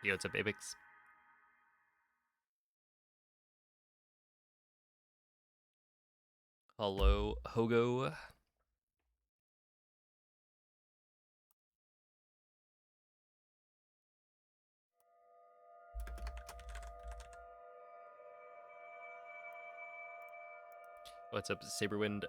Yo, what's up, Apex? Hello, Hogo. What's up, Saberwind?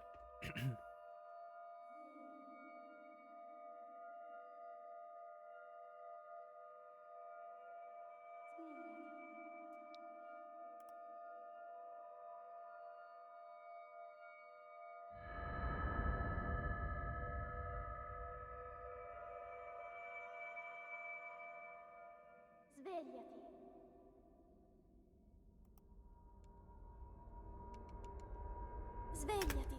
Svegliati. Svegliati.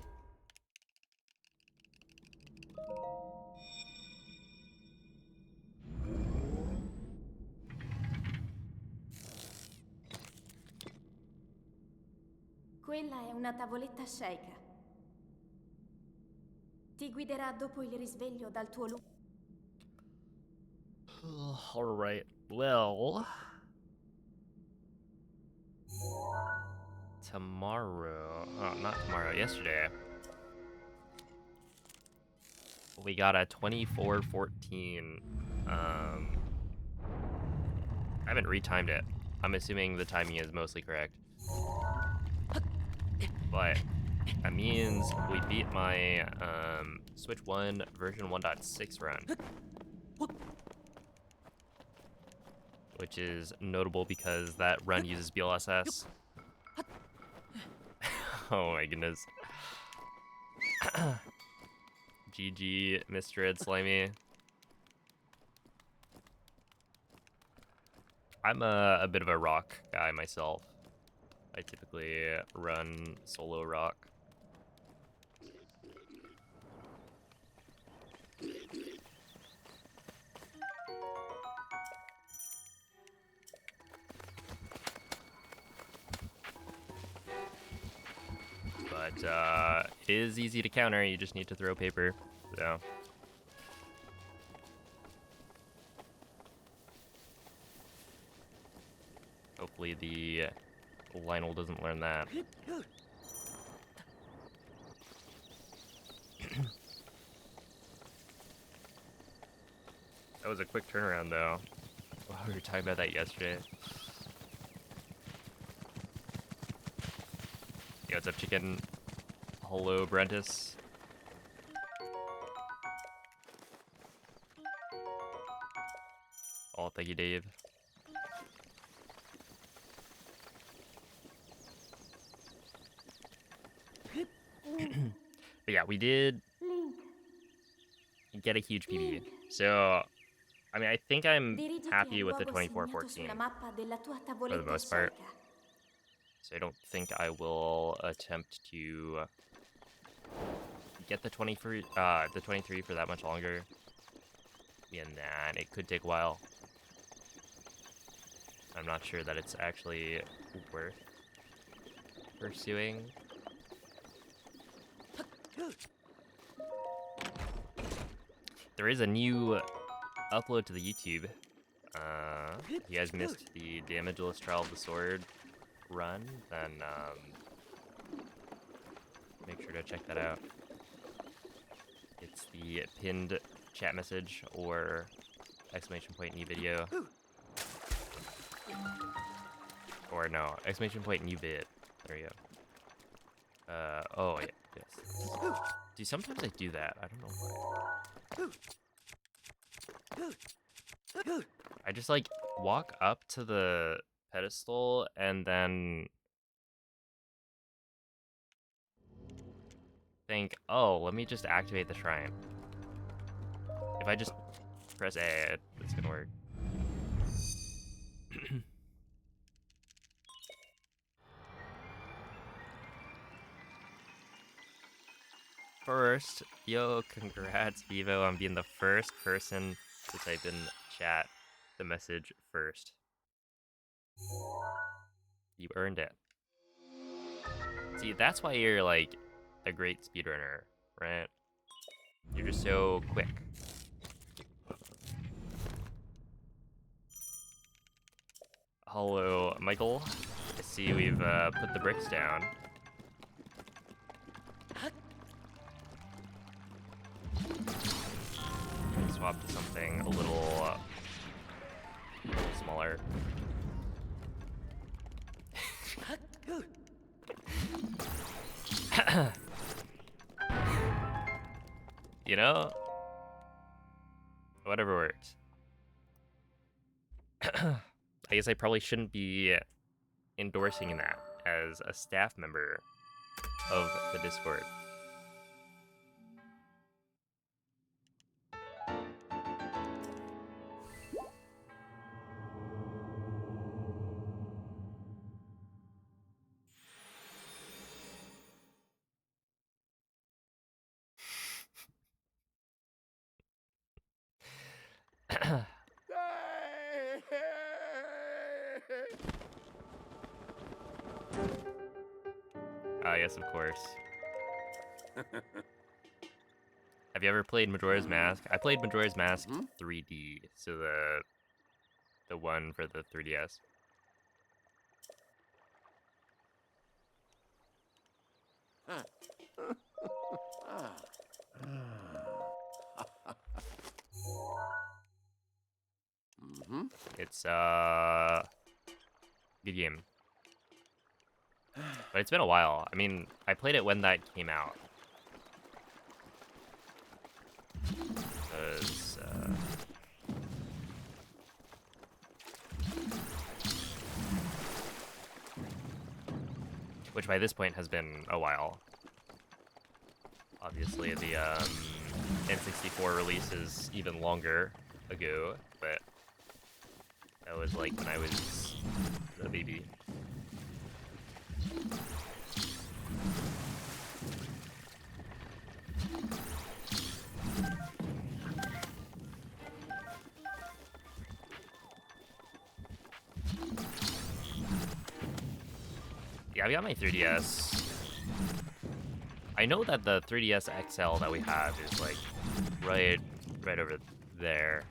Quella è una tavoletta Sheikah. Ti guiderà dopo il risveglio dal tuo lungo. Alright, well... Tomorrow... Oh, not tomorrow, yesterday. We got a 24-14. I haven't retimed it. I'm assuming the timing is mostly correct. But that means we beat my Switch 1 version 1.6 run. Which is notable because that run uses BLSS. Oh my goodness. GG, Mr. Ed Slimy. I'm a bit of a rock guy myself. I typically run solo rock. But it is easy to counter, you just need to throw paper, so. Hopefully the Lionel doesn't learn that. That was a quick turnaround though. Wow, we were talking about that yesterday. Yo, what's up, chicken? Hello, Brentus. Oh, thank you, Dave. But yeah, we did get a huge PB. So, I mean, I think I'm happy with the 24-14 for the most part. So I don't think I will attempt to get the 23 for that much longer. And then it could take a while. I'm not sure that it's actually worth pursuing. There is a new upload to the YouTube. If you guys missed the Damageless Trial of the Sword run, then make sure to check that out. It's the pinned chat message or exclamation point new video. Or no, exclamation point new vid. There you go. Oh yeah, yes. See, sometimes I do that. I don't know why. I just like walk up to the pedestal and then think, oh, let me just activate the shrine. If I just press A, it's gonna work. First, yo, congrats, Vivo, on being the first person to type in chat the message first. You earned it. See, that's why you're like a great speedrunner, right? You're just so quick. Hello, Michael. I see we've put the bricks down. Swap to something a little smaller. You know, whatever works. I guess I probably shouldn't be endorsing that as a staff member of the Discord. Yes, of course. Have you ever played Majora's Mask? I played Majora's Mask 3D, so the one for the 3DS. It's good game. But it's been a while. I mean, I played it when that came out. Because, which by this point has been a while. Obviously, the N64 release is even longer ago, but that was like when I was a baby. Yeah, I got my 3DS. I know that the 3DS XL that we have is like right over there.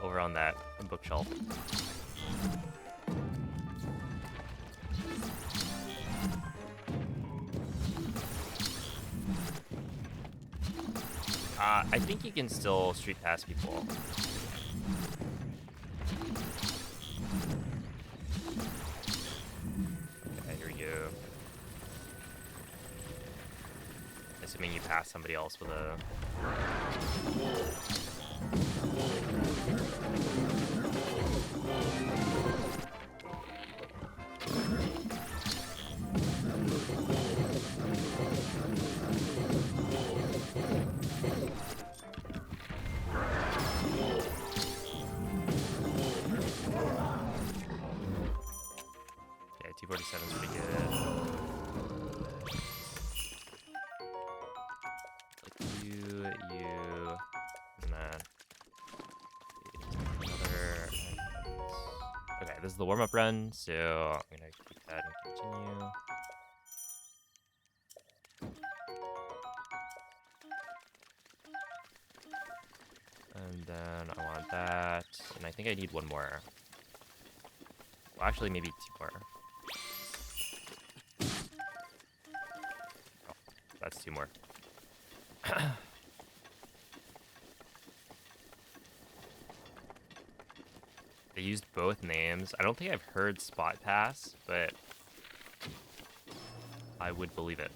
Over on that bookshelf. I think you can still street pass people. Okay, here we go. Assuming you pass somebody else with a... Yeah, 247 is pretty good. Like you, and then another. Okay, this is the warm-up run, so I'm gonna keep that and continue. And then I want that, and I think I need one more. Well, actually, maybe two more. Oh, that's two more. They used both names. I don't think I've heard Spot Pass, but I would believe it.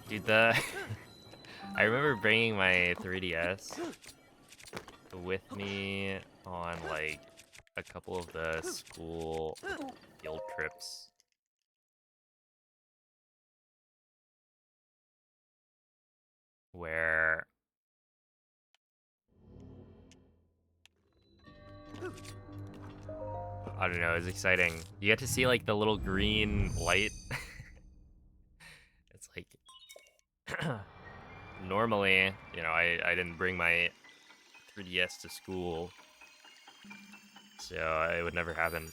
Dude, I remember bringing my 3DS with me on, like, a couple of the school field trips. Where... I don't know, it was exciting. You get to see, like, the little green light. It's like... Normally, you know, I didn't bring my 3DS to school, so it would never happen.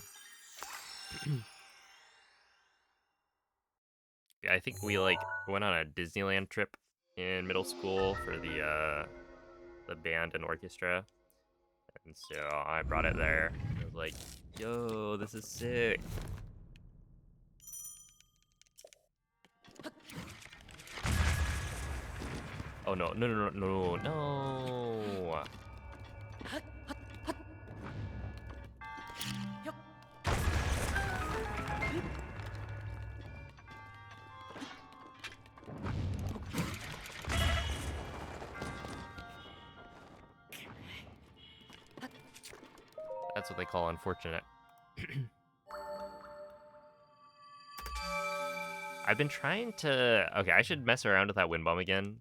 Yeah, I think we like went on a Disneyland trip in middle school for the band and orchestra, and so I brought it there. I was like, "Yo, this is sick." Oh no, no, no, no, no, no. That's what they call unfortunate. I've been trying to... Okay, I should mess around with that wind bomb again.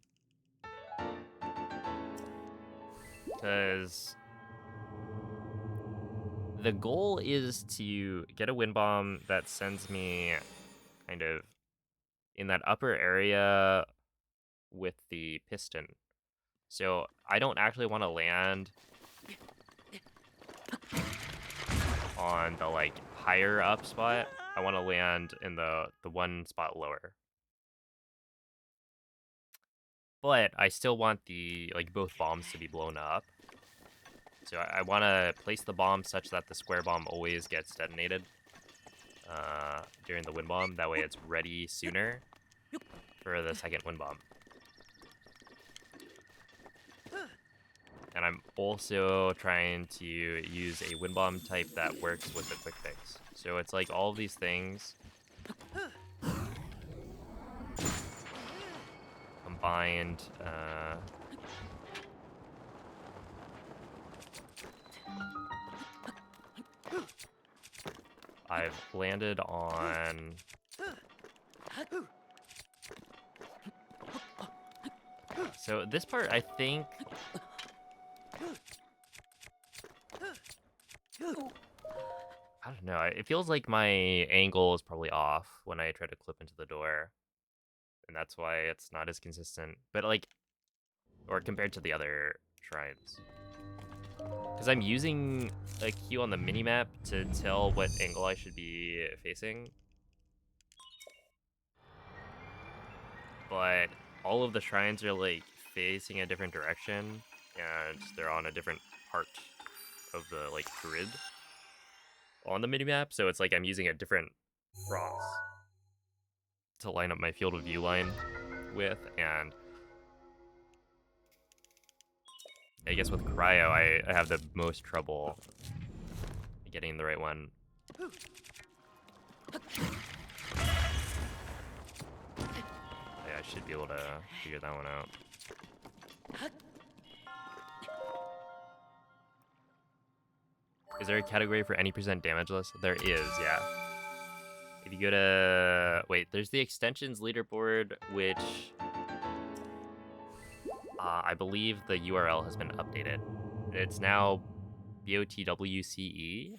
Because the goal is to get a wind bomb that sends me kind of in that upper area with the piston. So I don't actually want to land on the like higher up spot. I want to land in the one spot lower. But I still want the like both bombs to be blown up. So I want to place the bomb such that the square bomb always gets detonated during the wind bomb. That way it's ready sooner for the second wind bomb. And I'm also trying to use a wind bomb type that works with the quick fix. So it's like all of these things combined. I've landed on... So this part, I think... I don't know, it feels like my angle is probably off when I try to clip into the door. And that's why it's not as consistent. But like, or compared to the other shrines. Because I'm using a cue on the minimap to tell what angle I should be facing. But all of the shrines are like facing a different direction, and they're on a different part of the like grid on the minimap. So it's like I'm using a different cross to line up my field of view line with, and I guess with Cryo, I have the most trouble getting the right one. Yeah, I should be able to figure that one out. Is there a category for any percent damageless? There is, yeah. If you go to... Wait, there's the extensions leaderboard, which... I believe the URL has been updated. It's now BOTWCE.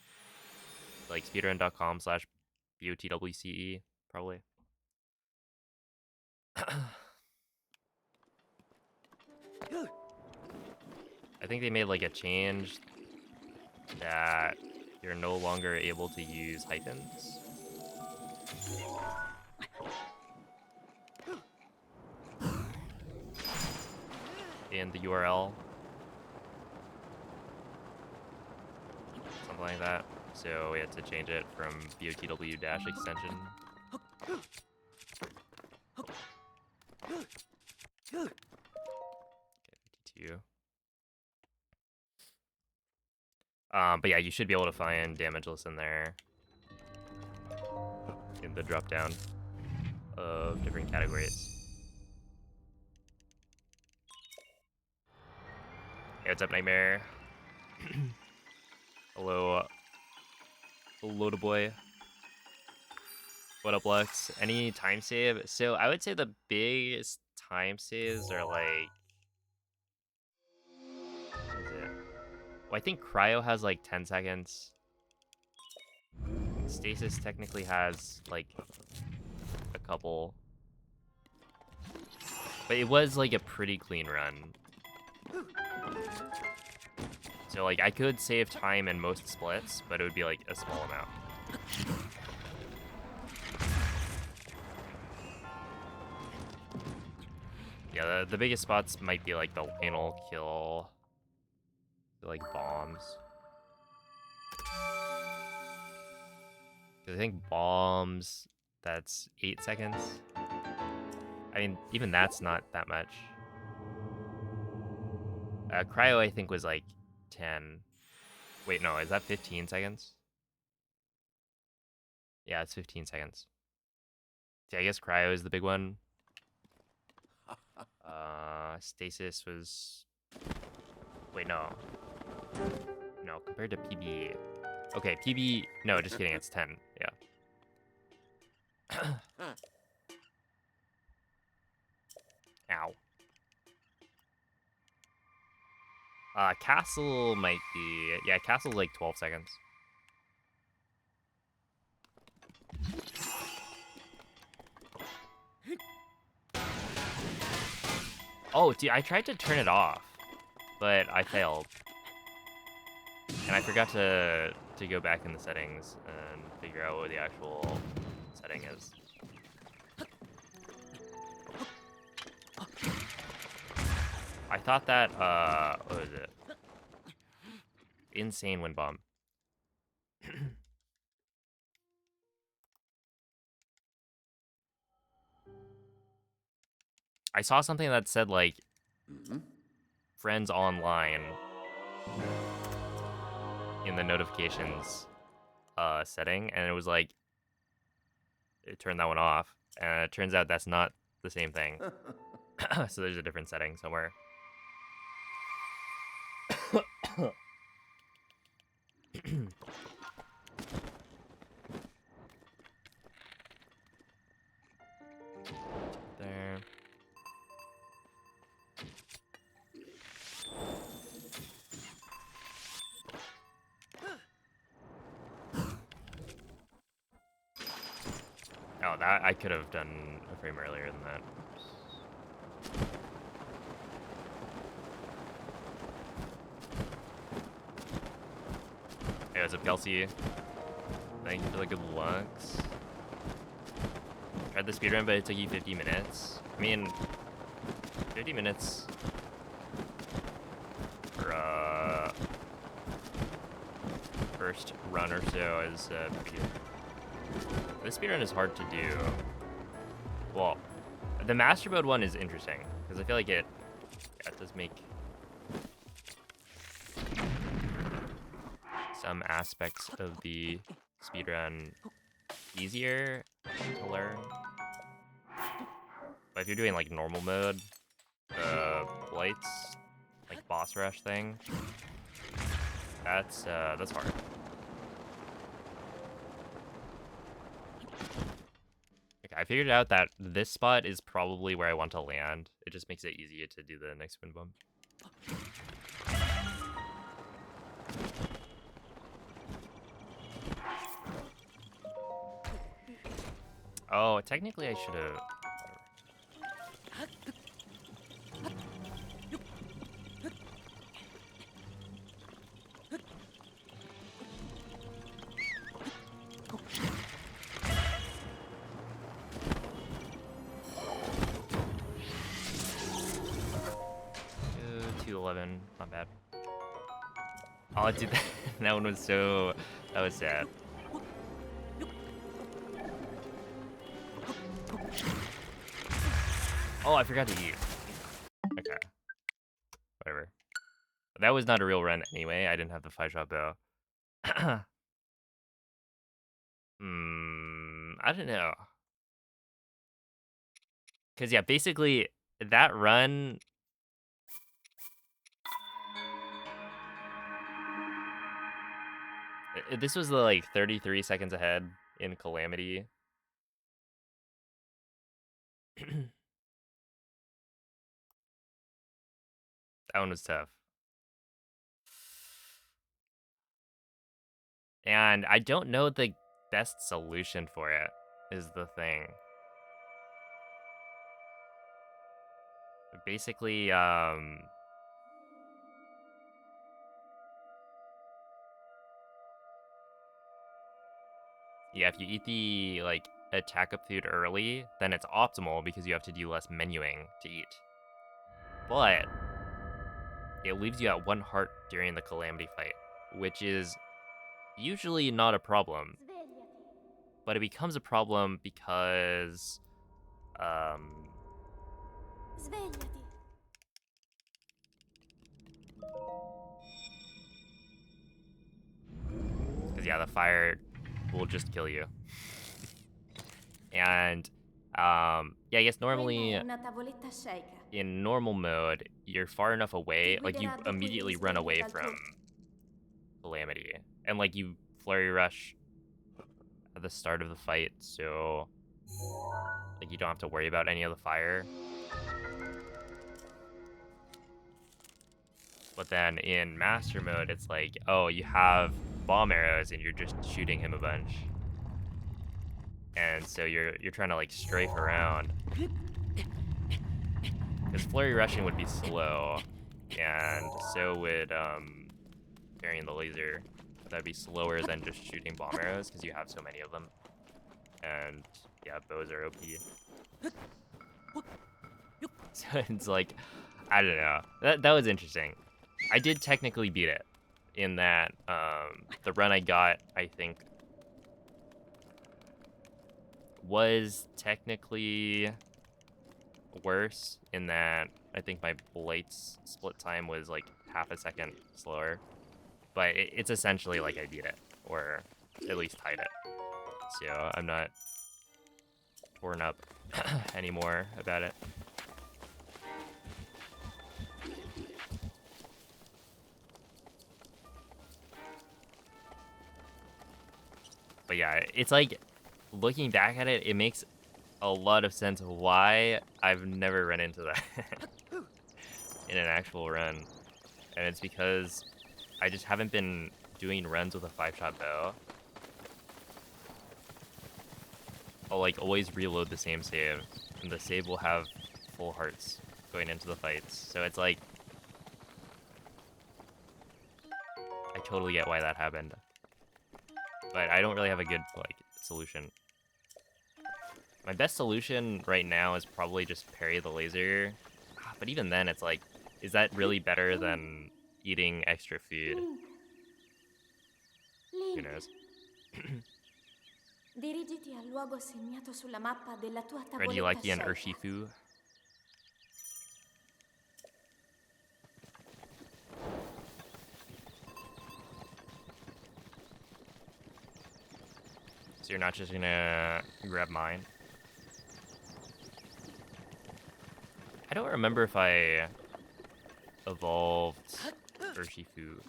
Like speedrun.com/BOTWCE, probably. I think they made like a change that you're no longer able to use hyphens. In the URL. Something like that. So we had to change it from BOTW-extension. Okay, 52. But yeah, you should be able to find damageless in there. In the drop down of different categories. Hey, what's up, Nightmare? Hello, Loda boy. What up, Lux? Any time save? So I would say the biggest time saves are like... What is it? Well, I think Cryo has like 10 seconds. Stasis technically has like a couple. But it was like a pretty clean run. So like I could save time in most splits, but it would be like a small amount. Yeah, the biggest spots might be like the anal kill, like bombs. Because I think bombs, that's 8 seconds. I mean, even that's not that much. Cryo, I think, was like 10. Wait, no, is that 15 seconds? Yeah, it's 15 seconds. See, I guess cryo is the big one. Stasis was... Wait, no. No, compared to PB... Okay, PB... No, just kidding, it's 10. Yeah. Ow. Castle might be... Yeah, Castle's like 12 seconds. Oh, dude, I tried to turn it off, but I failed. And I forgot to go back in the settings and figure out what the actual setting is. I thought that, what was it? Insane wind bomb. I saw something that said, like, friends online in the notifications setting, and it was like, it turned that one off, and it turns out that's not the same thing. So there's a different setting somewhere. There. Oh, that I could have done a frame earlier than that. Hey, what's up, Kelsey? Thank you for the good looks. Tried the speedrun, but it took you 50 minutes. I mean, 50 minutes for first run or so is pretty good. This speedrun is hard to do. Well, the master mode one is interesting because I feel like it does make some aspects of the speedrun easier to learn. But if you're doing like normal mode, blights, like boss rush thing, that's hard. Okay, I figured out that this spot is probably where I want to land. It just makes it easier to do the next wind bomb. Oh, technically I should have... 211, not bad. Oh, dude, that one was so... That was sad. Oh, I forgot to eat. Okay. Whatever. That was not a real run anyway. I didn't have the 5-shot bow. I don't know. Because, yeah, basically, that run... This was the, like, 33 seconds ahead in Calamity. That one was tough. And I don't know the best solution for it, is the thing. Basically, yeah, if you eat the, like, attack up food early, then it's optimal because you have to do less menuing to eat. but it leaves you at 1 heart during the Calamity fight, which is usually not a problem, Svegliati. but it becomes a problem because, um, Svegliati. yeah, the fire will just kill you. And, yeah, I guess Quella normally è una tavoletta sceika. in normal mode, you're far enough away, like you guiderà dopo il immediately run risveglio away dal from tuo... Calamity, and like you flurry rush at the start of the fight, so like you don't have to worry about any of the fire. But then in master mode, it's like, oh, you have bomb arrows and you're just shooting him a bunch, and so you're trying to like strafe around. Because flurry rushing would be slow, and so would carrying the laser. That'd be slower than just shooting bomb arrows because you have so many of them. And yeah, bows are OP. So it's like, I don't know. That was interesting. I did technically beat it in that the run I got, I think, was technically worse in that I think my Blight's split time was like half a second slower. But it's essentially like I beat it, or at least tied it. So I'm not torn up anymore about it. But yeah, it's like, looking back at it, it makes a lot of sense why I've never run into that in an actual run. And it's because I just haven't been doing runs with a 5-shot bow. I'll like always reload the same save, and the save will have full hearts going into the fights. So it's like, I totally get why that happened. But I don't really have a good like solution. My best solution right now is probably just parry the laser. But even then, it's like, is that really better than eating extra food? Link. Who Link. knows? Dirigiti al luogo segnato sulla mappa della tua Reggie tavoletta Lucky and sceika. Urshifu. So you're not just gonna grab mine? I don't remember if I evolved Urshifu.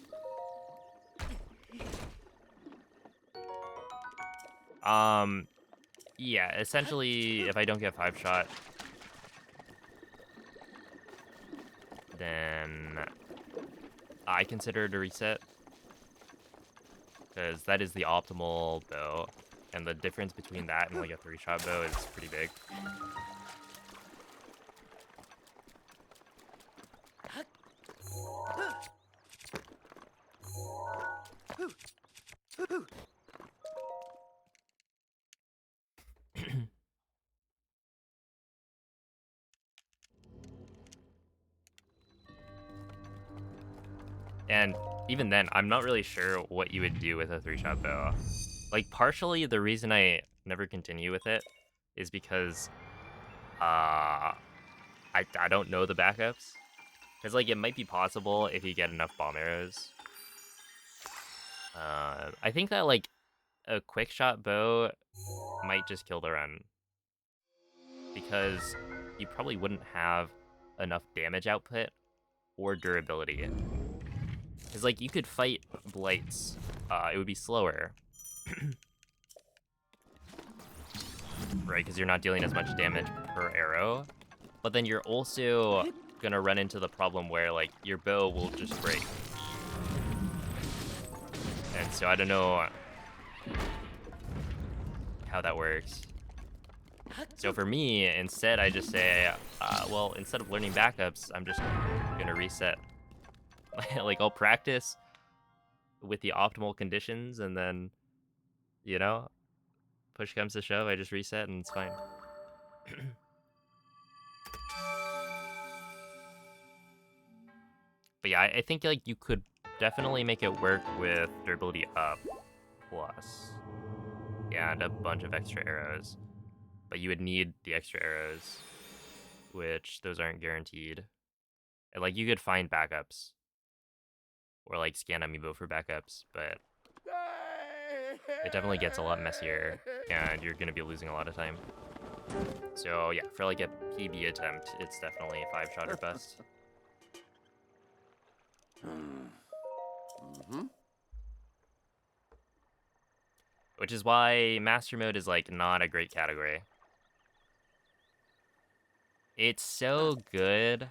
Yeah, essentially, if I don't get 5-shot, then I consider it a reset, because that is the optimal bow, and the difference between that and like a 3-shot bow is pretty big. And even then, I'm not really sure what you would do with a 3-shot bow. Like, partially, the reason I never continue with it is because I don't know the backups. Because, like, it might be possible if you get enough bomb arrows. I think that, like, a quick shot bow might just kill the run. Because you probably wouldn't have enough damage output or durability. Because, like, you could fight Blights. It would be slower. Right, because you're not dealing as much damage per arrow. But then you're also gonna run into the problem where, like, your bow will just break. And so I don't know how that works. So for me, instead, I just say, well, instead of learning backups, I'm just gonna reset. Like, I'll practice with the optimal conditions, and then, you know, push comes to shove, I just reset, and it's fine. But yeah, I think like you could definitely make it work with durability up plus. Yeah, and a bunch of extra arrows. But you would need the extra arrows, which those aren't guaranteed. And like you could find backups. Or like scan amiibo for backups, but it definitely gets a lot messier and you're gonna be losing a lot of time. So yeah, for like a PB attempt, it's definitely a 5-shot or bust. Which is why Master Mode is like not a great category. It's so good.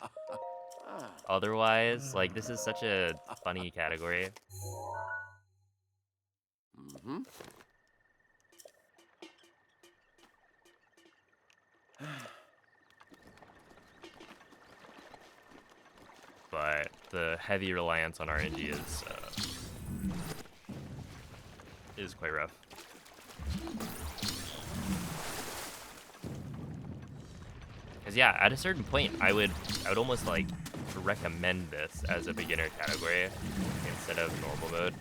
Otherwise, like this is such a funny category. But the heavy reliance on RNG is quite rough. Because yeah, at a certain point, I would almost like recommend this as a beginner category instead of normal mode.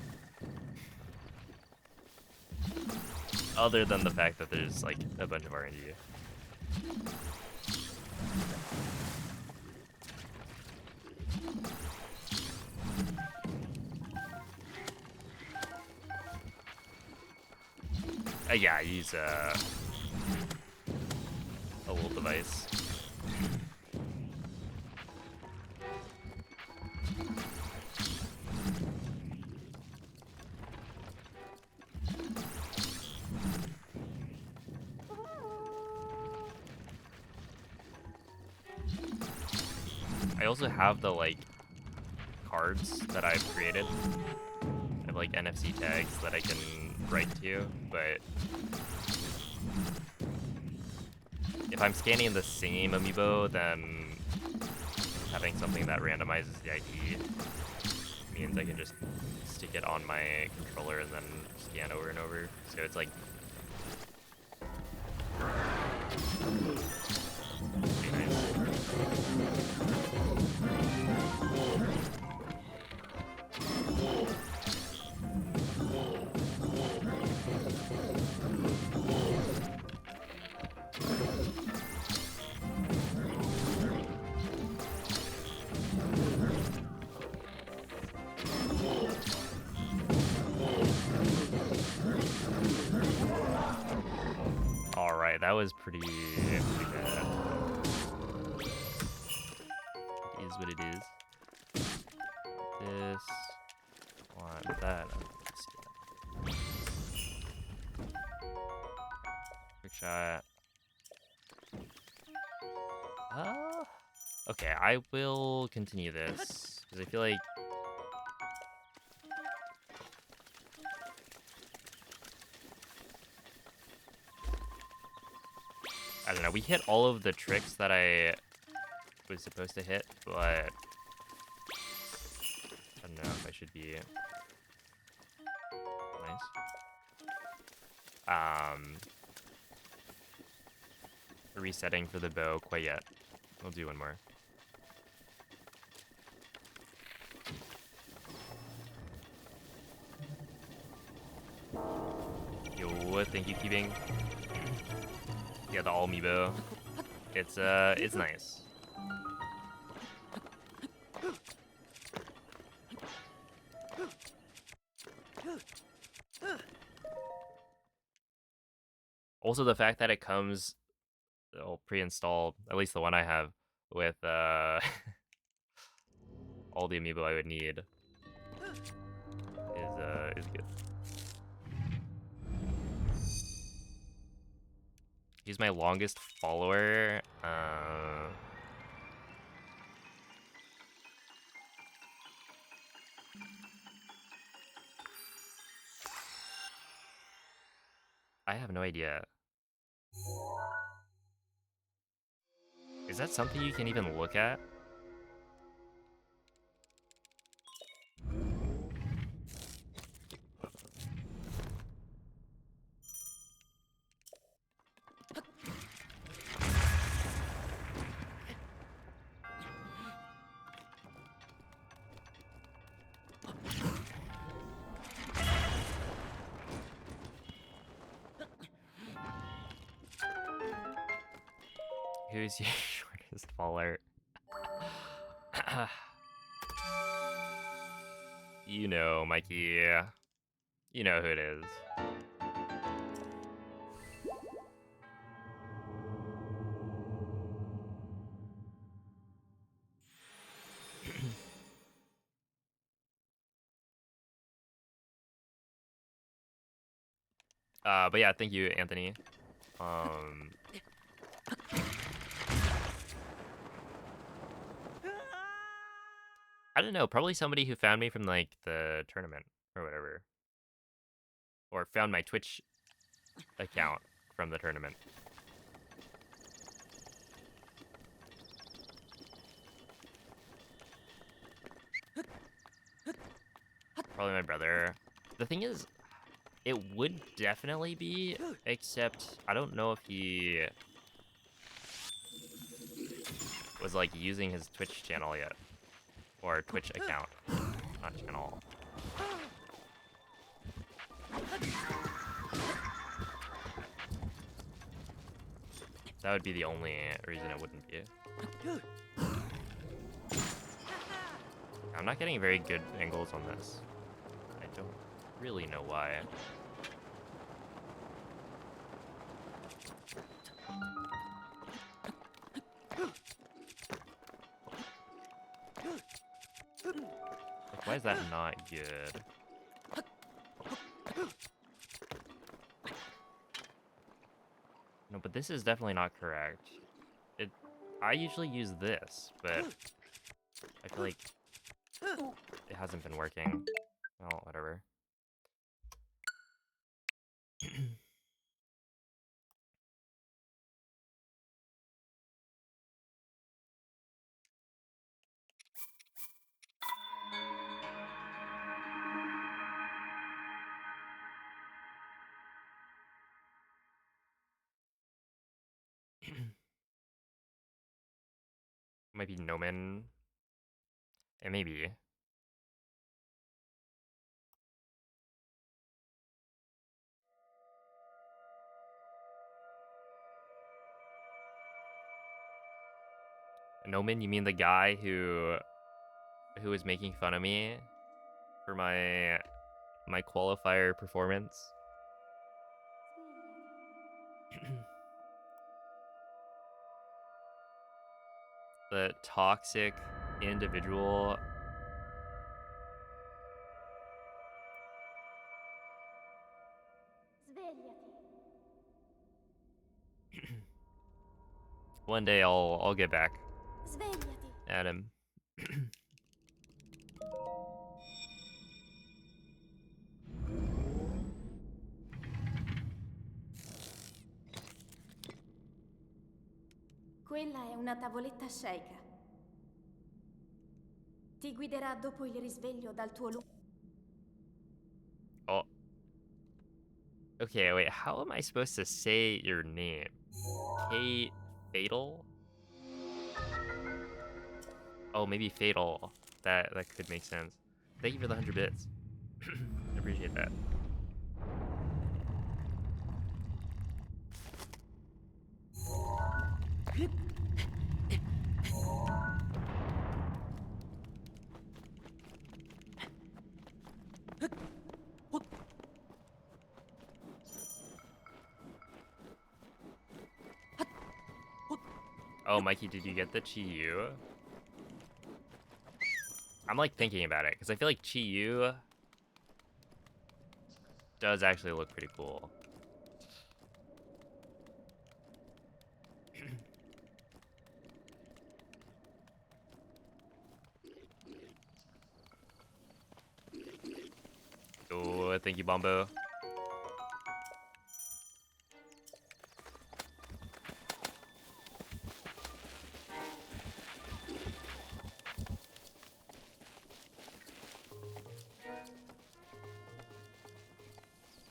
Other than the fact that there's like a bunch of RNG. Yeah, I use a little device. I also have the like cards that I've created. I have like NFC tags that I can write to, but if I'm scanning the same amiibo, then having something that randomizes the ID means I can just stick it on my controller and then scan over and over. So it's like pretty nice. Alright, that was pretty bad. It is what it is. This. Want that. Quick shot. Okay, I will continue this because I feel like I don't know. We hit all of the tricks that I was supposed to hit, but I don't know if I should be nice. Resetting for the bow quite yet. We'll do one more. Yo, thank you, Keeping. Yeah, the all amiibo. It's nice. Also, the fact that it comes pre-installed, at least the one I have, with all the amiibo I would need is good. He's my longest follower. I have no idea. Is that something you can even look at? Who's your shortest faller? You know, Mikey. You know who it is. But yeah, thank you, Anthony. I don't know, probably somebody who found me from, like, the tournament or whatever. Or found my Twitch account from the tournament. Probably my brother. The thing is, it would definitely be, except I don't know if he was, like, using his Twitch channel yet. Or Twitch account. Not channel. That would be the only reason it wouldn't be. I'm not getting very good angles on this. I don't really know why. Like, why is that not good? No, but this is definitely not correct. I usually use this, but I feel like it hasn't been working. Oh, whatever. Might be Nomen. It may be. Nomen, you mean the guy who was making fun of me for my qualifier performance? The toxic individual. One day I'll get back at him. Quella è una tavoletta Sheikah. Ti guiderà dopo il risveglio dal tuo Oh. Okay, wait, how am I supposed to say your name? Kate Fatal? Oh, maybe Fatal. That could make sense. Thank you for the 100 bits. I appreciate that. Oh, Mikey, did you get the Chi-Yu? I'm like thinking about it, because I feel like Chi-Yu does actually look pretty cool. Oh, thank you, Bombo.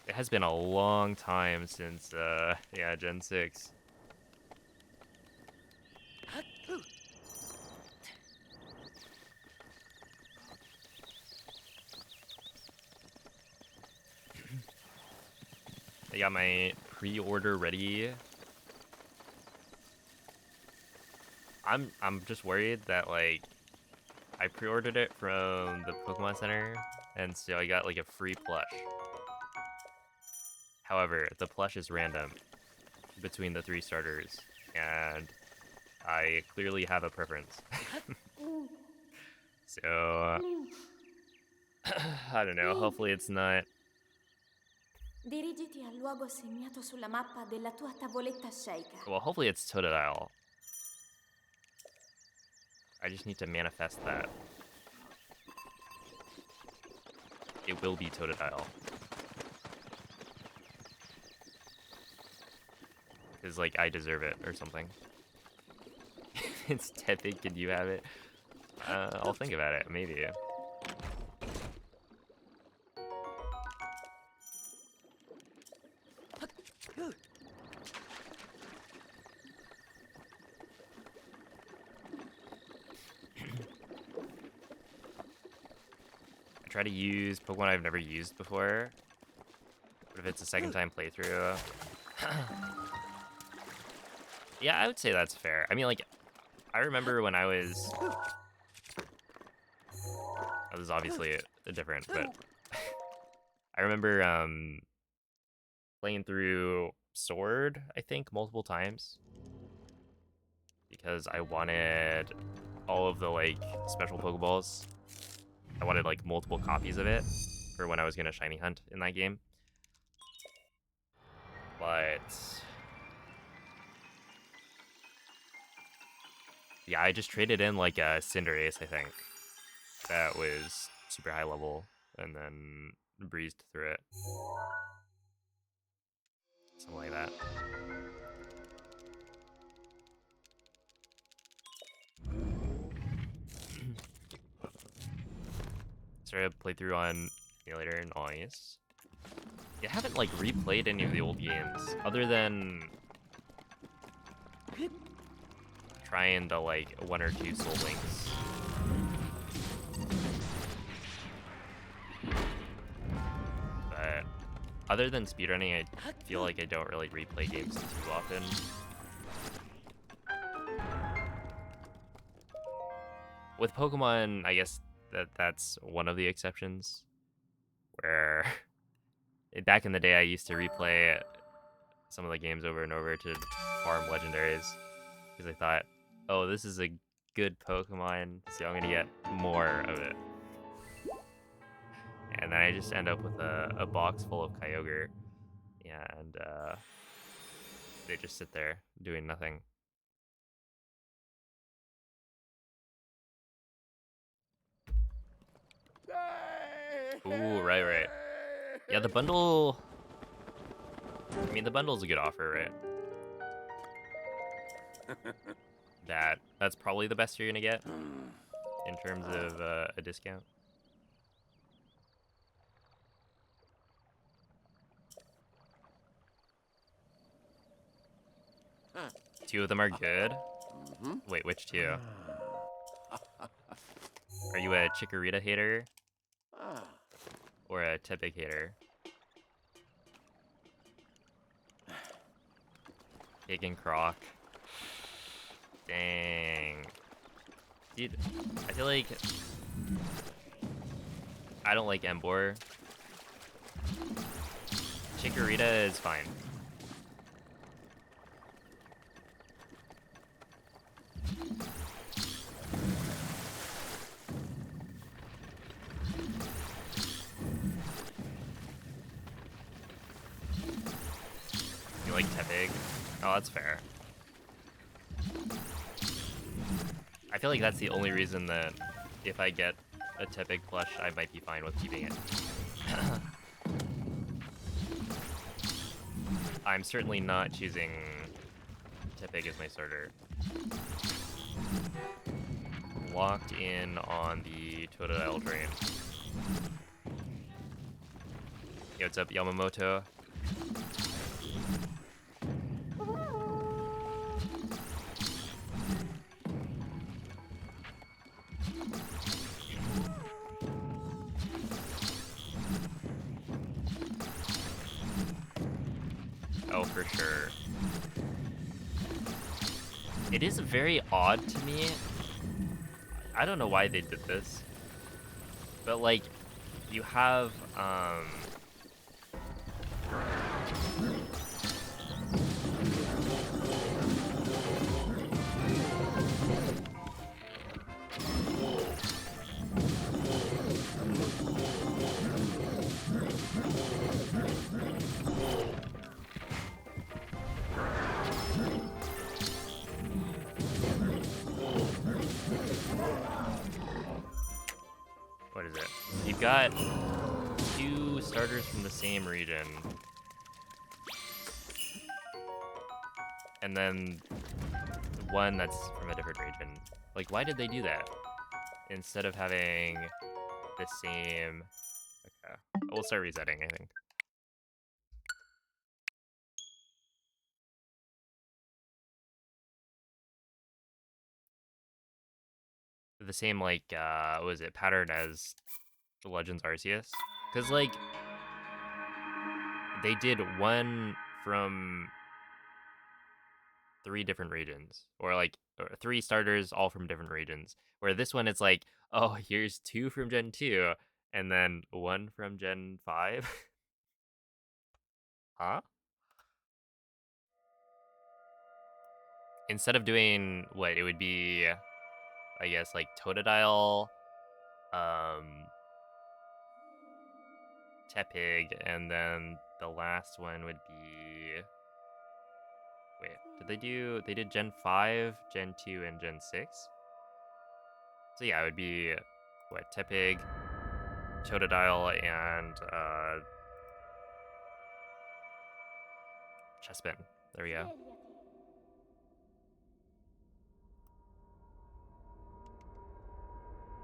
It has been a long time since, yeah, Gen 6. I got my pre-order ready. I'm just worried that like I pre-ordered it from the Pokemon Center, and so I got like a free plush. However, the plush is random between the 3 starters, and I clearly have a preference. So I don't know. Hopefully it's not. Dirigiti al luogo segnato sulla mappa della tua tavoletta sceicca. Well, hopefully it's Totodile. I just need to manifest that. It will be Totodile. Because, like, I deserve it or something. It's Tepig, can you have it? I'll think about it, maybe. I try to use Pokemon I've never used before. But if it's a second time playthrough... Yeah, I would say that's fair. I mean, like, I remember when I was... This is obviously different, but... I remember playing through Sword, I think, multiple times. Because I wanted all of the, like, special Pokeballs. I wanted, like, multiple copies of it for when I was gonna shiny hunt in that game. But... yeah, I just traded in, like, a Cinderace, I think. That was super high level, and then breezed through it. Something like that. Started a playthrough on Emulator, nice. I haven't, like, replayed any of the old games, other than trying to, like, 1 or 2 Soul Links. But other than speedrunning, I feel like I don't really replay games too often. With Pokemon, I guess that's one of the exceptions, where back in the day I used to replay some of the games over and over to farm legendaries, because I thought, oh, this is a good Pokemon, so I'm gonna get more of it. And then I just end up with a box full of Kyogre, and they just sit there doing nothing. Ooh, right. Yeah, the bundle... I mean, the bundle's a good offer, right? That's probably the best you're gonna get in terms of a discount. Two of them are good? Wait, which 2? Are you a Chikorita hater? Or a Tepig hater? Big Croc. Dang. Dude, I feel like... I don't like Emboar. Chikorita is fine. You like Tepig? Oh, that's fair. I feel like that's the only reason that if I get a Tepig plush, I might be fine with keeping it. I'm certainly not choosing Tepig as my starter. Locked in on the Totodile train. Yo, what's up, Yamamoto? Oh, for sure. It is very odd to me. I don't know why they did this. But like, you have, what is it? You've got 2 starters from the same region. And then 1 that's from a different region. Like, why did they do that? Instead of having the same... Okay, we'll start resetting, I think. The same, like, what was it, pattern as the Legends Arceus? Because, like, they did 1 from 3 different regions. Or, like, 3 starters all from different regions. Where this one, it's like, oh, here's 2 from Gen 2, and then 1 from Gen 5? Huh? Instead of doing, what, it would be, I guess, like, Totodile, Tepig, and then the last one would be... Wait, they did Gen 5, Gen 2, and Gen 6? So yeah, it would be, what, Tepig, Totodile, and, Chespin. There we go.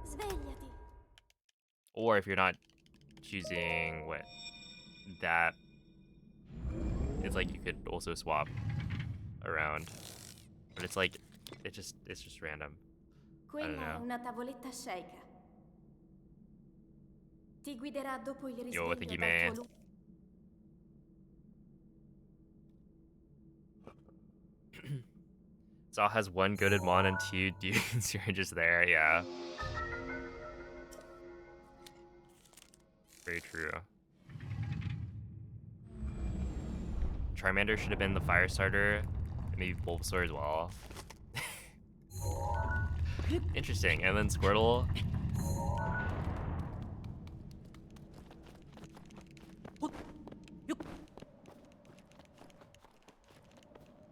Svegliati. Or if you're not choosing, what, that, it's like you could also swap around. But it's like, it's just random. I don't Quella è know. una tavoletta Sheikah. Ti guiderà dopo il Yo, with the risveglio dal Gime. tuo Zal has 1 goaded mon and 2 dudes who are just there, yeah. Very true. Charmander should have been the fire starter. Maybe Bulbasaur as well. Interesting. And then Squirtle.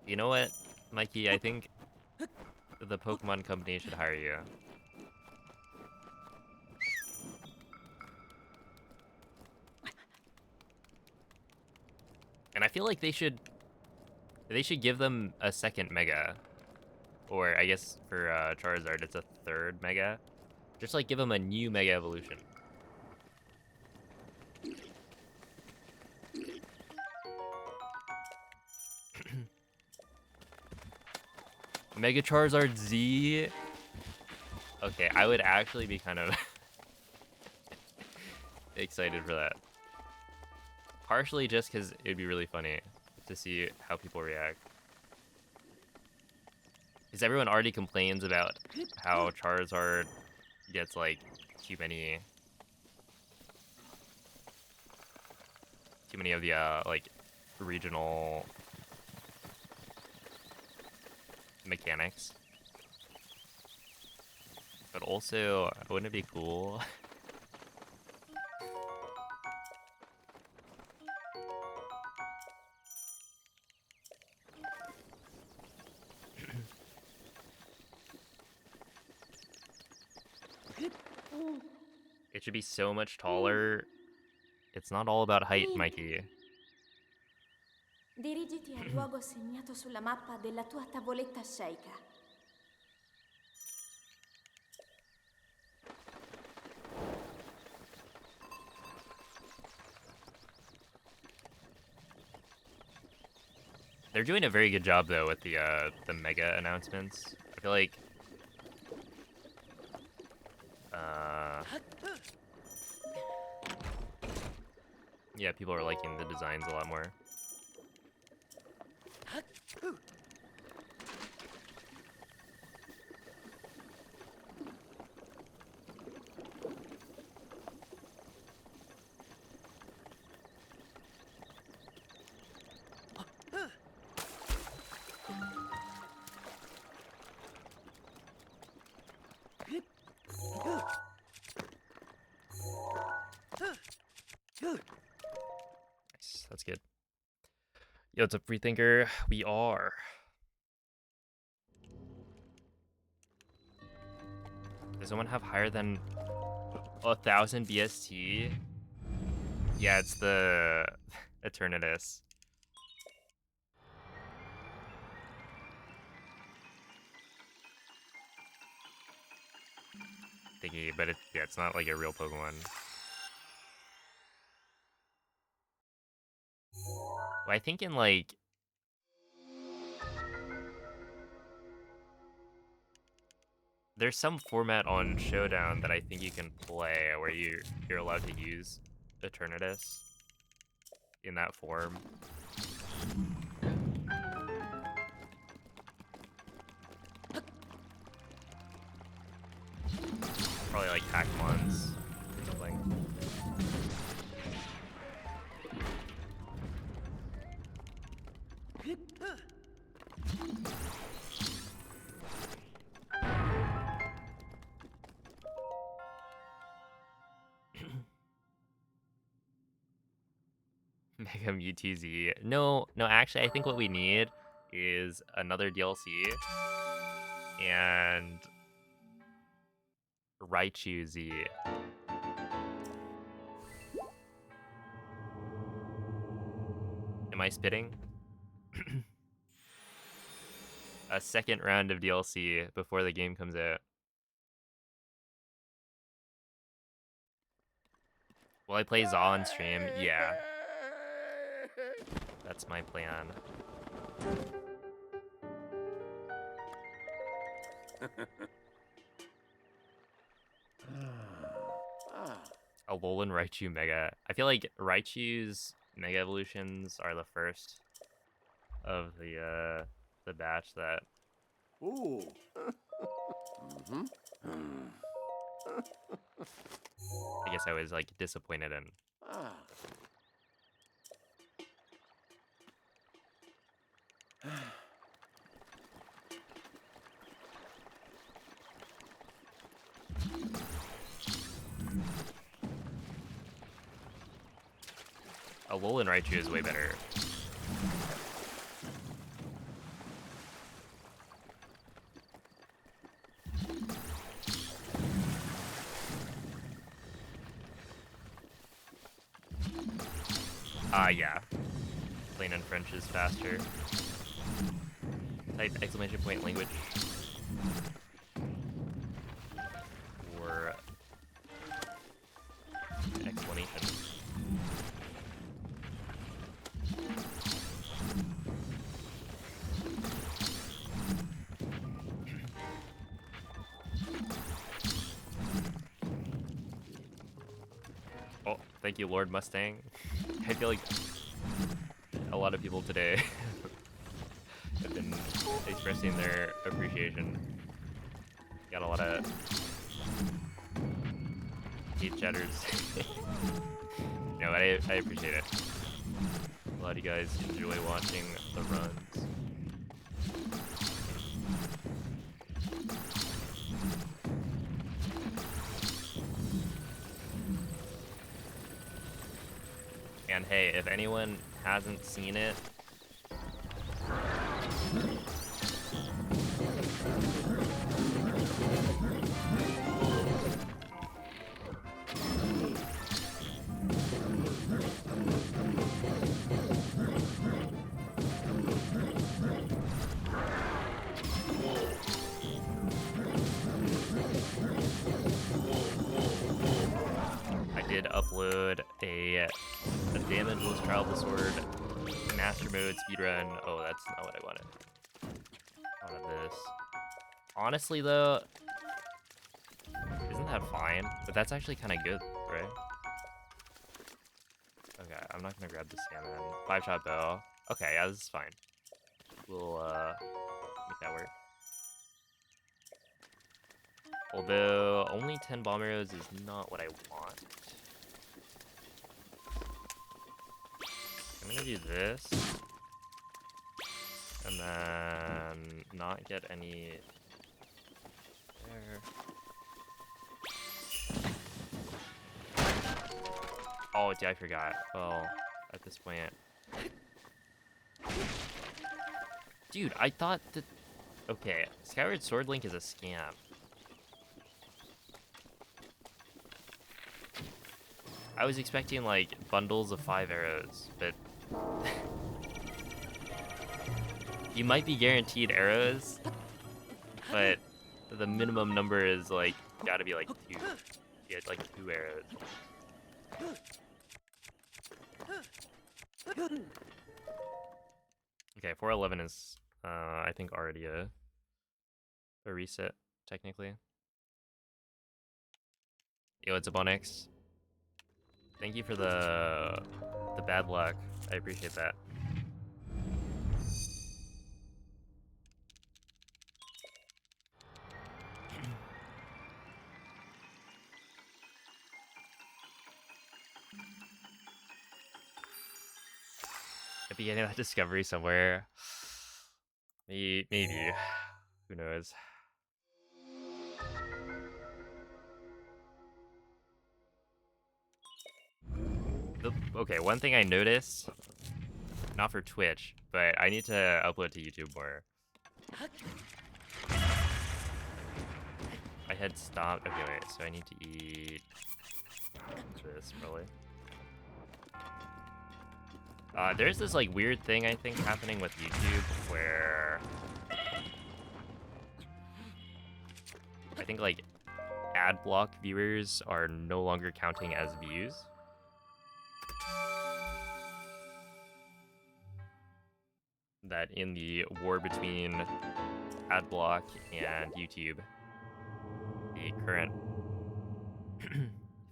You know what, Mikey? I think the Pokemon Company should hire you. And I feel like they should give them a second Mega. Or I guess for Charizard, it's a 3rd Mega. Just like give them a new Mega Evolution. Mega Charizard Z. Okay, I would actually be kind of excited for that. Partially just because it'd be really funny to see how people react. Because everyone already complains about how Charizard gets, like, too many of the, like, regional mechanics. But also, wouldn't it be cool? It should be so much taller. It's not all about height, Mikey. Dirigiti al luogo segnato sulla mappa della tua tavoletta Sheikah. They're doing a very good job though with the Mega announcements. I feel like yeah, people are liking the designs a lot more. Yo, it's a Freethinker. We are. Does someone have higher than 1,000 BST? Yeah, it's the Eternatus. Thingy, but it's not like a real Pokemon. Well, I think in like there's some format on Showdown that I think you can play where you're allowed to use Eternatus in that form. Probably like Hackmons or something. Mega Mewtwo. No, actually, I think what we need is another DLC and Raichu Z. Am I spitting? A second round of DLC before the game comes out. Will I play Zaw on stream? Yeah. That's my plan. Alolan Raichu Mega. I feel like Raichu's Mega Evolutions are the first of the batch that. Ooh. I guess I was like disappointed in. Alolan Raichu is way better. Yeah. Plain in French is faster. Type exclamation point language. Or explanation. Oh, thank you, Lord Mustang. I feel like a lot of people today have been expressing their appreciation. Got a lot of hate chatters. No, I appreciate it. A lot of you guys enjoy watching the runs. And hey, if anyone hasn't seen it, I did upload a Damageless Travel Sword Master Mode speedrun. Oh, that's not what I wanted. I wanted this. Honestly, though, isn't that fine? But that's actually kind of good, right? Okay, I'm not gonna grab the salmon. 5-shot bow. Okay, yeah, this is fine. We'll make that work. Although only 10 bomb arrows is not what I want. I'm gonna do this. And then not get any there. Oh, yeah, I forgot. Well, at this point. Dude, I thought that... Okay, Skyward Sword Link is a scam. I was expecting, like, bundles of 5 arrows, but... You might be guaranteed arrows, but the minimum number is, like, gotta be, like, 2. You get, like, 2 arrows. Okay, 411 is, I think, already a reset, technically. Yo, it's a Bonix. Thank you for the bad luck. I appreciate that. At the end of that discovery somewhere. Maybe. Who knows? Okay, one thing I noticed, not for Twitch, but I need to upload to YouTube more. I had stopped. Okay, wait, so I need to eat this probably. There's this like weird thing I think happening with YouTube where I think like ad block viewers are no longer counting as views. That in the war between Adblock and YouTube, the current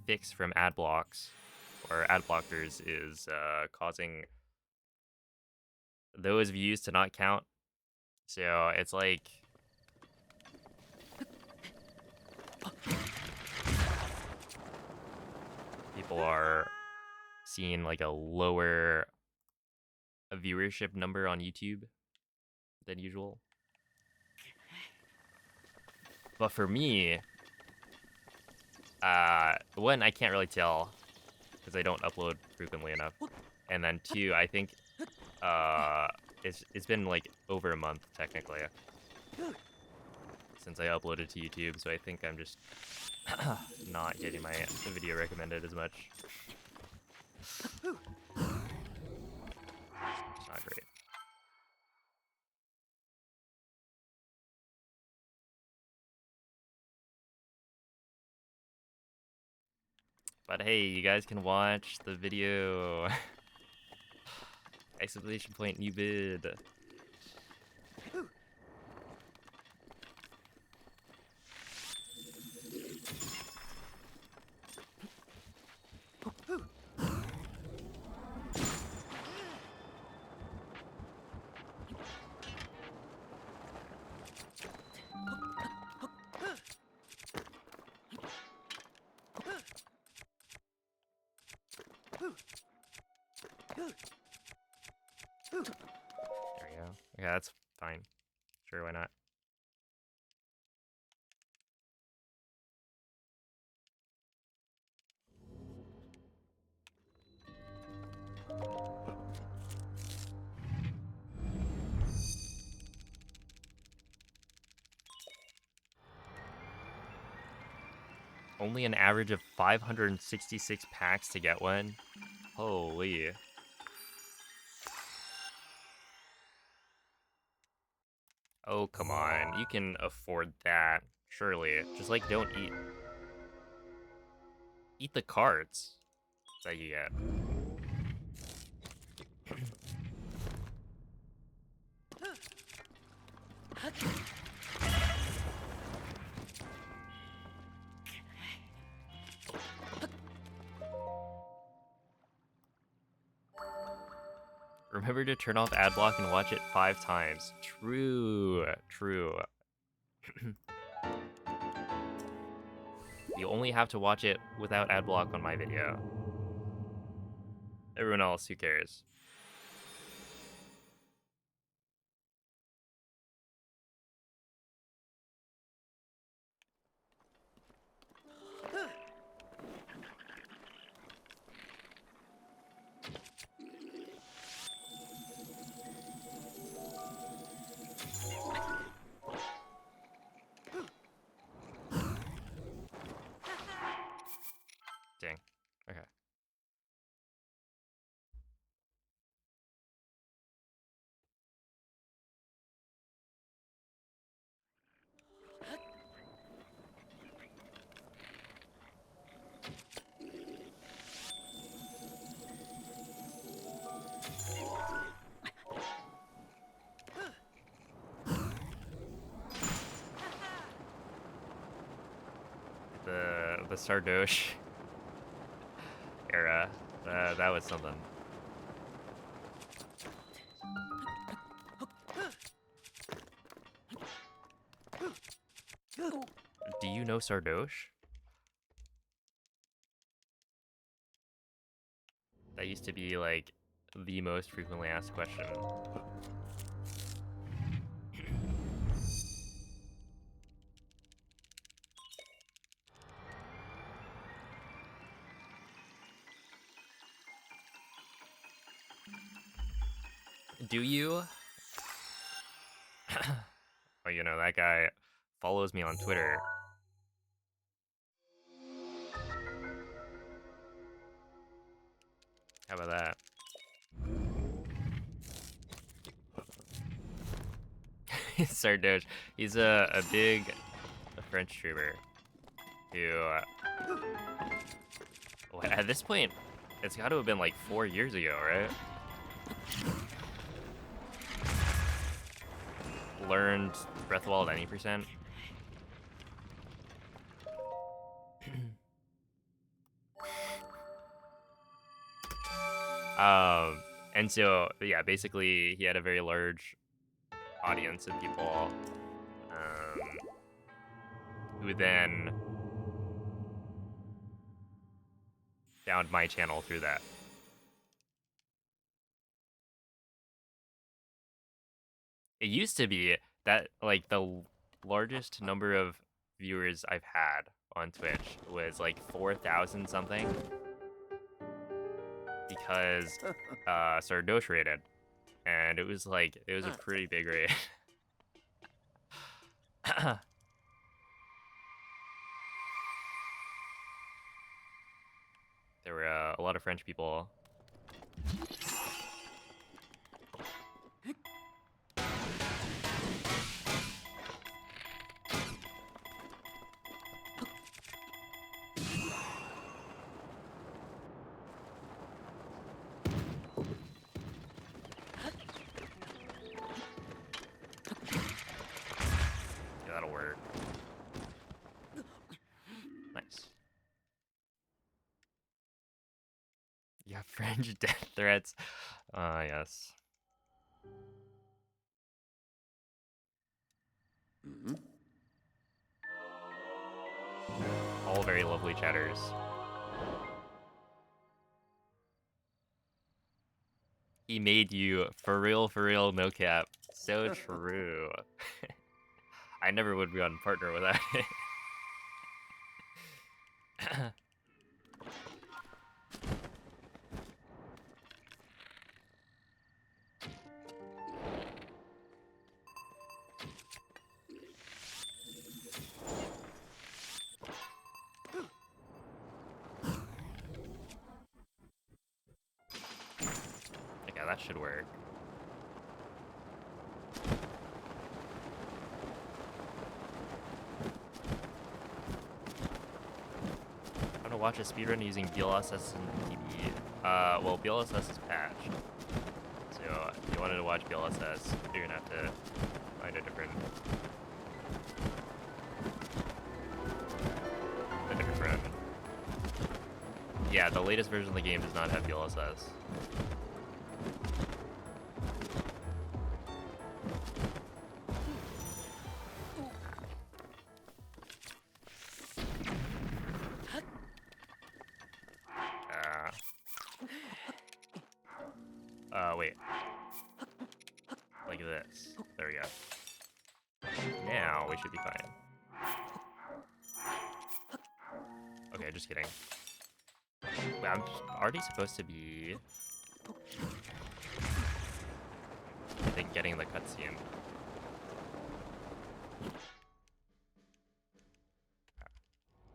fix from ad blocks or ad blockers is causing those views to not count. So it's like people are seeing like a lower viewership number on YouTube than usual. But for me, one, I can't really tell because I don't upload frequently enough. And then two, I think it's been like over a month technically since I uploaded to YouTube, so I think I'm just not getting my video recommended as much. It's not great. But hey, you guys can watch the video. Exclamation point new bid. There we go. Okay, that's fine. Sure, why not? Only an average of 566 packs to get one? Holy. Oh, come on. You can afford that. Surely. Just, like, don't eat... Eat the cards that you get. Remember to turn off adblock and watch it 5 times. True. True. You only have to watch it without adblock on my video. Everyone else, who cares? Dang. Okay. The Sardoche era, that was something. Do you know Sardoche? That used to be like the most frequently asked question. Do you? Well, you know, that guy follows me on Twitter. How about that? Sardoche. He's a big French streamer who, at this point, it's got to have been like 4 years ago, right? Learned Breath of the Wild any percent. And so, yeah, basically, he had a very large audience of people who then found my channel through that. It used to be that, like, the largest number of viewers I've had on Twitch was like 4,000 something, because Sardoche rated, and it was like, it was a pretty big raid. There were a lot of French people. Yeah, that'll work. Nice. Yeah, French death threats. Yes. All very lovely chatters. He made you, for real, no cap. So true. I never would be on partner without it. Okay, that should work. I'm gonna watch a speedrun using BLSS and TB. Well, BLSS is patched. So if you wanted to watch BLSS, you're gonna have to find a different friend. Yeah, the latest version of the game does not have BLSS. Wait. Like this. There we go. Now we should be fine. Okay, just kidding. Wait, I'm already supposed to be, I think, getting the cutscene.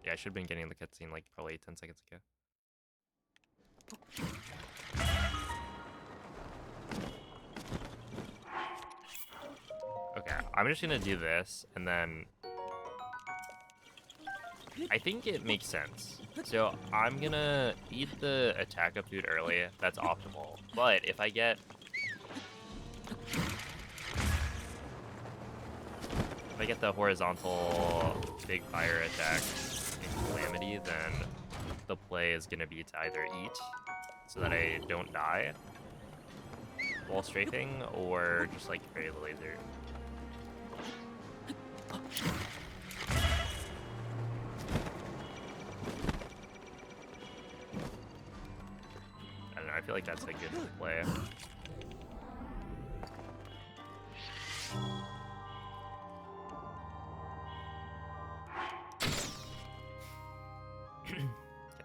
Yeah, I should have been getting the cutscene like probably 10 seconds ago. Okay, I'm just gonna do this, and then I think it makes sense. So I'm gonna eat the attack up food early. That's optimal. But if I get the horizontal big fire attack in Calamity, then the play is gonna be to either eat so that I don't die while strafing, or just like parry the laser. I don't know, I feel like that's a good play.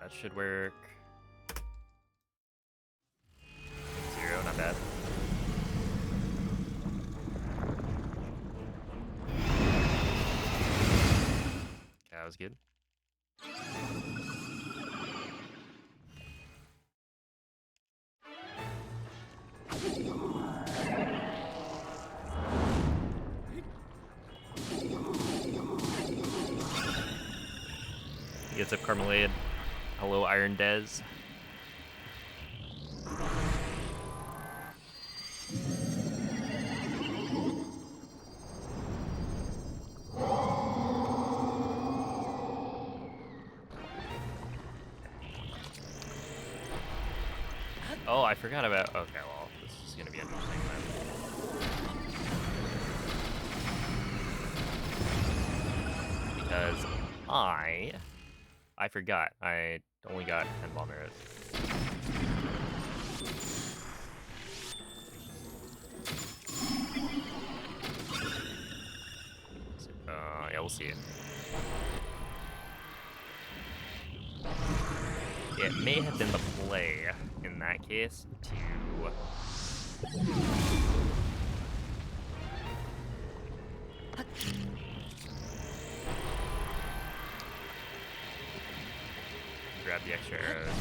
That should work. 0, not bad. Okay, that was good. He gets up Carmelade. Hello, Iron Dez. Oh, I forgot about... Okay, well, this is going to be interesting then. Because I forgot. I only got 10 bomb arrows. So, yeah, we'll see. It may have been the play in that case to grab the extra arrows.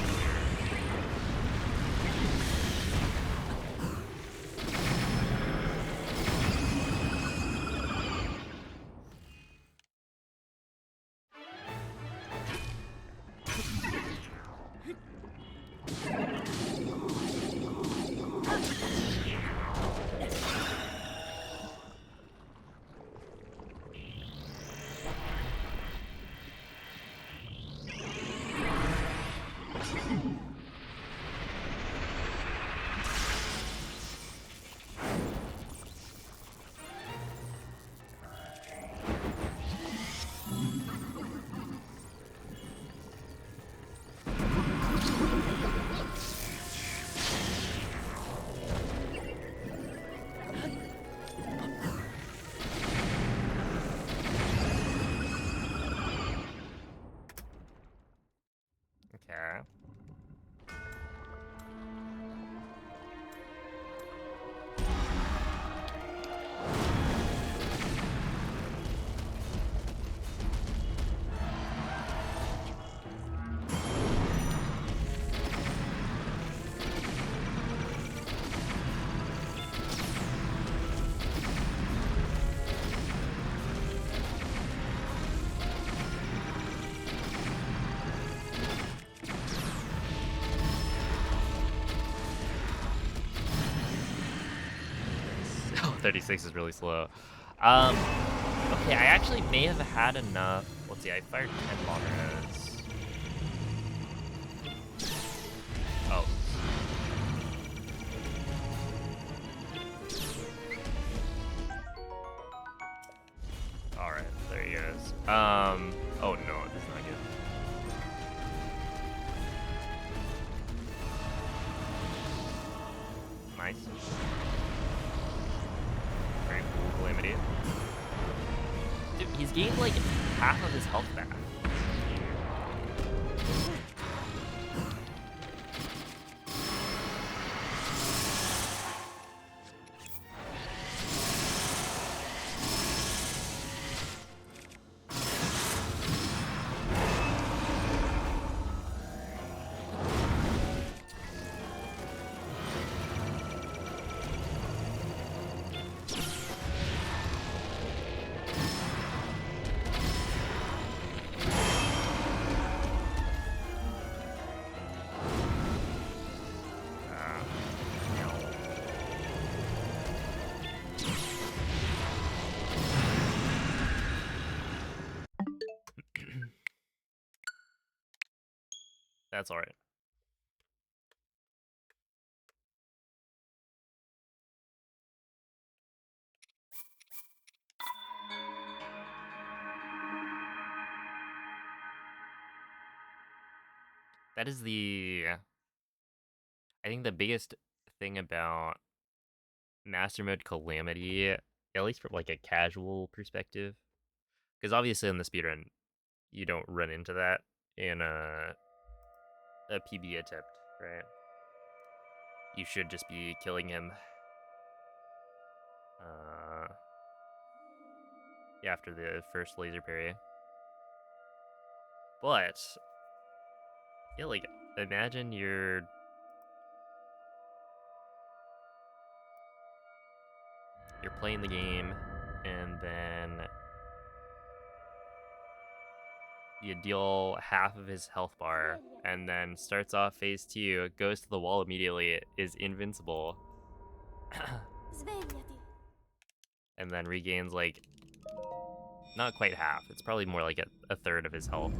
Okay. Oh, 36 is really slow. Okay, I actually may have had enough. Let's see, I fired 10 bomb arrows. Oh. Alright, there he is. Oh no, that's not good. Nice. Very cool Calamity. Dude, he's gained like half of his health back. That's alright. That is I think the biggest thing about Master Mode Calamity, at least from like a casual perspective, because obviously in the speedrun, you don't run into that in a PB attempt, right? You should just be killing him after the first laser parry. But yeah, like imagine you're playing the game and then you deal half of his health bar and then starts off phase 2, goes to the wall immediately, is invincible, and then regains like not quite half. It's probably more like a third of his health.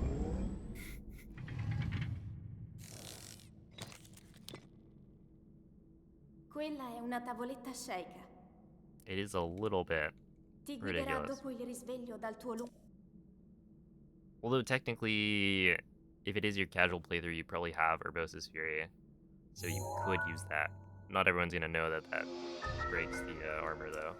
Quella è una tavoletta Sheikah. It is a little bit Ti guiderà ridiculous. dopo il risveglio dal tuo Although technically, if it is your casual playthrough, you probably have Urbosa's Fury, so you could use that. Not everyone's gonna know that that breaks the armor though.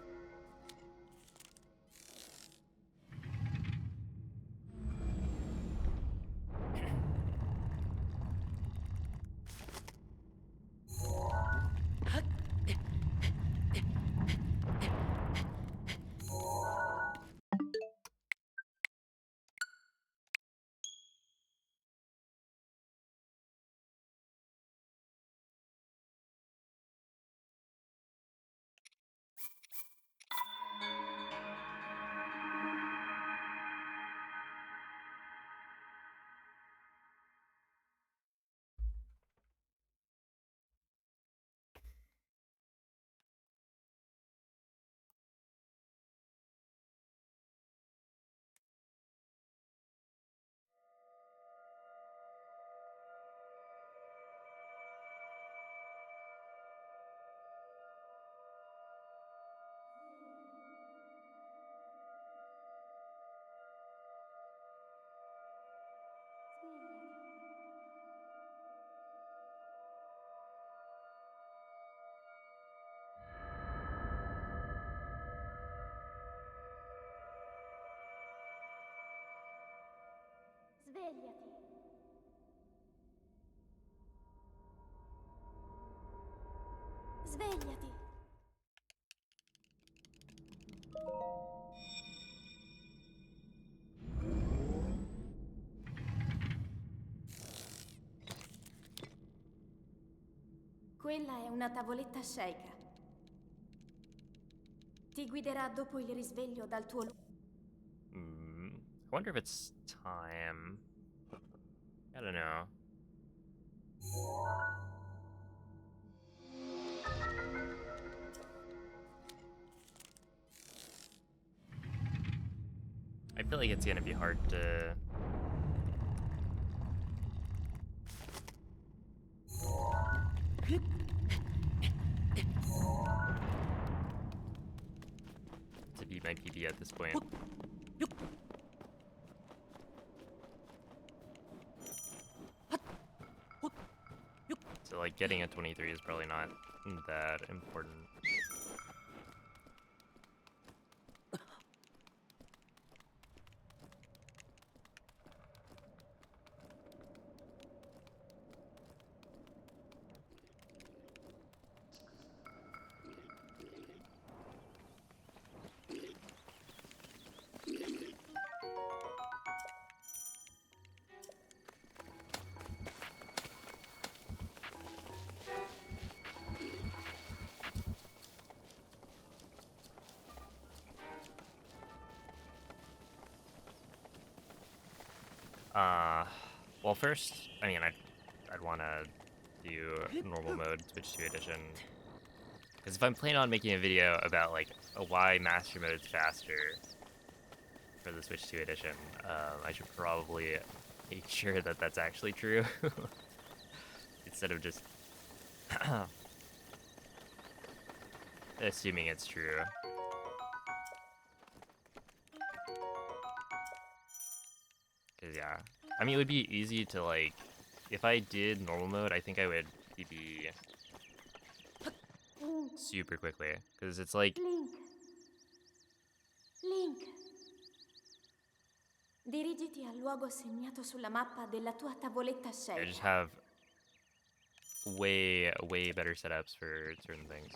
Svegliati. Svegliati. Quella è una tavoletta Sheikah. Ti guiderà dopo il risveglio dal tuo I wonder if it's time. I don't know. I feel like it's gonna be hard to... to beat my PB at this point. So like getting a 23 is probably not that important. Well, first, I mean, I'd want to do normal mode, Switch 2 edition. Because if I'm planning on making a video about, like, why Master Mode's faster for the Switch 2 edition, I should probably make sure that that's actually true instead of just assuming it's true. Cause yeah, I mean it would be easy to like, if I did normal mode, I think I would PB super quickly. Cause it's like, Link. Link. Dirigiti al luogo segnato sulla mappa della tua tavoletta I just scelta. have way better setups for certain things.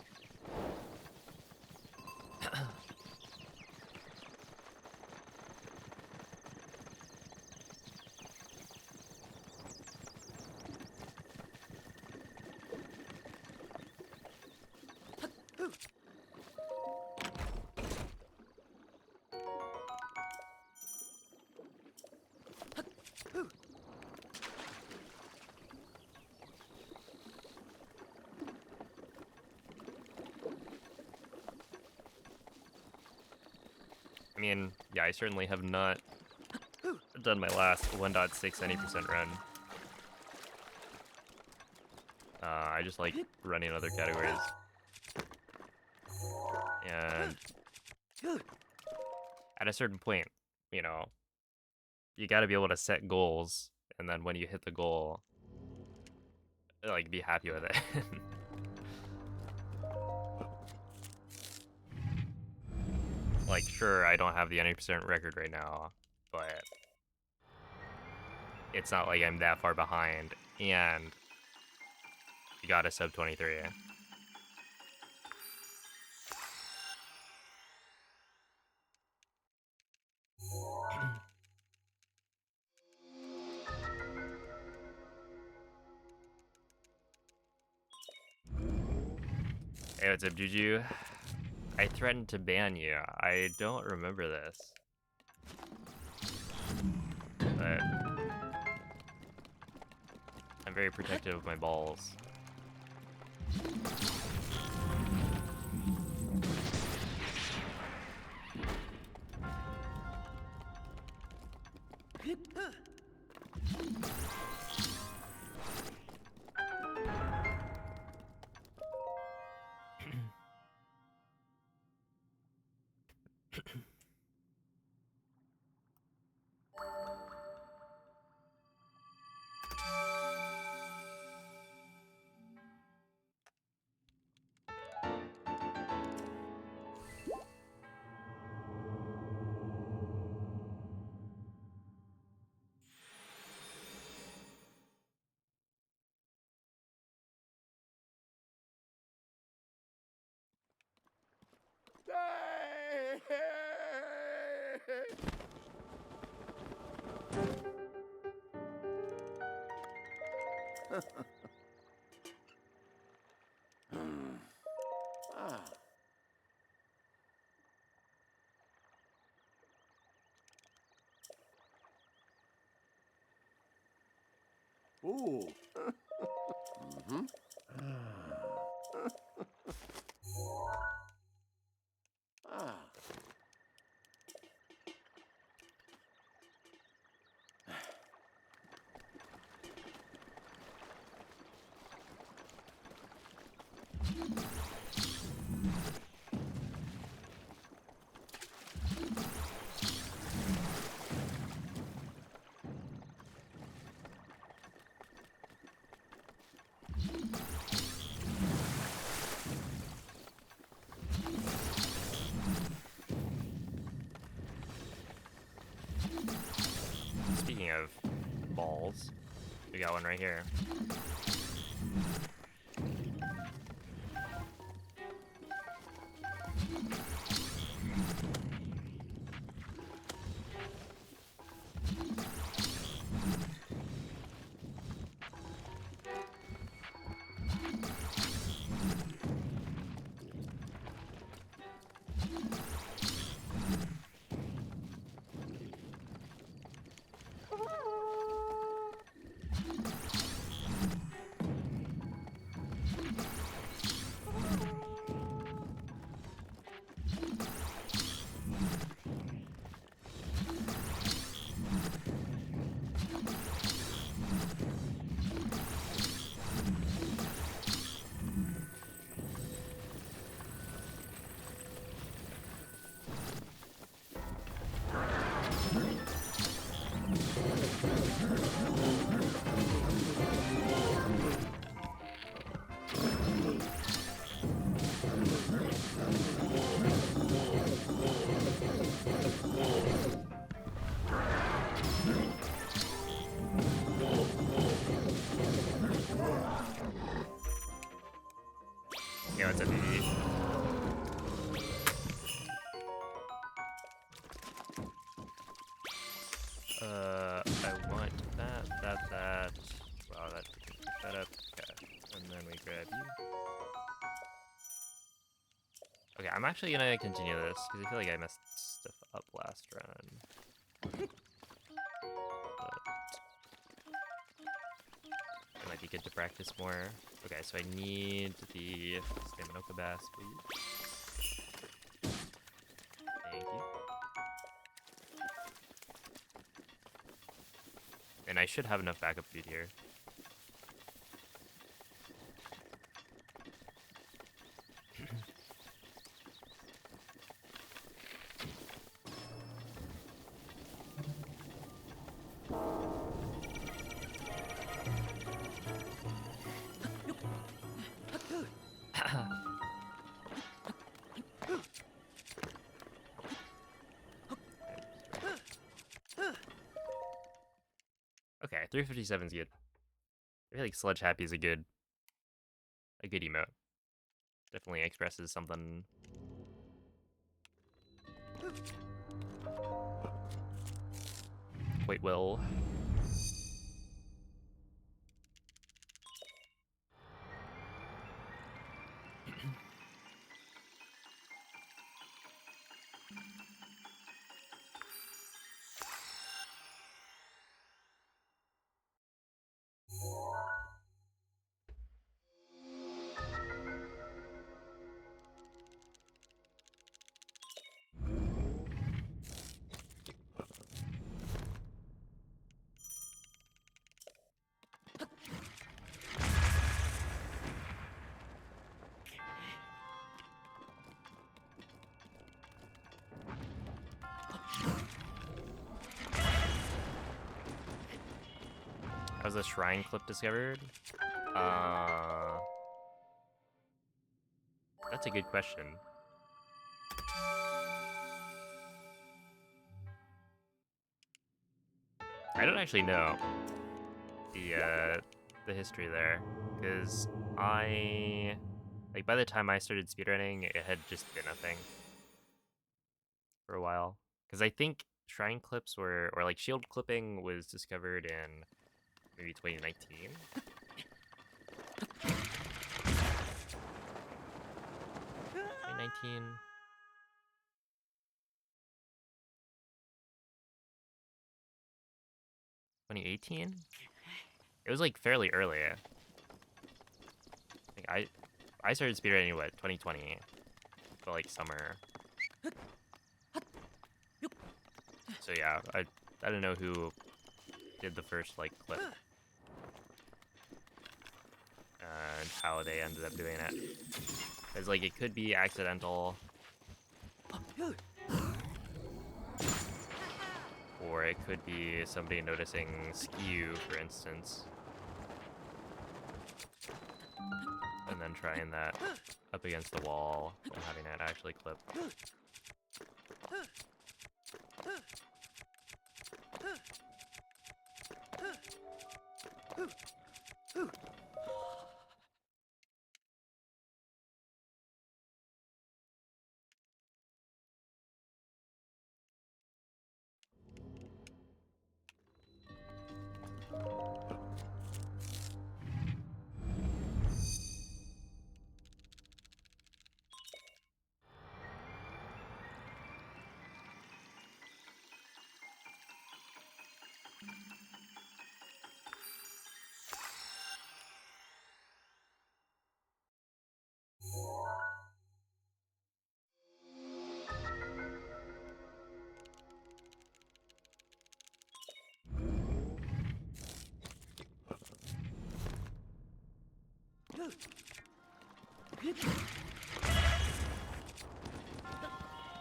I mean, yeah, I certainly have not done my last 1.6 any% run. I just like running other categories. And at a certain point, you know, you gotta be able to set goals, and then when you hit the goal, like, be happy with it. Like, sure, I don't have the 90% record right now, but it's not like I'm that far behind, and you got a sub 23. Hey, what's up, Juju? I threatened to ban you. I don't remember this. But I'm very protective of my balls. Ooh. Speaking of balls, we got one right here. Yeah, what's up, baby? I want that. Wow, that didn't pick that up. Okay. And then we grab you. Okay, I'm actually gonna continue this, because I feel like I messed stuff up last run. But it might be good to practice more. Okay, so I need the Staminoka Bass, please. Thank you. And I should have enough backup food here. Okay, 357 is good. I feel like Sludge Happy is a good emote. Definitely expresses something. Quite well. How's the shrine clip discovered? That's a good question. I don't actually know the history there, because by the time I started speedrunning, it had just been a thing for a while. Because I think shrine clips or like shield clipping was discovered in maybe 2019. 2019. 2018? It was like fairly early. I think I started speedrunning what, 2020, but like summer. So yeah, I don't know who did the first like clip and how they ended up doing it. Because like it could be accidental, or it could be somebody noticing skew, for instance, and then trying that up against the wall and having it actually clip.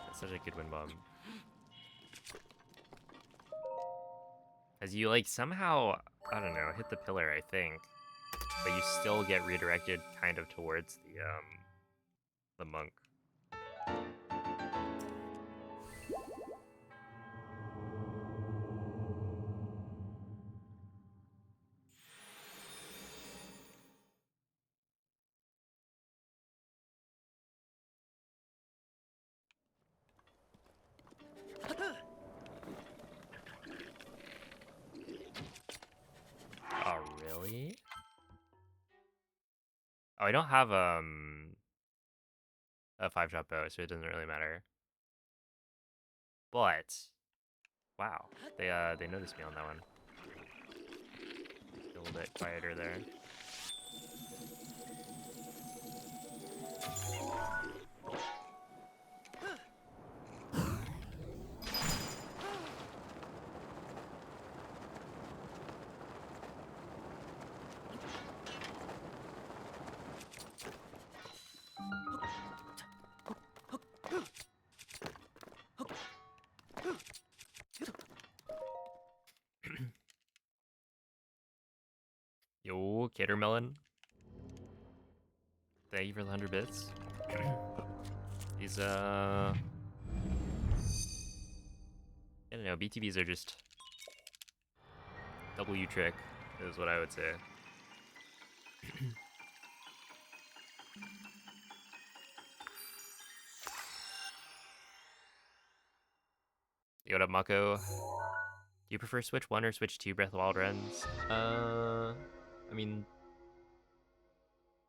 That's such a good win bomb. As you like somehow, I don't know, hit the pillar, I think, but you still get redirected kind of towards the monk. Oh, I don't have a 5-shot bow, so it doesn't really matter. But wow, they noticed me on that one. A little bit quieter there. Yo, Catermelon. Thank you for the 100 bits. These I don't know, BTBs are just W trick, is what I would say. Yo, what up, Mako? Do you prefer Switch 1 or Switch 2 Breath of the Wild runs? I mean,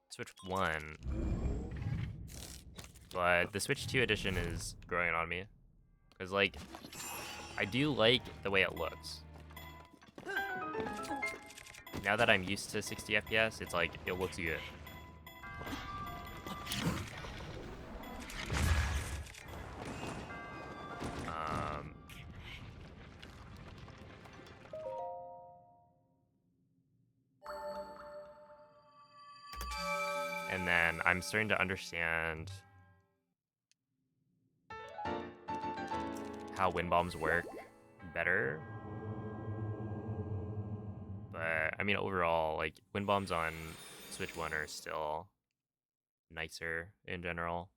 Switch 1. But the Switch 2 edition is growing on me. Because, like, I do like the way it looks. Now that I'm used to 60 FPS, it's like, it looks good. And then I'm starting to understand how wind bombs work better. But I mean, overall, like, wind bombs on Switch 1 are still nicer in general.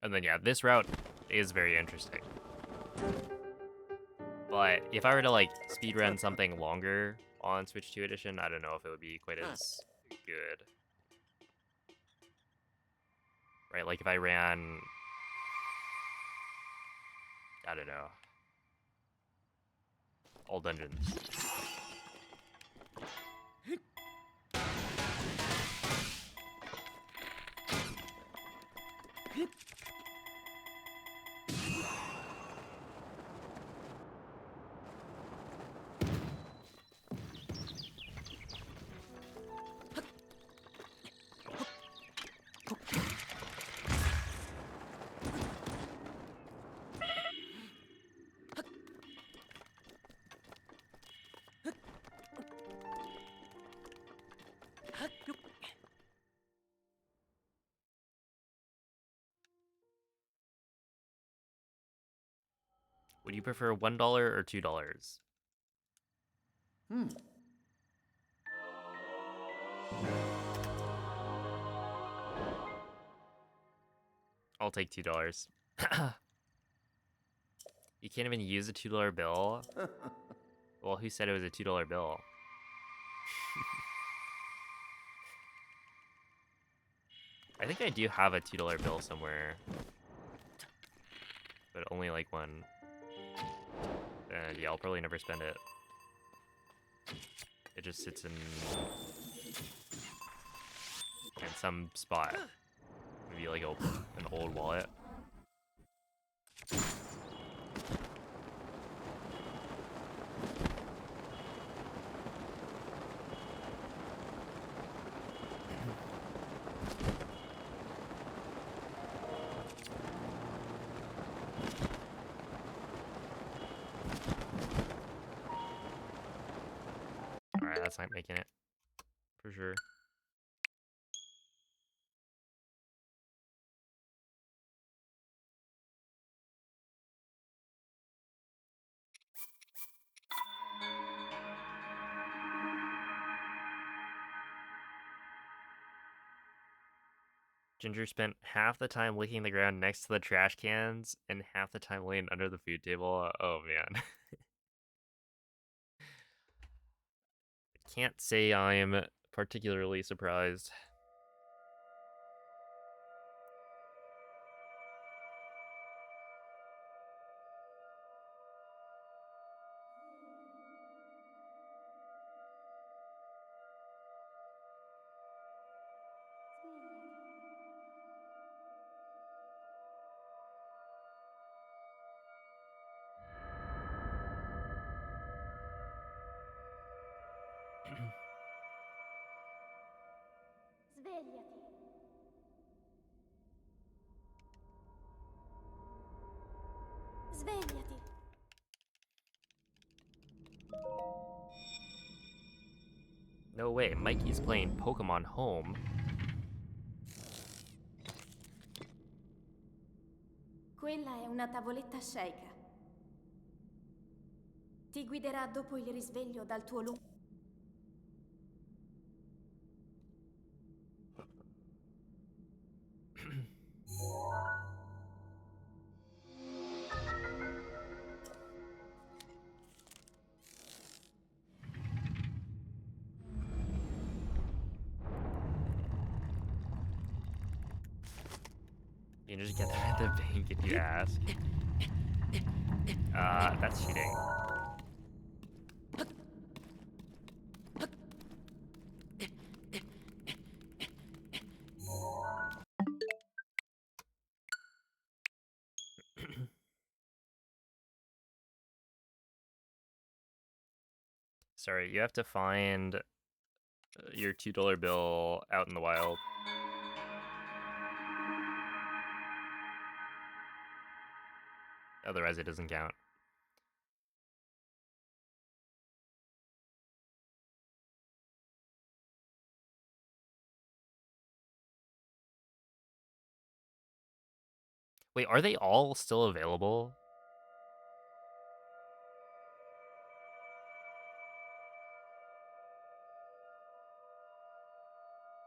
And then yeah, this route is very interesting. But if I were to like speedrun something longer on Switch 2 edition, I don't know if it would be quite as good. Right, like if I ran, I don't know, all dungeons. Would you prefer $1 or $2? I'll take $2. You can't even use a $2 bill? Well, who said it was a $2 bill? I think I do have a $2 bill somewhere. But only like one. And yeah, I'll probably never spend it. It just sits in some spot. Maybe like an old wallet. Alright, that's not making it. For sure. Ginger spent half the time licking the ground next to the trash cans and half the time laying under the food table. Oh man. I can't say I'm particularly surprised. Svegliati. Svegliati. No way, Mikey's playing Pokemon Home. Quella è una tavoletta sceicca. Ti guiderà dopo il risveglio dal tuo lungo... You just get them at the bank if you ask. That's cheating. Sorry, you have to find your $2 bill out in the wild. Otherwise, it doesn't count. Wait, are they all still available?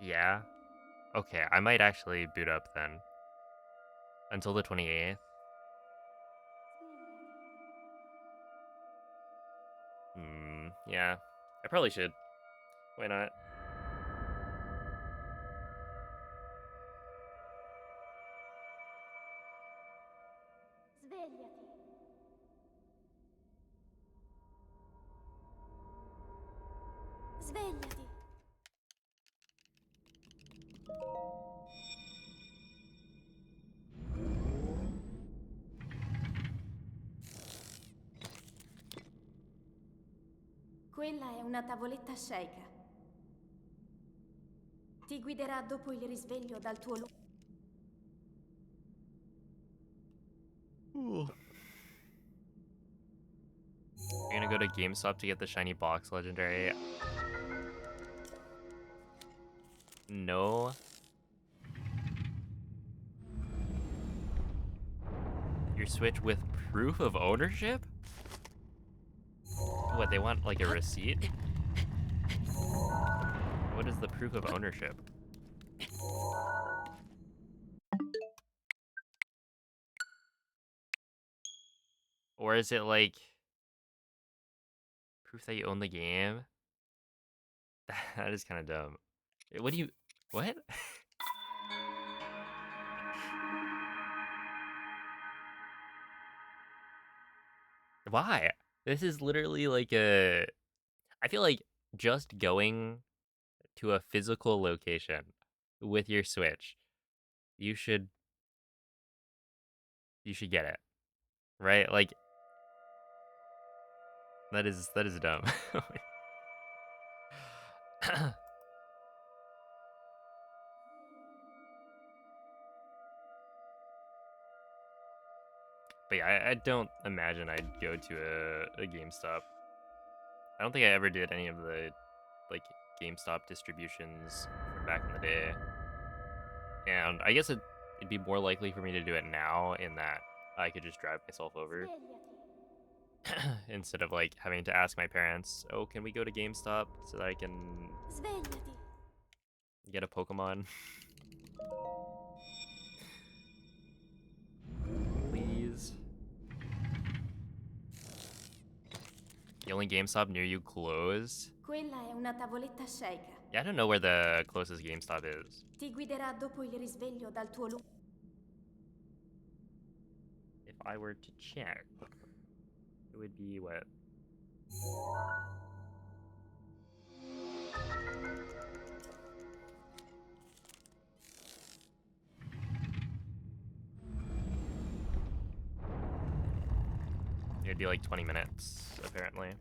Yeah? Okay, I might actually boot up then. Until the 28th. Yeah. I probably should. Why not? Svegliati. Svegliati. Quella è una tavoletta sceicca. Ti guiderà dopo il risveglio dal tuo lungo... You're gonna go to GameStop to get the shiny box legendary. No. Your Switch with proof of ownership? What, they want like a receipt? What is the proof of ownership? Or is it like proof that you own the game? That is kind of dumb. What do you... What? Why? This is literally like a... I feel like just going to a physical location with your Switch, you should get it. Right? Like that is dumb. But yeah, I don't imagine I'd go to a GameStop. I don't think I ever did any of the like GameStop distributions from back in the day. And I guess it'd be more likely for me to do it now in that I could just drive myself over instead of like having to ask my parents, "Oh, can we go to GameStop so that I can get a Pokemon?" Please. The only GameStop near you closed? Quella è una tavoletta sceicca. Yeah, I don't know where the closest GameStop is. Ti guiderà dopo il risveglio dal tuo lungo... If I were to check, it would be what? It'd be like 20 minutes, apparently.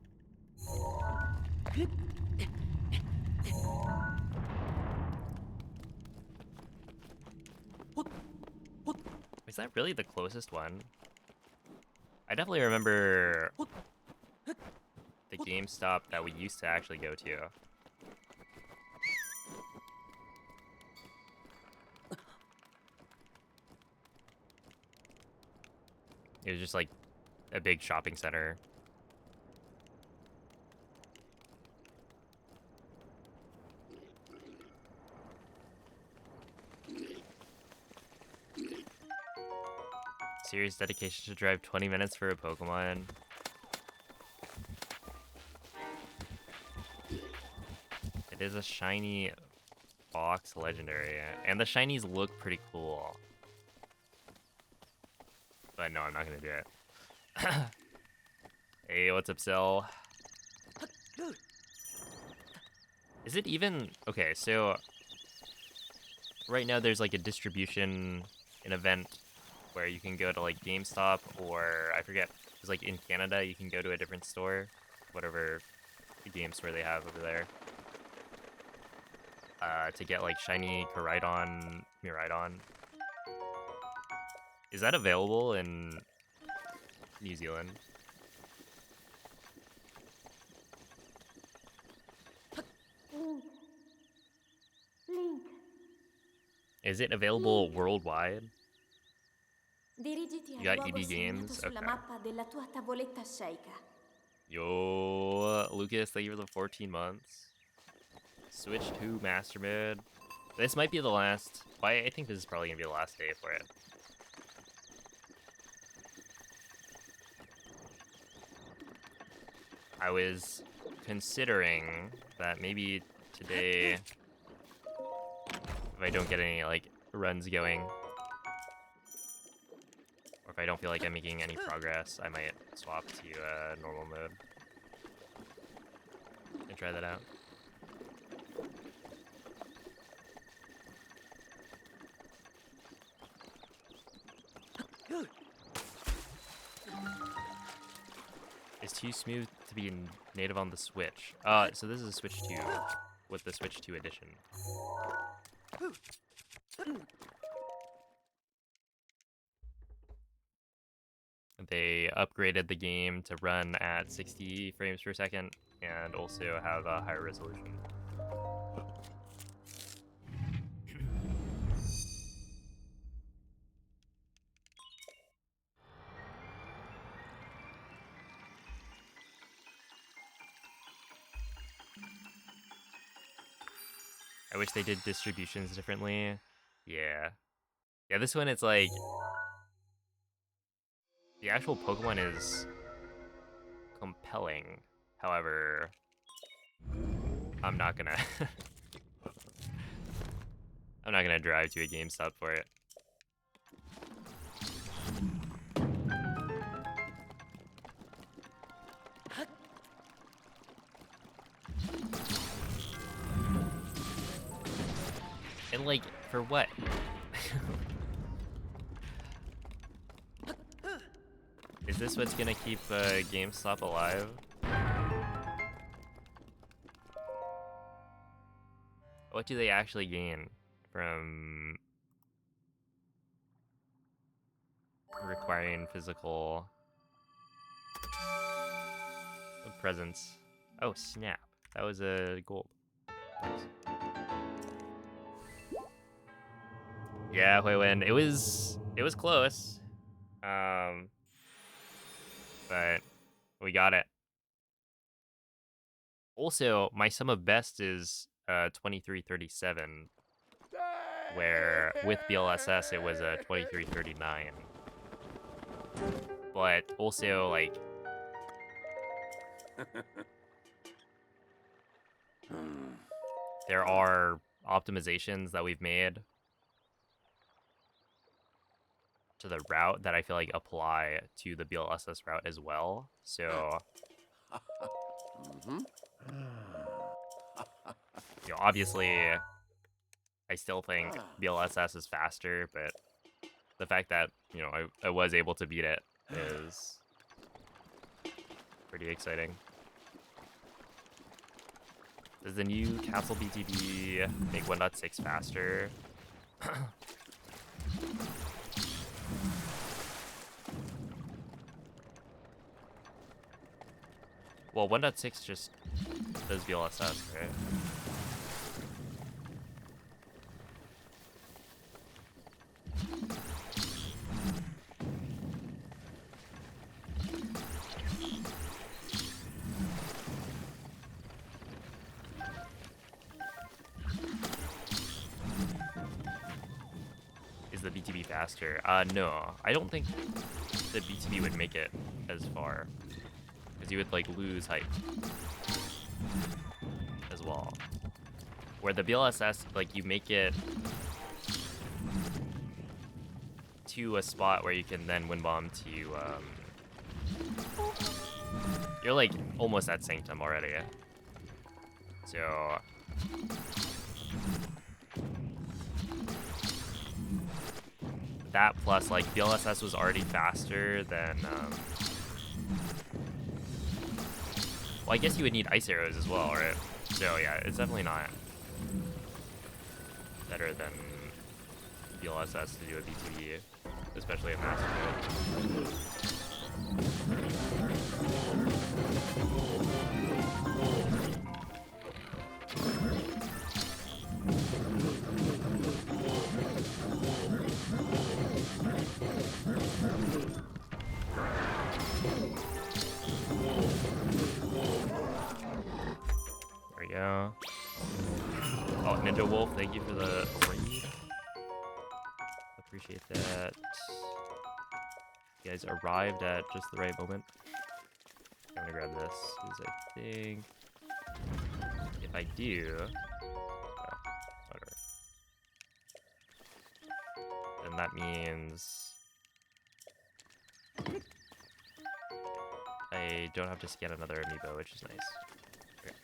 Is that really the closest one? I definitely remember the GameStop that we used to actually go to. It was just like a big shopping center. Serious dedication to drive 20 minutes for a Pokemon. It is a shiny box legendary, and the shinies look pretty cool. But no, I'm not gonna do it. Hey, what's up, Cell? Is it even... Okay, so... Right now there's like a distribution, an event where you can go to like GameStop, or I forget, it's like in Canada you can go to a different store, whatever the game store they have over there, to get like shiny Koraidon, Miraidon. Is that available in New Zealand? Link. Is it available worldwide? Dirigiti You al got luogo ED segnato Games? sulla Okay. mappa della tua tavoletta sceicca. Yo, Lucas, thank you for the 14 months. Switch to Master Mode. This might be the last... Well, I think this is probably going to be the last day for it. I was considering that maybe today, if I don't get any, like, runs going, or if I don't feel like I'm making any progress, I might swap to normal mode and try that out. It's too smooth to be native on the Switch. So this is a Switch 2 with the Switch 2 edition. They upgraded the game to run at 60 frames per second and also have a higher resolution. I wish they did distributions differently. Yeah. Yeah, this one it's like... The actual Pokemon is compelling. However, I'm not gonna... I'm not gonna drive to a GameStop for it. And like, for what? Is this what's gonna keep GameStop alive? What do they actually gain from requiring physical presence? Oh, snap. That was a gold. Nice. Yeah, Huiwen, it was close. But we got it. Also, my sum of best is 2337, where with BLSS it was 2339. But also, like, there are optimizations that we've made to the route that I feel like apply to the BLSS route as well. So, you know, obviously, I still think BLSS is faster, but the fact that, you know, I was able to beat it is pretty exciting. Does the new Capsule BTB make 1.6 faster? Well, 1.6 just does BLSS, right? Is the BTB faster? No. I don't think the BTB would make it as far. Because you would, like, lose height as well. Where the BLSS, like, you make it to a spot where you can then wind bomb to, you're, like, almost at Sanctum already. So... that plus, like, BLSS was already faster than, well, I guess you would need ice arrows as well, right? So, yeah, it's definitely not better than BLSS to do a BTB, especially at Master Mode. There we go. Oh, Ninja Wolf, thank you for the raid. Appreciate that. You guys arrived at just the right moment. I'm gonna grab this, because I think if I do, whatever. Then that means I don't have to scan another amiibo, which is nice. Okay.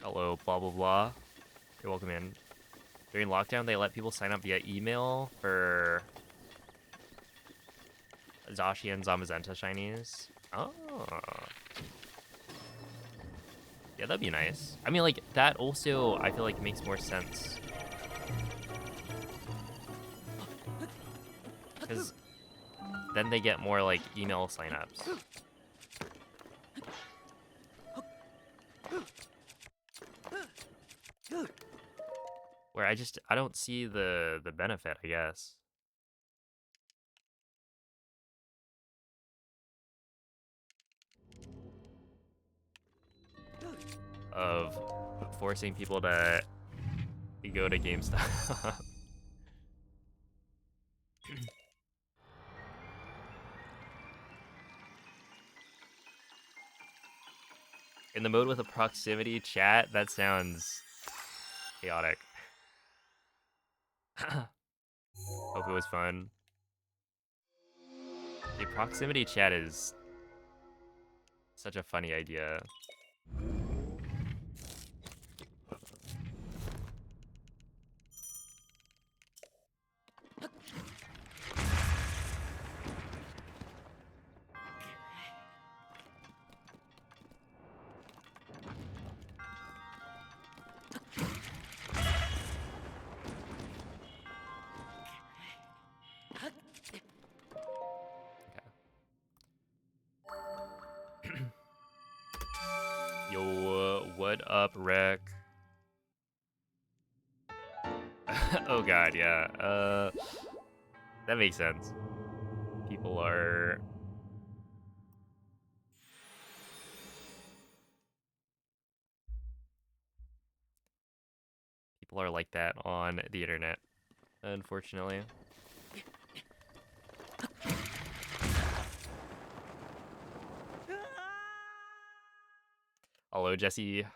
Hello, blah blah blah. You're welcome in. During lockdown, they let people sign up via email for Zashi and Zamazenta shinies. Oh. Yeah, that'd be nice. I mean, like, that also, I feel like, makes more sense. Because then they get more, like, email signups. Where I don't see the benefit, I guess. Of forcing people to go to GameStop. In the mode with a proximity chat, that sounds chaotic. Hope it was fun. The proximity chat is such a funny idea. Yo, what up, Rec? Oh god, yeah. That makes sense. People are like that on the internet, unfortunately. Hello, Jesse.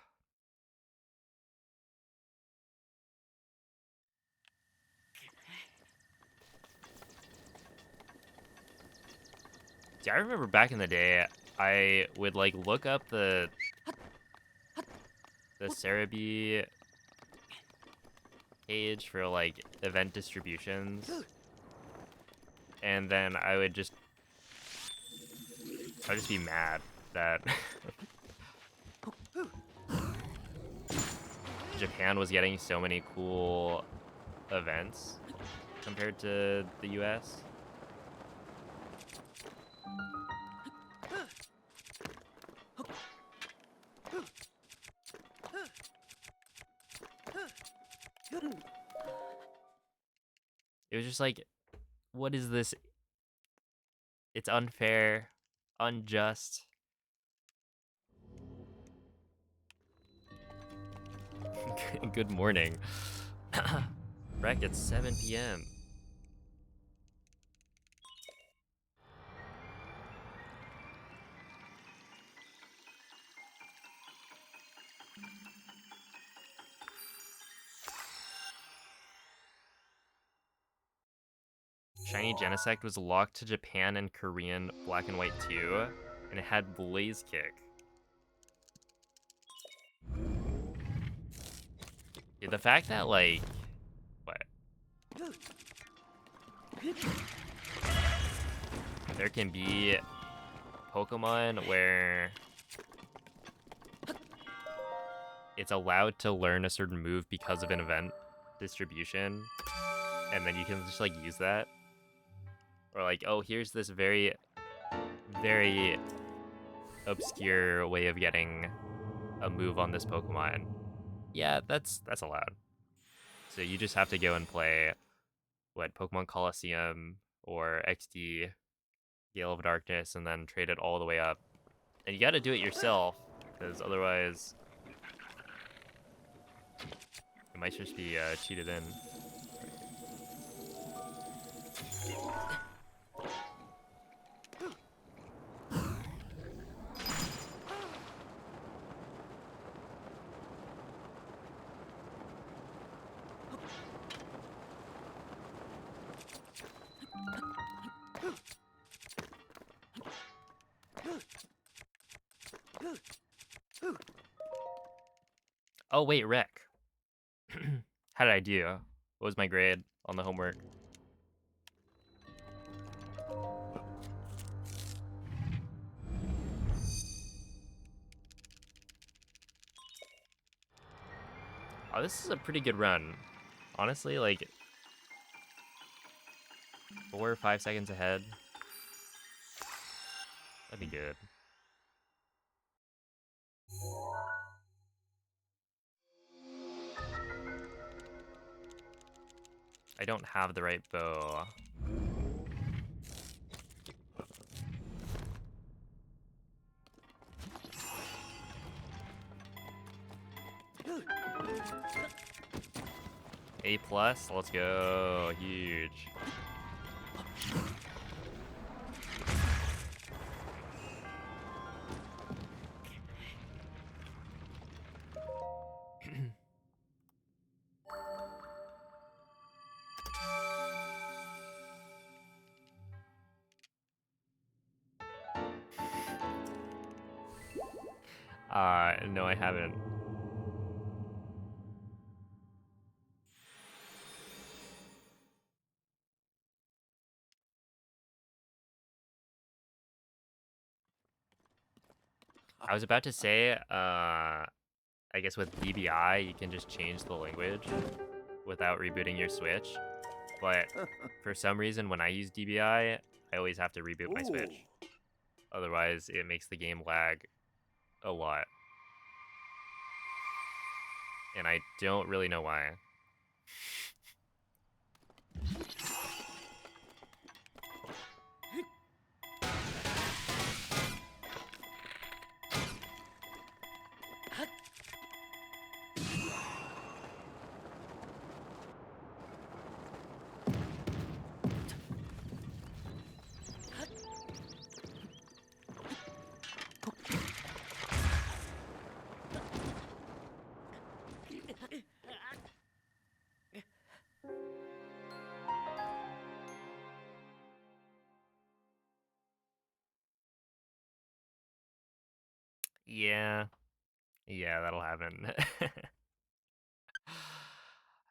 See, I remember back in the day, I would, like, look up the Cerebi page for, like, event distributions. And then I'd just be mad that Japan was getting so many cool events compared to the US. It was just like, what is this? It's unfair, unjust. Good morning. Rec, it's 7 p.m. Shiny Genesect was locked to Japan and Korean Black and White 2, and it had Blaze Kick. Dude, the fact that, like, what? There can be Pokemon where it's allowed to learn a certain move because of an event distribution, and then you can just, like, use that. Or, like, oh, here's this very, very obscure way of getting a move on this Pokemon. Yeah, that's allowed. So you just have to go and play, what, Pokemon Colosseum or XD, Gale of Darkness, and then trade it all the way up. And you gotta do it yourself, because otherwise it might just be cheated in. Oh, wait, Rec. How did I do? What was my grade on the homework? Oh, this is a pretty good run. Honestly, like, 4 or 5 seconds ahead. That'd be good. I don't have the right bow. A+, let's go. Huge. No, I haven't. I was about to say, I guess with DBI, you can just change the language without rebooting your Switch. But for some reason, when I use DBI, I always have to reboot my Switch. Otherwise, it makes the game lag a lot. And I don't really know why. Yeah. Yeah, that'll happen.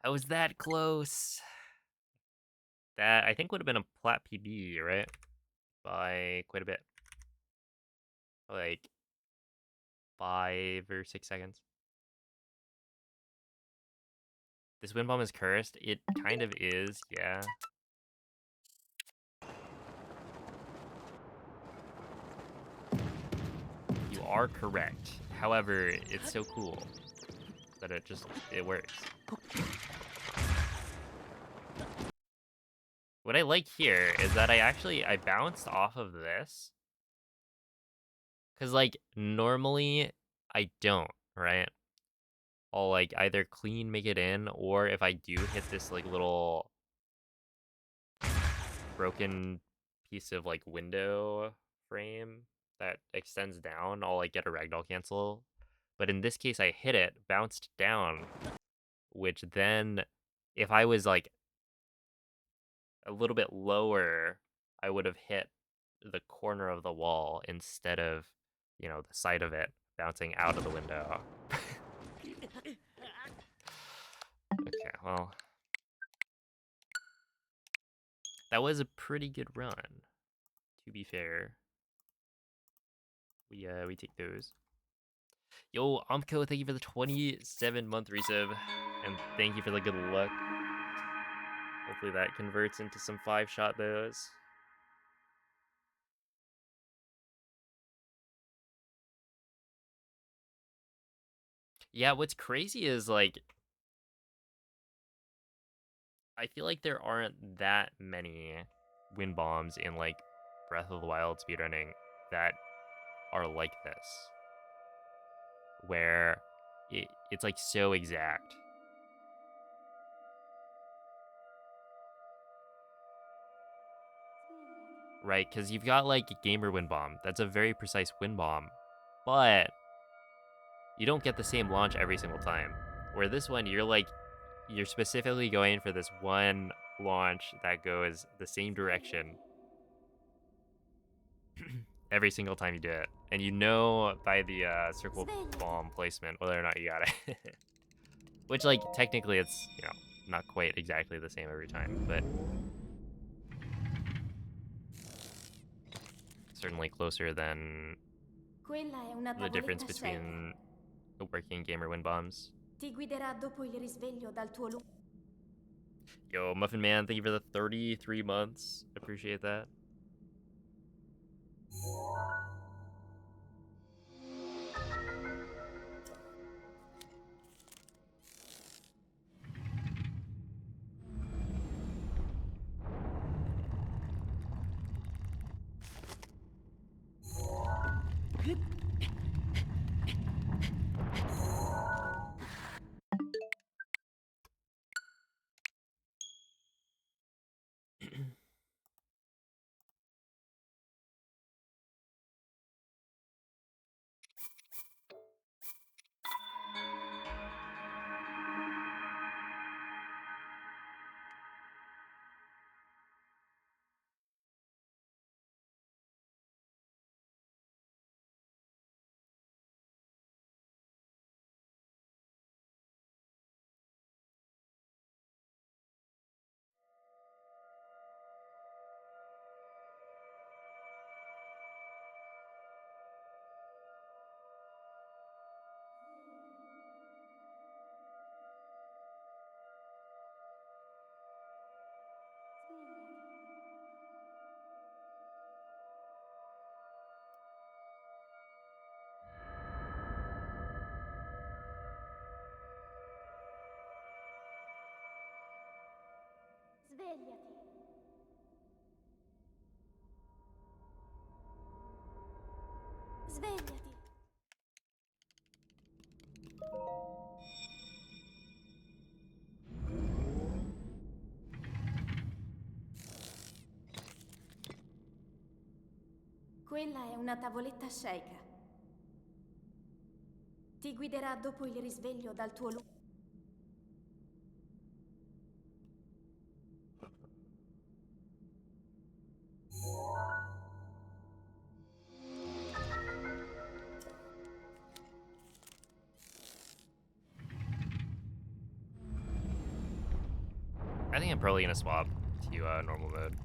I was that close. That, I think, would have been a plat PB, right? By quite a bit. Like 5 or 6 seconds. This wind bomb is cursed. It kind of is, yeah. are correct. However, it's so cool that it works. What I like here is that I bounced off of this. Cause like normally I don't, right? I'll like either clean make it in, or if I do hit this like little broken piece of like window frame that extends down, I'll like get a ragdoll cancel. But in this case I hit it, bounced down, which then if I was like a little bit lower, I would have hit the corner of the wall instead of, you know, the side of it bouncing out of the window. Okay, well, that was a pretty good run, to be fair. We take those. Yo, Amco, thank you for the 27-month resub, and thank you for the good luck. Hopefully that converts into some 5-shot those. Yeah, what's crazy is like I feel like there aren't that many wind bombs in like Breath of the Wild speedrunning that are like this, where it's like so exact. Right, because you've got like Gamer Wind Bomb. That's a very precise wind bomb, but you don't get the same launch every single time. Where this one, you're specifically going for this one launch that goes the same direction every single time you do it, and you know by the circle bomb placement whether or not you got it. Which, like, technically it's, you know, not quite exactly the same every time, but certainly closer than the difference between the working gamer wind bombs. Ti guiderà dopo il risveglio dal tuo Yo, Muffin Man, thank you for the 33 months. Appreciate that. Svegliati. Svegliati. Quella è una tavoletta Sheikah. Ti guiderà dopo il risveglio dal tuo I think I'm probably gonna swap to normal mode.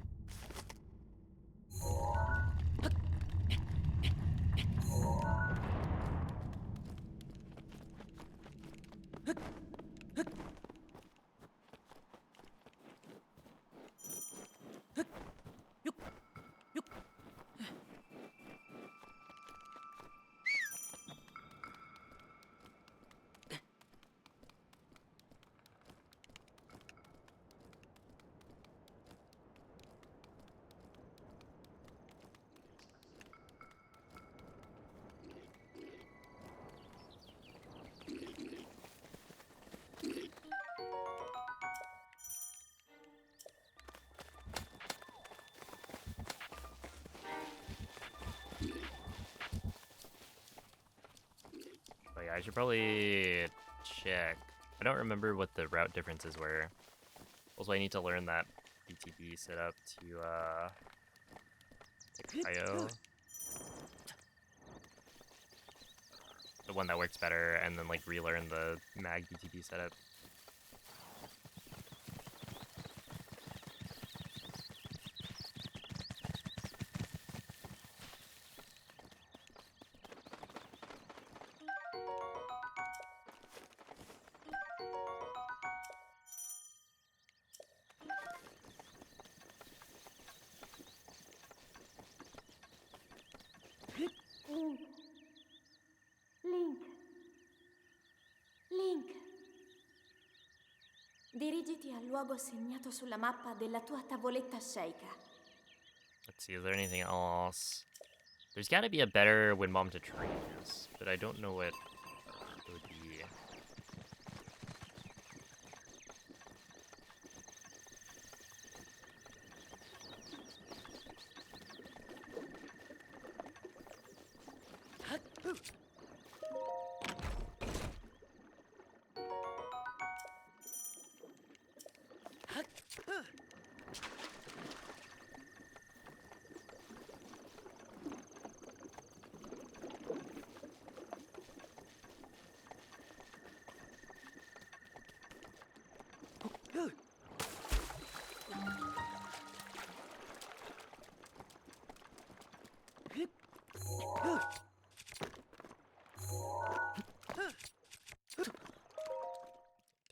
should probably check. I don't remember what the route differences were. Also, I need to learn that BTB setup to IO. The one that works better, and then like relearn the mag BTB setup. Link. Dirigiti al luogo segnato sulla mappa della tua tavoletta sceicca. Let's see, is there anything else? There's gotta be a better wind bomb to trees, but I don't know what it would be.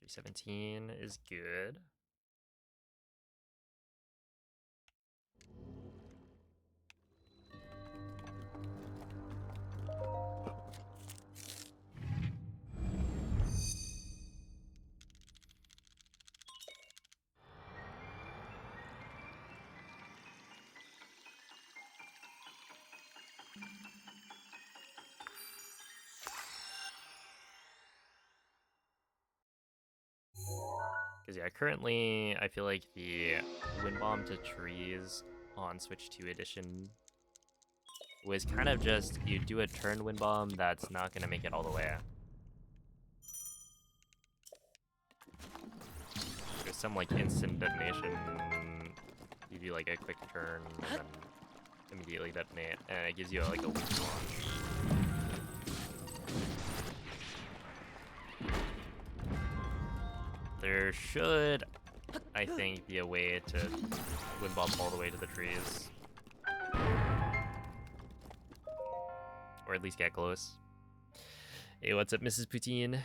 $317 is good. Because yeah, currently I feel like the wind bomb to trees on Switch 2 edition was kind of just, you do a turn wind bomb that's not going to make it all the way. There's some like instant detonation, you do like a quick turn and then immediately detonate, and it gives you like a weak launch. There should, I think, be a way to wind bomb all the way to the trees. Or at least get close. Hey, what's up, Mrs. Poutine?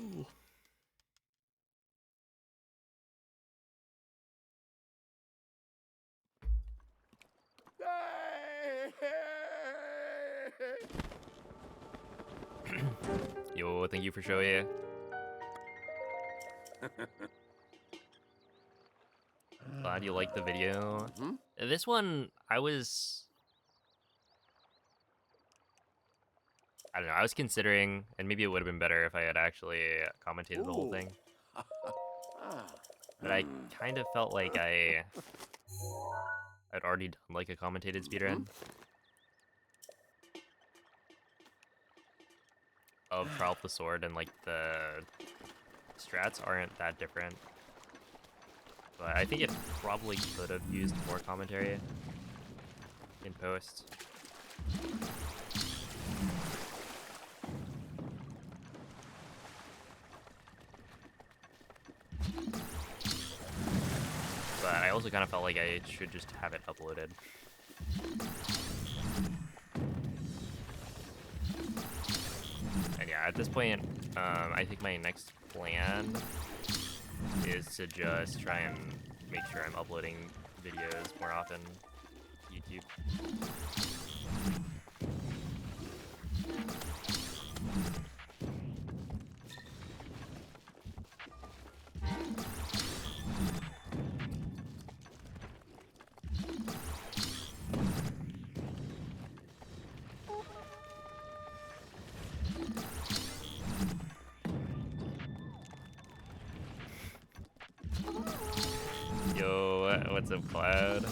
Ooh. Yo, thank you for showing. Glad you liked the video. This one, I don't know, I was considering, and maybe it would have been better if I had actually commentated the whole thing. But I kind of felt like I'd already done like a commentated speedrun of Trial of the Sword, and like the strats aren't that different. But I think it probably could have used more commentary in post. But I also kind of felt like I should just have it uploaded. And yeah, at this point, I think my next plan is to just try and make sure I'm uploading videos more often to YouTube. Yo, what's up, Cloud?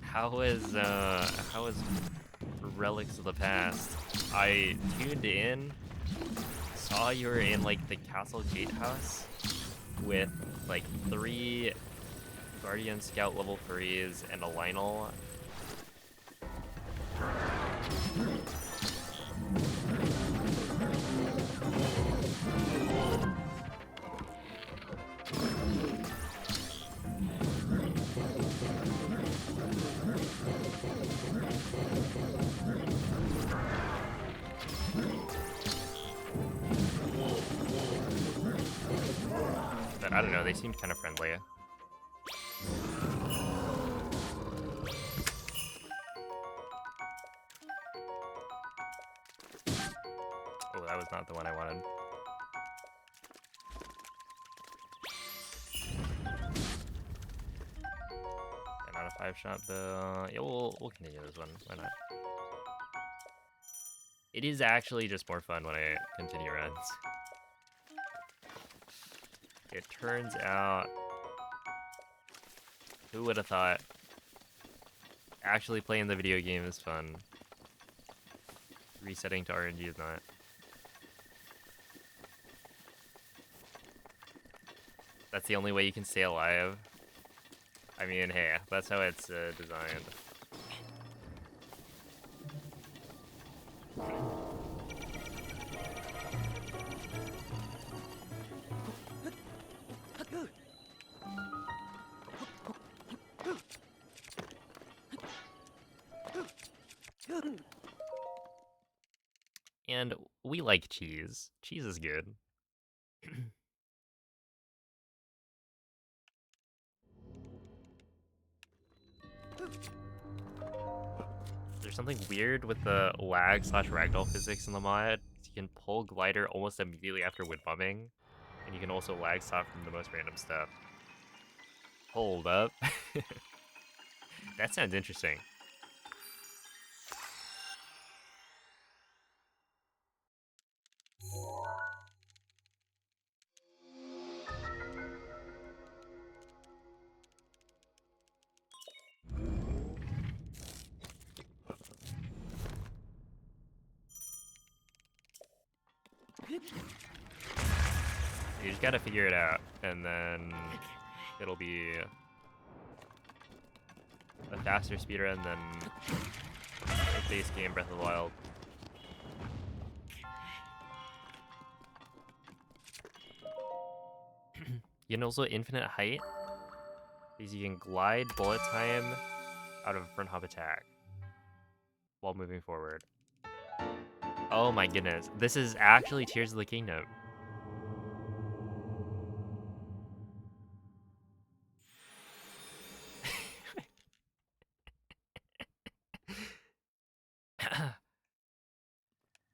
How is Relics of the Past? I tuned in, saw you were in like the Castle Gatehouse with like 3 Guardian Scout level 3s and a Lionel. But I don't know, they seemed kind of friendly. Oh, that was not the one I wanted. And not a 5-shot though. Yeah, we'll continue this one. Why not? It is actually just more fun when I continue runs. It turns out, who would have thought actually playing the video game is fun? Resetting to RNG is not. That's the only way you can stay alive. I mean, hey, that's how it's designed. And we like cheese. Cheese is good. There's something weird with the lag / ragdoll physics in the mod. You can pull glider almost immediately after wind bombing, and you can also lag stop from the most random stuff. Hold up. That sounds interesting. You just gotta figure it out, and then it'll be a faster speedrun than the base game Breath of the Wild. You can also infinite height, because you can glide bullet time out of a front hop attack while moving forward. Oh my goodness, this is actually Tears of the Kingdom.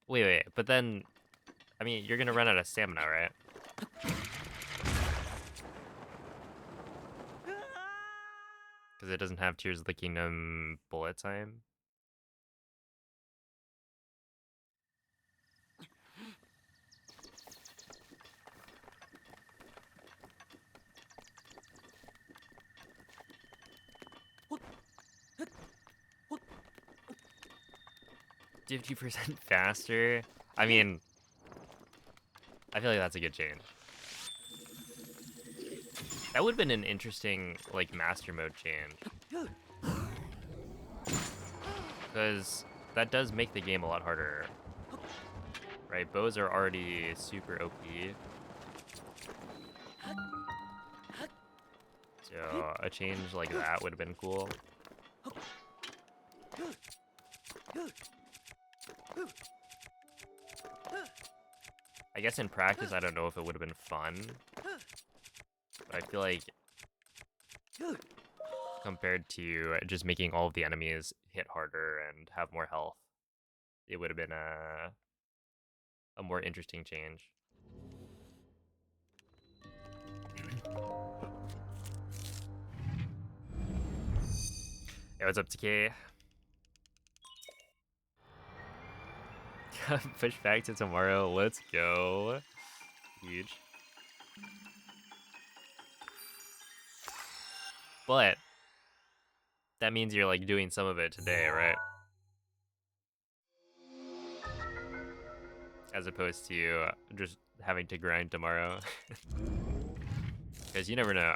Wait, but then, I mean, you're gonna run out of stamina, right? Because it doesn't have Tears of the Kingdom bullet time. $50% faster. I mean, I feel like that's a good change. That would have been an interesting, like, master mode change. Because that does make the game a lot harder. Right, bows are already super OP. So a change like that would have been cool. I guess in practice, I don't know if it would have been fun. But I feel like compared to just making all of the enemies hit harder and have more health, it would have been a more interesting change. Hey, what's up, TK? Push back to tomorrow. Let's go. Huge. But that means you're like doing some of it today, right? As opposed to just having to grind tomorrow. Because you never know.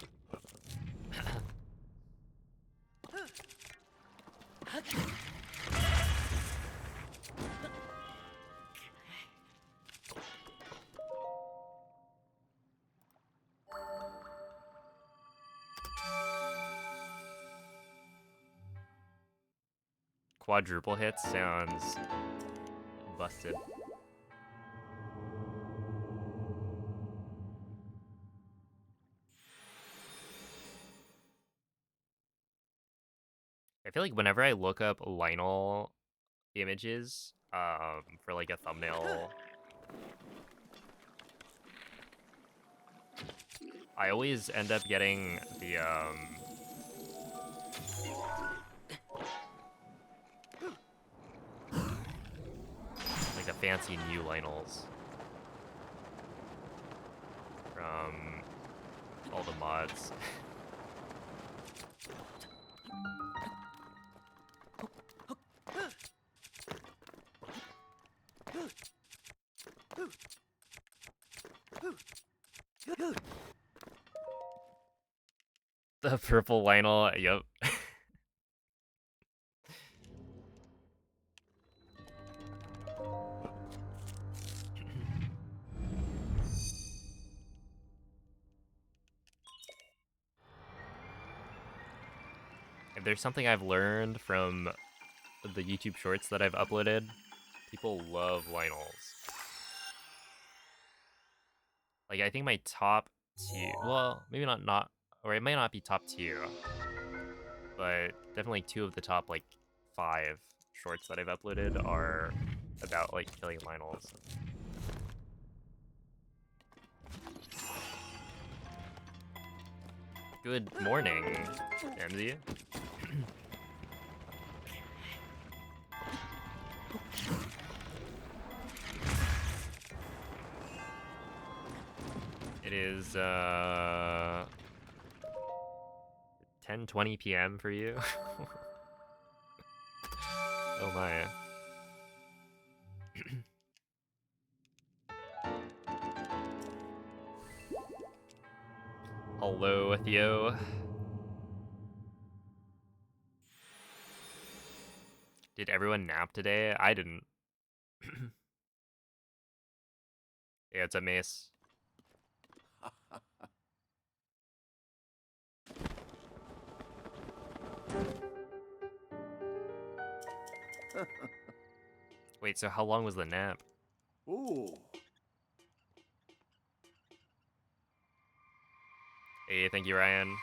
Quadruple hits sounds busted. I feel like whenever I look up Lynel images for like a thumbnail, I always end up getting the like the fancy new Lynels from all the mods. The purple Lynel, yep. If there's something I've learned from the YouTube shorts that I've uploaded, people love Lynels. Like, I think my top tier, well, maybe not, or it might not be top tier, but definitely 2 of the top, like, 5 shorts that I've uploaded are about, like, killing Lynels. Good morning, MZ. It is 10:20 p.m. for you. Oh my. Hello, Theo. Did everyone nap today? I didn't. Yeah, it's a Mace. Wait, so how long was the nap? Ooh. Hey, thank you, Ryan.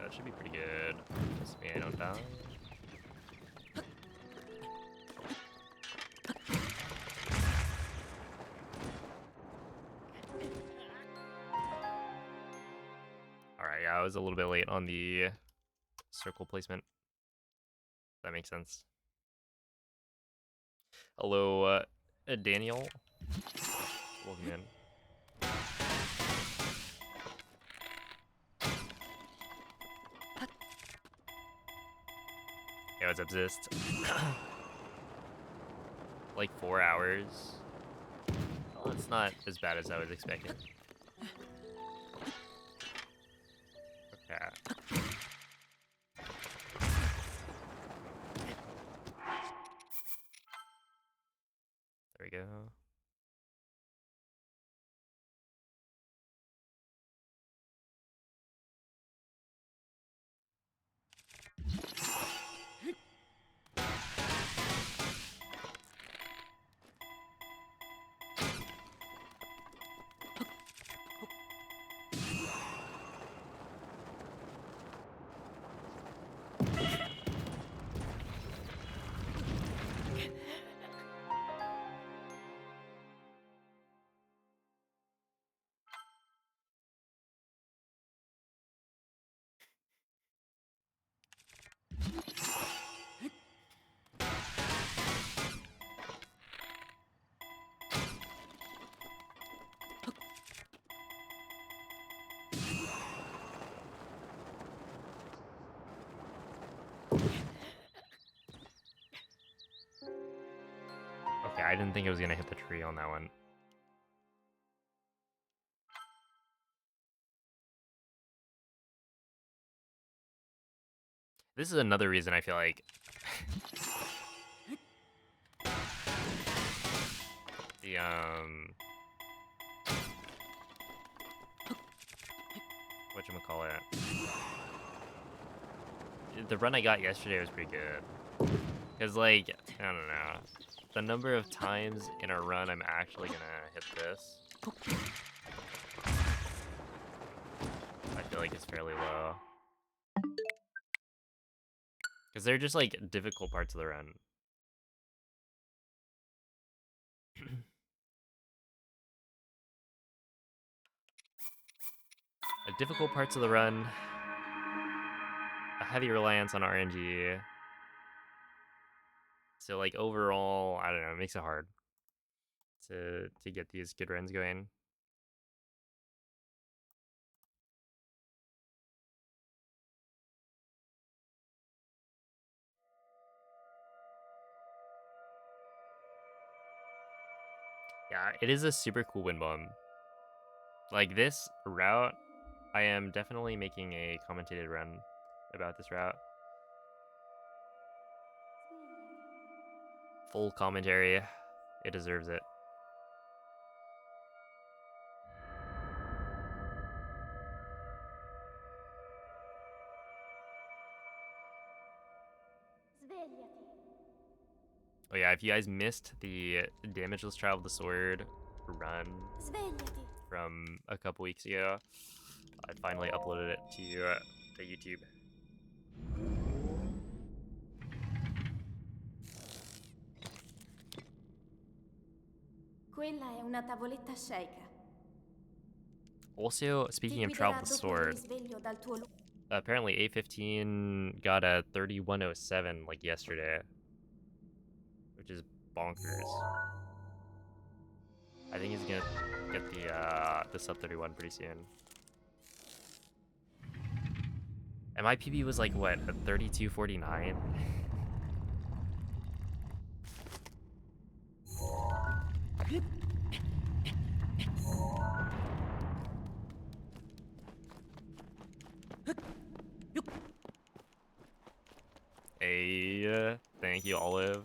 That should be pretty good. Just me, I don't die. Alright, yeah, I was a little bit late on the circle placement. That makes sense. Hello, Daniel. Welcome in. Yeah, what's up, Zist? Like 4 hours. Well, it's not as bad as I was expecting. Okay. There we go. think it was gonna hit the tree on that one. This is another reason I feel like the whatchamacallit, the run I got yesterday was pretty good. Cause like, I don't know, the number of times in a run I'm actually gonna hit this, I feel like it's fairly low. Cause they're just like difficult parts of the run. Difficult parts of the run, a heavy reliance on RNG. So like overall, I don't know, it makes it hard to get these good runs going. Yeah, it is a super cool wind bomb. Like this route, I am definitely making a commentated run about this route. Full commentary. It deserves it. Oh yeah, if you guys missed the Damageless Trial of the Sword run from a couple weeks ago, I finally uploaded it to YouTube. Quella è una tavoletta sceicca. Also, speaking of Trial of the Sword, apparently A15 got a 3107 like yesterday, which is bonkers. I think he's gonna get the sub 31 pretty soon. And my PB was like what, a 3249? Hey, thank you, Olive.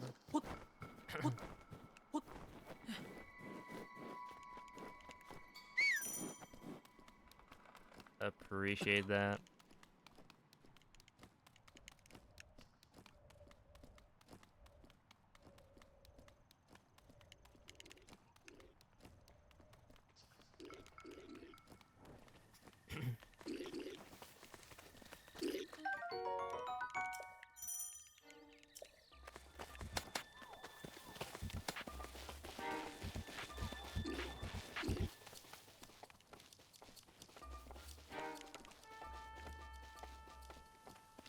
Appreciate that.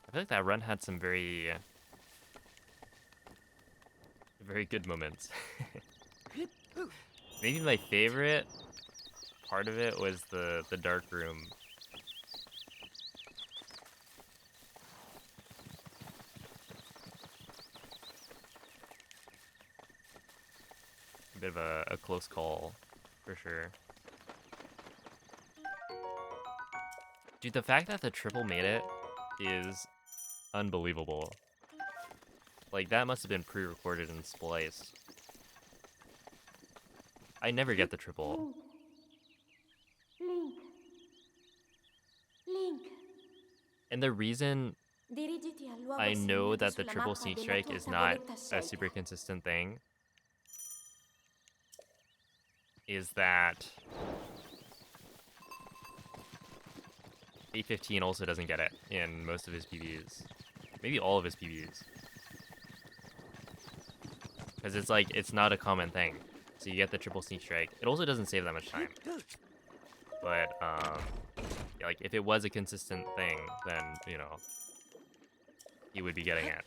I feel like that run had some very good moments. Maybe my favorite part of it was the dark room. A bit of a close call, for sure. Dude, the fact that the triple made it is unbelievable. Like, that must have been pre-recorded and spliced. I never get the triple. Link. And the reason I know that the triple sneak strike is not a super consistent thing is that A15 also doesn't get it in most of his PBs. Maybe all of his PBs. Because it's like, it's not a common thing. So you get the triple sneak strike. It also doesn't save that much time. But, yeah, like, if it was a consistent thing, then, you know, he would be getting it.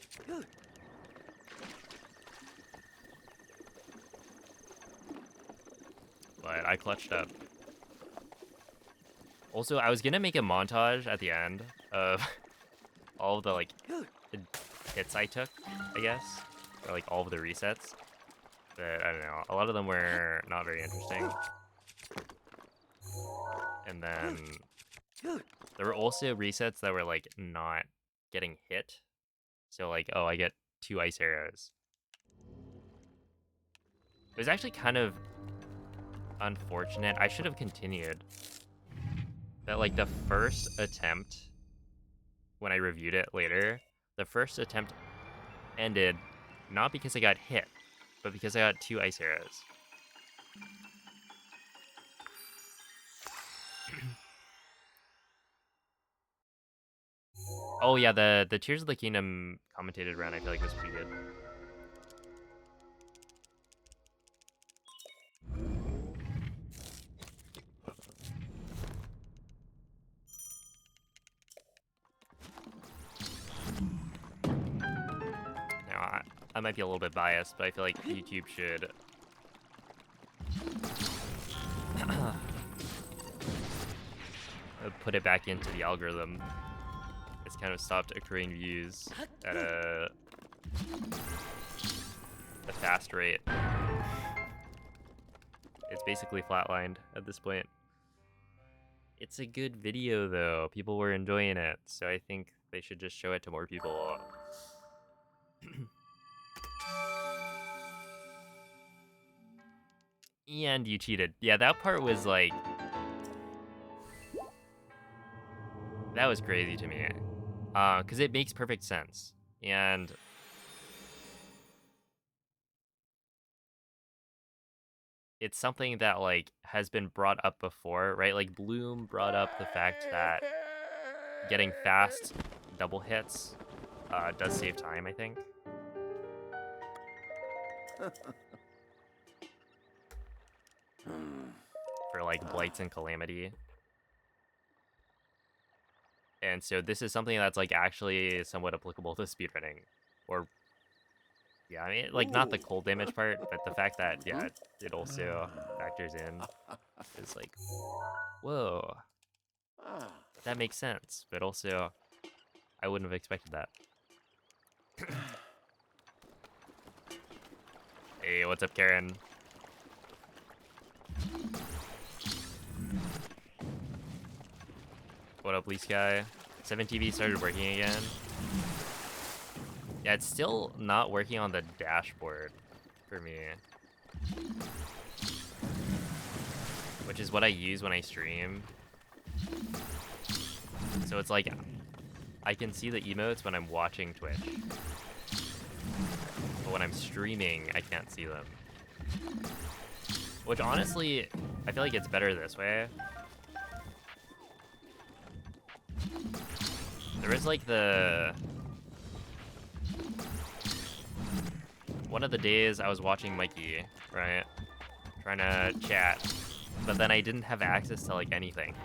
But I clutched up. Also, I was gonna make a montage at the end of all of the, like, hits I took, I guess. Or, like, all of the resets. But I don't know. A lot of them were not very interesting. And then there were also resets that were like not getting hit. So like, oh, I get 2 ice arrows. It was actually kind of unfortunate. I should have continued. That like the first attempt, when I reviewed it later, the first attempt ended not because I got hit, but because I got 2 ice arrows. Oh yeah, the Tears of the Kingdom commentated round I feel like was pretty good. Now I might be a little bit biased, but I feel like YouTube should put it back into the algorithm. It's kind of stopped accruing views at a fast rate. It's basically flatlined at this point. It's a good video though. People were enjoying it, so I think they should just show it to more people. And you cheated. Yeah, that part was like... that was crazy to me. Because it makes perfect sense. And... it's something that, like, has been brought up before, right? Like, Bloom brought up the fact that getting fast double hits does save time, I think. For, like, Blights and Calamity. And so this is something that's, like, actually somewhat applicable to speedrunning. Or... yeah, I mean, like, not the cold damage part, but the fact that, yeah, it also factors in is like, whoa, that makes sense. But also, I wouldn't have expected that. Hey, what's up, Karen? What up, Lee Sky? 7TV started working again. Yeah, it's still not working on the dashboard for me. Which is what I use when I stream. So it's like, I can see the emotes when I'm watching Twitch. But when I'm streaming, I can't see them. Which honestly, I feel like it's better this way. There was like one of the days I was watching Mikey, right? Trying to chat. But then I didn't have access to like anything.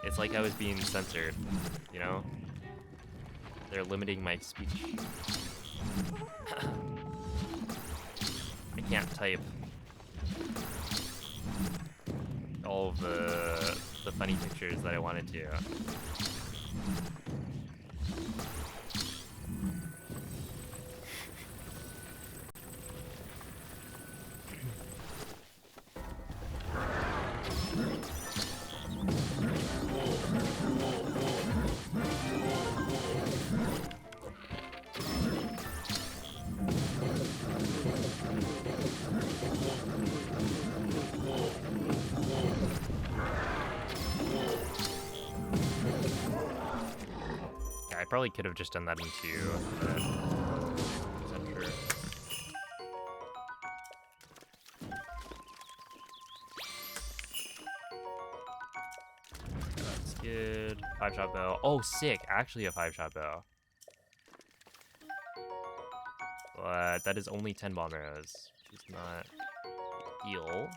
It's like I was being censored, you know? They're limiting my speech. I can't type all of the funny pictures that I wanted to. I probably could have just done that in 2, but wasn't sure. That's good. 5-shot bow. Oh, sick! Actually a 5-shot bow. But that is only 10 bomb arrows, which is not ideal.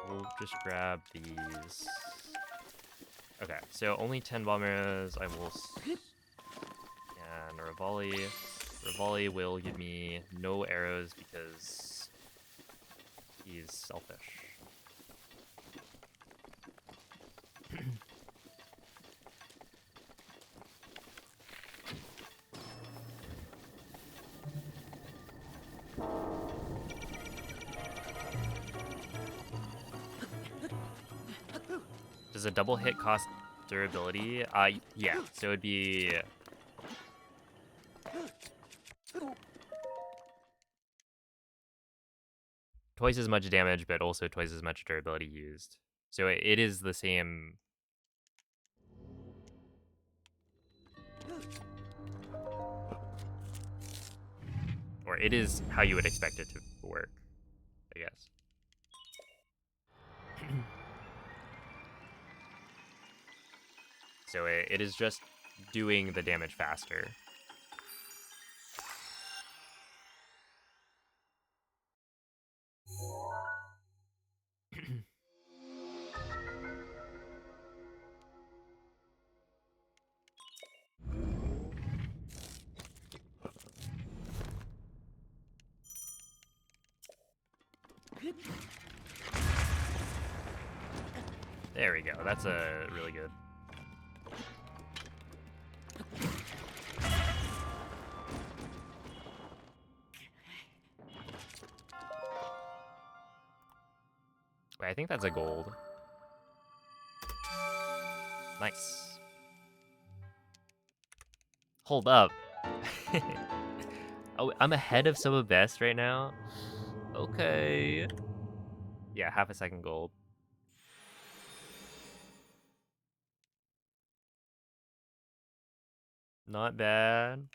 We'll just grab these. Okay, so only 10 bomb arrows. I will... and Revali. Revali will give me no arrows because he's selfish. Does a double hit cost durability? Yeah. So it'd be twice as much damage, but also twice as much durability used. So it is the same. Or it is how you would expect it to work, I guess. So it is just doing the damage faster. There we go. That's a really good. Wait, I think that's a gold. Nice. Hold up. Oh, I'm ahead of Soba Best right now? Okay. Yeah, half a second gold. Not bad.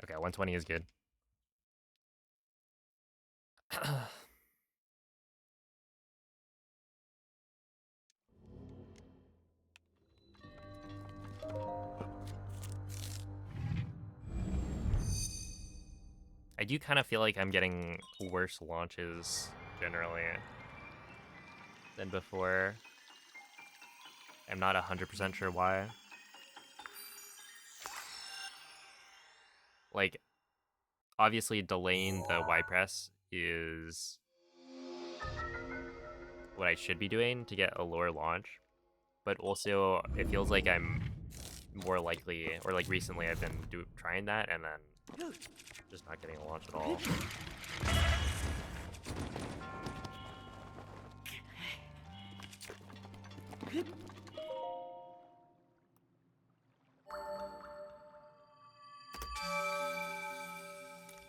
Okay, 120 is good. I do kind of feel like I'm getting worse launches generally than before. I'm not 100% sure why. Like, obviously delaying the Y press is what I should be doing to get a lower launch, but also it feels like I'm more likely, or like recently I've been trying that and then just not getting a launch at all.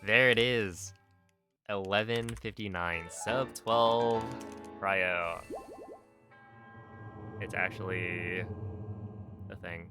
There it is. 11:59, sub 12 cryo. It's actually a thing.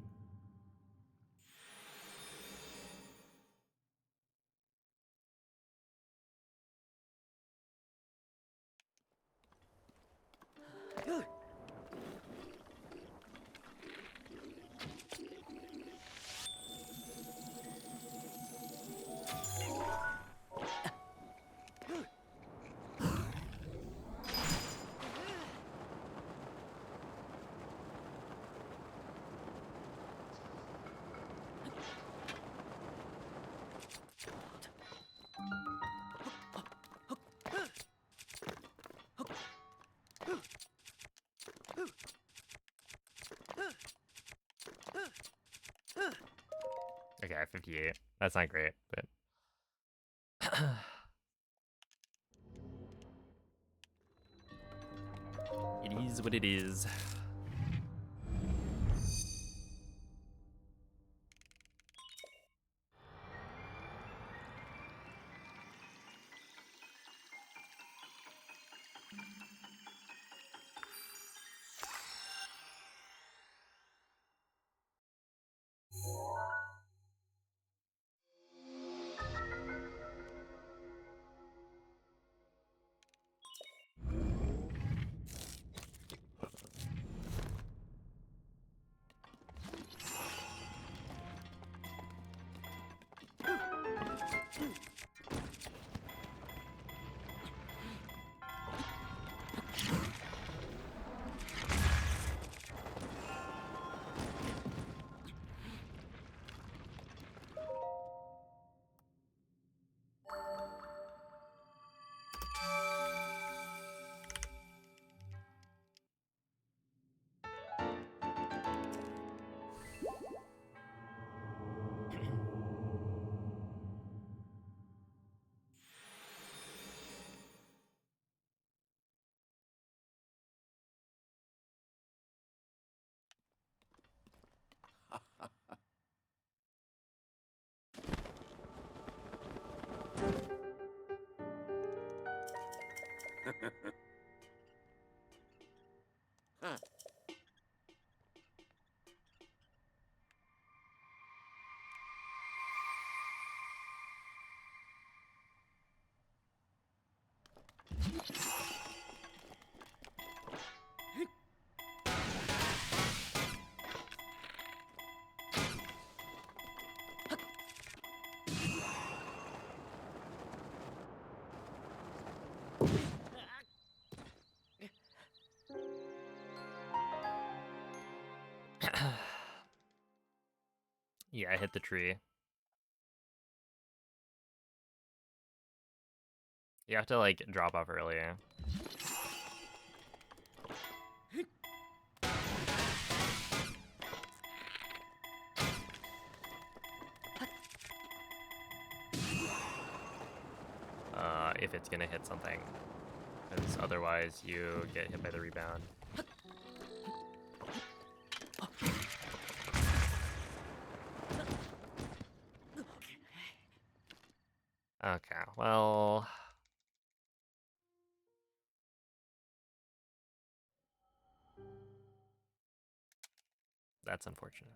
Okay, 58. That's not great, but it is what it is. Yeah, I hit the tree. You have to, like, drop off earlier. If it's gonna hit something. Because otherwise you get hit by the rebound. Okay, well... That's unfortunate.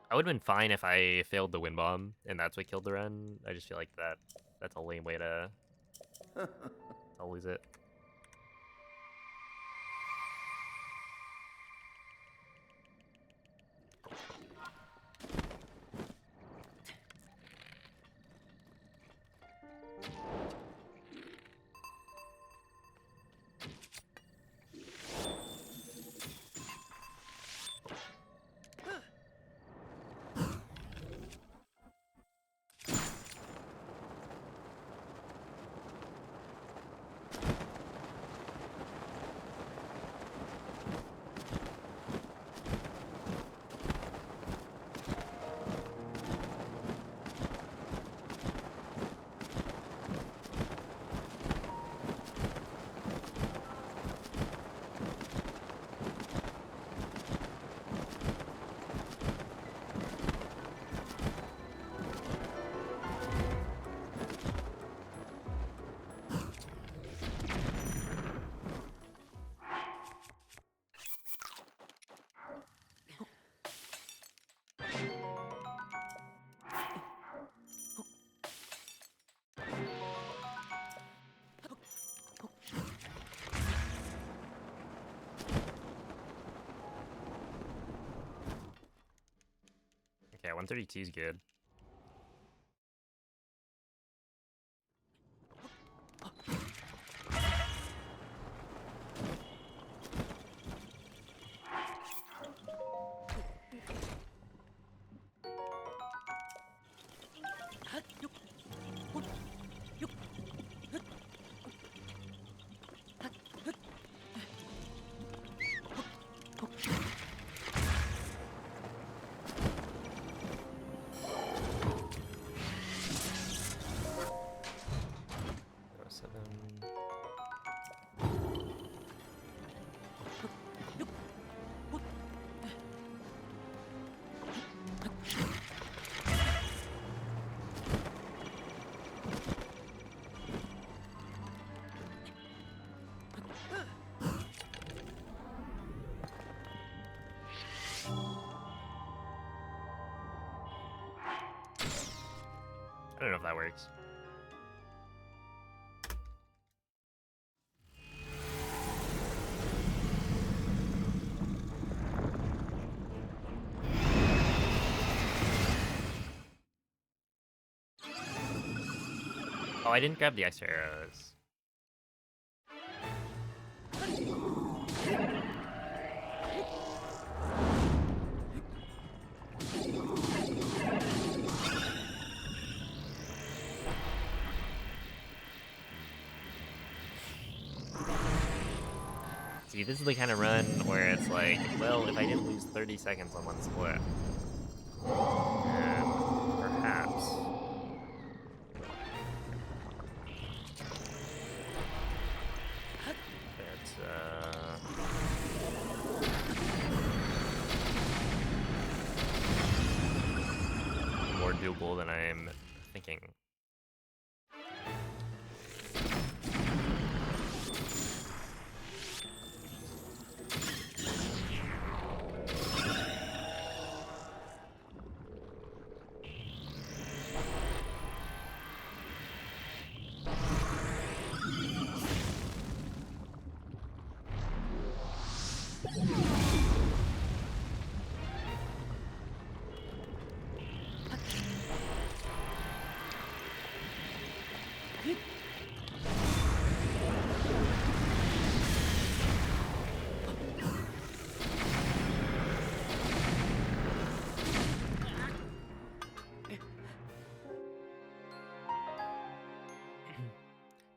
I would have been fine if I failed the wind bomb, and that's what killed the run. I just feel like that's a lame way to lose it. Okay, 132 is good. I don't know if that works. Oh, I didn't grab the extra arrows. See, this is the kind of run where it's like, well, if I didn't lose 30 seconds on one split, then perhaps. It's, more doable than I'm thinking.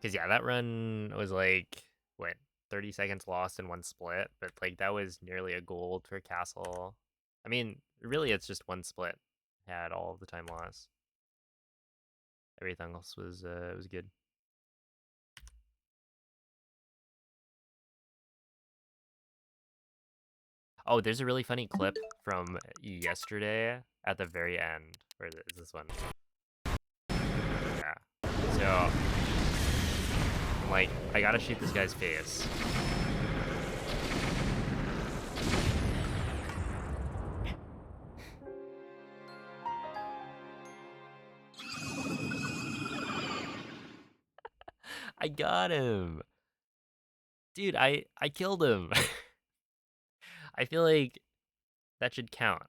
Because, yeah, that run was like, what, 30 seconds lost in one split? But, like, that was nearly a gold for Castle. I mean, really, it's just one split. Had all of the time lost. Everything else was good. Oh, there's a really funny clip from yesterday at the very end. Where is this one? Yeah. So, I'm like, I gotta shoot this guy's face. I got him. Dude, I killed him. I feel like that should count.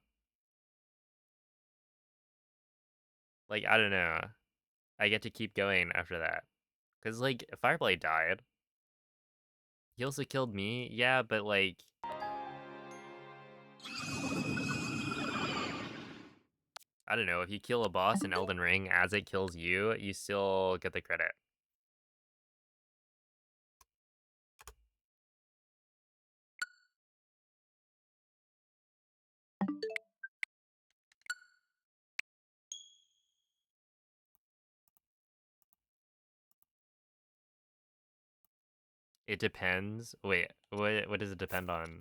Like, I don't know. I get to keep going after that. Because, like, Fireblade died. He also killed me. Yeah, but, like... I don't know. If you kill a boss in Elden Ring as it kills you, you still get the credit. It depends. Wait, what does it depend on?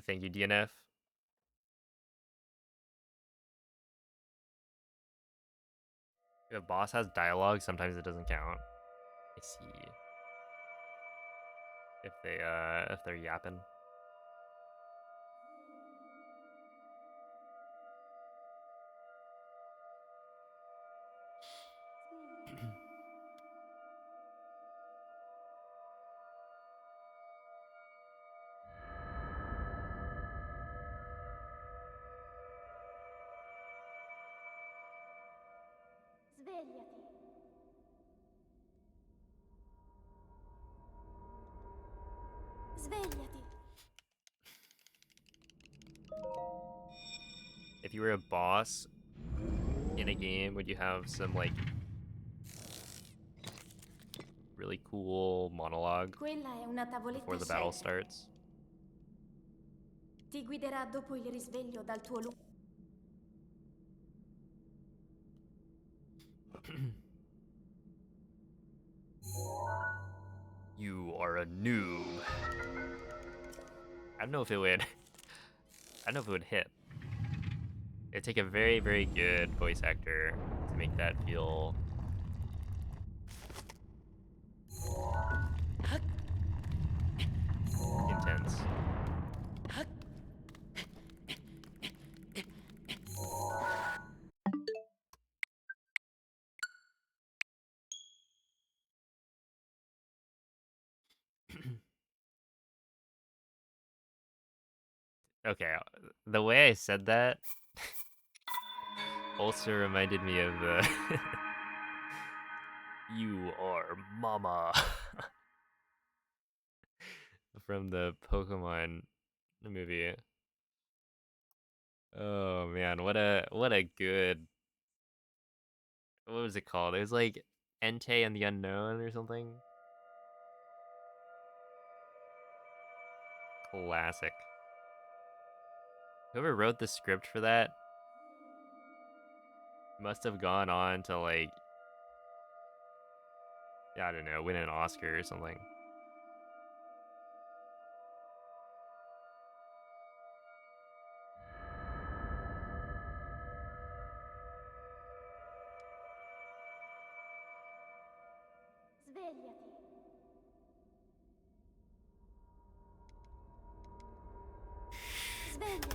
Thank you, DNF. If a boss has dialogue, sometimes it doesn't count. I see. If they're yapping. Svegliati. Svegliati. If you were a boss in a game, would you have some, like, really cool monologue Quella è una before tavoletta the battle scelta. starts? Ti guiderà dopo il risveglio dal tuo luogo. You are a noob. I don't know if it would. I don't know if it would hit. It'd take a very, very good voice actor to make that feel intense. Okay, the way I said that also reminded me of the You are mama from the Pokemon movie. Oh man, what a good, what was it called? It was like Entei and the Unknown or something. Classic. Whoever wrote the script for that must have gone on to, like, I don't know, win an Oscar or something. Svegliati. Svegliati.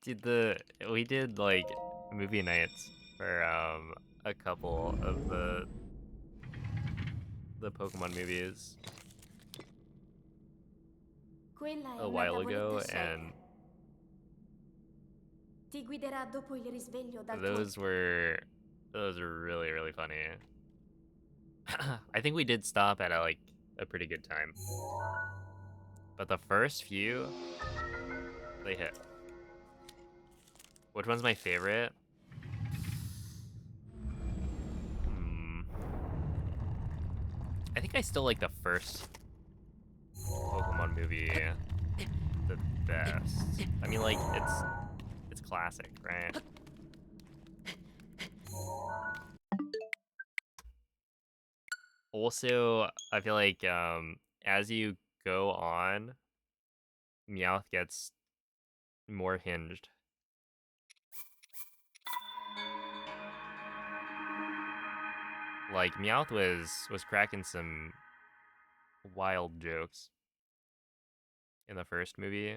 Dude, we did like movie nights for a couple of the Pokemon movies Quella è a una while tavoletta ago, scelta. and Ti guiderà dopo il risveglio dal tuo... those were really, really funny. I think we did stop at a pretty good time. But the first few, they hit. Which one's my favorite? I think I still like the first Pokemon movie the best. I mean, like, it's classic, right? Also, I feel like as you go on, Meowth gets more hinged. Like, Meowth was cracking some wild jokes in the first movie.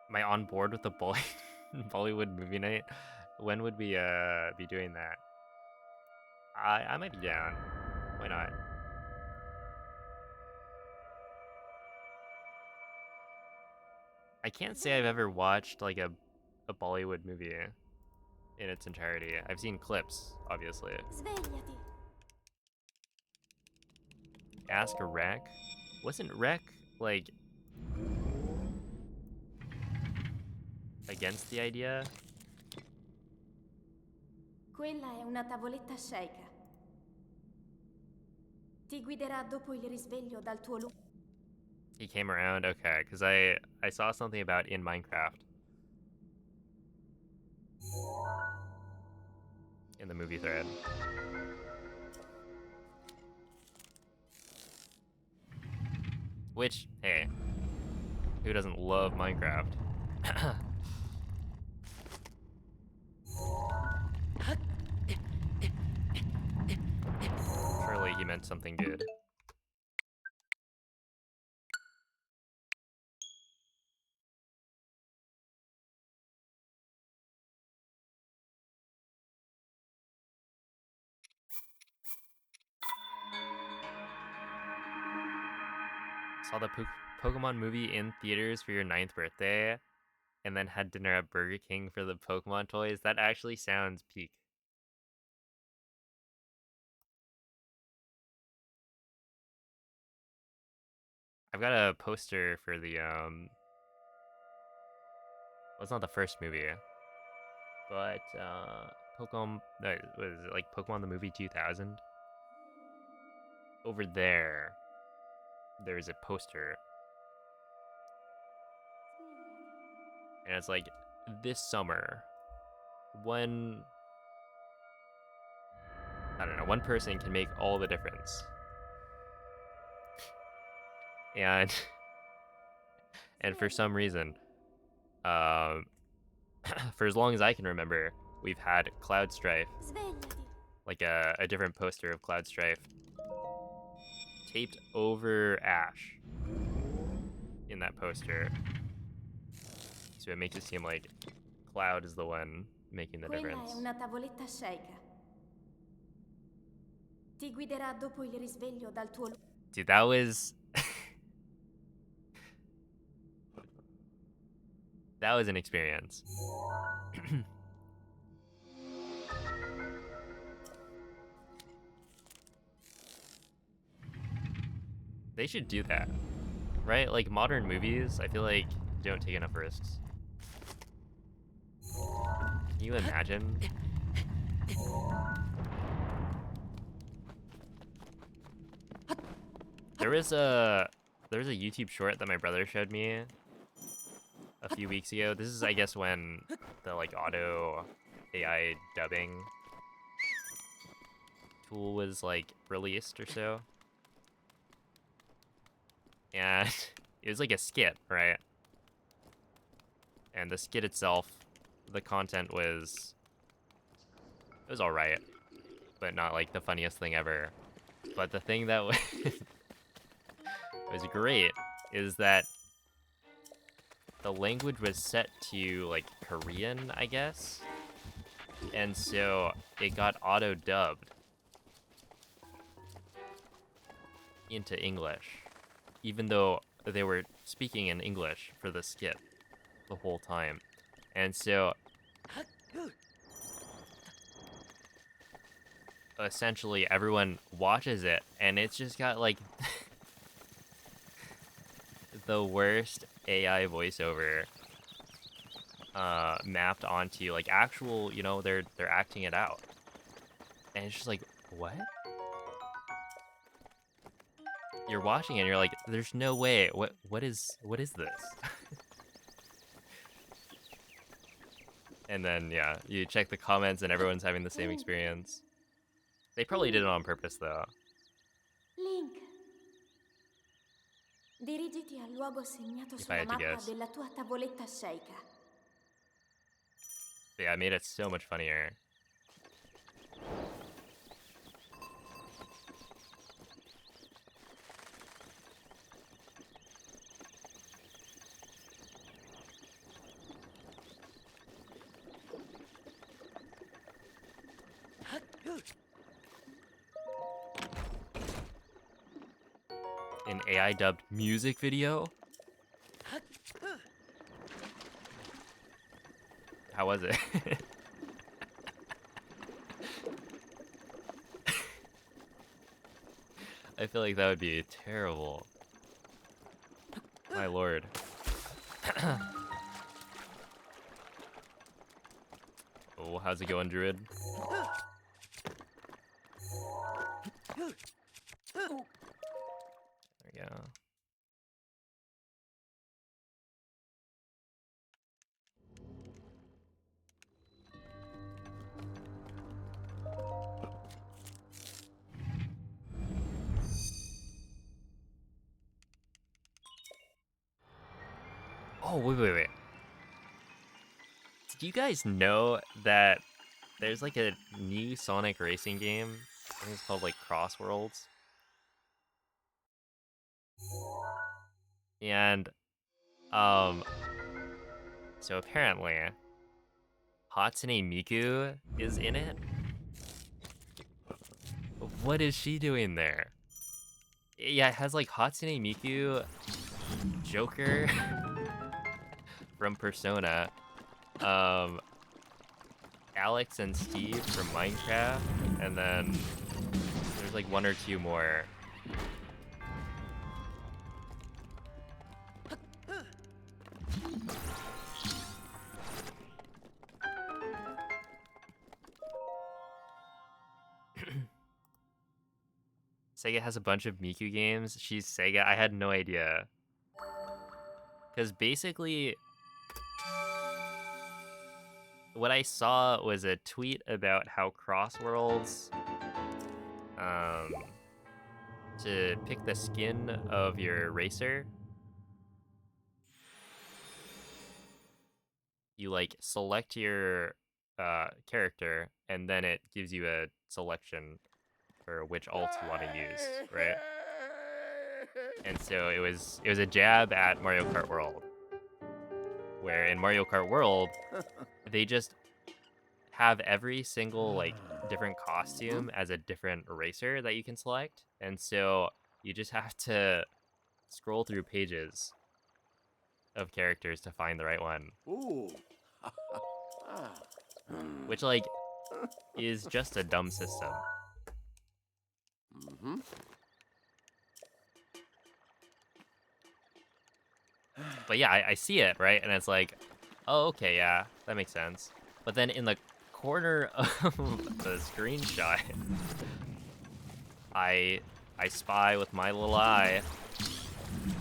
Am I on board with the Bollywood movie night? When would we be doing that? I might be down. Why not? I can't say I've ever watched like a Bollywood movie in its entirety. I've seen clips, obviously. Ask a Rec? Wasn't Rec like against the idea? Quella è una tavoletta sceicca. Ti guiderà dopo il risveglio dal tuo lume. He came around, okay, because I saw something about in Minecraft. In the movie thread. Which, hey, who doesn't love Minecraft? Surely he meant something good. Saw the Pokemon movie in theaters for your 9th birthday, and then had dinner at Burger King for the Pokemon toys. That actually sounds peak. I've got a poster for the well, it's not the first movie, but Pokemon was it like Pokemon the movie 2000? Over there's a poster, and it's like this summer, one I don't know, one person can make all the difference. And and for some reason, for as long as I can remember, we've had Cloud Strife, like a different poster of Cloud Strife, taped over Ash in that poster. So it makes it seem like Cloud is the one making the difference. Quella è una tavoletta sceicca. Ti guiderà dopo il risveglio dal tuo lume. Dude, that was that was an experience. They should do that, right? Like modern movies, I feel like don't take enough risks. Can you imagine? There was a YouTube short that my brother showed me a few weeks ago. This is, I guess, when the like auto AI dubbing tool was like released or so. And it was like a skit, right? And the skit itself, the content was alright, but not like the funniest thing ever. But the thing that was great is that the language was set to like Korean, I guess. And so it got auto-dubbed into English, even though they were speaking in English for the skit the whole time. And so essentially everyone watches it, and it's just got like the worst AI voiceover mapped onto like actual, you know, they're acting it out. And it's just like, what? You're watching it and you're like, there's no way. What is this? And then yeah, you check the comments and everyone's having the same experience. They probably did it on purpose though. Link. Dirigiti al luogo segnato If I sulla had to mappa guess. della tua tavoletta sceicca. Yeah, I made it so much funnier. An AI dubbed music video? How was it? I feel like that would be terrible. My lord. Oh, how's it going, Druid? There we go. Oh, wait. Did you guys know that there's like a new Sonic racing game? I think it's called like Cross Worlds. And so apparently Hatsune Miku is in it. What is she doing there? Yeah, it has like Hatsune Miku, Joker from Persona, Alex and Steve from Minecraft, and then there's like one or two more. Sega has a bunch of Miku games. She's Sega. I had no idea. Because basically, what I saw was a tweet about how Cross Worlds, to pick the skin of your racer, you like select your character, and then it gives you a selection for which alt you want to use, right? And so it was a jab at Mario Kart World, where in Mario Kart World, they just have every single like different costume as a different racer that you can select, and so you just have to scroll through pages of characters to find the right one. Ooh. Which like is just a dumb system. But yeah, I see it, right? And it's like, oh, okay, yeah, that makes sense. But then in the corner of the screenshot, I spy with my little eye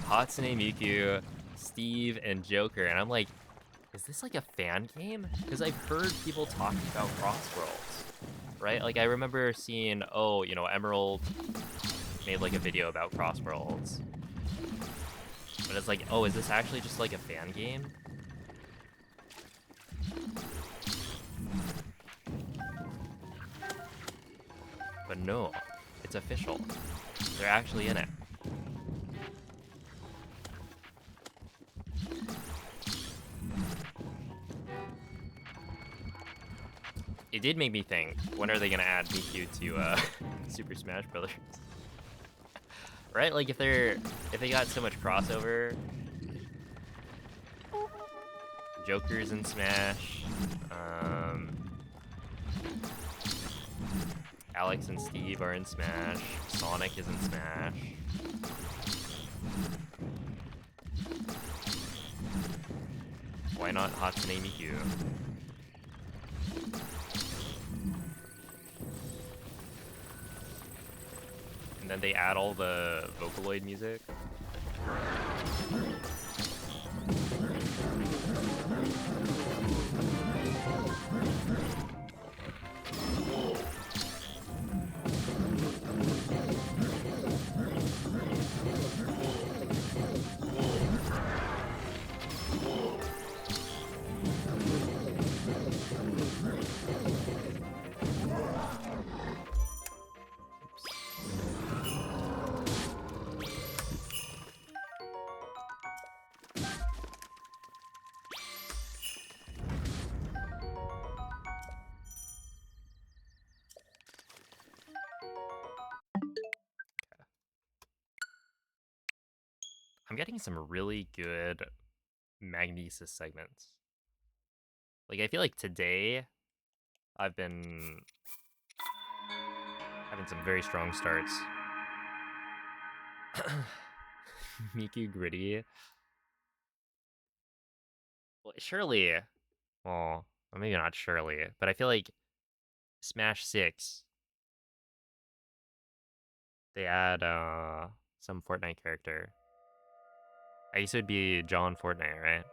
Hatsune Miku, Steve, and Joker, and I'm like, is this like a fan game? Because I've heard people talking about Crossworlds, right? Like I remember seeing, oh, you know, Emerald made like a video about Crossworlds. But it's like, oh, is this actually just like a fan game? But no, it's official. They're actually in it. it did make me think, when are they gonna add Miku to Super Smash Brothers? Right? Like if they got so much crossover. Joker's in Smash. Alex and Steve are in Smash. Sonic is in Smash. Why not Hatsune Miku? And then they add all the Vocaloid music. I'm getting some really good Magnesis segments. Like, I feel like today I've been having some very strong starts. Miku Gritty. Well, surely. Well, maybe not surely, but I feel like Smash 6, they add some Fortnite character. I guess it would be John Fortnite, right?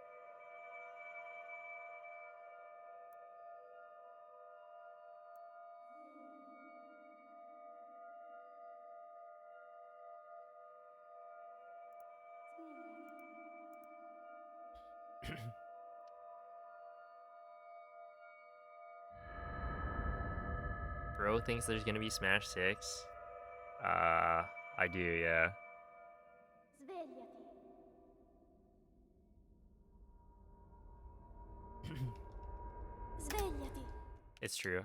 Bro thinks there's gonna be Smash 6. I do, yeah. Svegliati. It's true.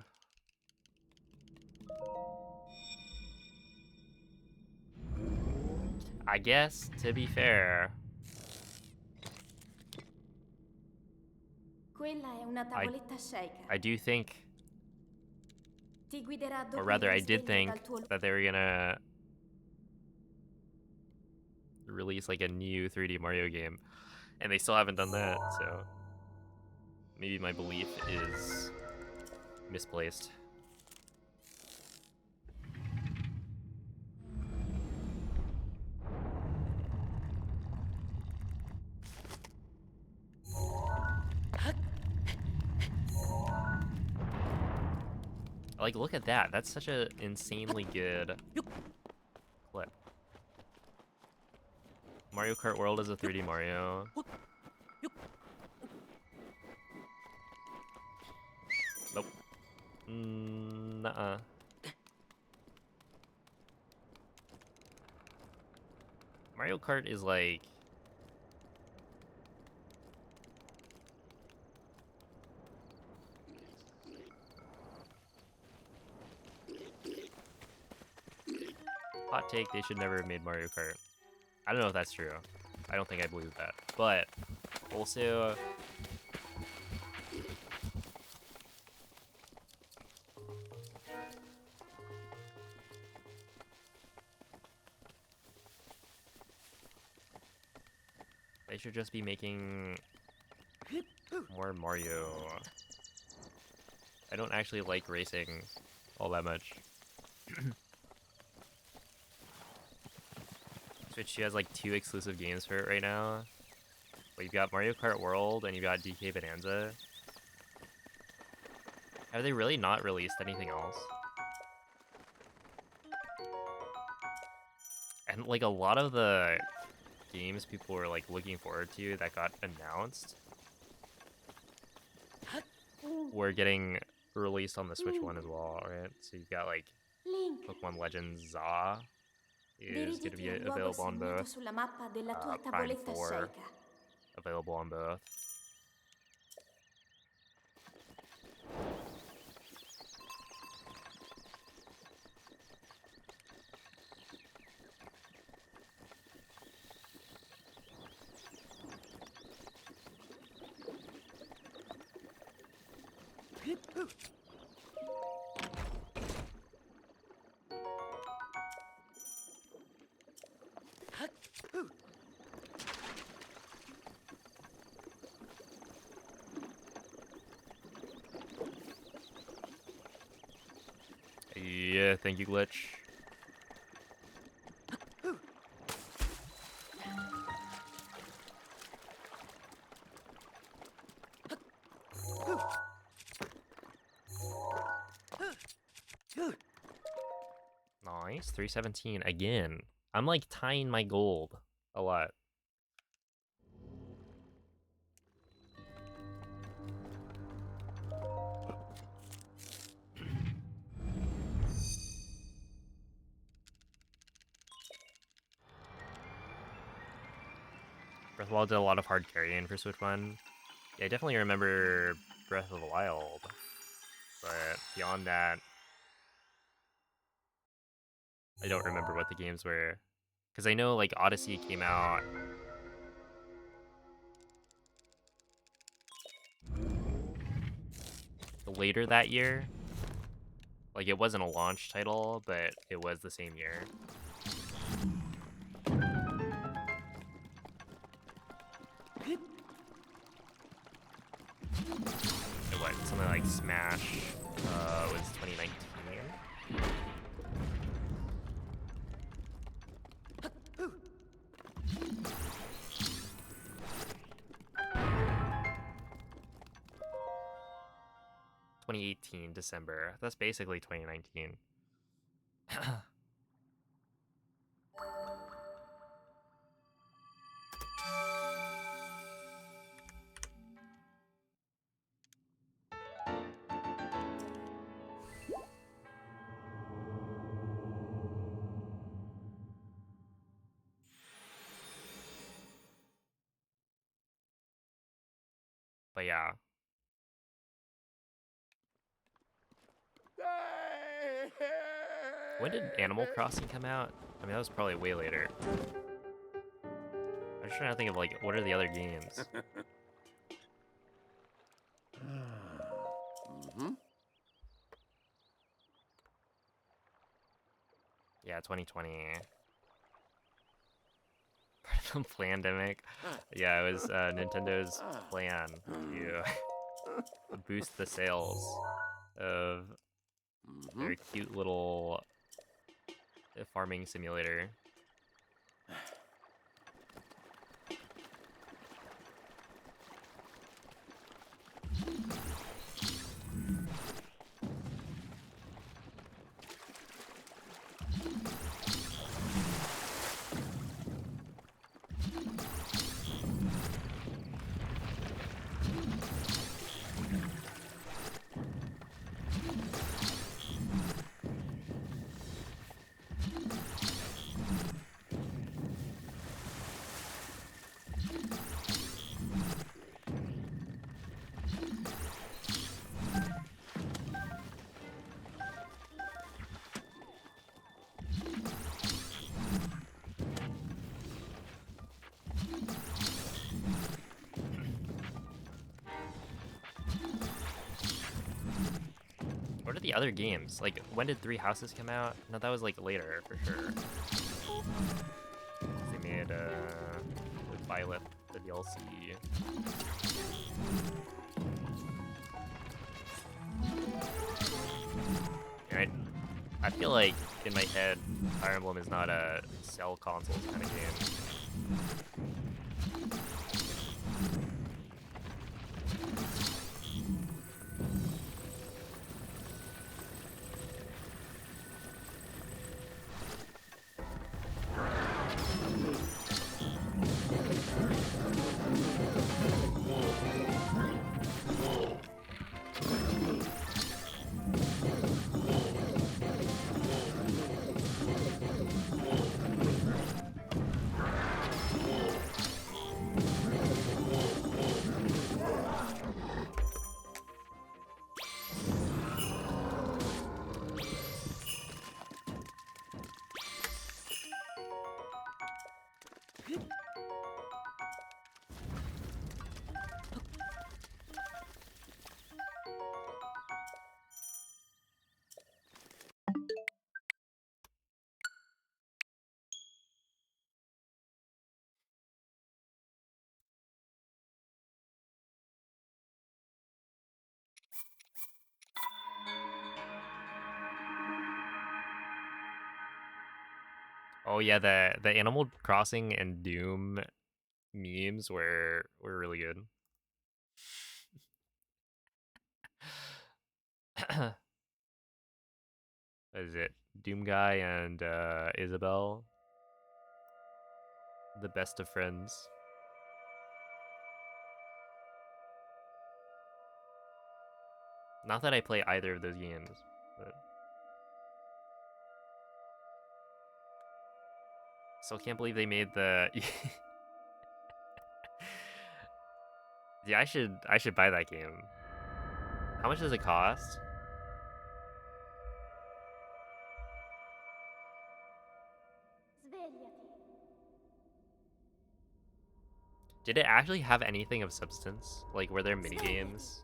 I guess, to be fair, Quella è una tavoletta Sheikah. I do think, Ti guiderà dopo or il rather I did risveglio think dal tuo that they were gonna release like a new 3D Mario game, and they still haven't done that, so maybe my belief is misplaced. Like, look at that. That's such an insanely good clip. Mario Kart World is a 3D Mario. Nope. Nuh-uh. Mario Kart is like... Hot take, they should never have made Mario Kart. I don't know if that's true. I don't think I believe that. But, also... they should just be making more Mario. I don't actually like racing all that much. Switch 2 has like 2 exclusive games for it right now. But you've got Mario Kart World and you've got DK Bonanza. Have they really not released anything else? And like a lot of the games people were like looking forward to that got announced were getting released on the Switch One as well, right? So you've got like Link. Pokemon Legends ZA is going to be Dirigiti al luogo available on segnato both. sulla mappa della tua Prime tavoletta 4 Sheikah. available on both. Yeah, thank you, Glitch. Nice, 317 again. I'm like tying my gold a lot. Breath of the Wild did a lot of hard carrying for Switch 1. Yeah, I definitely remember Breath of the Wild, but beyond that, I don't remember what the games were. Because I know, like, Odyssey came out later that year. Like, it wasn't a launch title, but it was the same year. And what, something like Smash was 2019? December. That's basically 2019. But yeah. When did Animal Crossing come out? I mean, that was probably way later. I'm just trying to think of, like, what are the other games? Yeah, 2020. Plandemic. Yeah, it was Nintendo's plan to boost the sales of their cute little farming simulator. What are the other games? Like, when did Three Houses come out? No, that was like later for sure. They made with Violet the DLC. Right? I feel like in my head, Fire Emblem is not a sell consoles kind of game. Oh yeah, the Animal Crossing and Doom memes were really good. What is it? Doom Guy and Isabelle, the best of friends. Not that I play either of those games, but still can't believe they made the. Yeah, I should buy that game. How much does it cost? Did it actually have anything of substance? Like, were there mini games?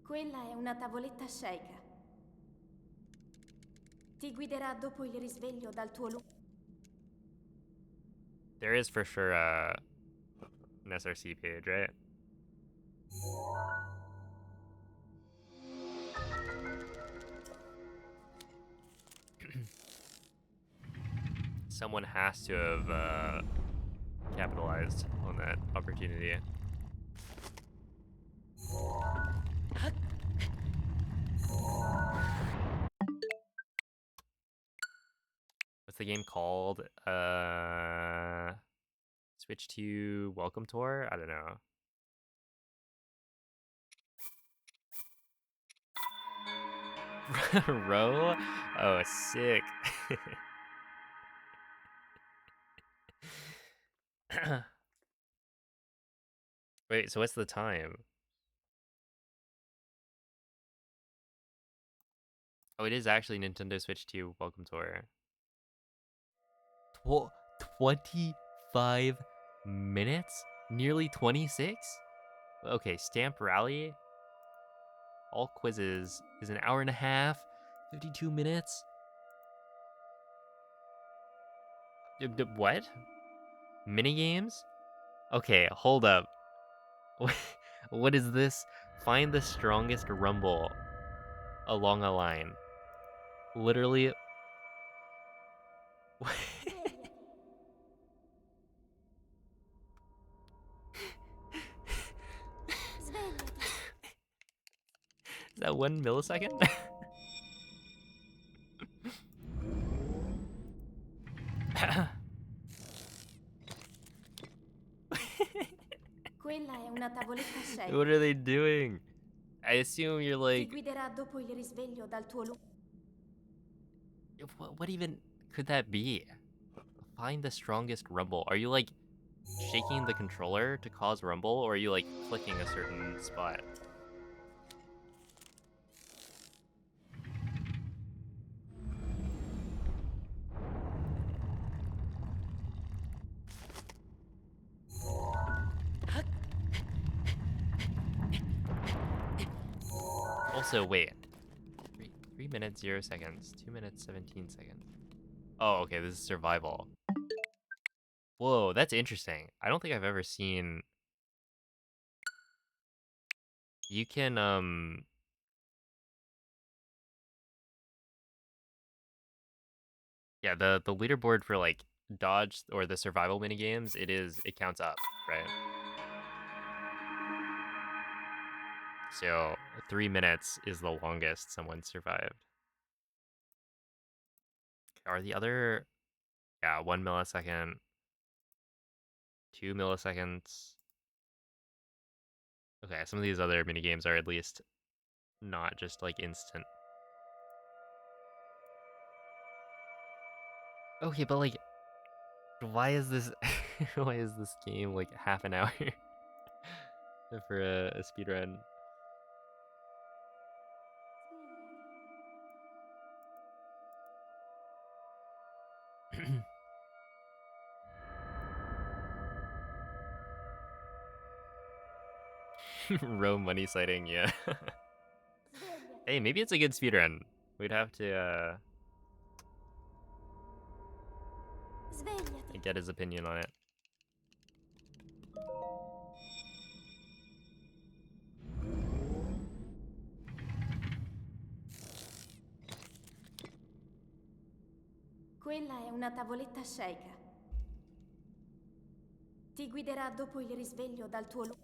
Quella è una tavoletta Sheikah. Ti guiderà dopo il risveglio dal tuo There is for sure an SRC page, right? Someone has to have capitalized on that opportunity. What's the game called? Switch to Welcome Tour? I don't know. Row? Oh, sick. Wait, so what's the time? Oh, it is actually Nintendo Switch 2 Welcome Tour. 25 minutes? Nearly 26? Okay, Stamp Rally. All quizzes is an hour and a half, 52 minutes. What? Mini games? Okay, hold up. What is this? Find the strongest rumble along a line. Literally. Is that 1 millisecond? Quella è una tavoletta Sheikah. What are they doing? I assume you're Ti like. guiderà dopo il risveglio dal tuo What even could that be? Find the strongest rumble. Are you like shaking the controller to cause rumble, or are you like clicking a certain spot? Also, wait. 3 minutes, 0 seconds. 2 minutes, 17 seconds. Oh, okay, this is survival. Whoa, that's interesting. I don't think I've ever seen... You can, Yeah, the leaderboard for, like, dodge or the survival minigames, it counts up, right? So, 3 minutes is the longest someone survived. Are the other... Yeah, 1 millisecond. 2 milliseconds. Okay, some of these other minigames are at least not just, like, instant. Okay, but, like, why is this... why is this game, like, half an hour for a speedrun? Row money sighting, yeah. Hey, maybe it's a good speedrun. We'd have to get his opinion on it. Quella è una tavoletta Sheikah. Ti guiderà dopo il risveglio dal tuo luogo.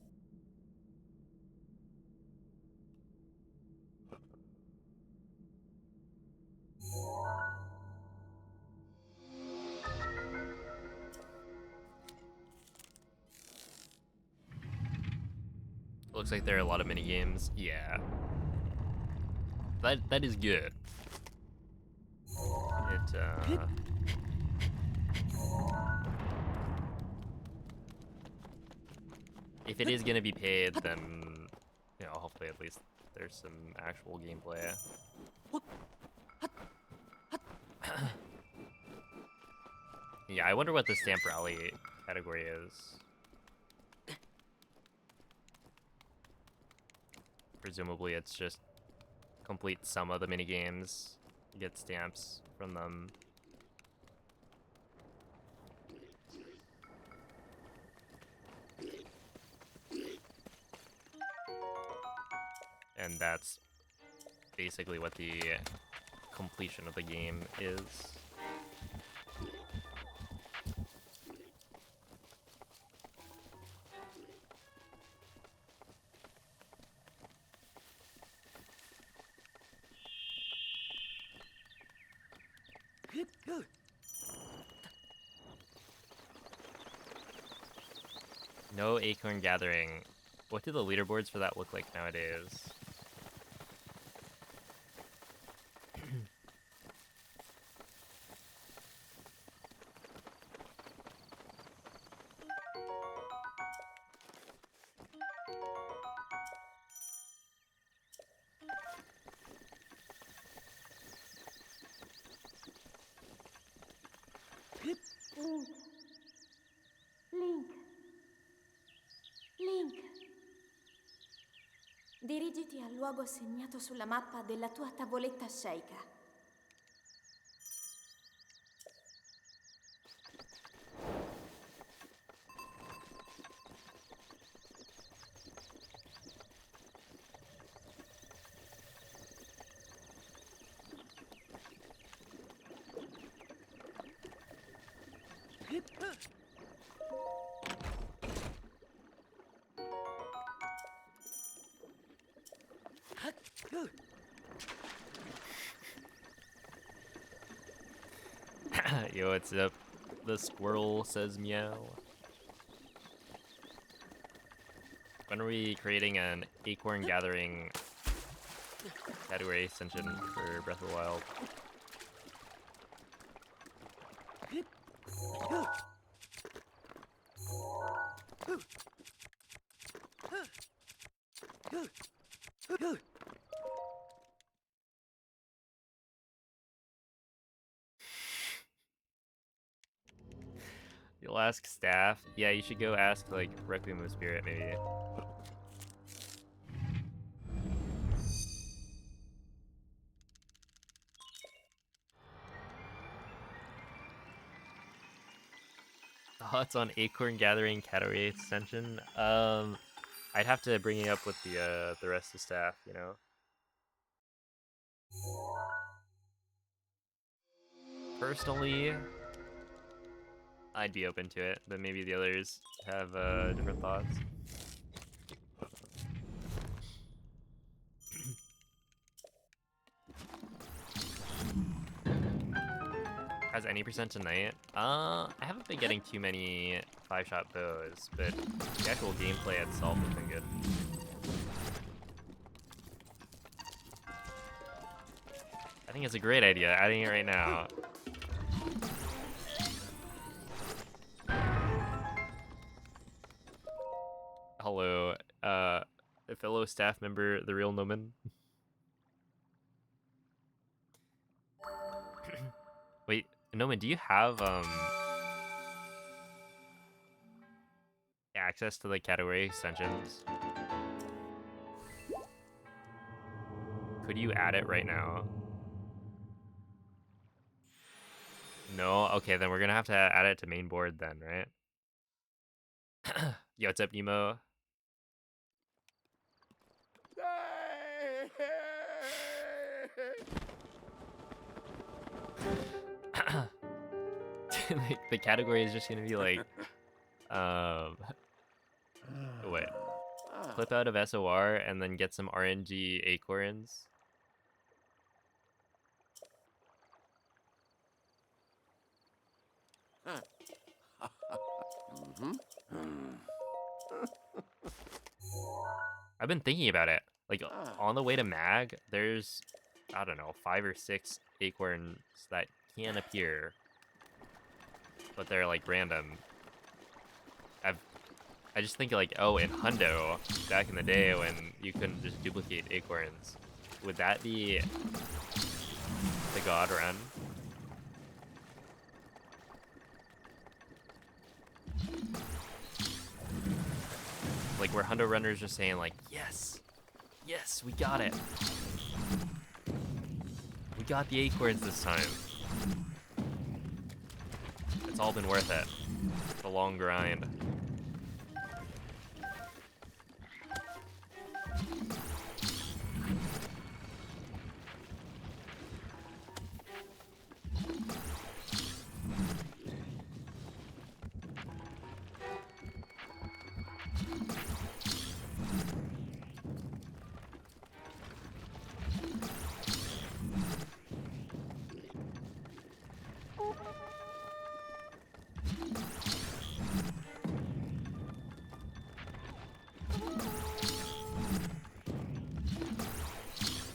Looks like there are a lot of mini games. Yeah. That is good. If it is gonna be paid, then you know, hopefully at least there's some actual gameplay. Yeah, I wonder what the Stamp Rally category is. Presumably it's just complete some of the mini games, get stamps from them. And that's basically what the completion of the game is. No acorn gathering. What do the leaderboards for that look like nowadays? Link. Dirigiti al luogo segnato sulla mappa della tua tavoletta Sheikah. Yo, what's up? The squirrel says meow. When are we creating an acorn gathering category extension for Breath of the Wild? You'll ask staff? Yeah, you should go ask, like, Requiem of Spirit, maybe. Thoughts on Acorn Gathering category extension? I'd have to bring it up with the rest of staff, you know? Personally, I'd be open to it, but maybe the others have different thoughts. Has any percent tonight? I haven't been getting too many 5-shot bows, but the actual gameplay itself has been good. I think it's a great idea, adding it right now. Hello, a fellow staff member, the real Noman. Wait, Noman, do you have access to the category extensions? Could you add it right now? No? Okay, then we're gonna have to add it to main board then, right? Yo, what's up, Nemo? the category is just gonna be like, wait, clip out of SOR and then get some RNG acorns. I've been thinking about it. Like, on the way to Mag, there's, I don't know, 5 or 6 acorns that can appear, but they're like random. I just think like, oh, in Hundo, back in the day when you couldn't just duplicate acorns, would that be the God run? Like where Hundo runners just saying like, yes, yes, we got it. We got the acorns this time. It's all been worth it. It's a long grind.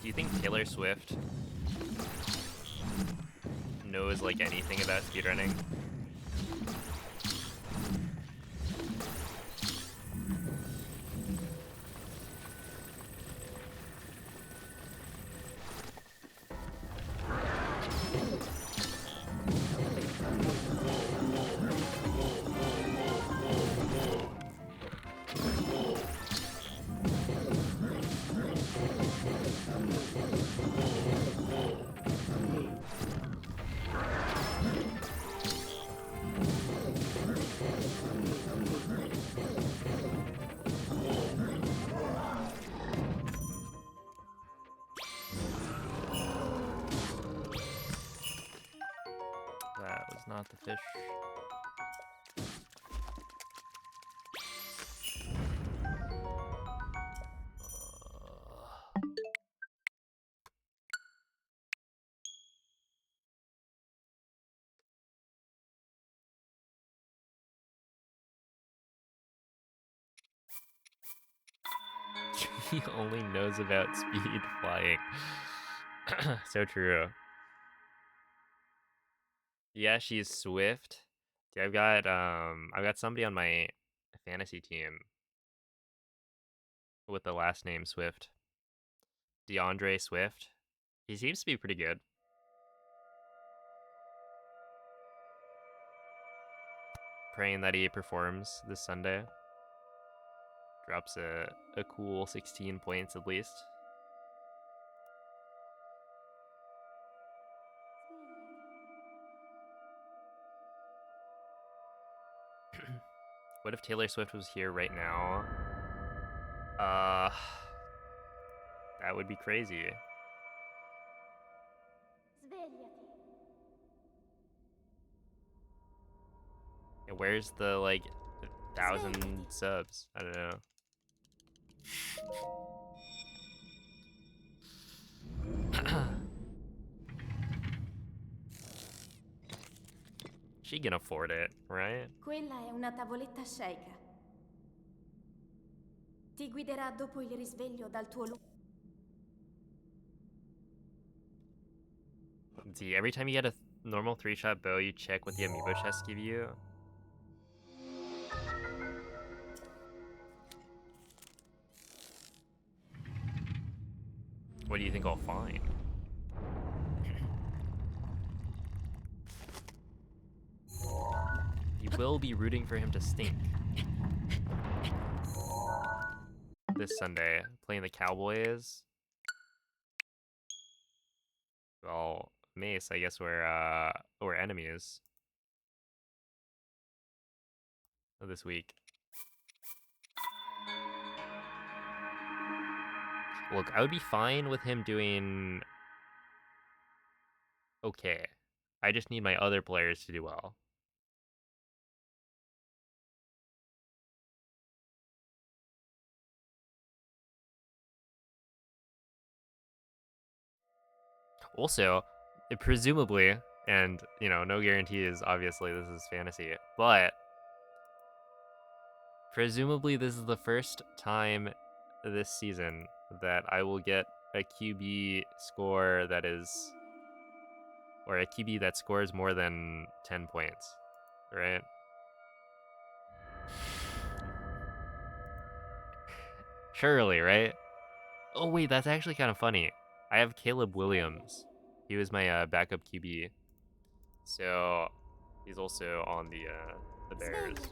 Do you think Taylor Swift knows like anything about speedrunning? That was not the fish. He only knows about speed flying. So true. Yeah, she's Swift. Dude, I've got somebody on my fantasy team with the last name Swift. DeAndre Swift. He seems to be pretty good. Praying that he performs this Sunday. Drops a cool 16 points at least. What if Taylor Swift was here right now? That would be crazy. And where's the like 1,000 subs? I don't know. She can afford it, right? Quella è una tavoletta Sheikah. Ti guiderà dopo il risveglio dal tuo See, every time you get a normal 3-shot bow, you check what the amiibo chests give you. What do you think I'll find? You will be rooting for him to stink. This Sunday, playing the Cowboys. Well, Mace, I guess we're enemies this week. Look, I would be fine with him doing okay. I just need my other players to do well. Also, presumably, and you know, no guarantees, obviously this is fantasy, but presumably this is the first time this season that I will get a QB score that is, or a QB that scores more than 10 points, right? Surely, right? Oh wait, that's actually kind of funny. I have Caleb Williams. He was my backup QB. So he's also on the Bears. Svegliati.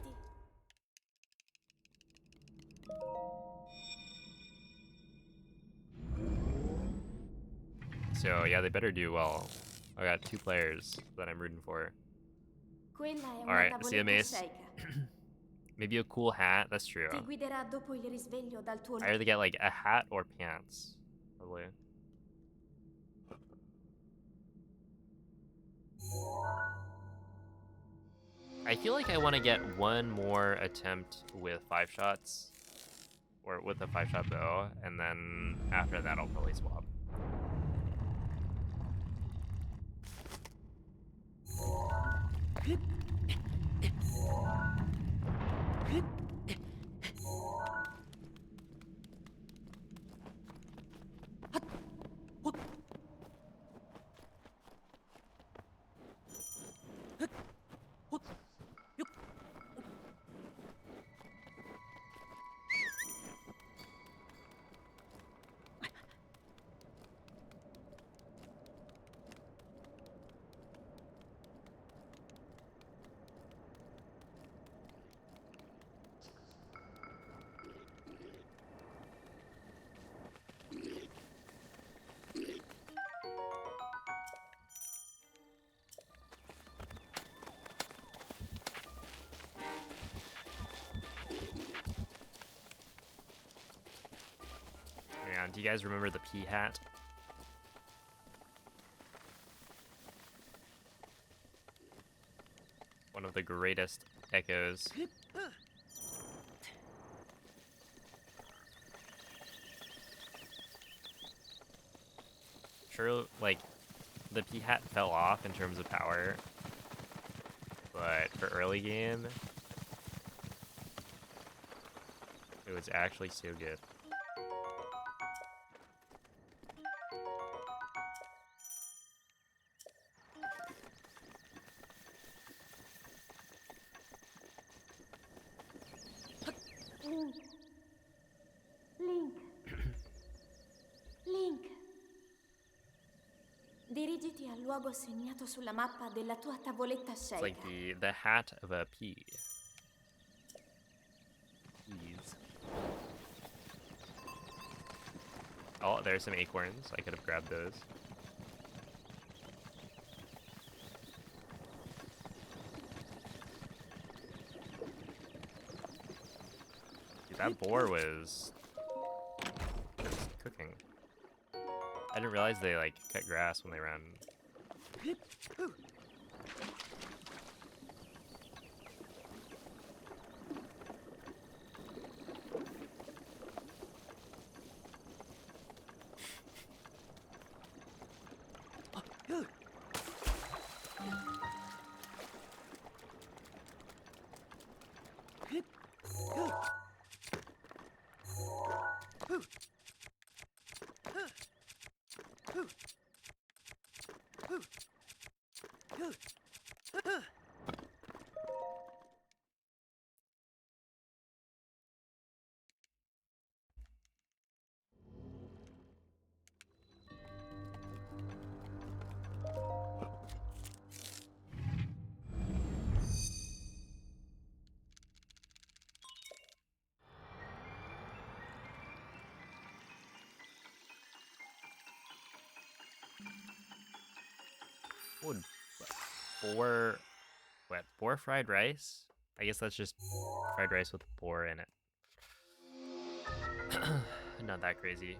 So yeah, they better do well. I got 2 players that I'm rooting for. Quella è una Alright, see you, tavoletta Mace. sceicca. Maybe a cool hat, that's true. Ti guiderà dopo il risveglio dal tuo I either get like a hat or pants, probably. I feel like I want to get one more attempt with 5 shots, or with a 5-shot bow, and then after that I'll probably swap. Yeah, do you guys remember the pea hat? One of the greatest echoes. Sure, like, the pea hat fell off in terms of power, but for early game, it was actually so good. Link. Link. Dirigiti al luogo segnato sulla mappa della tua tavoletta It's sceicca. like the hat of a pea. Peas. Oh, there's some acorns. I could have grabbed those. Dude, that boar was cooking. I didn't realize they like cut grass when they ran. What would boar fried rice? I guess that's just fried rice with boar in it. Not that crazy.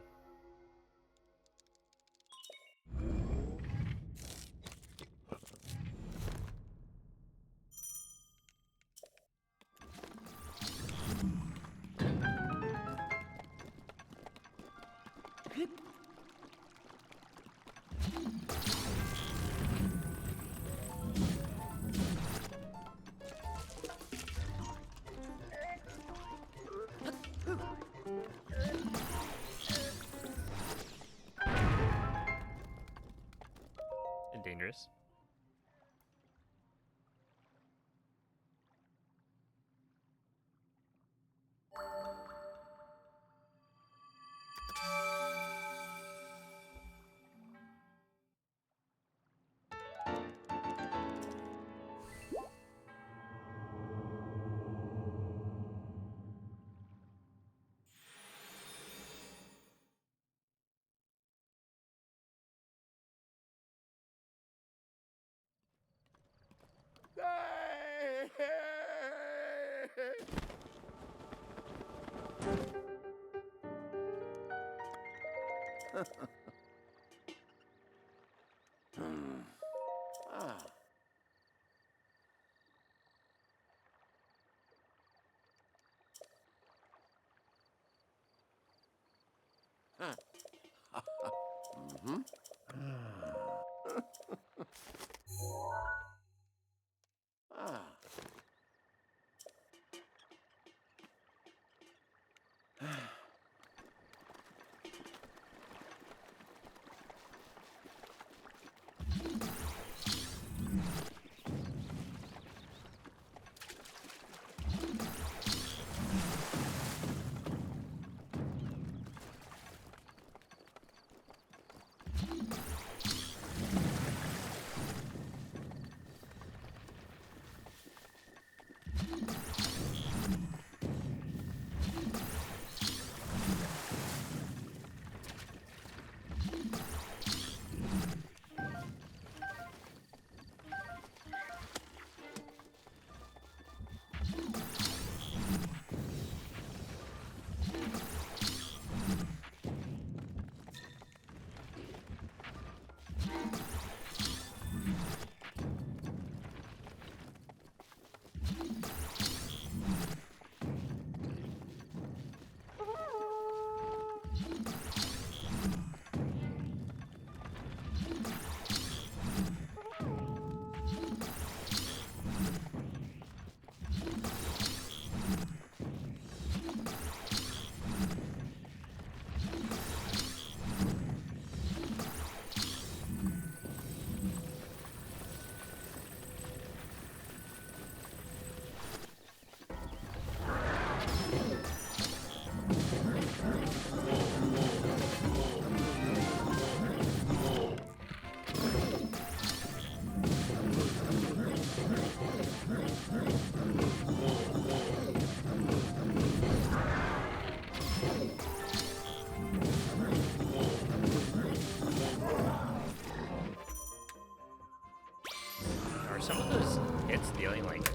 Are some of those hits dealing like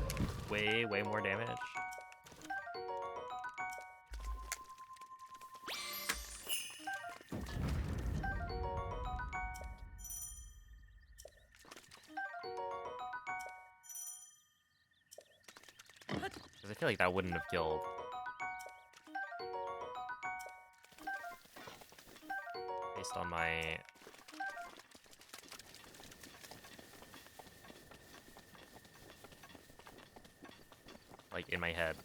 way more damage? Because I feel like that wouldn't have killed. Based on my... like, in my head.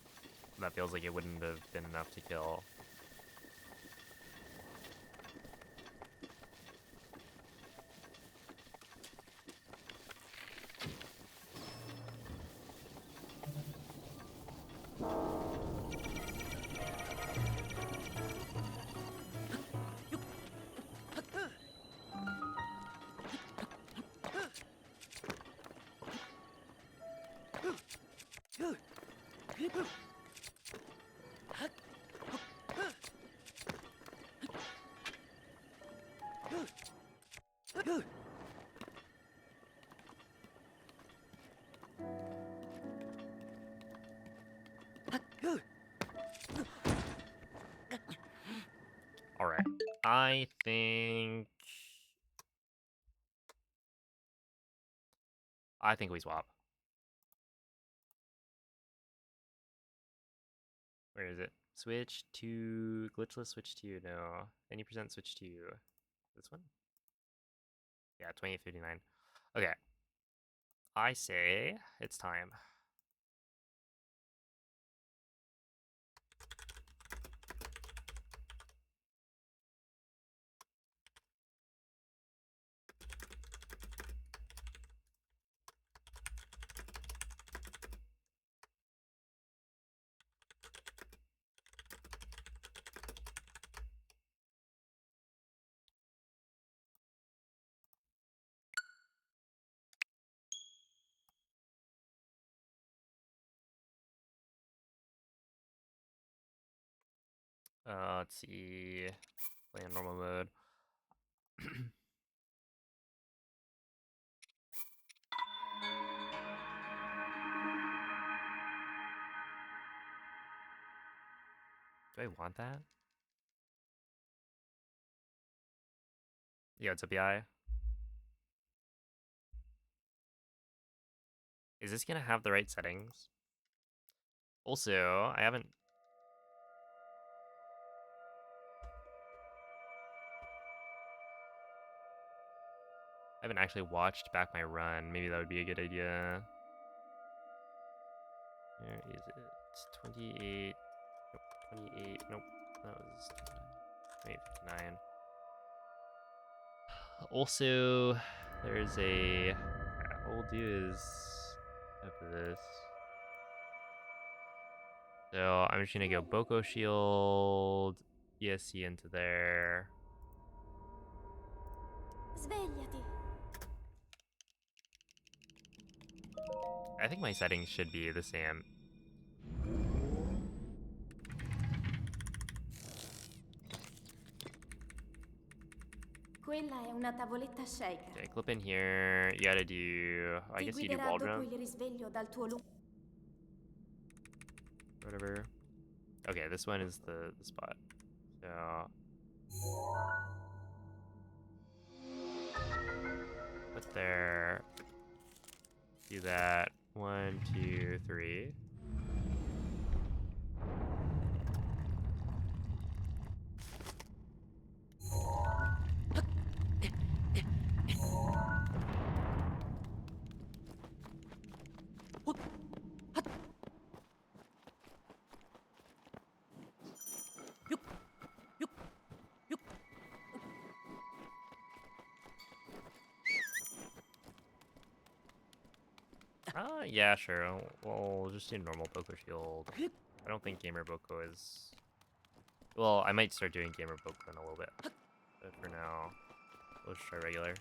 That feels like it wouldn't have been enough to kill. Alright. I think we swap. Where is it? Switch to glitchless, switch to no. Any percent switch to this one? Yeah, 2859. Okay. I say it's time. Let's see. Play in normal mode. Do I want that? Yeah, what's up, BI? Is this gonna have the right settings? Also, I haven't actually watched back my run. Maybe that would be a good idea. Where is it? It's 28. Nope, 28. Nope, that was 29. 59. Also, there's a. What we'll do is after this. So I'm just gonna go Boko Shield, ESC into there. Svegliati. I think my settings should be the same. Quella è una tavoletta Sheikah. Okay, clip in here. You gotta do. I Ti guess you do guiderà wall dopo jump. il risveglio dal tuo Whatever. Okay, this one is the spot. So put there. Do that. 1, 2, 3. Yeah, sure. We'll just do normal Boko Shield. I don't think Gamer Boko is. Well, I might start doing Gamer Boko in a little bit. But for now, we'll just try regular.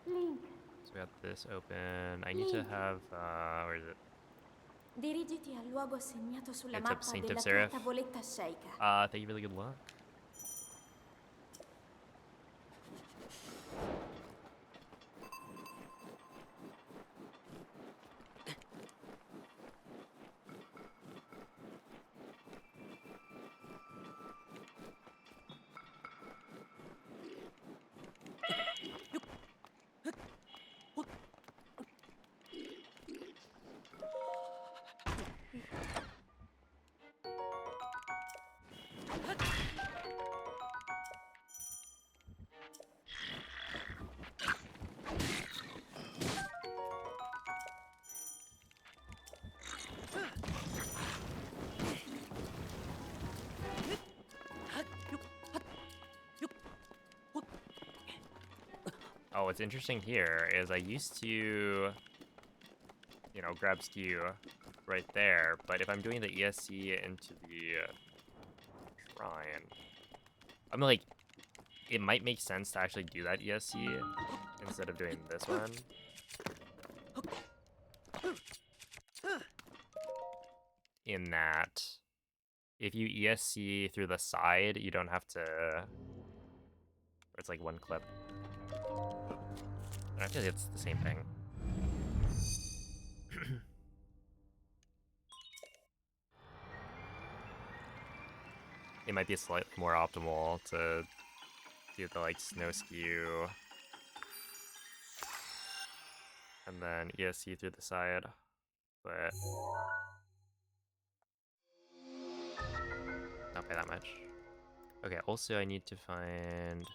Link. So we got this open. I need to have, where is it? Dirigiti al luogo segnato sulla It's up mappa Saint of della tua Seraph. tavoletta Sheikah. Thank you for the good luck. Oh, what's interesting here is I used to, you know, grab skew right there, but if I'm doing the ESC into the shrine, I'm like, it might make sense to actually do that ESC instead of doing this one. In that, if you ESC through the side, you don't have to, or it's like one clip. And I feel like it's the same thing. It might be slightly more optimal to do the like snow skew and then ESC through the side, but not by that much. Okay, also I need to find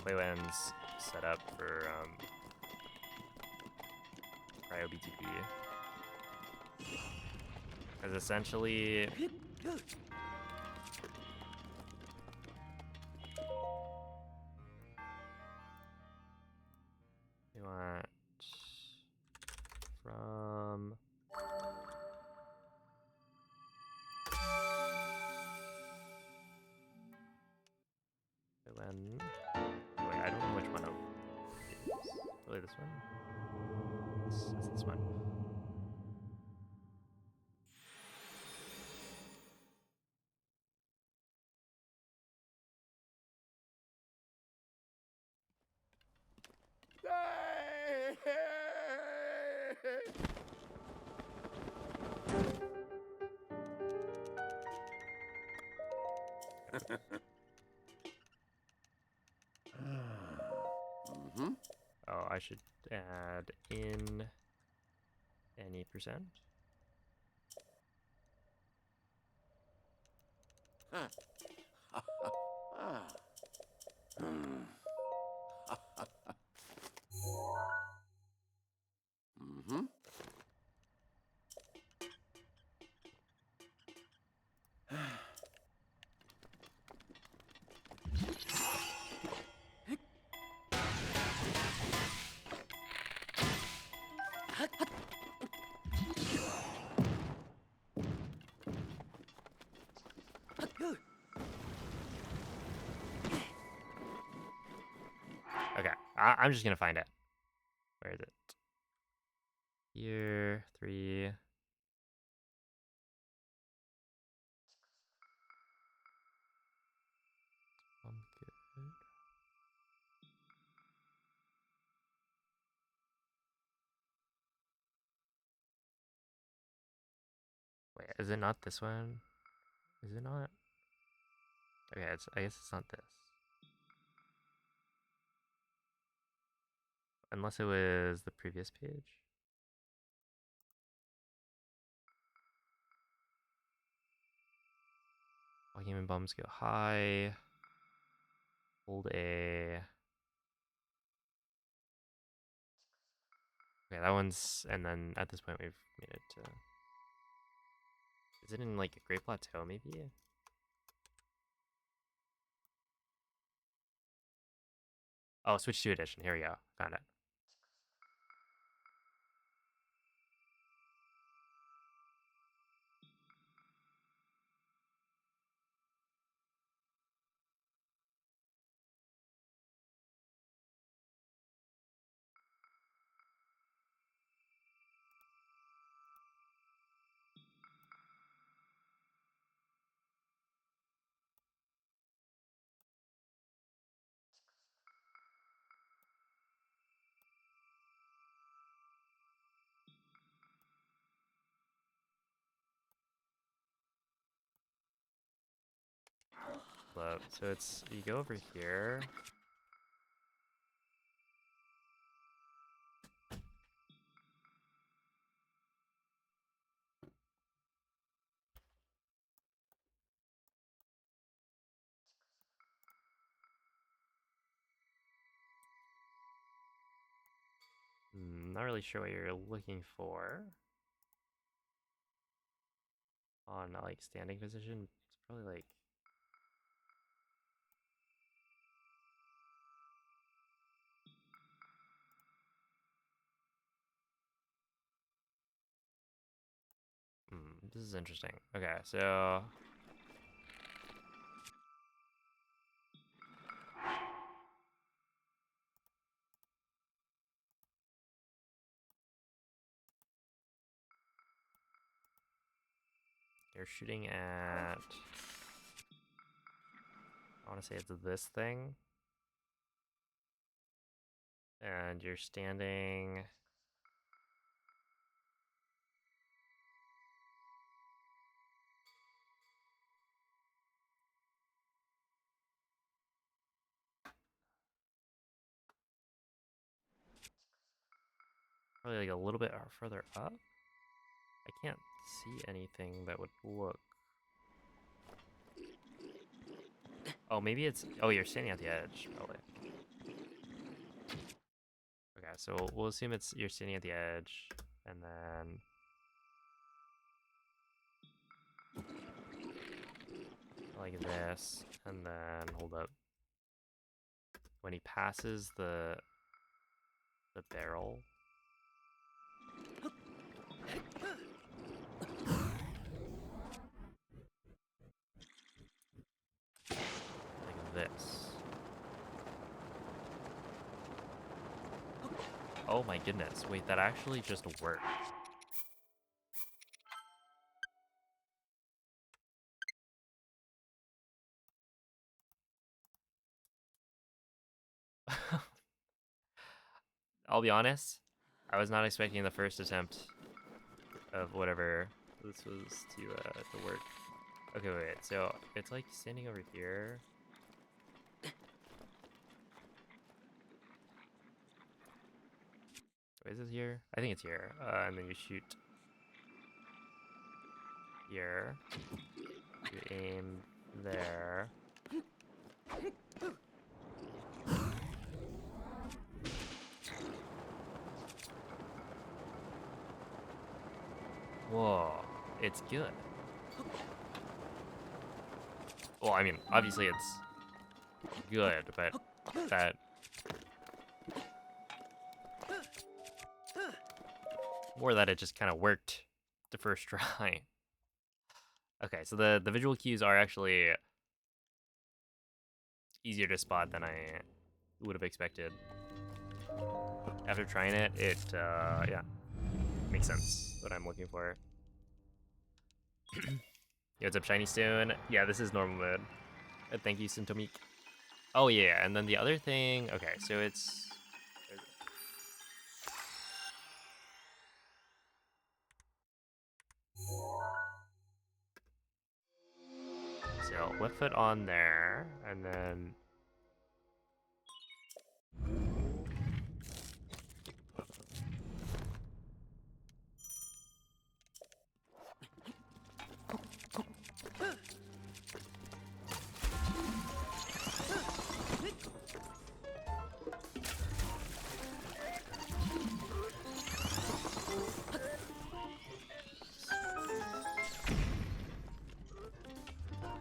Hui Wen's set up for Cryo BTP. Because essentially we want from Hui Wen. Wait, I don't know which one of these. probably this one. It's this one. Oh, I should add in any percent. Okay, I'm just gonna find it. Where is it? Here, 3. Good. Wait, is it not this one? Is it not? Okay, I guess it's not this. Unless it was the previous page. All human bombs go high. Hold A. Okay, that one's, and then at this point we've made it to... Is it in like a Great Plateau maybe? Oh, switch to edition. Here we go. Found it. So it's, you go over here. Not really sure what you're looking for. On like standing position, it's probably like... this is interesting. Okay, so... You're shooting at... I want to say it's this thing. And you're standing... Probably like a little bit further up. I can't see anything that would look... Oh, maybe it's... Oh, you're standing at the edge, probably. Okay, so we'll assume it's you're standing at the edge, and then... like this, and then hold up. When he passes the barrel... like this. Oh my goodness. Wait, that actually just worked. I'll be honest, I was not expecting the first attempt of whatever this was to work. Okay, wait, so it's like standing over here. Wait, is it here? I think it's here. And then you shoot here. You aim there. Whoa, it's good. Well, I mean, obviously it's good, but that... More that it just kind of worked the first try. Okay, so the visual cues are actually easier to spot than I would have expected. After trying it, yeah, makes sense what I'm looking for. Yo, what's up, Shiny Stone? Yeah, this is normal mode. Thank you, Sintomik. Oh yeah, and then the other thing, okay, so it's... So, left foot on there, and then...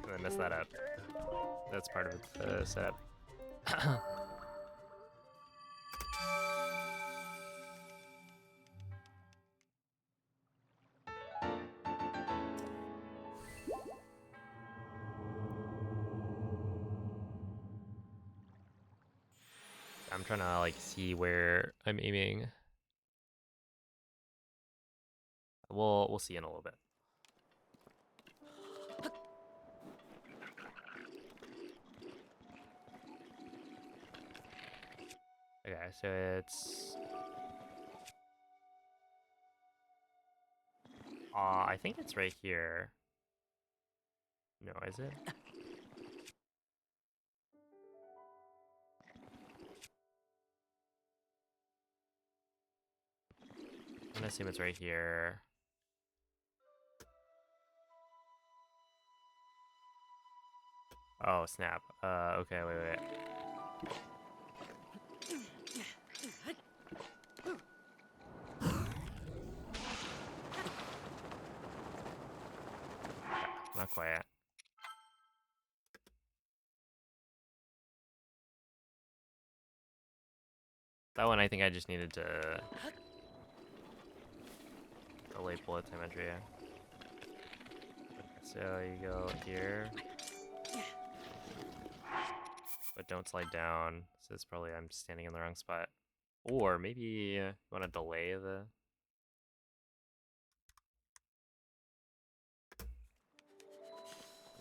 I messed that up. That's part of the setup. I'm trying to like see where I'm aiming. We'll see in a little bit. Okay, so it's... I think it's right here. No, is it? I'm gonna assume it's right here. Oh, snap. Okay, wait. Not quite. That one, I think I just needed to delay bullet time entry. So you go here, but don't slide down. So it's probably I'm standing in the wrong spot. Or maybe you want to delay the...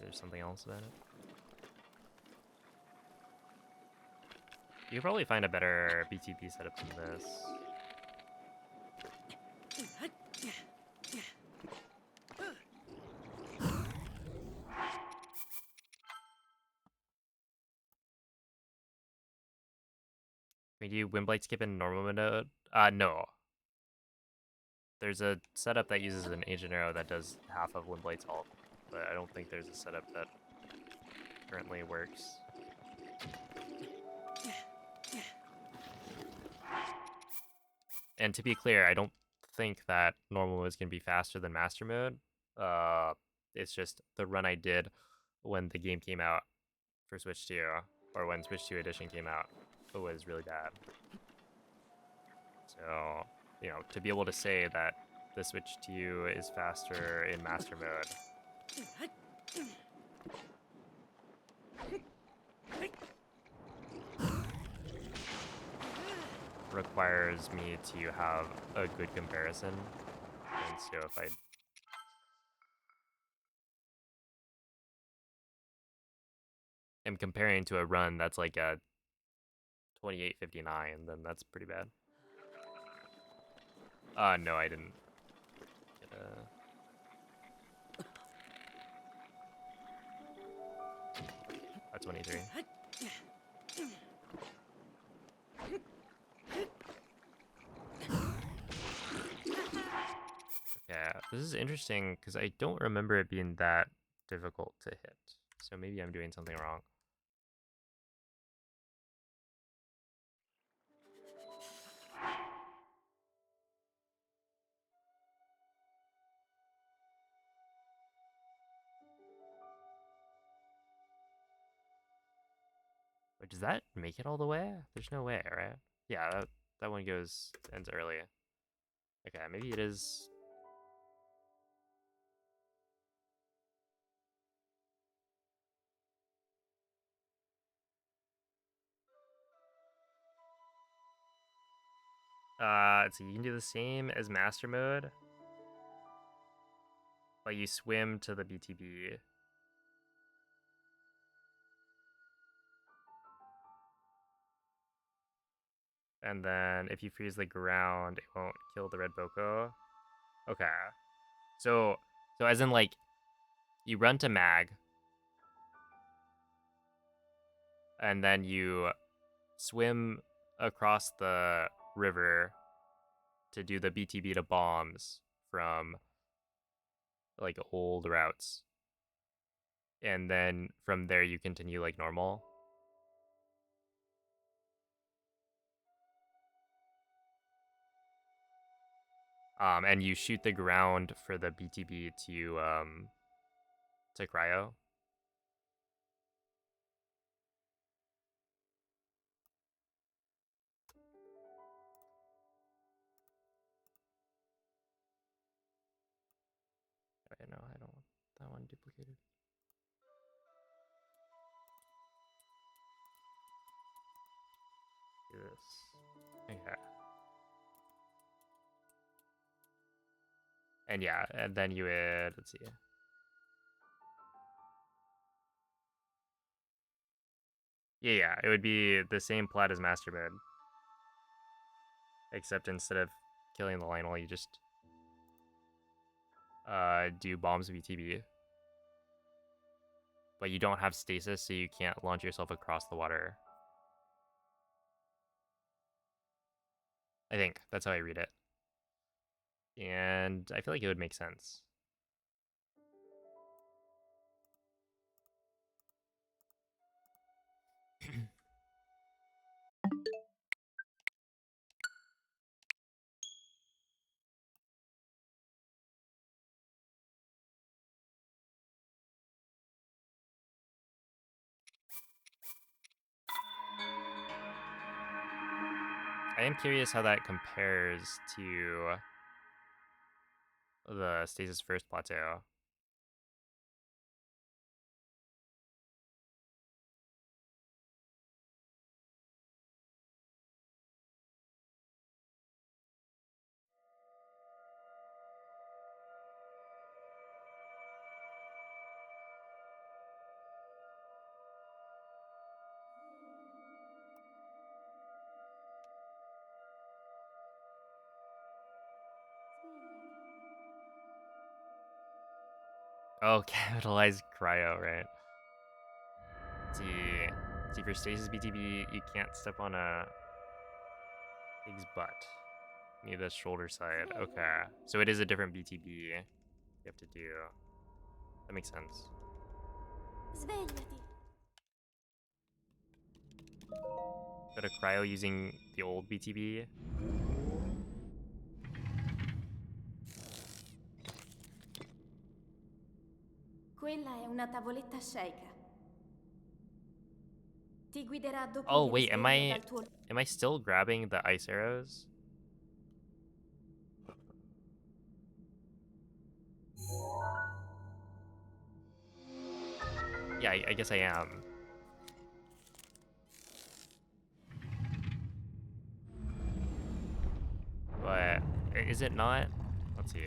There's something else about it. You could probably find a better BTP setup than this. Can you wind blade skip in normal mode? No. There's a setup that uses an ancient arrow that does half of wind blade's ult, but I don't think there's a setup that currently works. And to be clear, I don't think that normal mode is going to be faster than master mode. It's just the run I did when the game came out for Switch 2, or when Switch 2 Edition came out, it was really bad. So, you know, to be able to say that the Switch 2 is faster in master mode. requires me to have a good comparison. And so if I am comparing to a run that's like a 28:59, then that's pretty bad. No, I didn't get a 23. Yeah, this is interesting because I don't remember it being that difficult to hit. So maybe I'm doing something wrong. But does that make it all the way? There's no way, right? Yeah, that one ends early. Okay, maybe it is. So you can do the same as master mode, but you swim to the BTB. And then if you freeze the ground, it won't kill the red Boko. Okay. So as in like, you run to mag, and then you swim across the river to do the BTB to bombs from like old routes. And then from there you continue like normal. And you shoot the ground for the BTB to cryo. Okay, no, I don't want that one duplicated. Do this. Okay. And yeah, and then you would, let's see. Yeah, it would be the same plot as Master Mode. Except instead of killing the Lionel, you just do bombs BTB. But you don't have stasis, so you can't launch yourself across the water. I think that's how I read it. And I feel like it would make sense. I am curious how that compares to the Stasis First Plateau. Oh, capitalize cryo, right? See, for Stasis BTB, you can't step on a pig's butt. You need the shoulder side. Okay, so it is a different BTB you have to do. That makes sense. Go to cryo using the old BTB. Quella è una tavoletta sceicca. Ti guiderà dopo Oh il wait, risveglio dal tuo... am I still grabbing the ice arrows? Yeah, I guess I am. Wait, is it not? Let's see.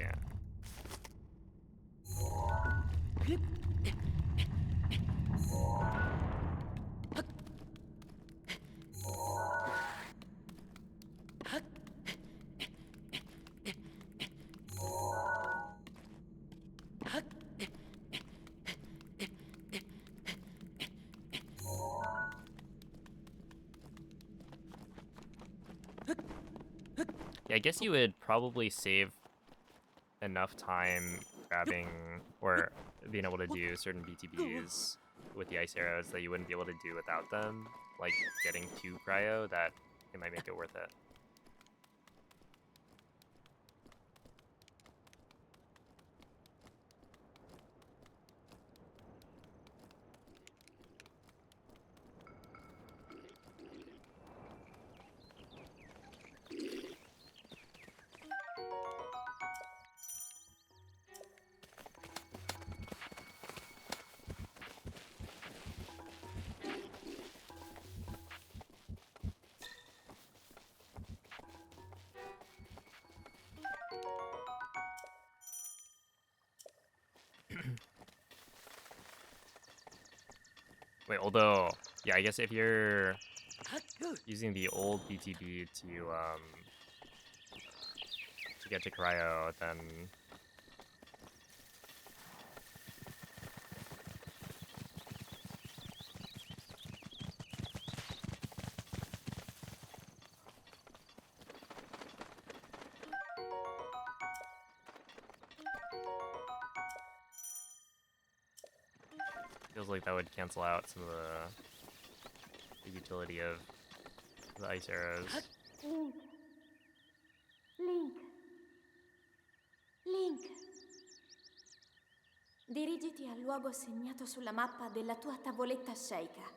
Yeah, I guess you would probably save enough time grabbing or being able to do certain BTBs with the ice arrows that you wouldn't be able to do without them, like getting to cryo, that it might make it worth it. Wait, although, yeah, I guess if you're using the old BTB to get to cryo, then feels like that would cancel out some of the utility of the ice arrows. Link. Link. Link. Dirigiti al luogo segnato sulla mappa della tua tavoletta sceicca.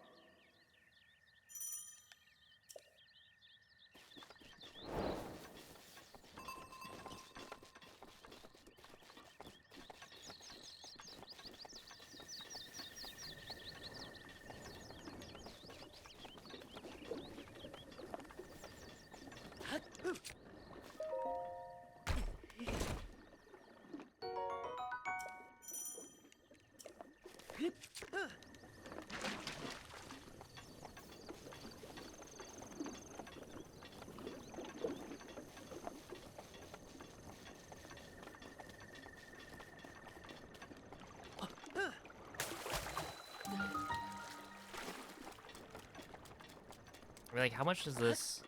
I mean, like, how much does this...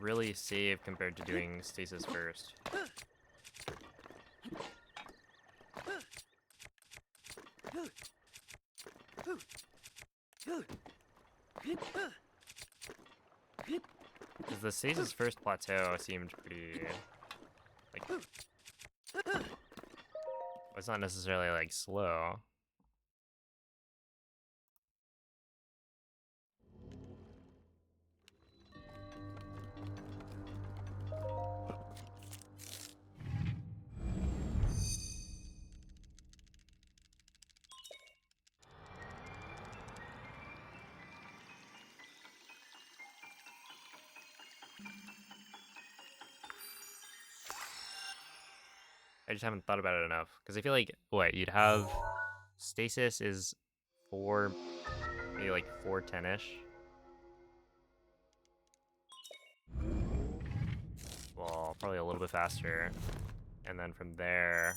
really save compared to doing stasis first? Because the stasis first plateau seemed pretty... like... it's not necessarily, like, slow. I just haven't thought about it enough. Because I feel like, what, you'd have... stasis is 4... maybe like 410-ish. Well, probably a little bit faster. And then from there...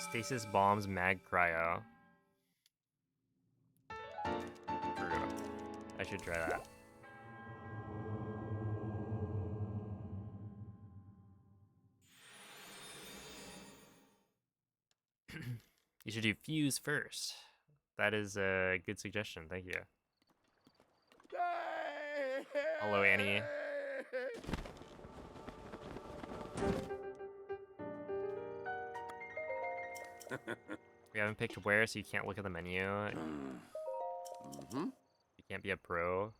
Stasis bombs mag cryo. True. I should try that. You should do fuse first. That is a good suggestion. Thank you. Hello, Annie. We haven't picked where, so you can't look at the menu. You can't be a pro.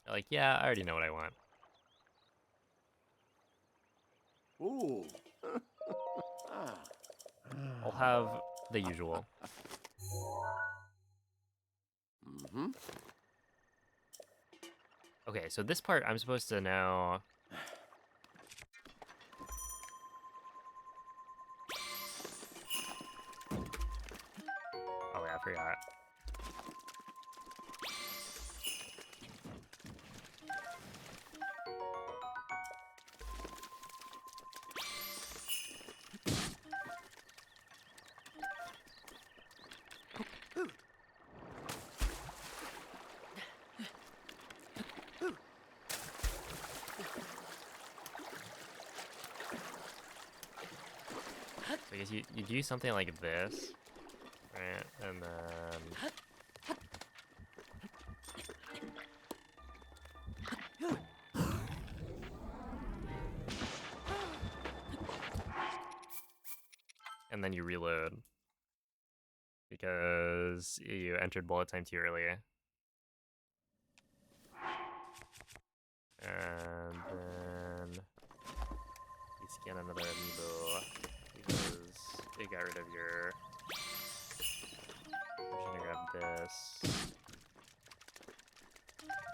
Like, yeah, I already know what I want. Ooh. I'll have the usual. Okay, so this part I'm supposed to now... Oh yeah, I forgot. So I guess you do something like this, right? And then... And then you reload. Because you entered bullet time too early. And then you scan another amiibo because it got rid of your... I'm just gonna grab this,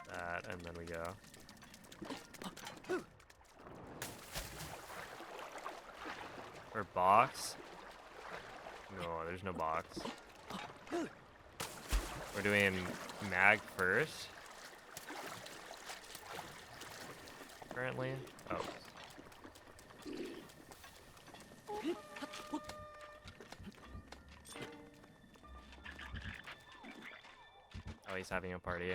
that, and then we go. Or box? No, there's no box. We're doing mag first. Currently? Oh. Oh, he's having a party.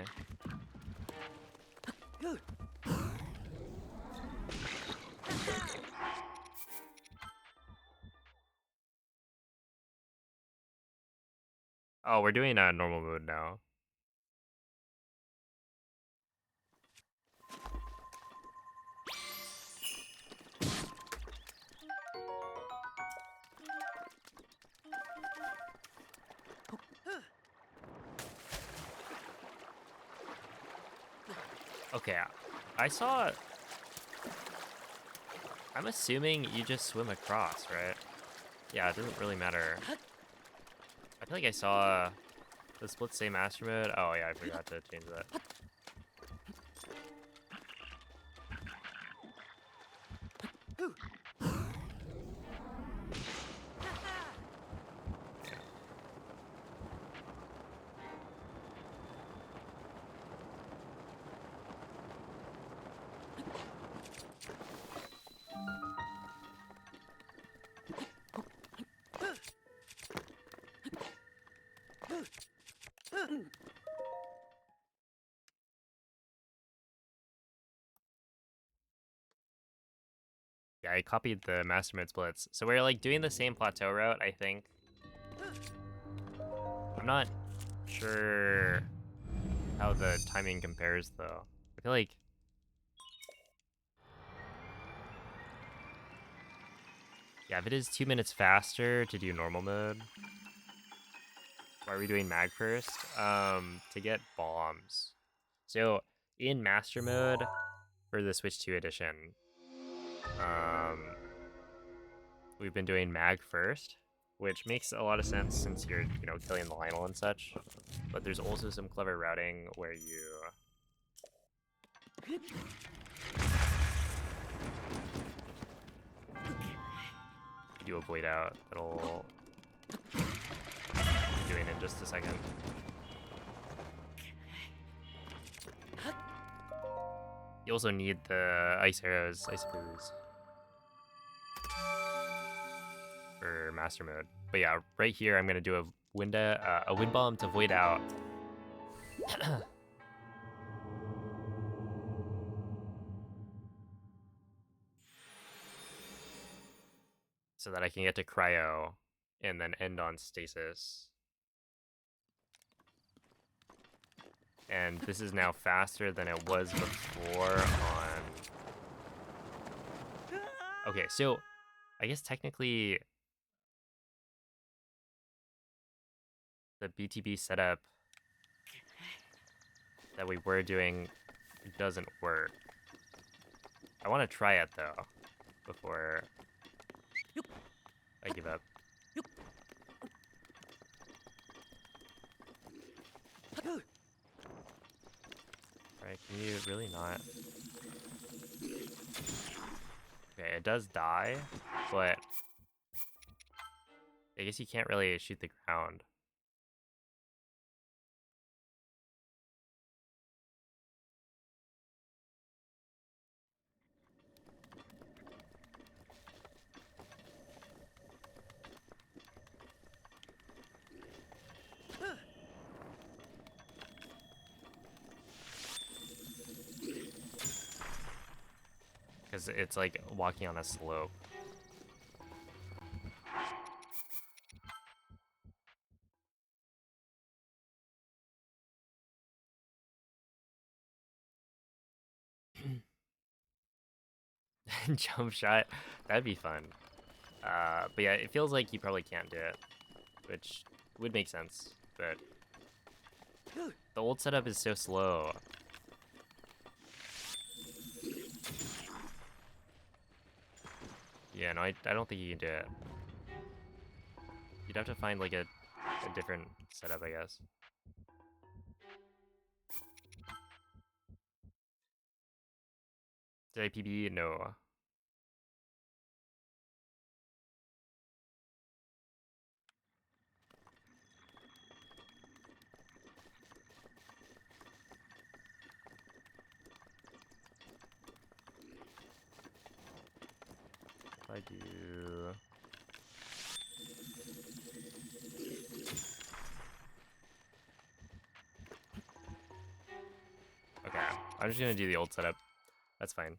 Oh, we're doing a normal mode now. Okay, I saw... I'm assuming you just swim across, right? Yeah, it doesn't really matter. I feel like I saw the split say master mode. Oh yeah, I forgot to change that. Yeah, I copied the master mode splits. So we're like doing the same plateau route, I think. I'm not sure how the timing compares though. I feel like... Yeah, if it is 2 minutes faster to do normal mode. Why are we doing mag first? To get bombs. So in master mode for the Switch 2 edition, we've been doing mag first, which makes a lot of sense since you're, killing the Lionel and such. But there's also some clever routing where you... do a void out that'll be doing in just a second. You also need the ice arrows, I suppose, for master mode. But yeah, right here I'm gonna do a wind bomb to void out. so that I can get to cryo and then end on stasis. And this is now faster than it was before on... Okay, so I guess technically the BTB setup that we were doing doesn't work. I want to try it though before I give up. Right, can you really not? Okay, it does die, but I guess you can't really shoot the ground. Because it's like walking on a slope. Jump shot, that'd be fun. But yeah, it feels like you probably can't do it, which would make sense, but the old setup is so slow. Yeah, no, I don't think you can do it. You'd have to find like a different setup, I guess. Did I PB? No. If I do... Okay, I'm just gonna do the old setup. That's fine.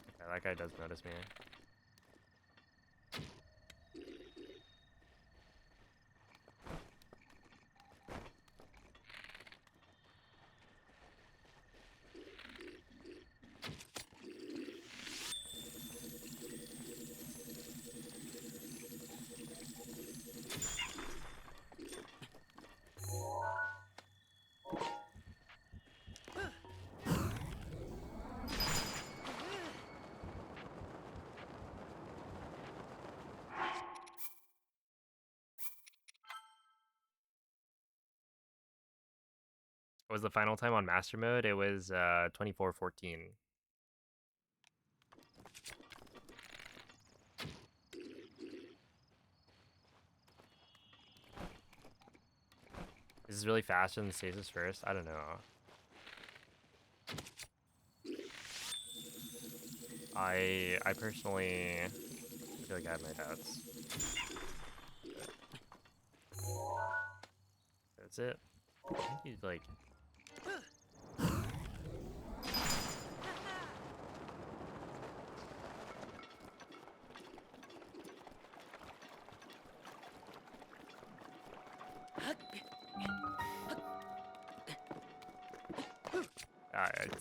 Okay, that guy does notice me. What was the final time on master mode? It was 24:14. This is really faster than stasis first? I don't know. I personally feel like I have my doubts. That's it. I think he's like...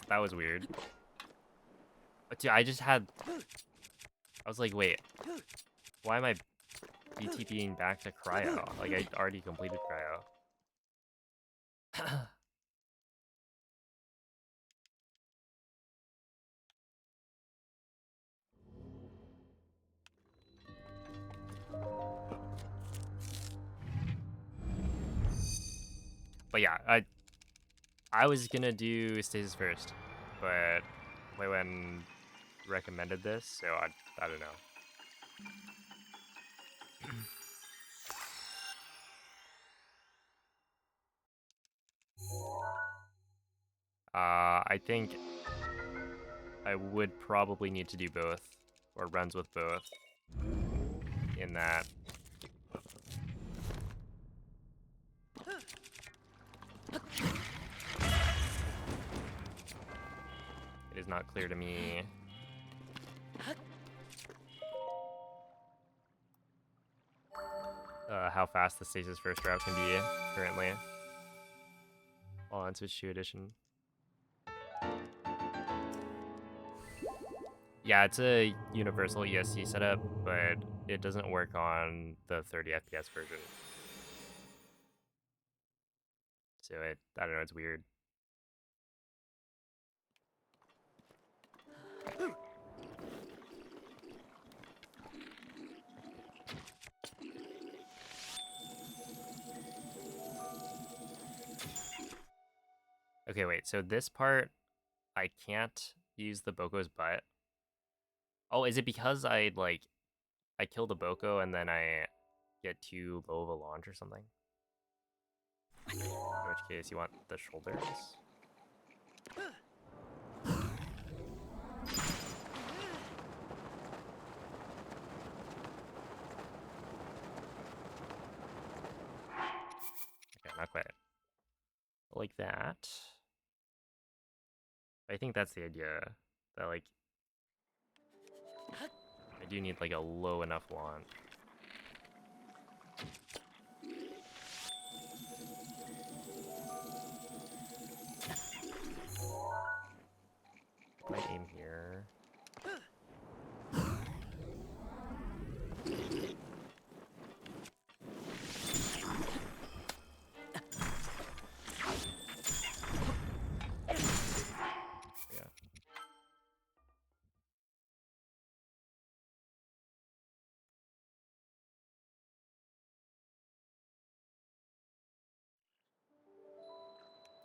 that was weird. But dude, I just had... I was like, wait. Why am I BTBing back to cryo? Like, I already completed cryo. But yeah, I was gonna do stasis first, but Weiwen recommended this, so I don't know. I think I would probably need to do both, or runs with both, in that not clear to me. How fast the stasis first route can be currently. On Switch 2 edition. Yeah, it's a universal ESC setup, but it doesn't work on the 30 FPS version. So I don't know, it's weird. Okay, wait, so this part, I can't use the Boko's butt. Oh, is it because I kill the Boko and then I get too low of a launch or something? In which case you want the shoulders? Okay, not quite. Like that. I think that's the idea. That like I do need like a low enough launch. Might aim here. Yeah.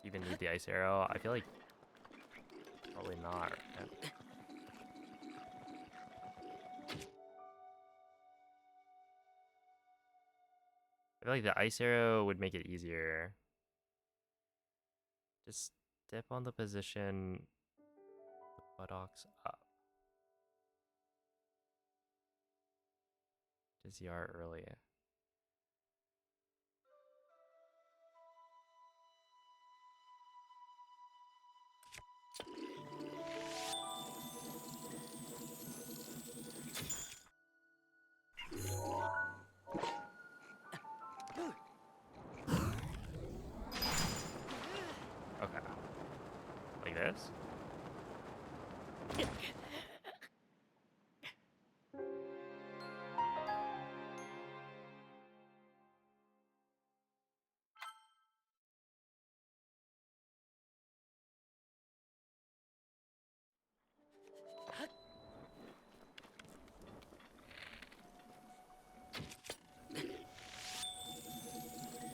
Even need the ice arrow? I feel like probably not. Right? I feel like the ice arrow would make it easier. Just step on the position, the buttocks up. To ZR early. Okay. Like this?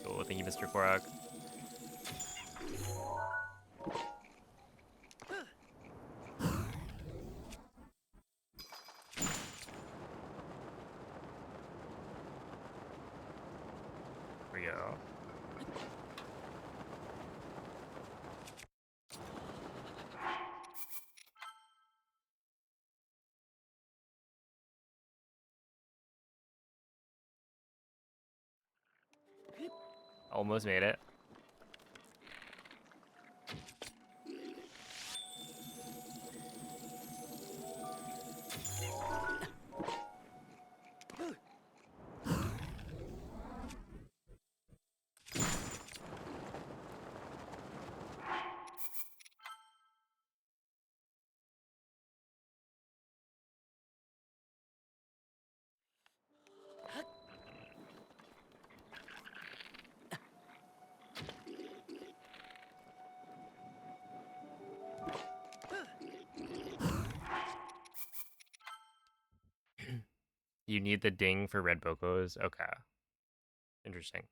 Cool, thank you, Mr. Korok. Here we go. Almost made it. You need the ding for red Bokos? Okay. Interesting.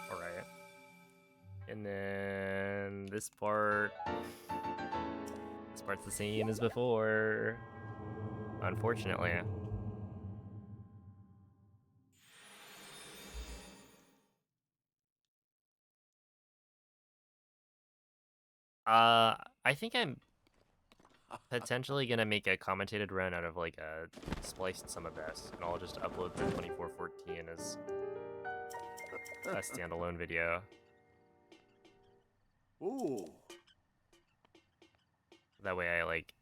Alright. And then this part... This part's the same as before. Unfortunately. I think I'm potentially gonna make a commentated run out of like a spliced some of this, and I'll just upload the 2414 as a standalone video. Ooh. That way I like,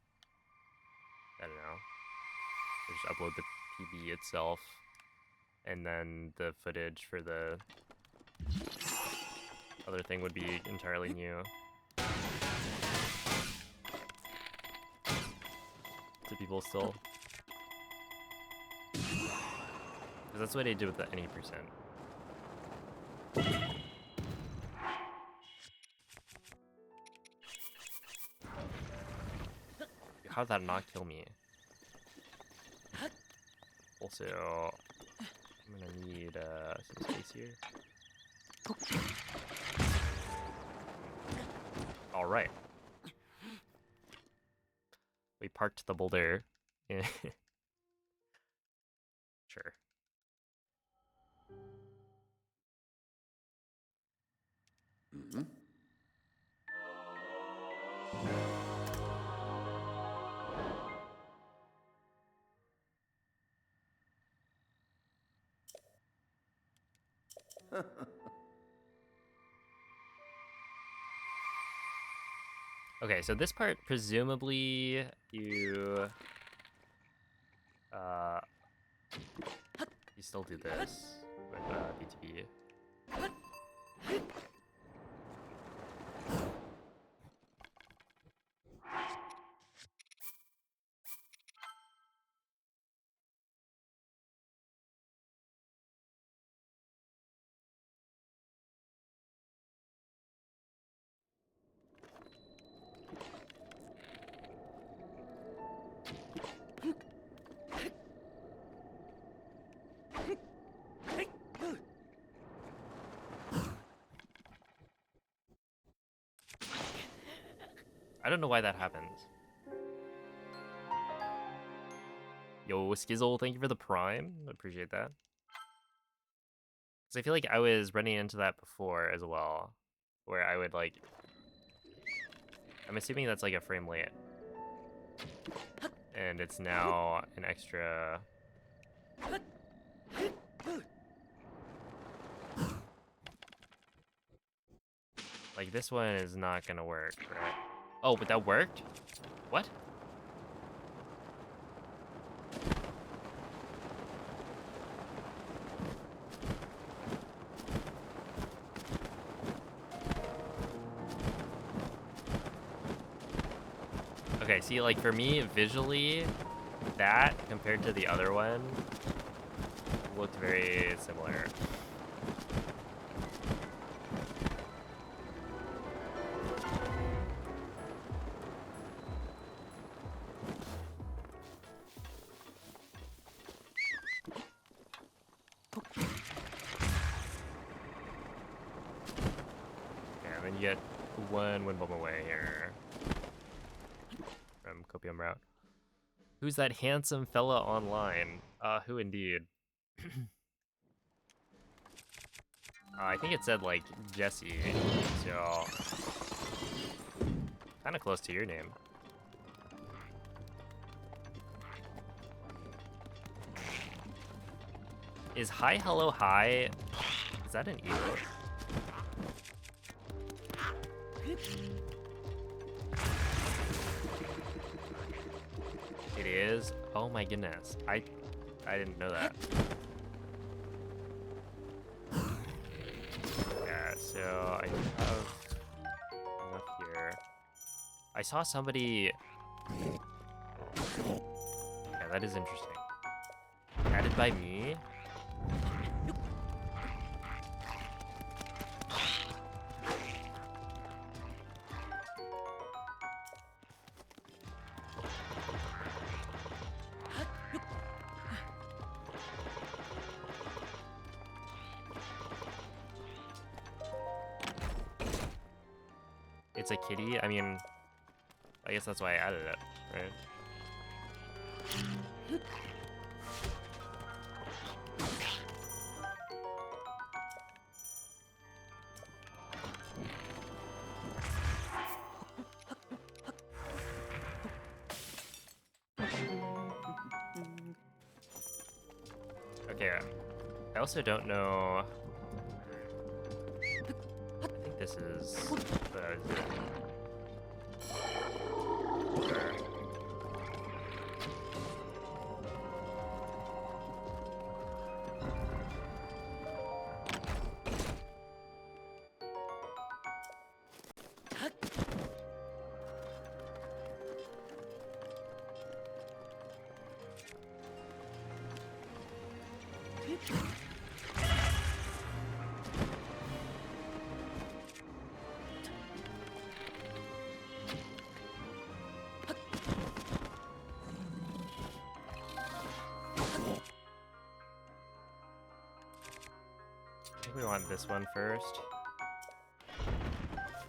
I don't know, just upload the PB itself, and then the footage for the other thing would be entirely new. To people still. Because that's what I did with the any percent. How did that not kill me? Also, I'm gonna need some space here. Alright. We parked the boulder. Sure. Mm-hmm. Okay, so this part, presumably, you still do this with BTB. I don't know why that happened. Yo, Skizzle, thank you for the prime. Appreciate that. Because I feel like I was running into that before as well. Where I would like... I'm assuming that's like a frame late. And it's now an extra... Like this one is not gonna work, right? Oh, but that worked? What? Okay, see, like for me, visually, that compared to the other one looked very similar. Yeah, and then you get one wind bomb away here. Copium route. Who's that handsome fella online? Who indeed? I think it said, like, Jesse, so... Kinda close to your name. Is hi, hello, hi... Is that an emote? It is? Oh my goodness. I didn't know that. Yeah, so I have enough here. I saw somebody... Yeah, that is interesting. Added by me? It's a kitty? I mean, I guess that's why I added it, right? Okay, I also don't know... I think this is the... Sure. I think we want this one first.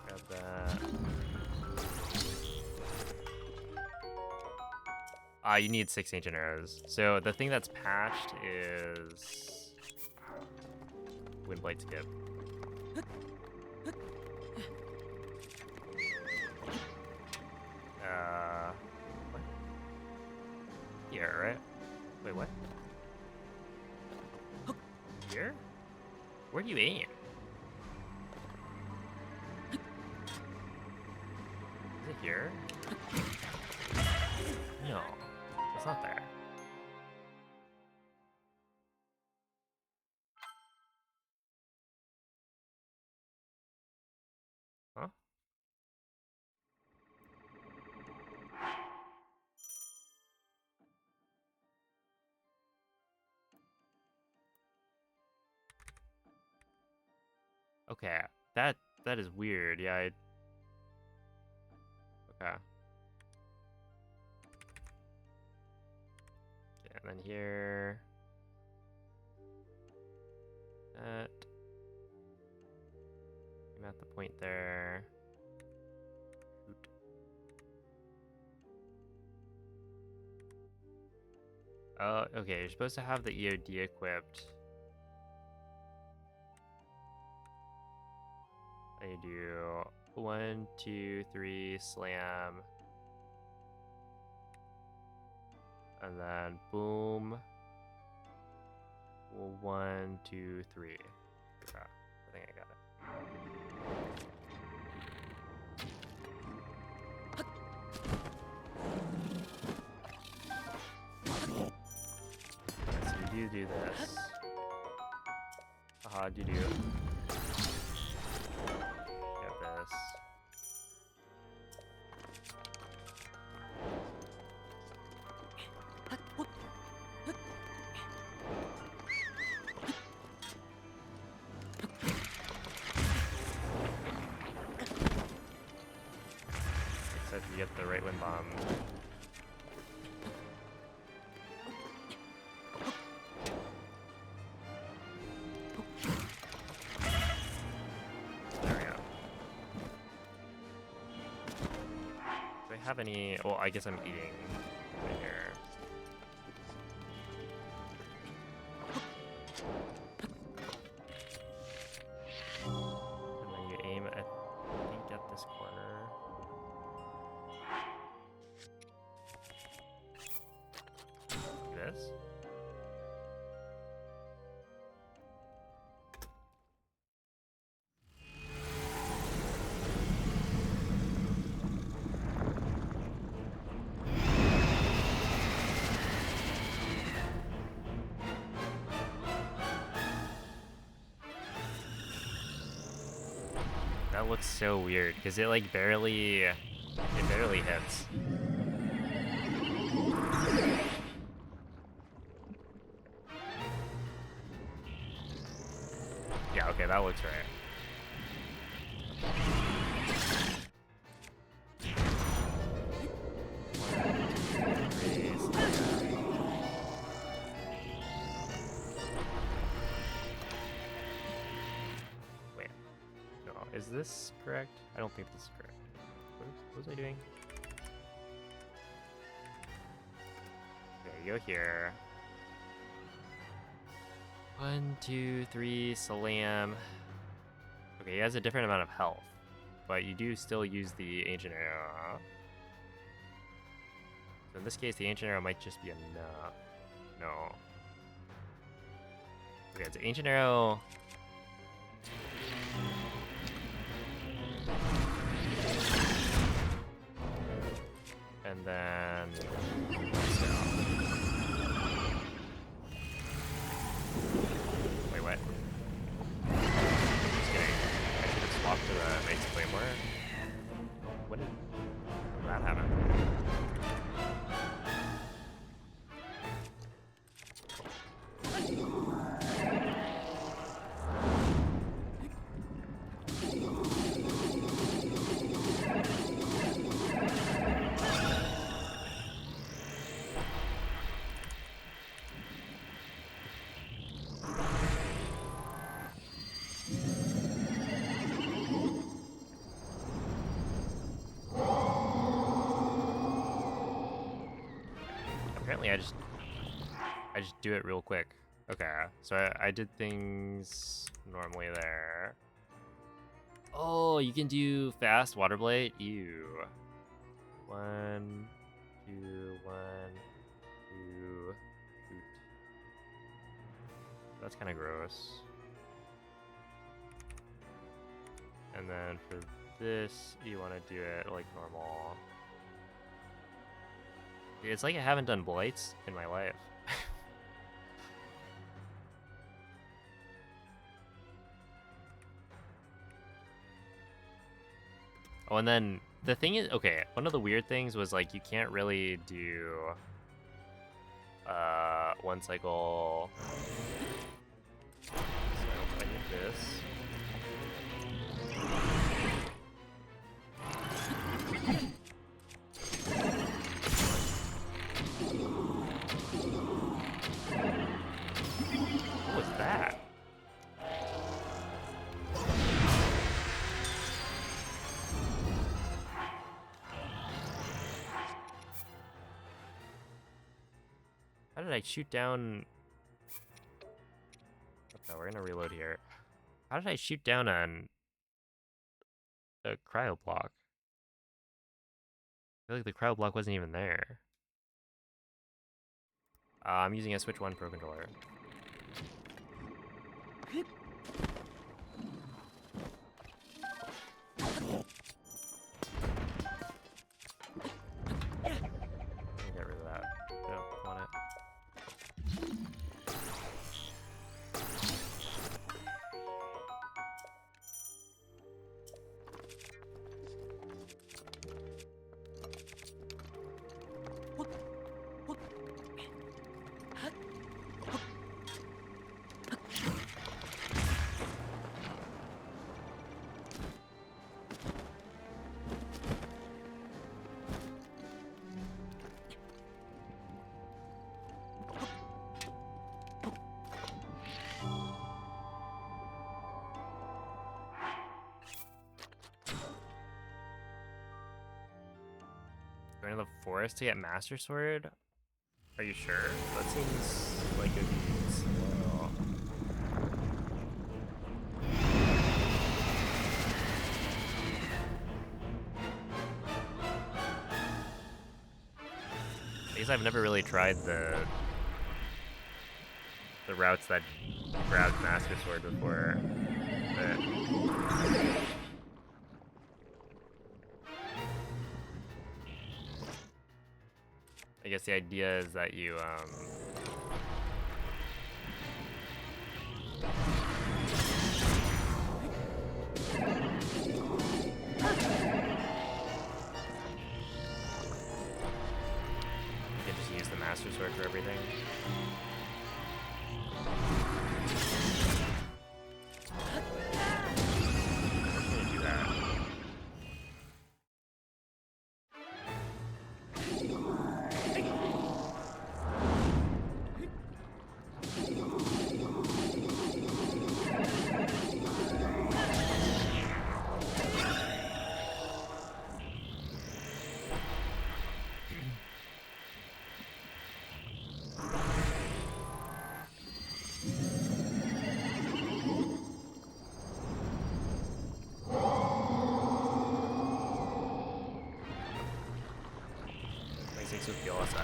Grab that. You need 6 ancient arrows. So the thing that's patched is Windblade skip. What? Here, right? Wait, what? Here? Where do you aim? Is it here? No, it's not there. Huh? Okay, that is weird. Yeah, okay. Okay, and then here. That. I'm at the point there. Shoot. Okay, you're supposed to have the EOD equipped. And you do 1, 2, 3, slam. And then boom. 1, 2, 3. Okay, I think I got it. So you do this. Aha, do. Get this. Except you get the right wind bomb. Have any Well, I guess I'm eating right here. And then you aim at, I think, at this corner. Like this. That looks so weird because it like barely hits. Yeah, okay, that looks right. Wait, no, is this correct? I don't think this is correct. What was I doing? Okay, you go here. 1, 2, 3, Salam. Okay, he has a different amount of health, but you do still use the Ancient Arrow. So in this case, the Ancient Arrow might just be enough. No. Okay, it's Ancient Arrow. And then... Wait, what? Just kidding. I should have swapped to the Knight's Claymore. What did that happen? Apparently I just do it real quick. Okay, so I did things normally there. Oh, you can do fast water blade? Ew. 1, 2, 1, 2, shoot. That's kind of gross. And then for this, you want to do it like normal. It's like I haven't done blights in my life. Oh, and then the thing is, okay, one of the weird things was like you can't really do one cycle. So I did this. What was that? How did I shoot down? Okay, we're gonna reload here. How did I shoot down on a cryo block? I feel like the cryo block wasn't even there. I'm using a Switch 1 Pro Controller. Get rid of that. Don't want it. forest to get Master Sword? Are you sure? That seems like it'd be slow. I guess I've never really tried the routes that grabbed Master Sword before. But I guess the idea is that you can just use the Master Sword for everything. With the LSS.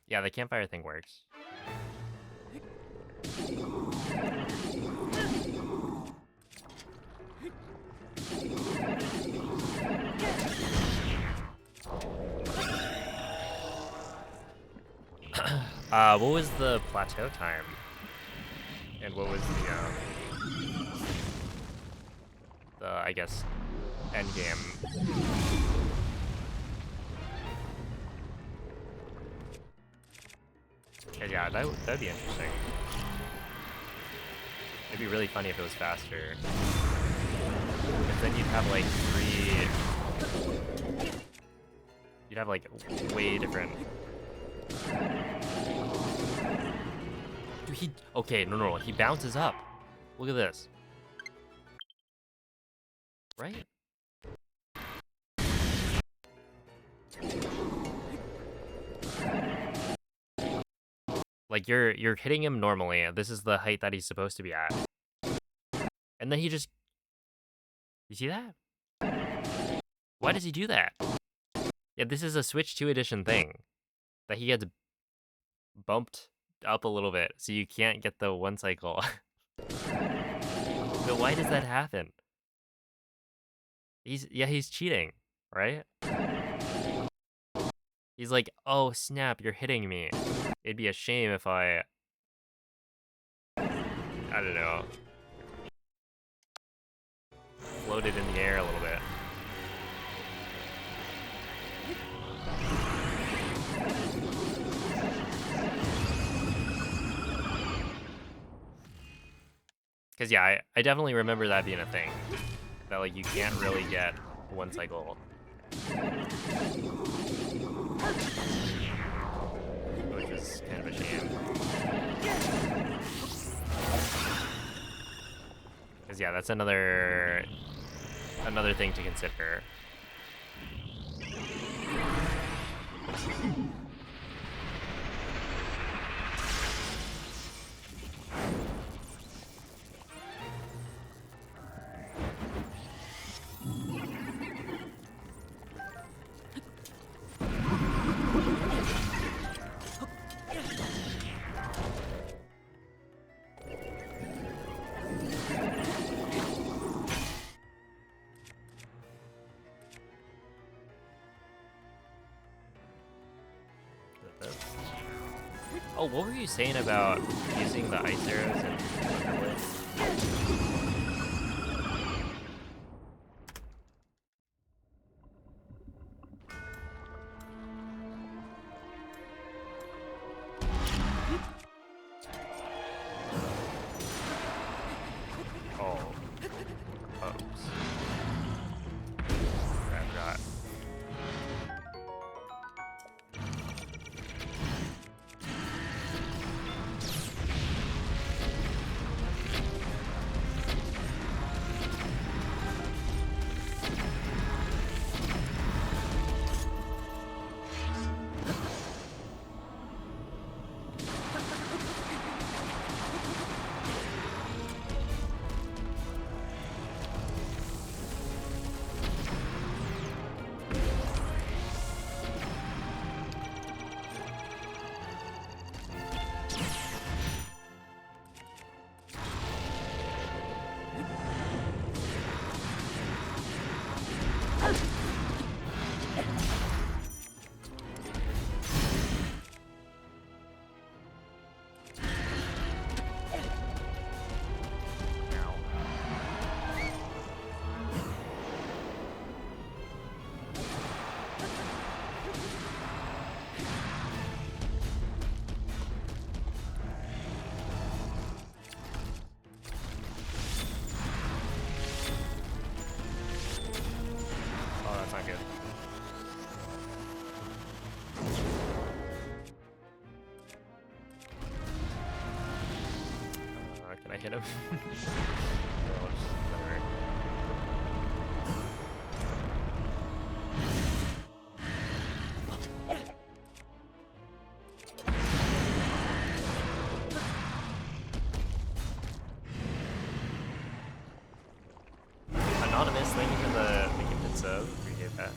Yeah, the campfire thing works. What was the plateau time? And what was the I guess, end game? Yeah, that'd be interesting. It'd be really funny if it was faster. Because then you'd have like you'd have like way different. Dude, okay, no, he bounces up. Look at this. Right? Like you're hitting him normally. This is the height that he's supposed to be at. And then he just, you see that? Why does he do that? Yeah, this is a Switch 2 edition thing. That he gets bumped up a little bit, so you can't get the one cycle. But why does that happen? He's cheating, right? He's like, oh snap, you're hitting me. It'd be a shame if I don't know, floated in the air a little bit. Because yeah, I definitely remember that being a thing. That like you can't really get one cycle. Which is kind of a shame. Because yeah, that's another thing to consider. Oh, what were you saying about using the ice arrows and Thunderblades? hit him. I'll just, whatever. Anonymous, thank you for the gifted sub. Appreciate that.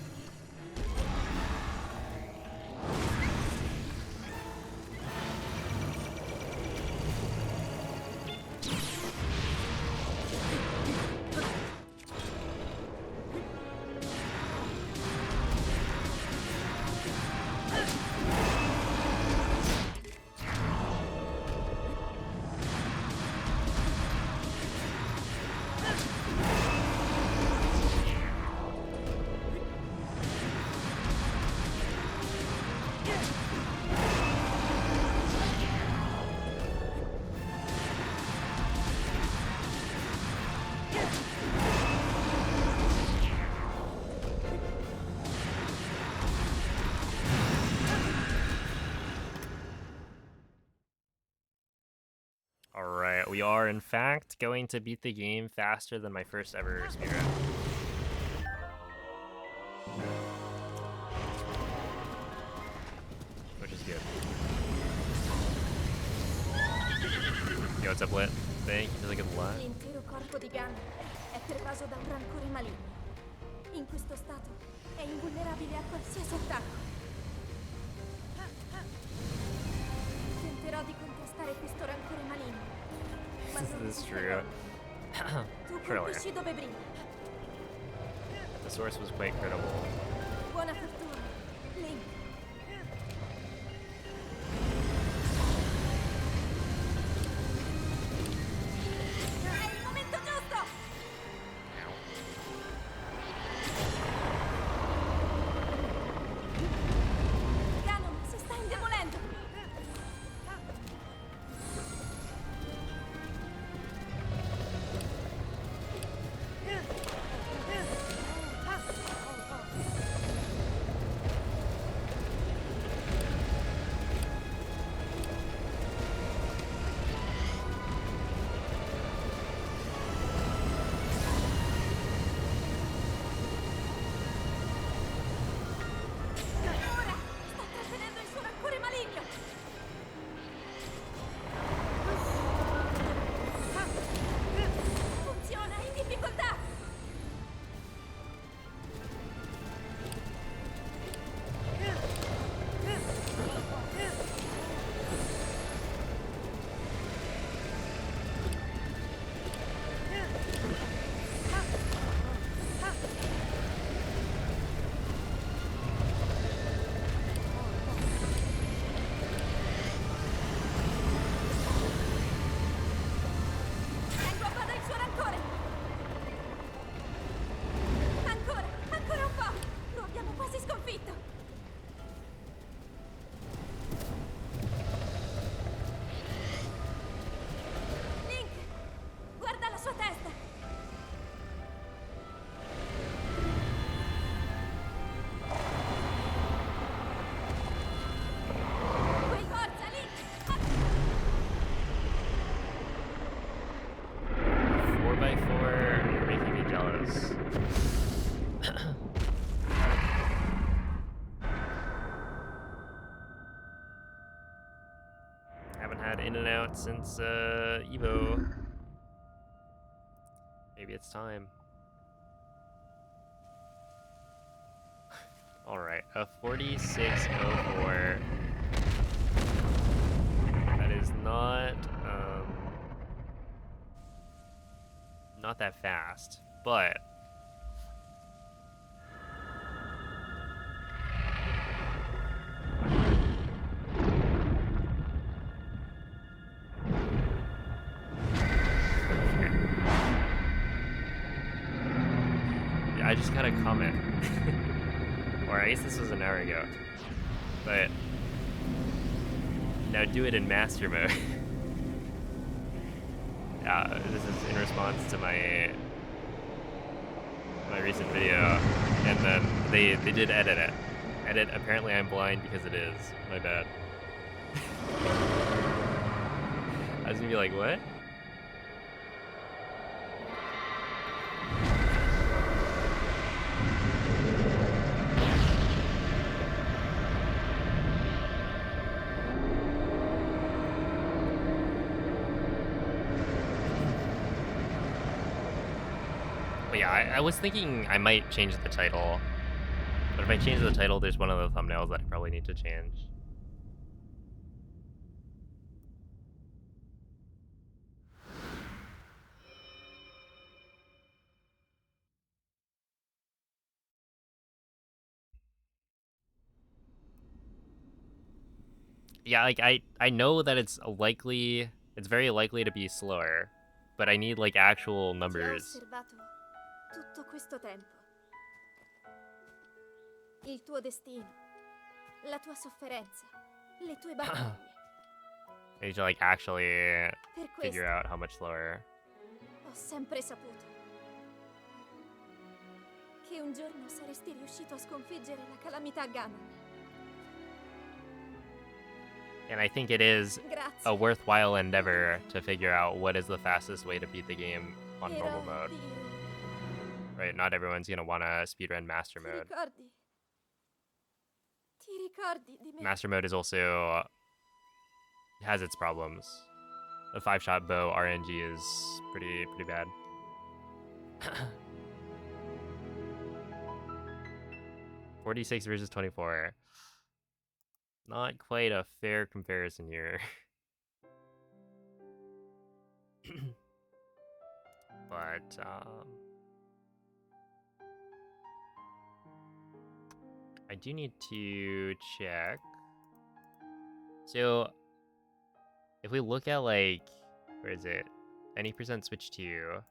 Alright, we are in fact going to beat the game faster than my first ever speedrun. Which is good. Yo, what's up, Lit? Thank you for the good luck. L'intero corpo di Ganon è pervaso da un rancore maligno. In questo stato è invulnerabile a qualsiasi attacco. Tenterò di contrastare questo rancore maligno. Ma non This is true. tu Really. colpisci dove brilla. The source was quite credible. Buona fortuna, Link. È il momento giusto! Ganon si sta indebolendo! Ora sta trattenendo il suo rancore maligno! Funziona, in difficoltà! Tengo a bada il suo rancore! Ancora, ancora un po'! Lo abbiamo quasi sconfitto! Link! Guarda la sua testa! Qui, forza, Link! 4x4, you're making me jealous. Haven't had In-N-Out since Evo. Maybe it's time. Alright, a 4604. That is not not that fast, but yeah, I just got a comment. Or I guess this was an hour ago. But now do it in master mode. This is in response to my recent video, and then they did edit it. Edit, apparently I'm blind because it is. My bad. I was gonna be like, what? But yeah, I was thinking I might change the title. But if I change the title, there's one of the thumbnails that I probably need to change. Yeah, like I know that it's very likely to be slower, but I need like actual Ti ho numbers. osservato tutto questo tempo. Il tuo destino, la tua sofferenza, le tue battaglie. I need to like actually Per figure questo out how much slower. ho sempre saputo che un giorno saresti riuscito a sconfiggere la calamità Ganon. And I think it is Grazie. a worthwhile endeavor to figure out what is the fastest way to beat the game on normal Eroe mode. Dio, Right? Not everyone's gonna want to speedrun master ti mode. ricordi? Ti ricordi di me? Master mode is also has its problems. The 5-shot bow RNG is pretty bad. 46 versus 24. Not quite a fair comparison here. But I do need to check. So if we look at like, where is it? Any percent switch to.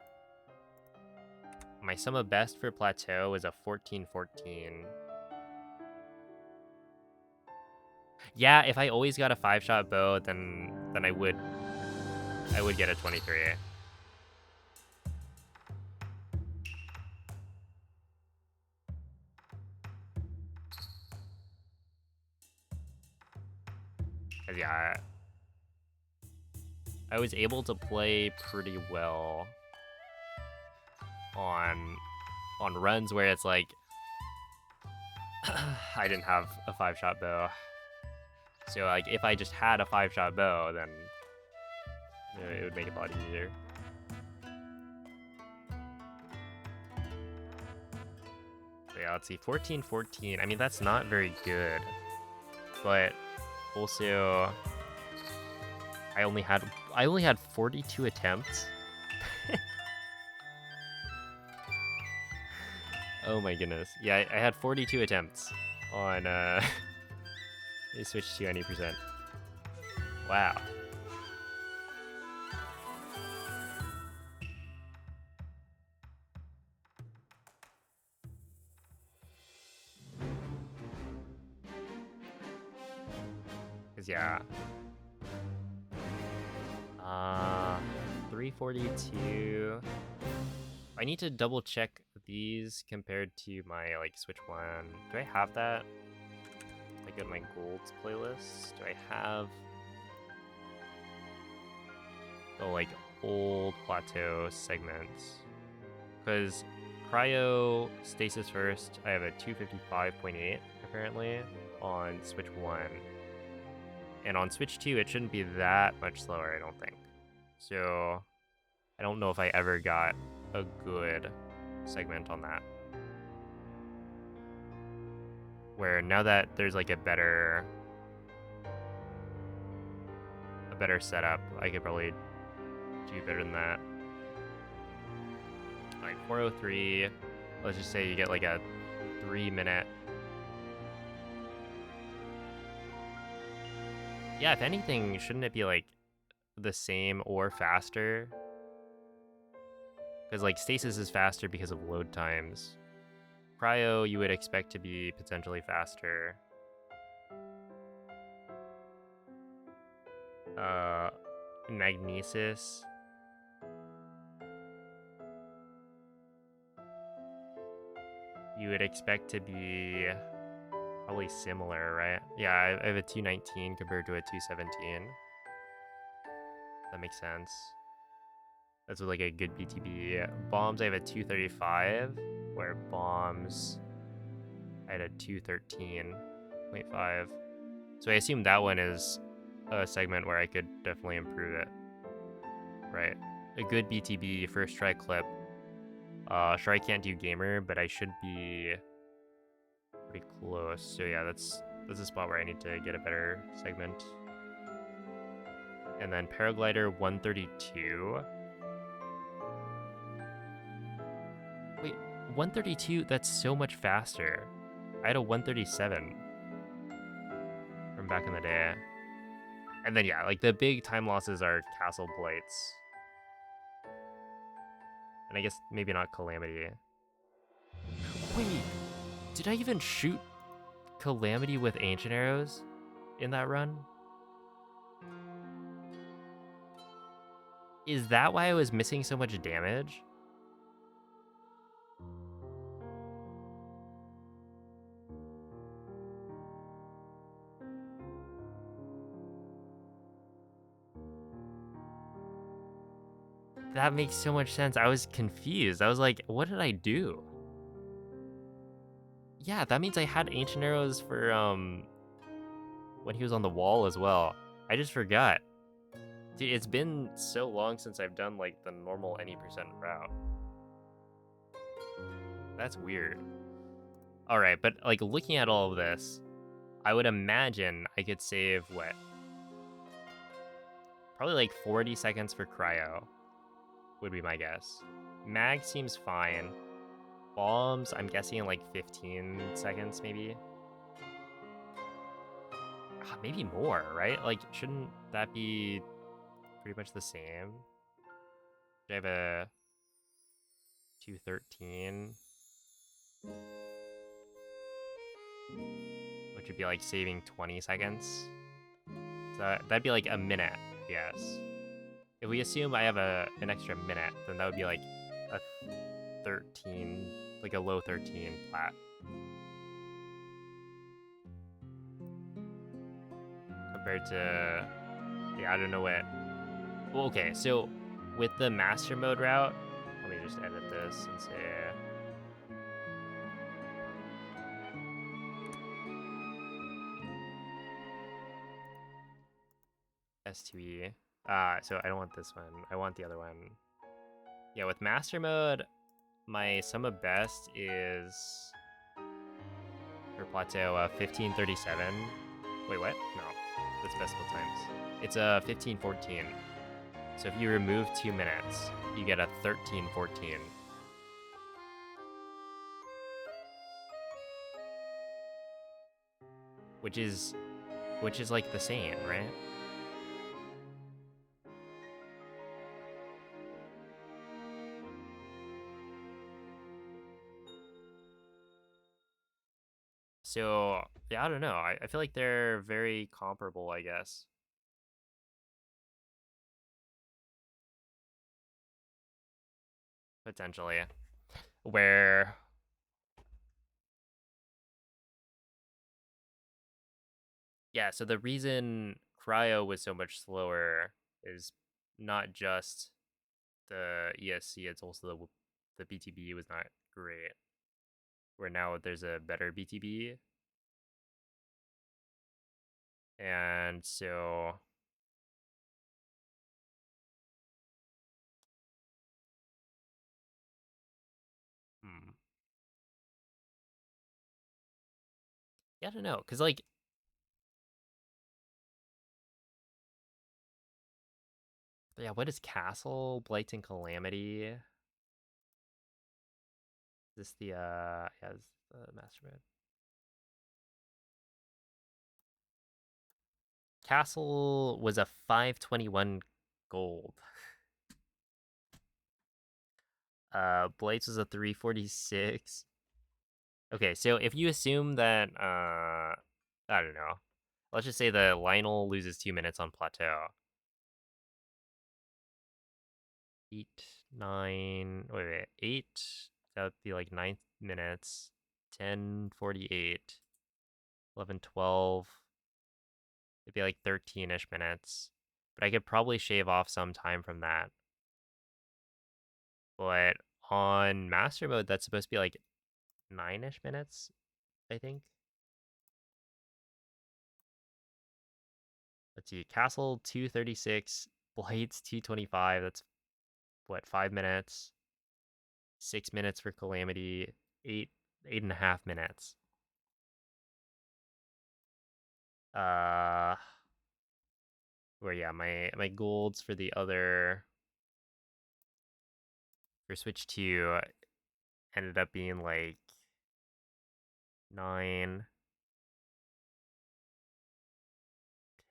My sum of best for plateau is a 14-14. Yeah, if I always got a 5-shot bow, then I would get a 23. Cause yeah, I was able to play pretty well on runs where it's like I didn't have a 5-shot bow. So like if I just had a 5-shot bow, then it would make it a lot easier. So yeah, let's see, 14-14. I mean, that's not very good, but also I only had 42 attempts. Oh my goodness. Yeah, I had 42 attempts on switch to any percent. Wow. Cause yeah. 342. I need to double check these compared to my like Switch 1. Do I have that? Like in my golds playlist? Do I have the like old plateau segments? Because Cryo Stasis First, I have a 255.8 apparently on Switch 1. And on Switch 2, it shouldn't be that much slower, I don't think. So I don't know if I ever got a good segment on that. Where now that there's like a better setup, I could probably do better than that. Alright, 403. Let's just say you get like a 3-minute. Yeah, if anything, shouldn't it be like the same or faster? Because like Stasis is faster because of load times. Cryo you would expect to be potentially faster. Magnesis. You would expect to be probably similar, right? Yeah, I have a 219 compared to a 217. That makes sense. That's with like a good BTB. Bombs, I have a 235, where bombs, I had a 213.5. So I assume that one is a segment where I could definitely improve it. Right. A good BTB first try clip Sure, I can't do gamer, but I should be pretty close. So yeah, that's a spot where I need to get a better segment. And then paraglider 132. Wait, 132? That's so much faster. I had a 137 from back in the day. And then yeah, like the big time losses are Castle Blights. And I guess maybe not Calamity. Wait, did I even shoot Calamity with Ancient Arrows in that run? Is that why I was missing so much damage? That makes so much sense. I was confused. I was like, what did I do? Yeah, that means I had Ancient Arrows for when he was on the wall as well. I just forgot. Dude, it's been so long since I've done like the normal any percent route. That's weird. Alright, but like looking at all of this, I would imagine I could save what? Probably like 40 seconds for cryo would be my guess. Mag seems fine. Bombs, I'm guessing like 15 seconds maybe. Maybe more, right? Like, shouldn't that be pretty much the same? I have a 213, which would be like saving 20 seconds. So that'd be like a minute, yes. If we assume I have an extra minute, then that would be like a 13, like a low 13 plat. Compared to, yeah, I don't know what. Well, okay, so with the master mode route, let me just edit this and say S2E. So I don't want this one. I want the other one. Yeah, with master mode, my sum of best is for plateau 1537. Wait, what? No, that's decimal times. It's a 1514. So if you remove 2 minutes, you get a 1314. Which is like the same, right? So yeah, I don't know. I feel like they're very comparable, I guess. Potentially. Where yeah, so the reason cryo was so much slower is not just the ESC, it's also the BTB was not great. Where now there's a better BTB. And so yeah, I don't know, cause like yeah, what is Castle, Blight, and Calamity? Is this the yeah, this is the master mode. Castle was a 521 gold. Blades was a 346. Okay, so if you assume that I don't know. Let's just say the Lionel loses 2 minutes on plateau. 8, 9, wait, 8. That would be like 9 minutes. 10, 48. 11, 12. It'd be like 13-ish minutes. But I could probably shave off some time from that. But on master mode, that's supposed to be like 9-ish minutes, I think. Let's see, Castle 236, Blades 225. That's what, 5 minutes. 6 minutes for Calamity, 8.5 minutes. Where yeah, my golds for the other for Switch 2 ended up being like 9,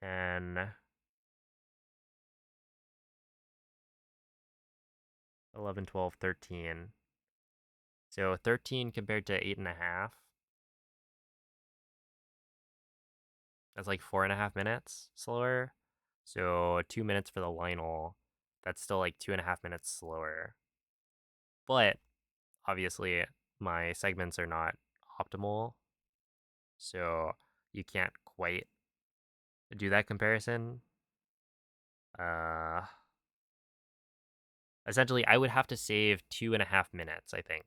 10, 11, 12, 13. So 13 compared to 8.5. That's like 4.5 minutes slower. So 2 minutes for the Lionel. That's still like 2.5 minutes slower. But obviously my segments are not optimal. So you can't quite do that comparison. Essentially I would have to save 2.5 minutes, I think,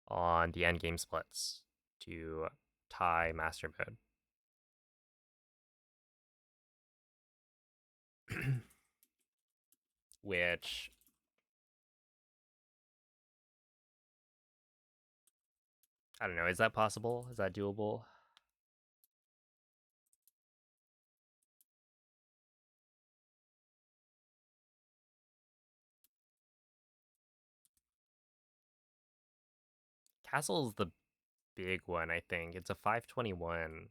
on the endgame splits to tie master mode. Which I don't know, is that possible? Is that doable? Castle's the big one, I think. It's a 521.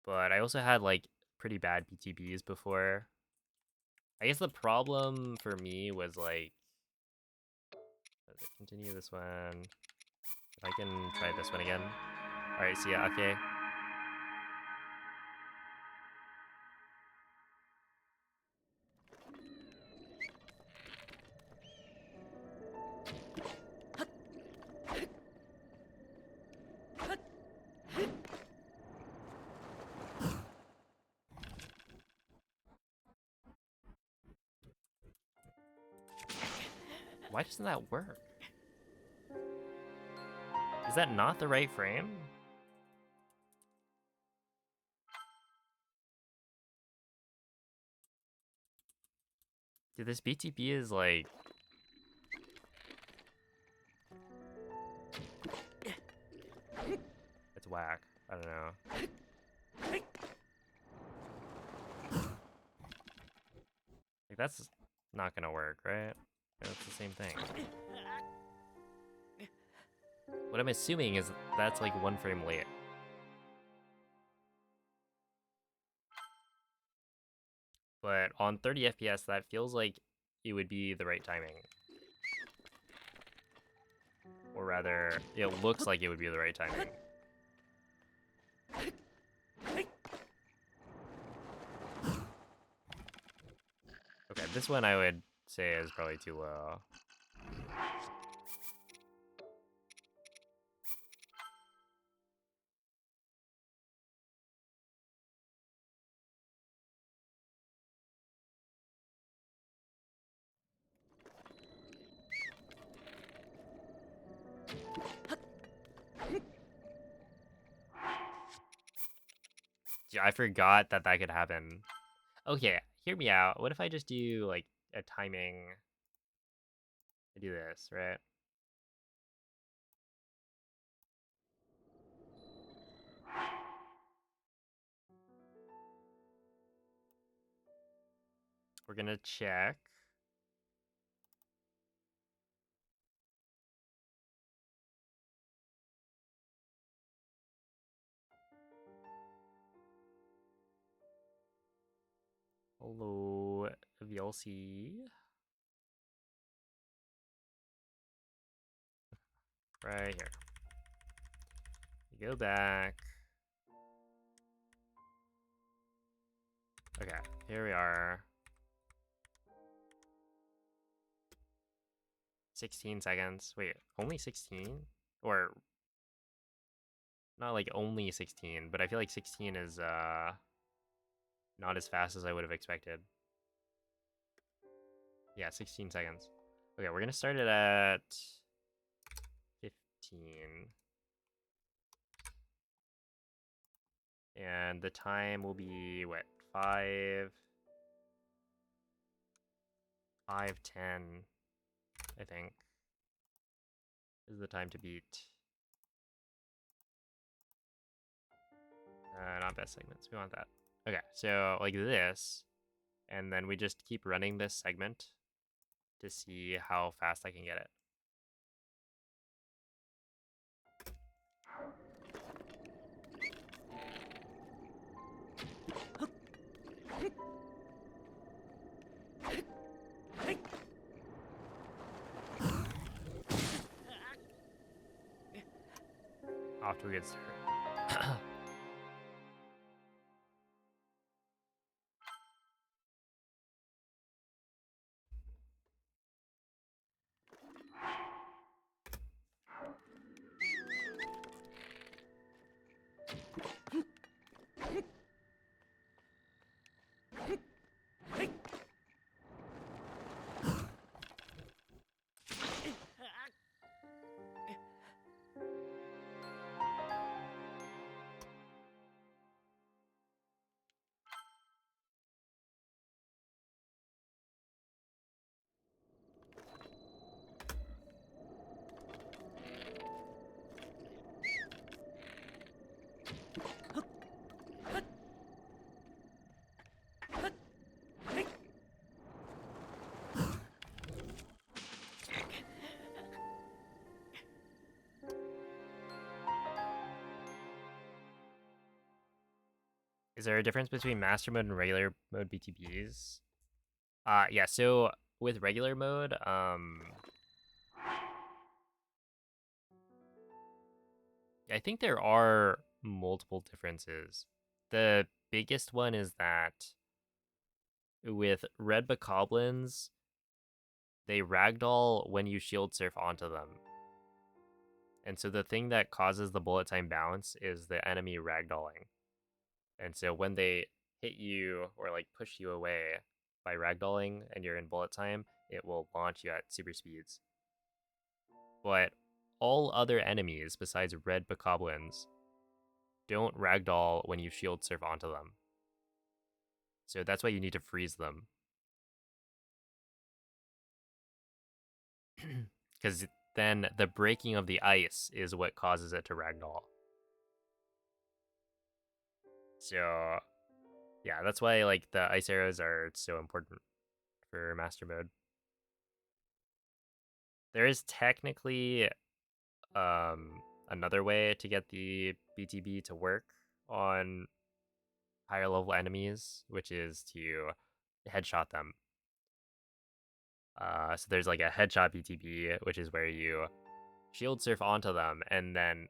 But I also had like pretty bad BTBs before. I guess the problem for me was like, does it continue this one? If I can try this one again. Alright, see ya, okay. Why doesn't that work? Is that not the right frame? Dude, this BTB is like... It's whack. I don't know. Like, that's not gonna work, right? That's the same thing. What I'm assuming is that's like 1 frame late. But on 30 FPS, that feels like it would be the right timing. Or rather, it looks like it would be the right timing. Okay, this one I would say is probably too low. Yeah, I forgot that that could happen. Okay, hear me out. What if I just do like a timing? I do this, right? We're gonna check. Hello, VLC. Right here. You go back. Okay, here we are. 16 seconds. Wait, only 16? Or not like only 16, but I feel like 16 is not as fast as I would have expected. Yeah, 16 seconds. Okay, we're gonna start it at 15. And the time will be what, 5 5:10, I think, is the time to beat. Not best segments. We want that. Okay, so like this, and then we just keep running this segment to see how fast I can get it. Off to a good start. Is there a difference between master mode and regular mode BTBs? Yeah, so with regular mode, I think there are multiple differences. The biggest one is that with red bokoblins, they ragdoll when you shield surf onto them. And so the thing that causes the bullet time bounce is the enemy ragdolling. And so when they hit you or like push you away by ragdolling and you're in bullet time, it will launch you at super speeds. But all other enemies besides red bokoblins don't ragdoll when you shield surf onto them. So that's why you need to freeze them. Because then the breaking of the ice is what causes it to ragdoll. So yeah, that's why like the ice arrows are so important for master mode. There is technically another way to get the BTB to work on higher level enemies, which is to headshot them. So there's like a headshot BTB, which is where you shield surf onto them, and then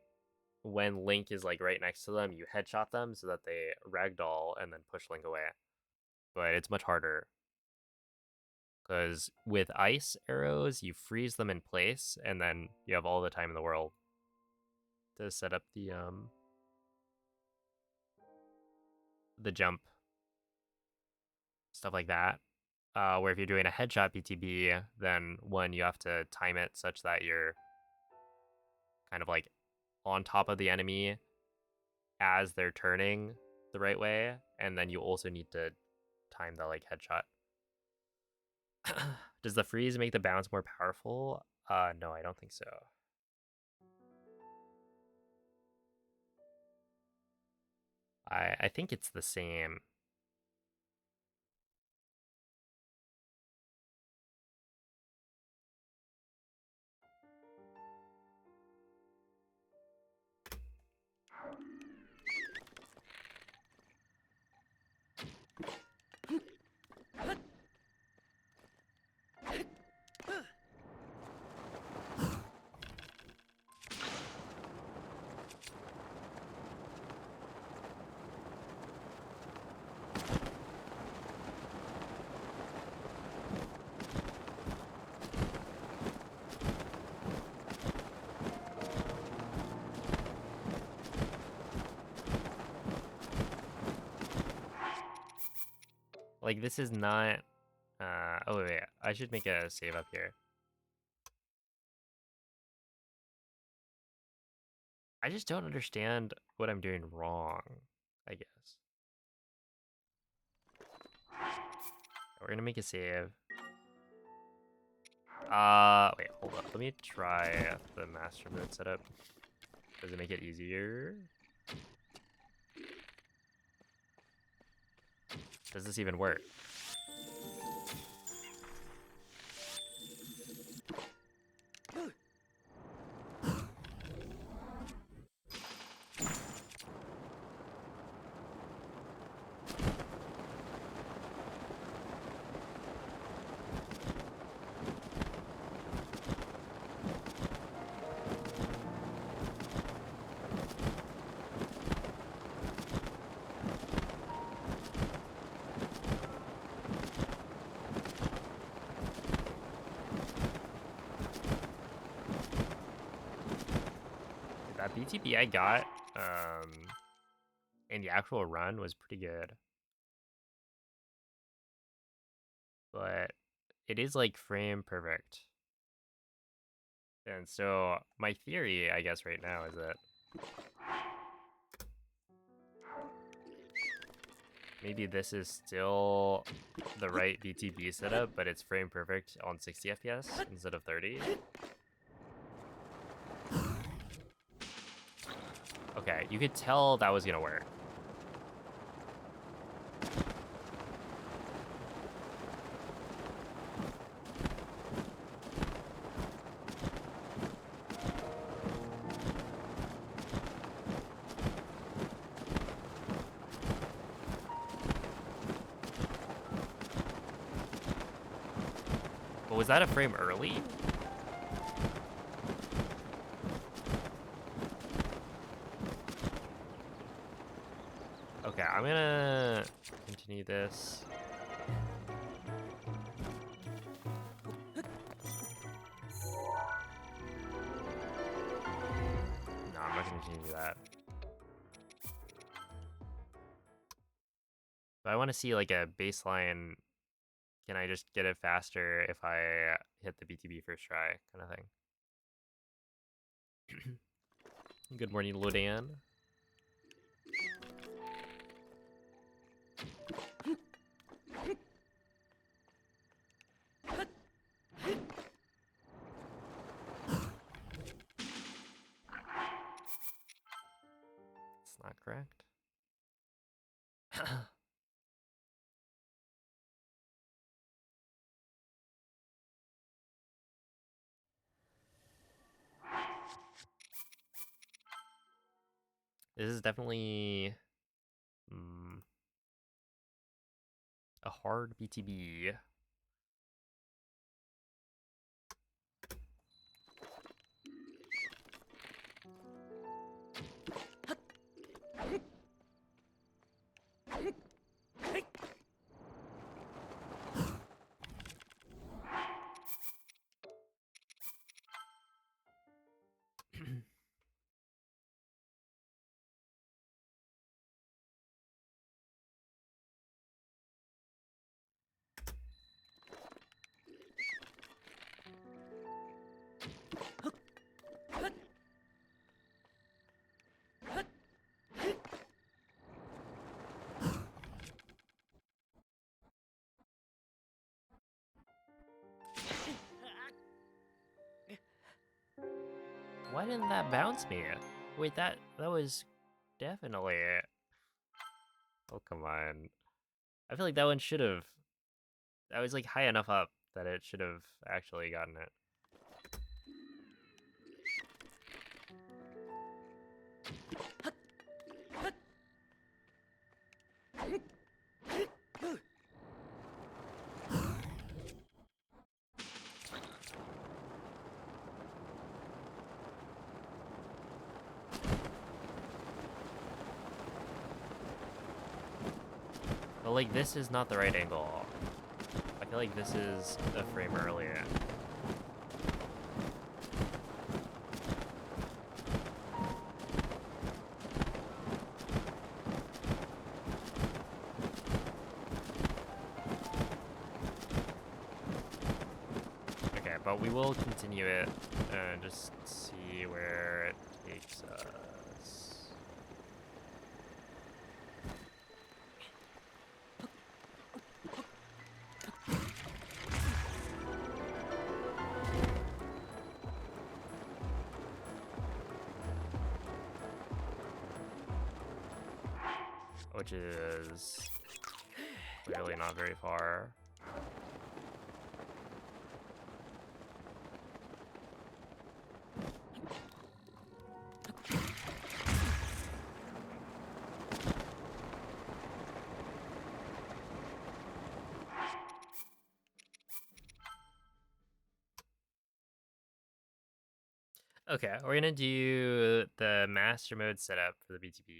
when Link is like right next to them, you headshot them so that they ragdoll and then push Link away. But it's much harder because with ice arrows, you freeze them in place, and then you have all the time in the world to set up the jump, stuff like that. Where if you're doing a headshot BTB, then one, you have to time it such that you're kind of like on top of the enemy as they're turning the right way, and then you also need to time the like headshot. Does the freeze make the bounce more powerful? No, I don't think so. I think it's the same. Like this is not. Oh wait, I should make a save up here. I just don't understand what I'm doing wrong, I guess. We're gonna make a save. Wait, hold up. Let me try the master mode setup. Does it make it easier? Does this even work? That BTB I got in the actual run was pretty good. But it is like frame perfect. And so my theory, I guess, right now is that maybe this is still the right BTB setup, but it's frame perfect on 60 FPS instead of 30. Okay, you could tell that was gonna work. But was that a frame early? Okay, I'm gonna continue this. No, I'm not gonna continue that. But I want to see like a baseline. Can I just get it faster if I hit the BTB first try, kind of thing. Good morning, Lodan. It's not correct. This is definitely a hard BTB. Why didn't that bounce me? Wait, that was definitely it. Oh, come on. I feel like that one should have. That was like high enough up that it should have actually gotten it. But like, this is not the right angle. I feel like this is a frame earlier. Okay, but we will continue it and just see where it takes us. which is clearly not very far. Okay, we're gonna do the master mode setup for the BTB.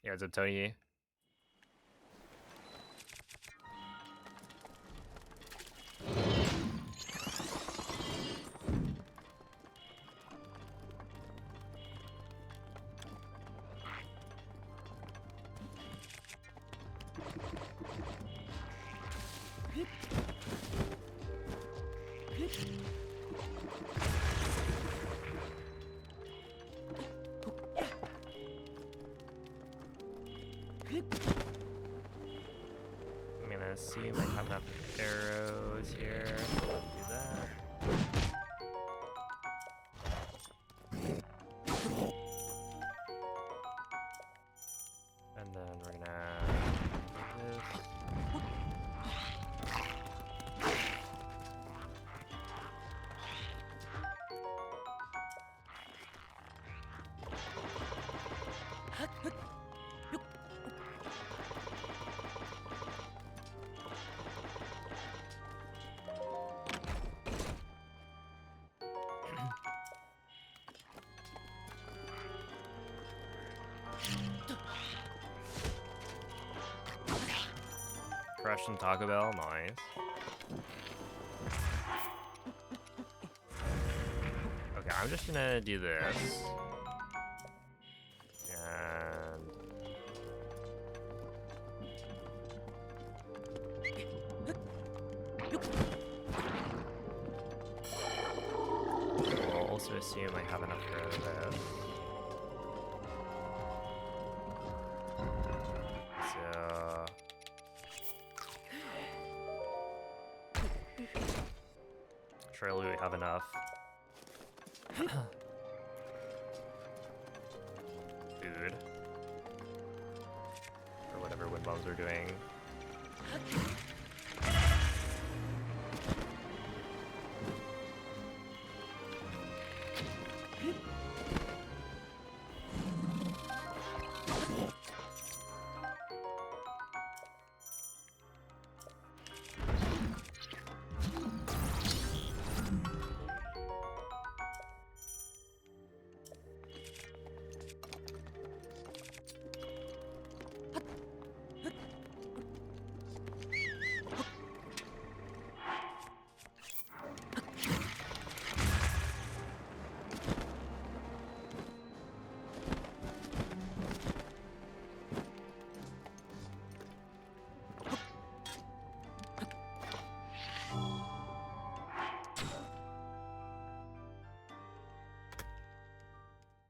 Yeah, what's up, Tony? I'm gonna assume I have enough arrows here. Do that. And then we're gonna do this. Russian Taco Bell, nice. Okay, I'm just gonna do this. And we'll also assume I have enough for this. So surely we have enough. Food. Or whatever wind bombs are doing.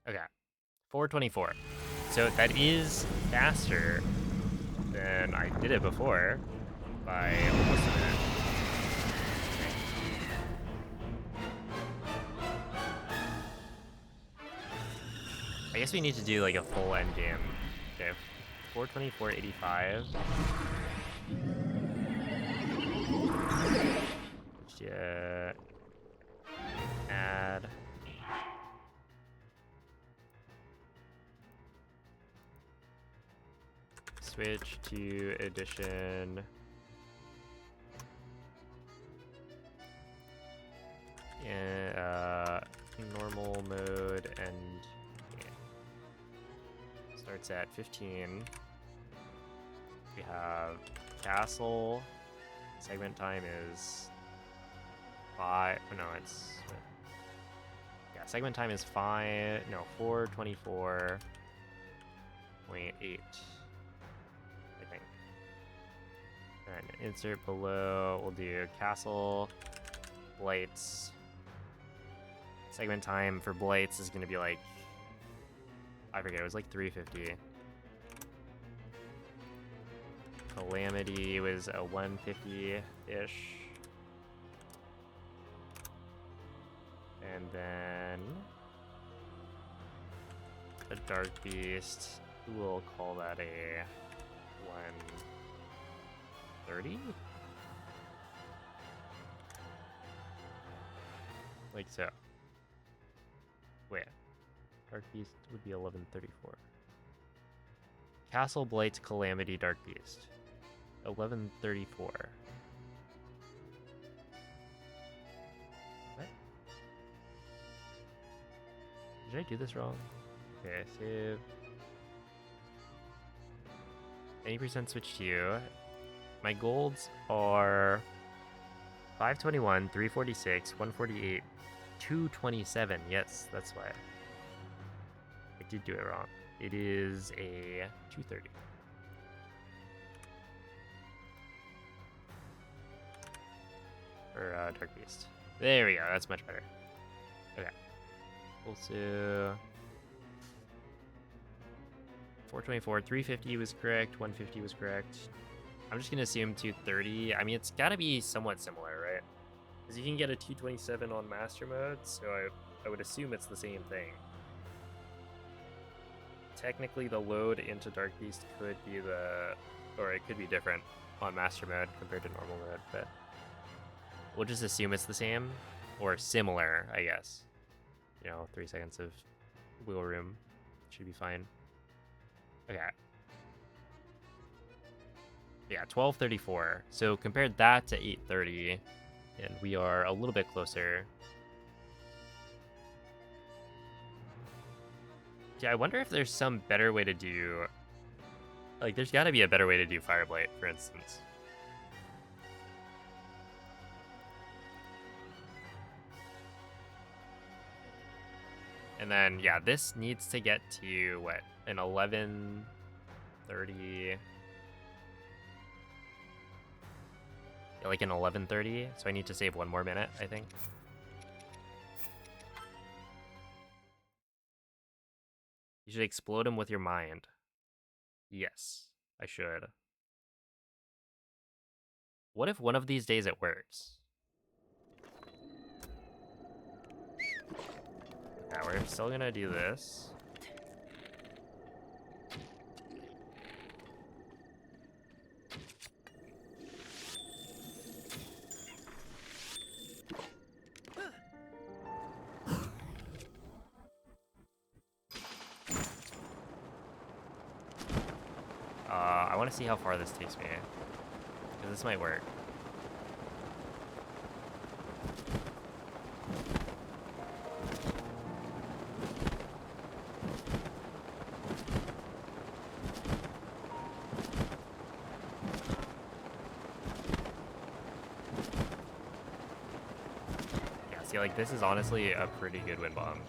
Okay, 424. So that is faster than I did it before by almost a minute. I guess we need to do like a full end game. Okay, 424.85. Yeah. Add. Switch to edition. Yeah, normal mode and yeah. Starts at 15. We have castle. Segment time is 5. No, it's yeah. Segment time is 5. No, 424.8. I think. And insert below. We'll do castle, blights. Segment time for blights is gonna be like, I forget. It was like 350. Calamity was a 150-ish. And then a Dark Beast, we'll call that a 130? Like so. Wait. Dark Beast would be 1134. Castle Blight Calamity Dark Beast. 1134. What? Did I do this wrong? Okay, save. Any percent switch to you. My golds are 521, 346, 148, 227. Yes, that's why. I did do it wrong. It is a 230. For Dark Beast. There we go, that's much better. Okay. Also 424, 350 was correct, 150 was correct. I'm just gonna assume 230. I mean, it's gotta be somewhat similar, right? Because you can get a 227 on Master Mode, so I would assume it's the same thing. Technically, the load into Dark Beast could be or it could be different on Master Mode compared to normal mode, but we'll just assume it's the same, or similar, I guess. 3 seconds of wiggle room should be fine. Okay. Yeah, 1234. So compared that to 830, and we are a little bit closer. Yeah, I wonder if there's some better way to do... Like, there's gotta be a better way to do Fireblight, for instance. And then, yeah, this needs to get to, what, an 1130... Yeah, like an 1130, so I need to save 1 more minute, I think. You should explode him with your mind. Yes, I should. What if one of these days it works? Yeah, we're still gonna do this. I want to see how far this takes me, because this might work. Yeah, see, like, this is honestly a pretty good wind bomb.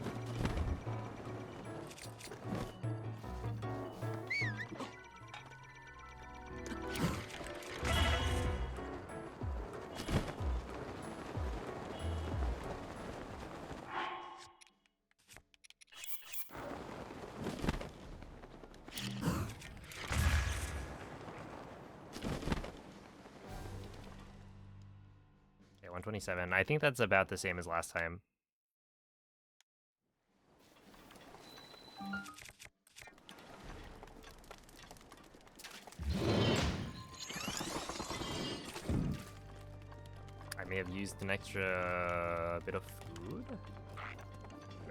Okay, 127. I think that's about the same as last time. I may have used an extra bit of food.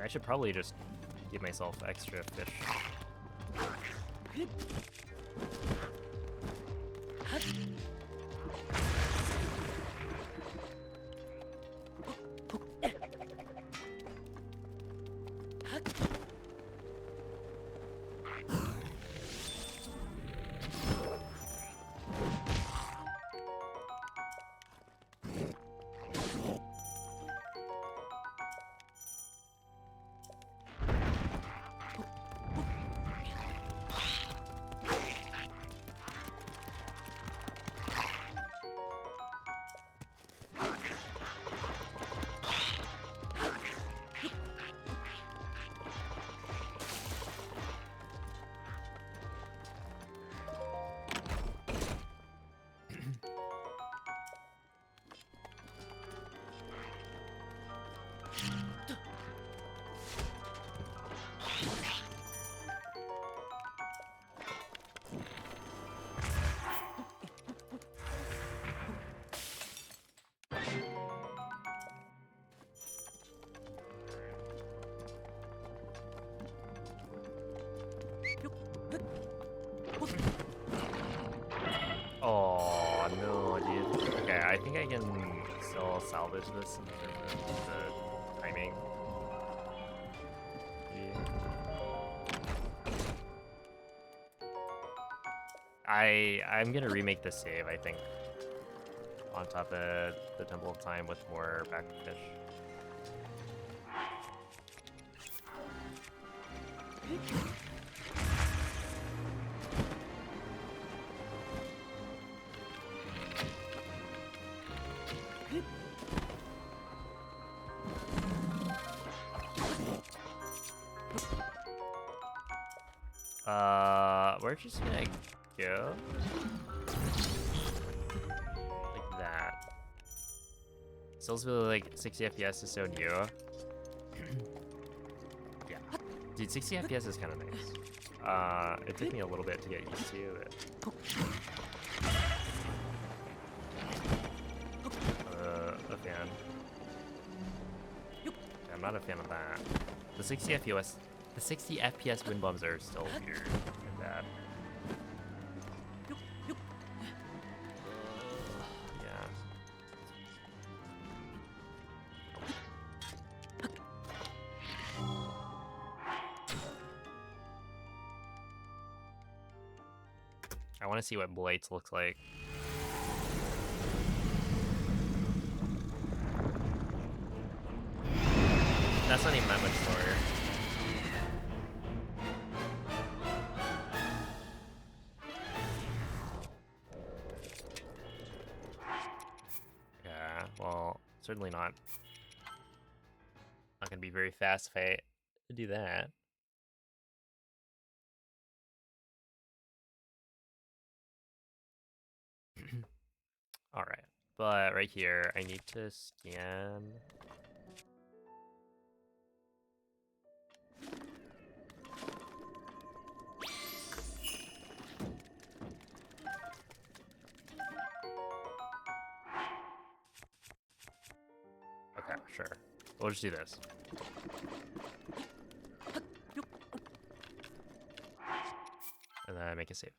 I should probably just give myself extra fish. Oh no, dude. Okay, I think I can still salvage this in terms of the timing. I'm gonna remake this save, I think, on top of the Temple of Time with more backup fish. We're just gonna go like that. Still feel like 60 FPS is so new. Yeah, dude, 60 FPS is kind of nice. It took me a little bit to get used to it. A fan. Yeah, I'm not a fan of that. The 60 FPS wind bombs are still weird and bad. Yeah. I want to see what Blights looks like. That's not even that much slower. Yeah, well, certainly not gonna be very fast if I do that. All right, but right here, I need to scan. Okay, sure. We'll just do this. And then make a save.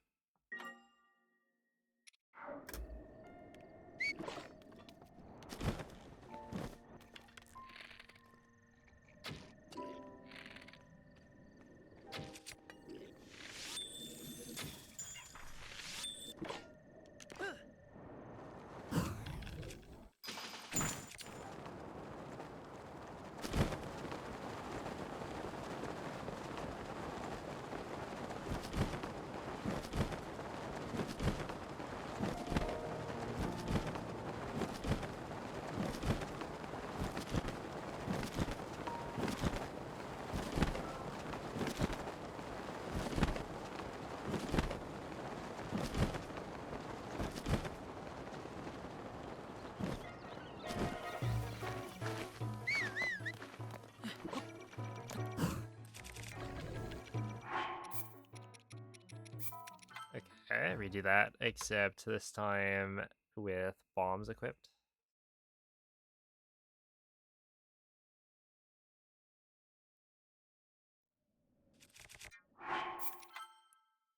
redo that, except this time with bombs equipped.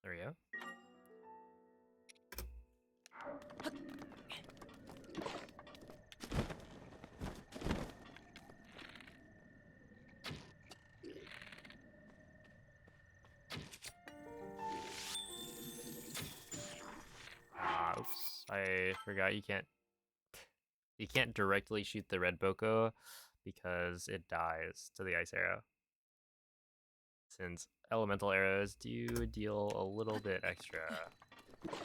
There we go. Oops, I forgot you can't directly shoot the red Boko because it dies to the ice arrow. Since elemental arrows do deal a little bit extra damage.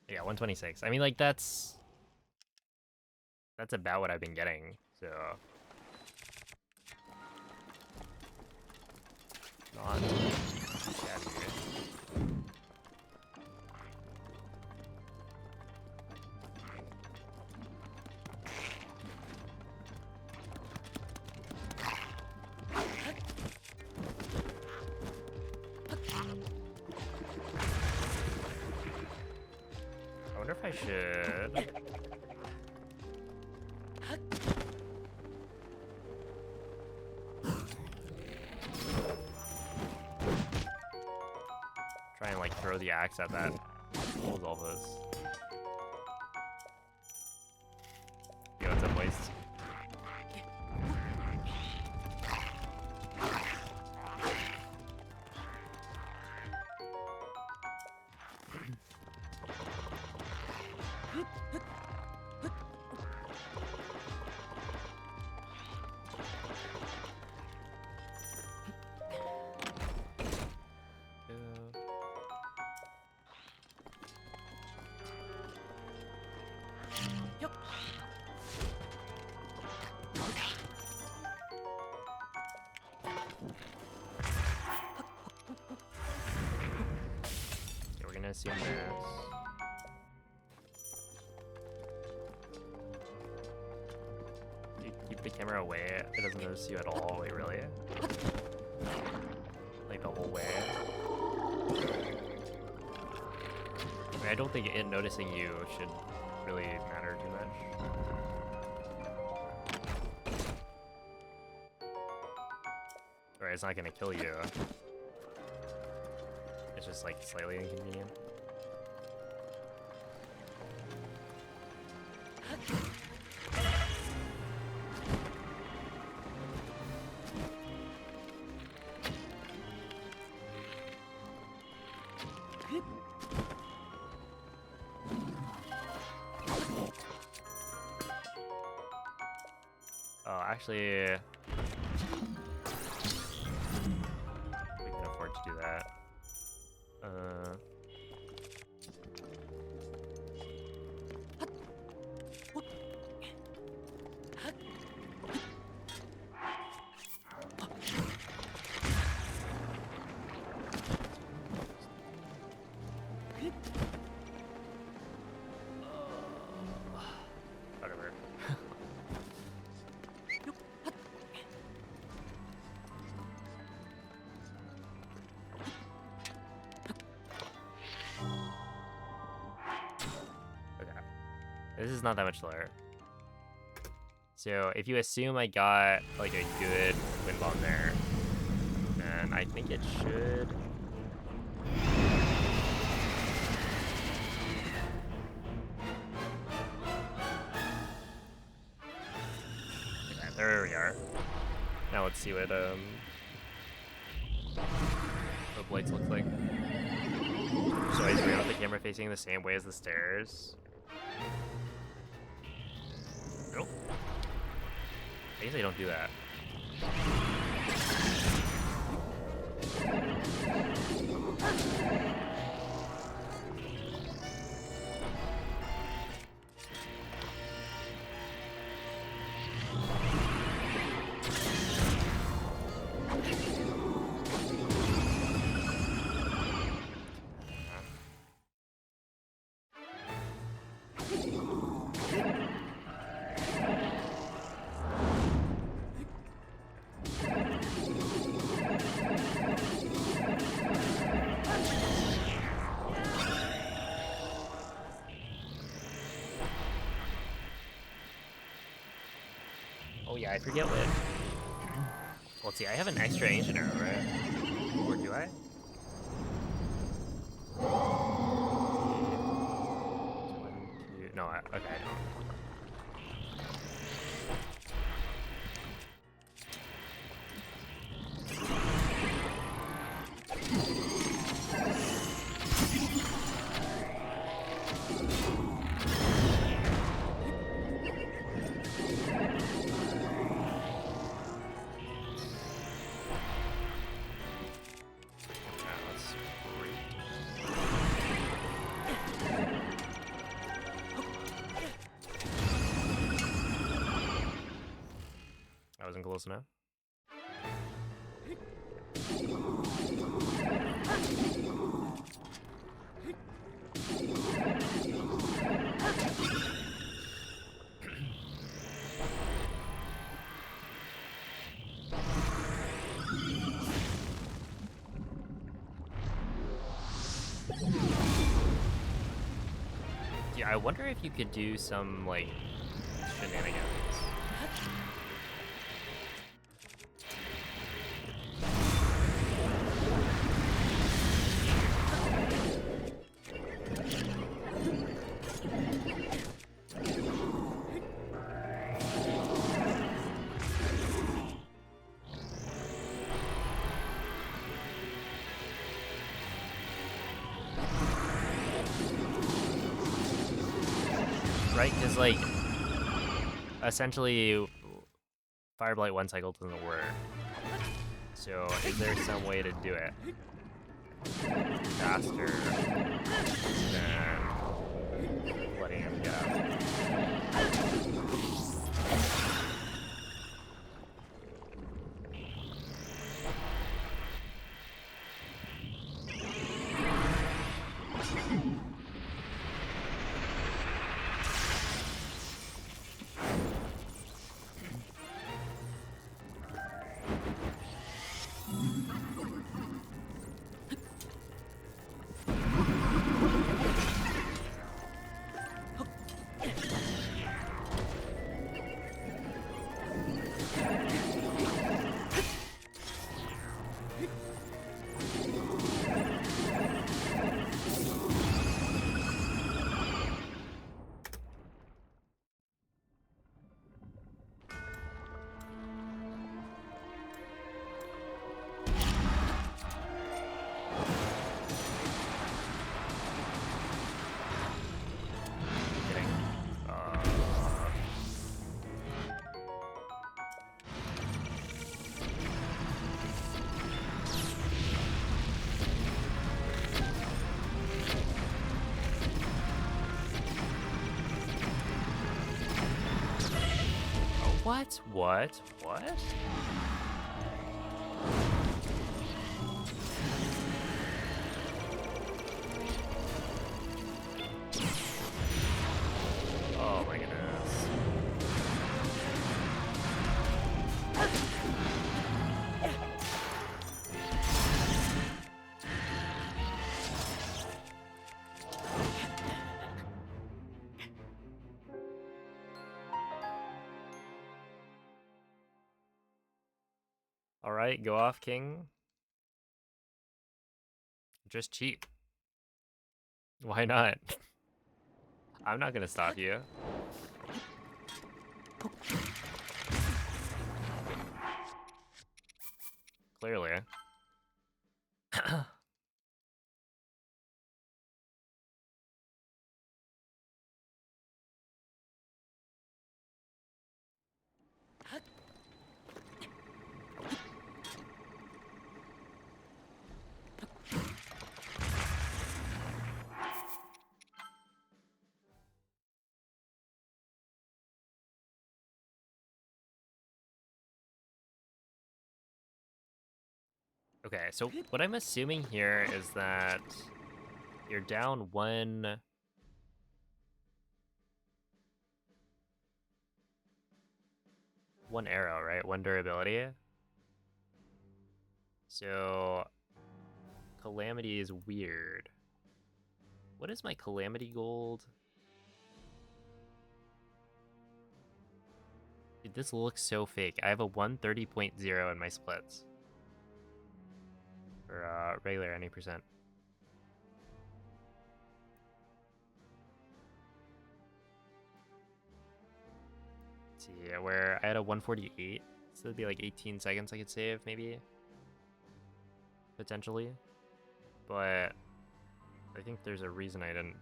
Yeah, 126. I mean, like, that's about what I've been getting, so... Not shabby. I wonder if I should... try and, like, throw the axe at that Golgolthus. Yo, what's up, Waste? Assume this. You keep the camera away, it doesn't notice you at all. Wait, really? Like the whole way? I mean, I don't think it noticing you should really matter too much. Or it's not gonna kill you. It's just like slightly inconvenient. Oh, actually, we can afford to do that. Whatever. Okay. This is not that much lower. So if you assume I got like a good wind bomb there, then I think it should. Okay, there we are. Now let's see what Blights looks like. So I bring out the camera facing the same way as the stairs. Nope. I guess I don't do that. Oh yeah, I forget what. Well, let's see, I have an extra ancient arrow, right? Or do I? One, two. No, okay, I don't. I wasn't close enough. Yeah, I wonder if you could do some, like, shenanigans. Right, because, like, essentially, Fireblight one cycle doesn't work. So, is there some way to do it faster than letting him get out? What? What? What? Oh my goodness. Alright, go off, king. Just cheat. Why not? I'm not gonna stop you. Clearly. Okay, so what I'm assuming here is that you're down one arrow, right? One durability. So Calamity is weird. What is my Calamity gold? Dude, this looks so fake. I have a 130.0 in my splits. For regular any percent. Let's see, where I had a 148, so it'd be like 18 seconds I could save, maybe. Potentially. But I think there's a reason I didn't.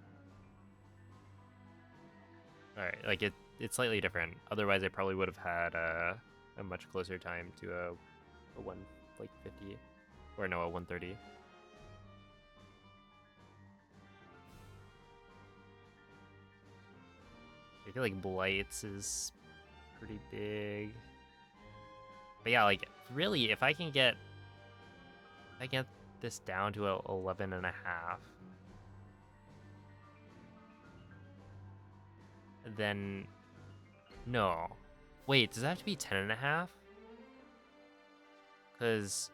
Alright, like it's slightly different. Otherwise I probably would have had a much closer time to a 150. Or no, a 130. I feel like Blights is pretty big. But yeah, like, really, if I can get this down to a 11 and a half, then no. Wait, does that have to be 10 and a half? Because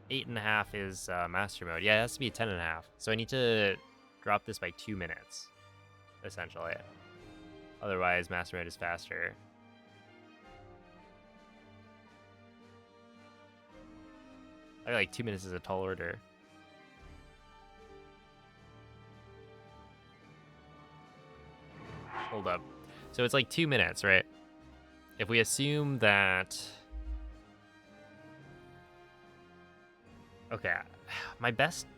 8.5 is master mode. Yeah, it has to be 10.5. So I need to drop this by 2 minutes, essentially. Otherwise, master mode is faster. I feel like 2 minutes is a tall order. Hold up. So it's like 2 minutes, right? If we assume that... Okay, my best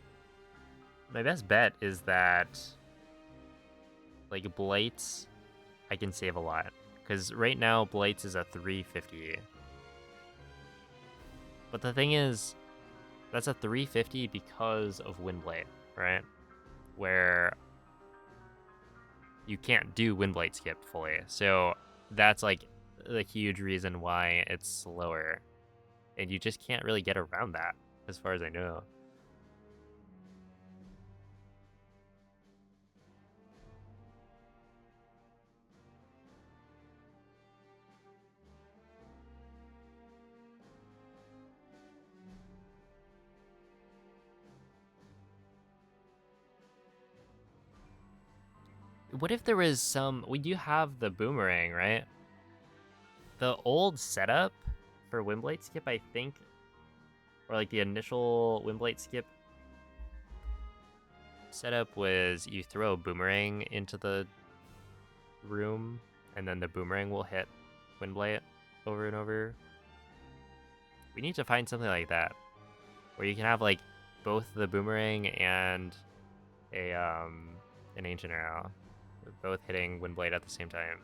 bet is that, like, Blights, I can save a lot. Because right now, Blights is a 350. But the thing is, that's a 350 because of Windblade, right? Where you can't do Windblade skip fully. So that's, like, the huge reason why it's slower. And you just can't really get around that, as far as I know. What if there was some... We do have the boomerang, right? The old setup for Windblade skip, I think, or like the initial Windblade skip setup was you throw a boomerang into the room, and then the boomerang will hit Windblade over and over. We need to find something like that, where you can have like both the boomerang and an ancient arrow, both hitting Windblade at the same time.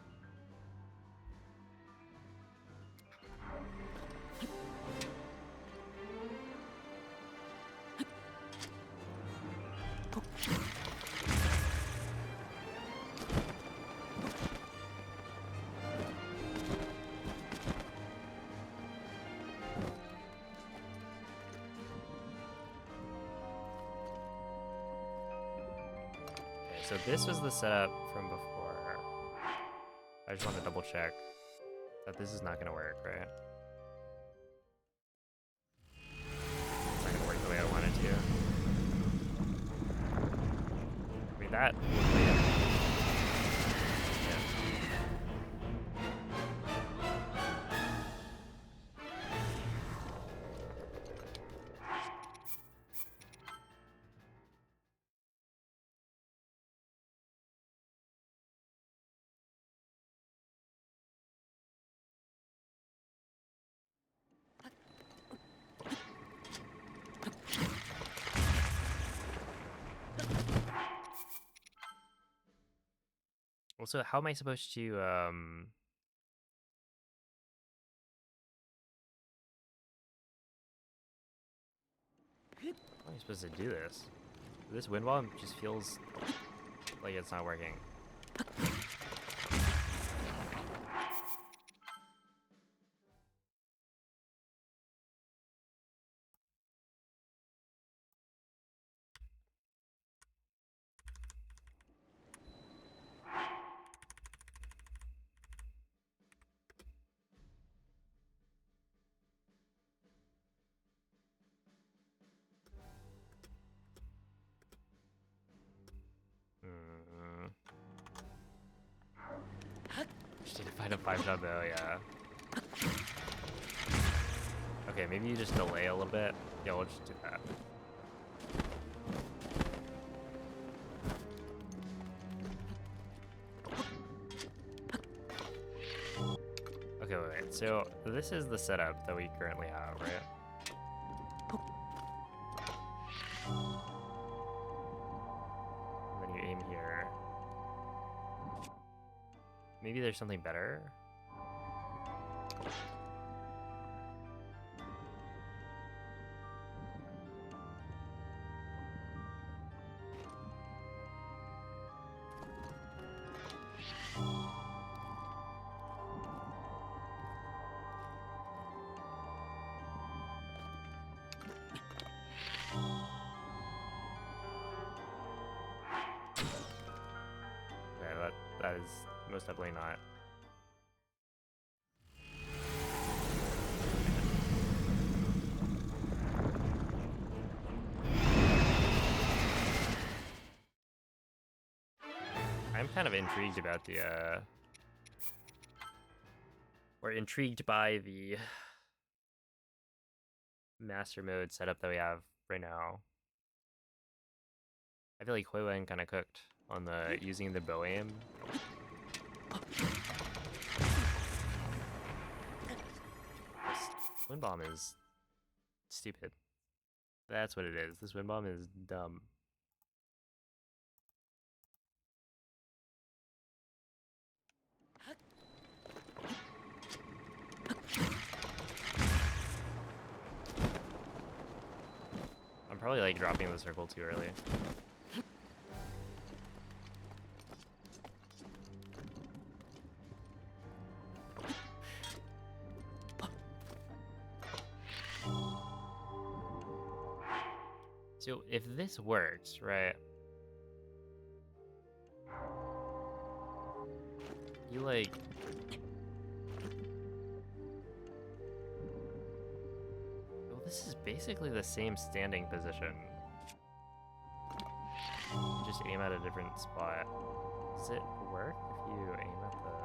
So this was the setup from before. I just want to double check that this is not going to work, right? It's not going to work the way I want it to. I mean, that would be it. Also, how am I supposed to how am I supposed to do this? This wind bomb just feels like it's not working. Just need to find a 5-shot bow, yeah. Okay, maybe you just delay a little bit. Yeah, we'll just do that. Okay, wait. So this is the setup that we currently have, right? And then you aim here. Maybe there's something better? Okay, that is most definitely not. I'm kind of intrigued about the or intrigued by the master mode setup that we have right now. I feel like Hui Wen kind of cooked on the using the bow aim. This wind bomb is stupid. That's what it is. This wind bomb is dumb. I'm probably like dropping the circle too early. So if this works, right? You like well, this is basically the same standing position. You just aim at a different spot. Does it work if you aim at the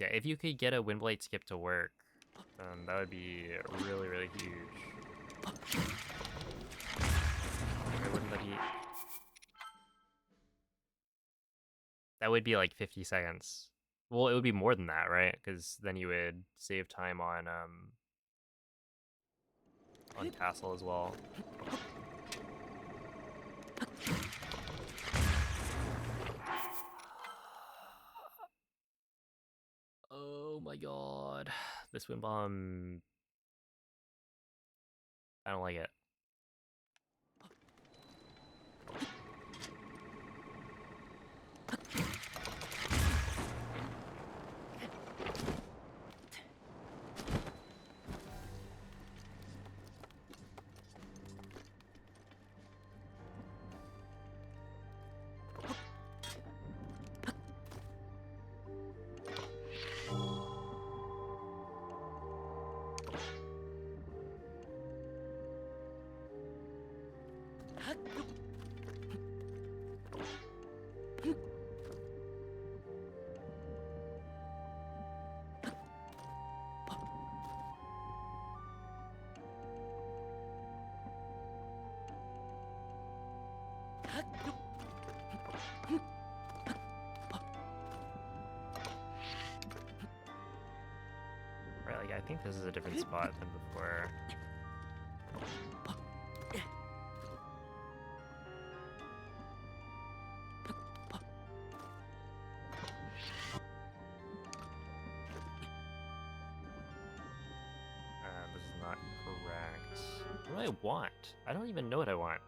yeah, if you could get a Windblade skip to work, then that would be really, really huge. Why wouldn't that be? That would be like 50 seconds. Well, it would be more than that, right? Because then you would save time on Castle as well. Oh my god. This wind bomb. I don't like it. think this is a different spot than before. This is not correct. What do I want? I don't even know what I want.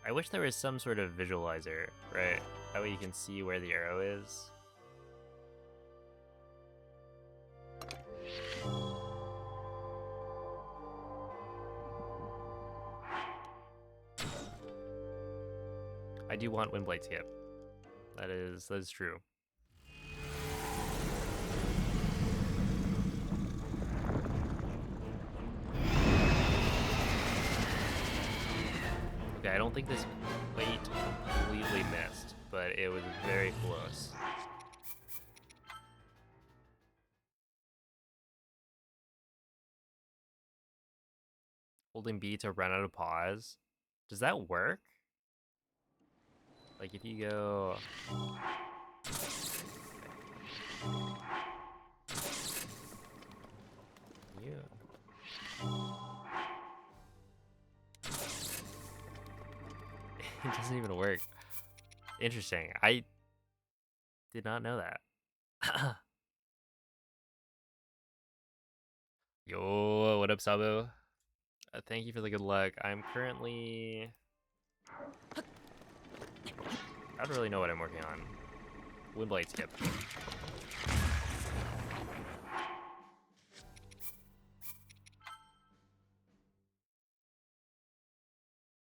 I wish there was some sort of visualizer, right? That way you can see where the arrow is. I do want Windblade Skip. That is true. Okay, I don't think this plate completely missed, but it was very close. Holding B to run out of pause. Does that work? Like if you go... It doesn't even work. Interesting. I did not know that. Yo, what up, Sabo? Thank you for the good luck. I'm currently... I don't really know what I'm working on. Windblade Skip.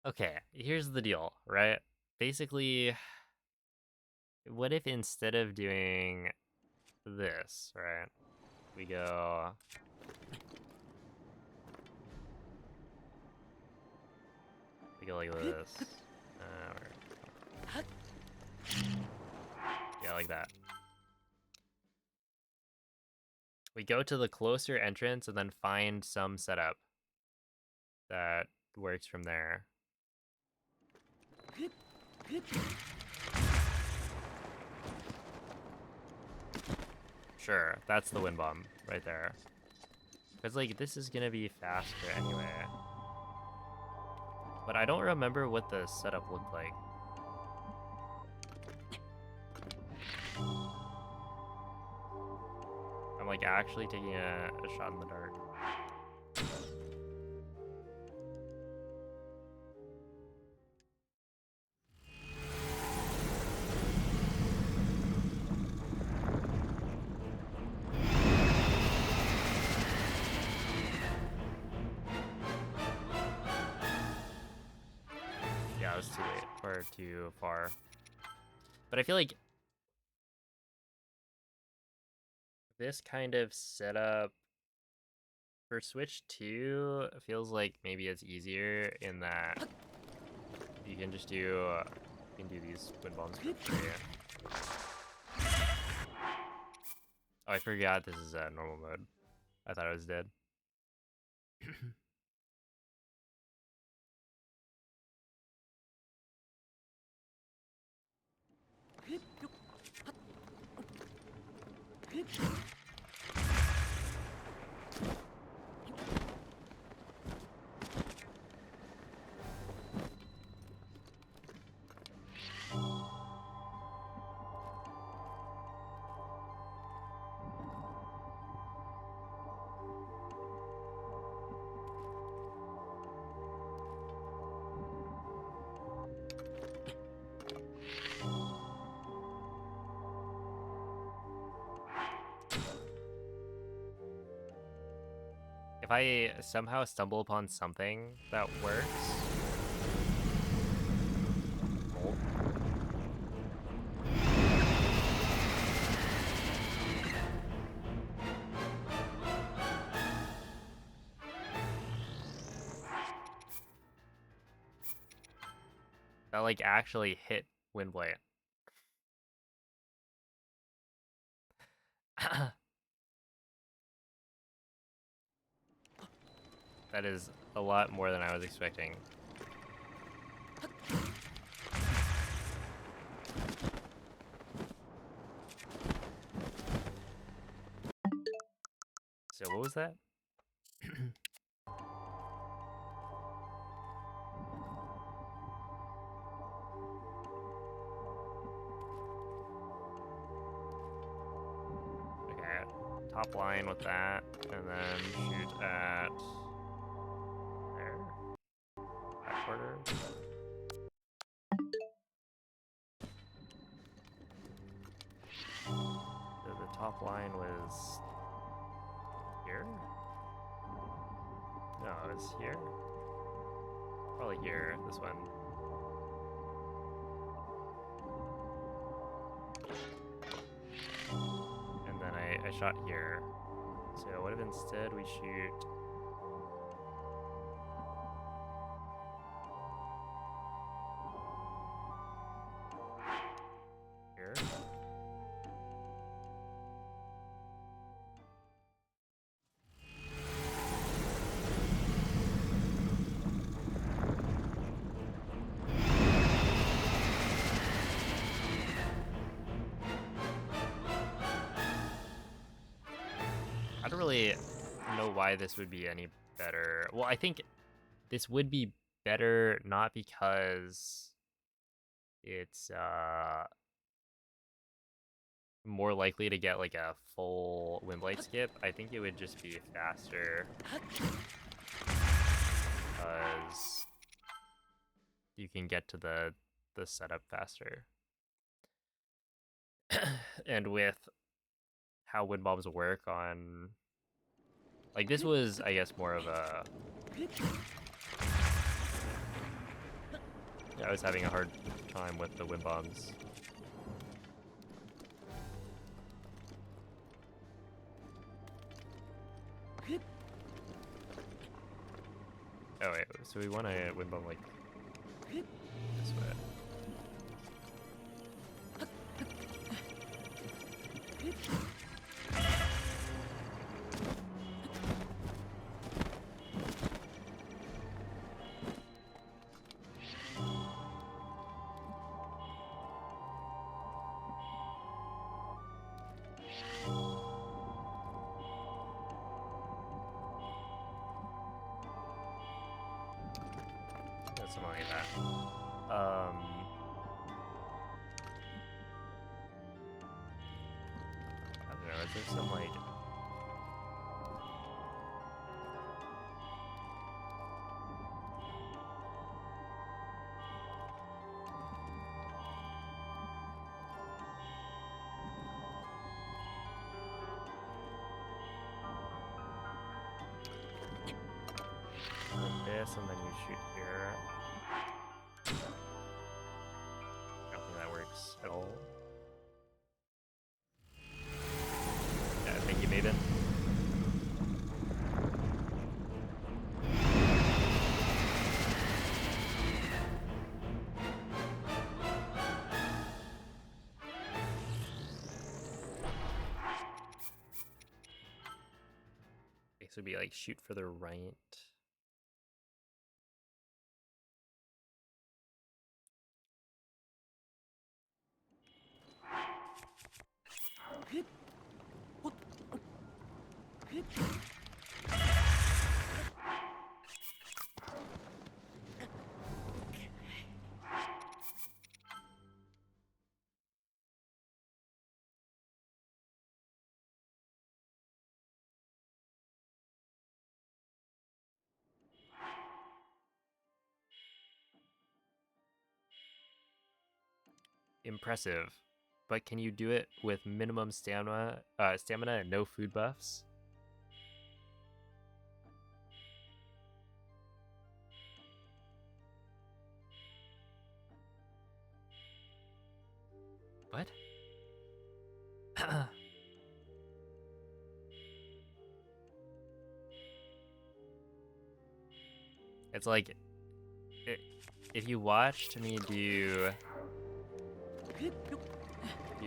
Okay, here's the deal, right? Basically, what if instead of doing this, right, we go... We go like this. Yeah, like that. We go to the closer entrance and then find some setup that works from there. Sure, that's the wind bomb right there. Because, like, this is gonna be faster anyway. But I don't remember what the setup looked like. I'm, like, actually taking a shot in the dark. Yeah, it was too late, or too far. But I feel like this kind of setup for Switch 2 feels like maybe it's easier in that you can just do, you can do these wind bombs for free. Oh, I forgot this is normal mode. I thought I was dead. If I somehow stumble upon something that works... Bolt. That, like, actually hit Windblade. That is a lot more than I was expecting. what was that? Okay, top line with that, and then shoot at there. Back quarter. So the top line was here? No, it was here. Probably here, this one. And then I shot here. So what if instead we shoot here? I don't really know why this would be any better. Well, I think this would be better not because it's more likely to get like a full Windblade skip. I think it would just be faster because you can get to the setup faster. And with how wind bombs work on, like, this was, I guess, more of a, I was having a hard time with the wind bombs. Oh wait, so we want a wind bomb like this way. Something like that. I don't know, is there some like like this, and then you shoot here? I don't think that works at all. Yeah, thank you, Maven. This would be like shoot for the right. Impressive, but can you do it with minimum stamina and no food buffs? What? It's like if you watched me do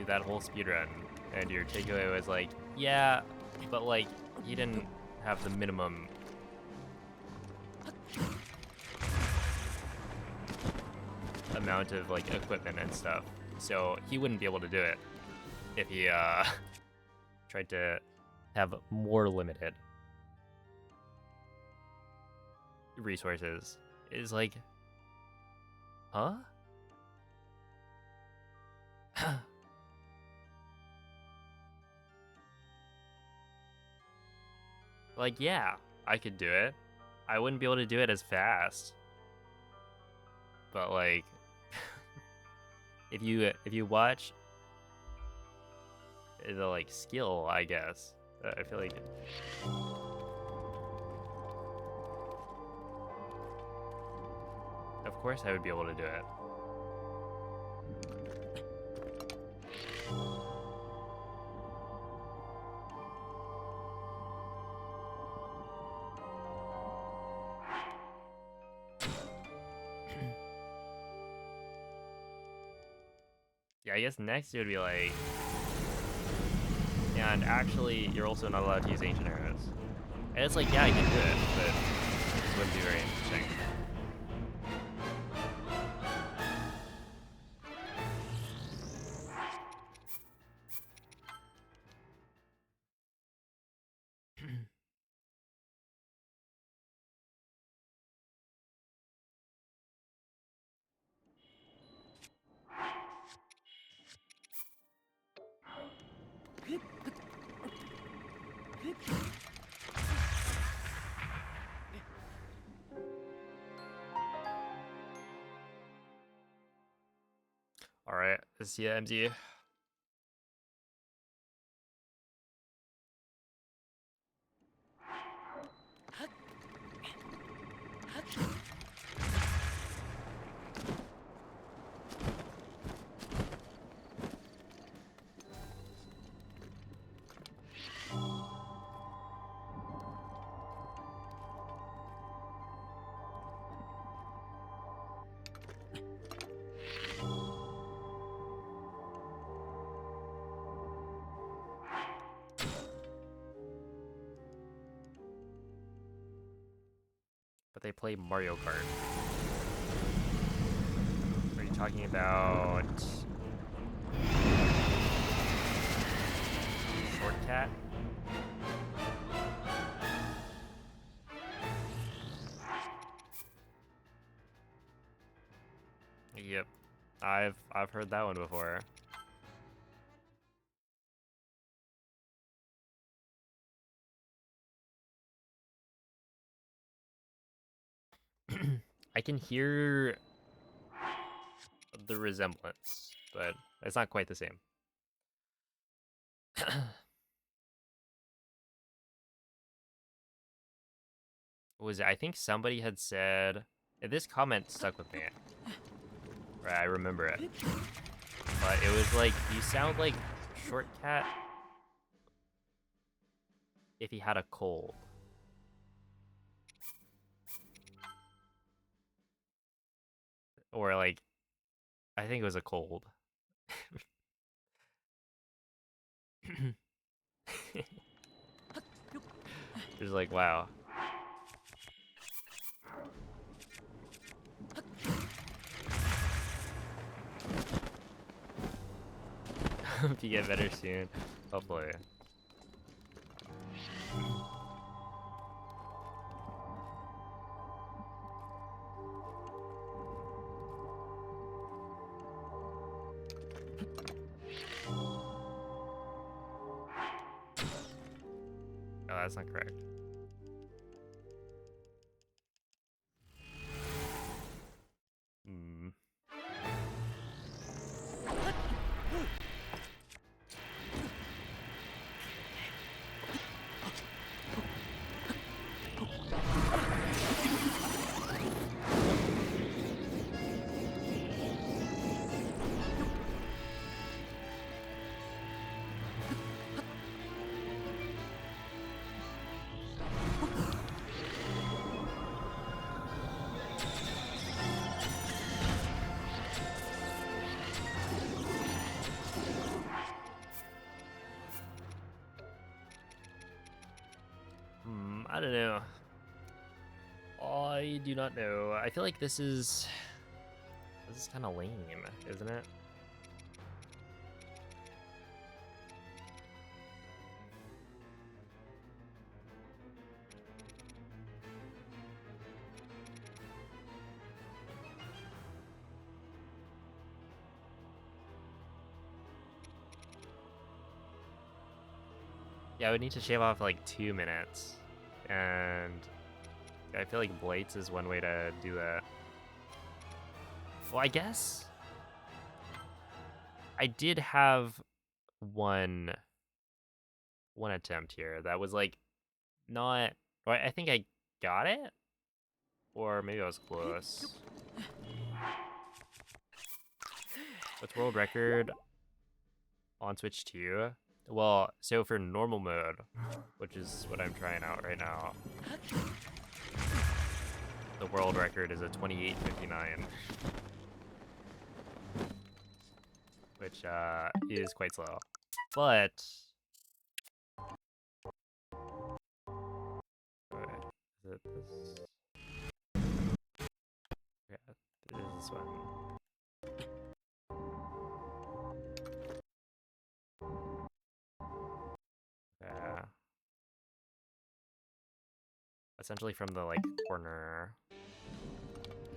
that whole speedrun and your takeaway was like, yeah, but like he didn't have the minimum amount of like equipment and stuff, so he wouldn't be able to do it if he tried to have more limited. resources is like, huh? Like, yeah, I could do it. I wouldn't be able to do it as fast. But like, if you watch the like skill, I guess I feel like. Of course, I would be able to do it. Yeah, I guess next it would be like, and actually, you're also not allowed to use ancient arrows. And it's like, yeah, I can do it, but it just wouldn't be very interesting. All right, let's see MZ. But they play Mario Kart. Are you talking about Short Cat? Yep, I've heard that one before. I can hear the resemblance, but it's not quite the same. Was it, I think somebody had said, this comment stuck with me. Right, I remember it. But it was like, you sound like Short Cat if he had a cold. Or like, I think it was a cold. Just like, wow. Hope you get better soon. Hopefully. Oh, that's not correct. Hmm. I don't know. I do not know. I feel like this is kind of lame, isn't it? Yeah, I would need to shave off like 2 minutes. And I feel like Blades is one way to do that. Well, I guess I did have one attempt here that was like not. Well, I think I got it, or maybe I was close. What's world record on Switch 2? Well, so for normal mode, which is what I'm trying out right now, the world record is a 28:59, which is quite slow. But is it this? Yeah, it is this one. Yeah. Essentially from the like corner.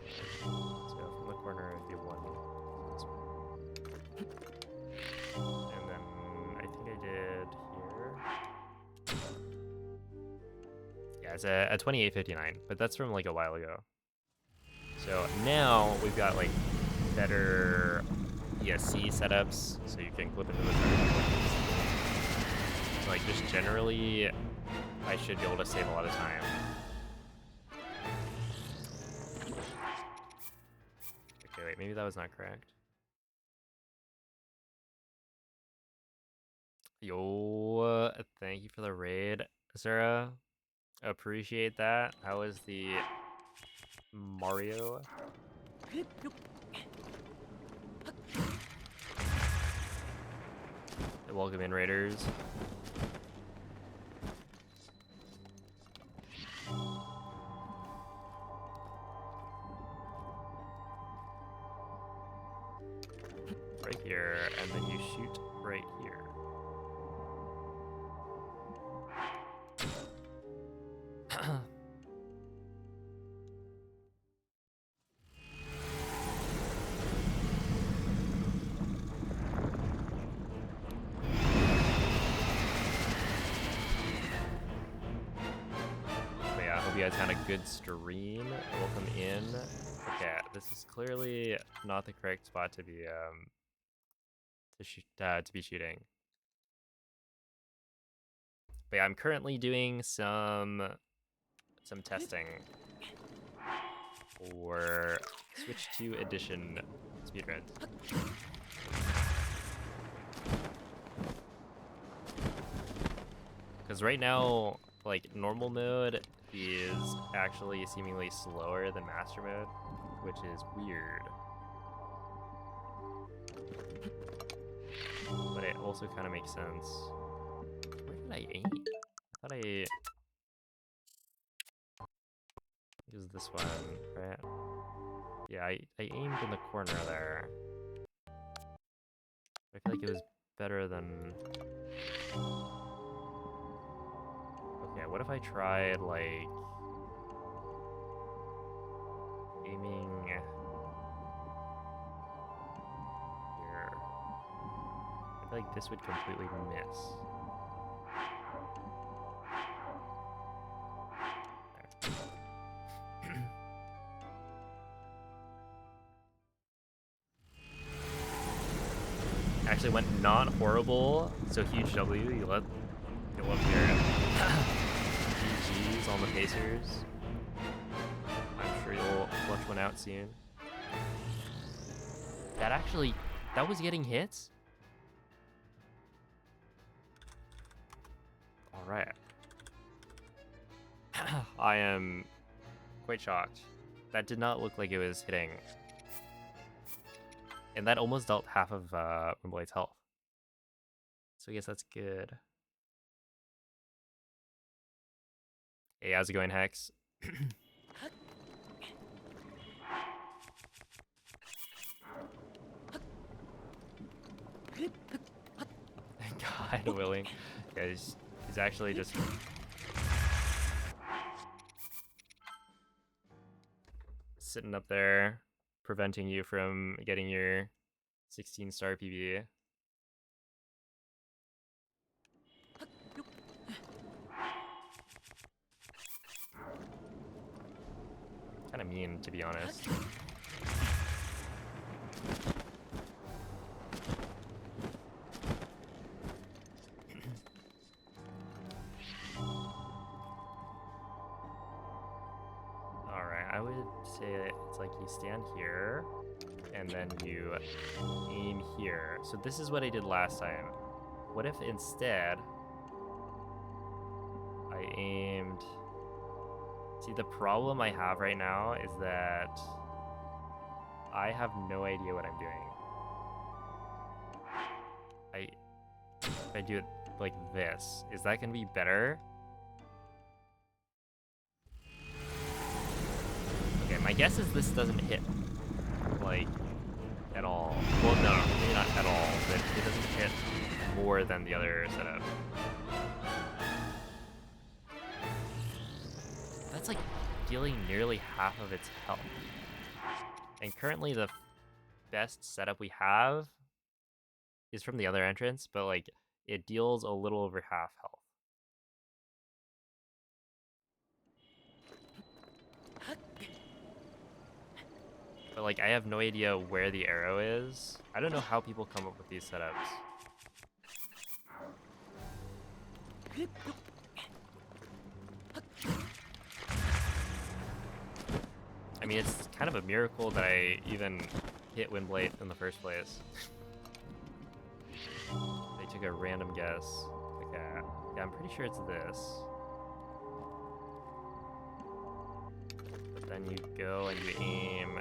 So from the corner it'd be one. This one. And then I think I did here. Yeah, it's a 28:59, but that's from like a while ago. So now we've got like better ESC setups, so you can clip into the like just generally I should be able to save a lot of time. Okay, wait, maybe that was not correct. Yo, thank you for the raid, Sarah. Appreciate that. How is the Mario? Welcome in, Raiders. Right here, and then you shoot right here. But yeah, I hope you guys had a good stream. Welcome in. Okay, this is clearly not the correct spot to be to be shooting. But yeah, I'm currently doing some testing for Switch 2 Edition speedruns. Because right now, like, normal mode is actually seemingly slower than master mode, which is weird. But it also kind of makes sense. Where did I aim? I thought I... It was this one, right? Yeah, I aimed in the corner there. I feel like it was better than... Okay, what if I tried, like... aiming... here. I feel like this would completely miss. Actually went not horrible, so huge W, you'll love to hear it. GG's on the Pacers. I'm sure you'll flush one out soon. That was getting hits? Alright. I am quite shocked. That did not look like it was hitting. And that almost dealt half of Windblade's health. So I guess that's good. Hey, how's it going, Hex? God willing. Yeah, he's actually just... sitting up there, preventing you from getting your 16-star PB. Kind of mean, to be honest. Alright, I would say it's like you stand here, and then you aim here. So this is what I did last time. What if instead I aimed... See, the problem I have right now is that I have no idea what I'm doing. If I do it like this, is that gonna be better? Okay, my guess is this doesn't hit, like, at all. Well, no, maybe not at all, but it doesn't hit more than the other setup. That's like dealing nearly half of its health. And currently the best setup we have is from the other entrance, but like it deals a little over half health. But like I have no idea where the arrow is. I don't know how people come up with these setups. I mean, it's kind of a miracle that I even hit Windblade in the first place. They took a random guess. Okay, yeah, I'm pretty sure it's this. But then you go and you aim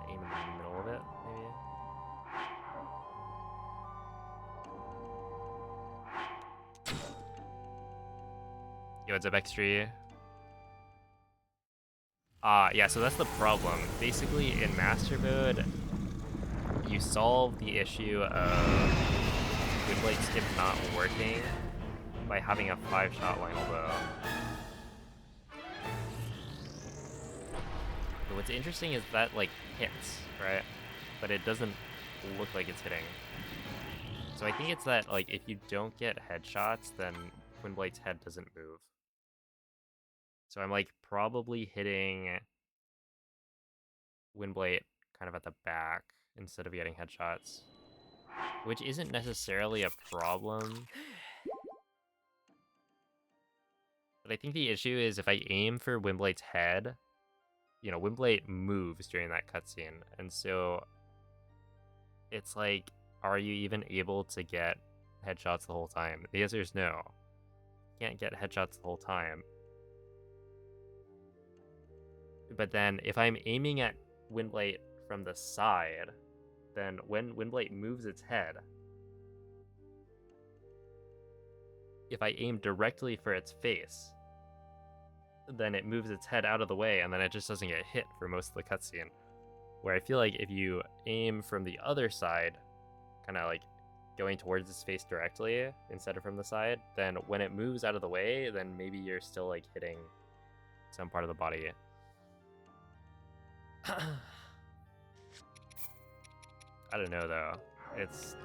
in the middle of it, maybe? Yo, what's up, X3? Yeah, so that's the problem. Basically, in Master Mode, you solve the issue of Windblade Skip not working by having a 5-shot Lionel bow. But what's interesting is that, like, hits, right? But it doesn't look like it's hitting. So I think it's that, like, if you don't get headshots, then Windblade's head doesn't move. So I'm, like, probably hitting Windblade kind of at the back instead of getting headshots, which isn't necessarily a problem. But I think the issue is if I aim for Windblade's head, you know, Windblade moves during that cutscene, and so it's like, are you even able to get headshots the whole time? The answer is no. You can't get headshots the whole time. But then if I'm aiming at Windblade from the side, then when Windblade moves its head, if I aim directly for its face, then it moves its head out of the way, and then it just doesn't get hit for most of the cutscene. Where I feel like if you aim from the other side, kind of like going towards its face directly instead of from the side, then when it moves out of the way, then maybe you're still like hitting some part of the body. I don't know though. It's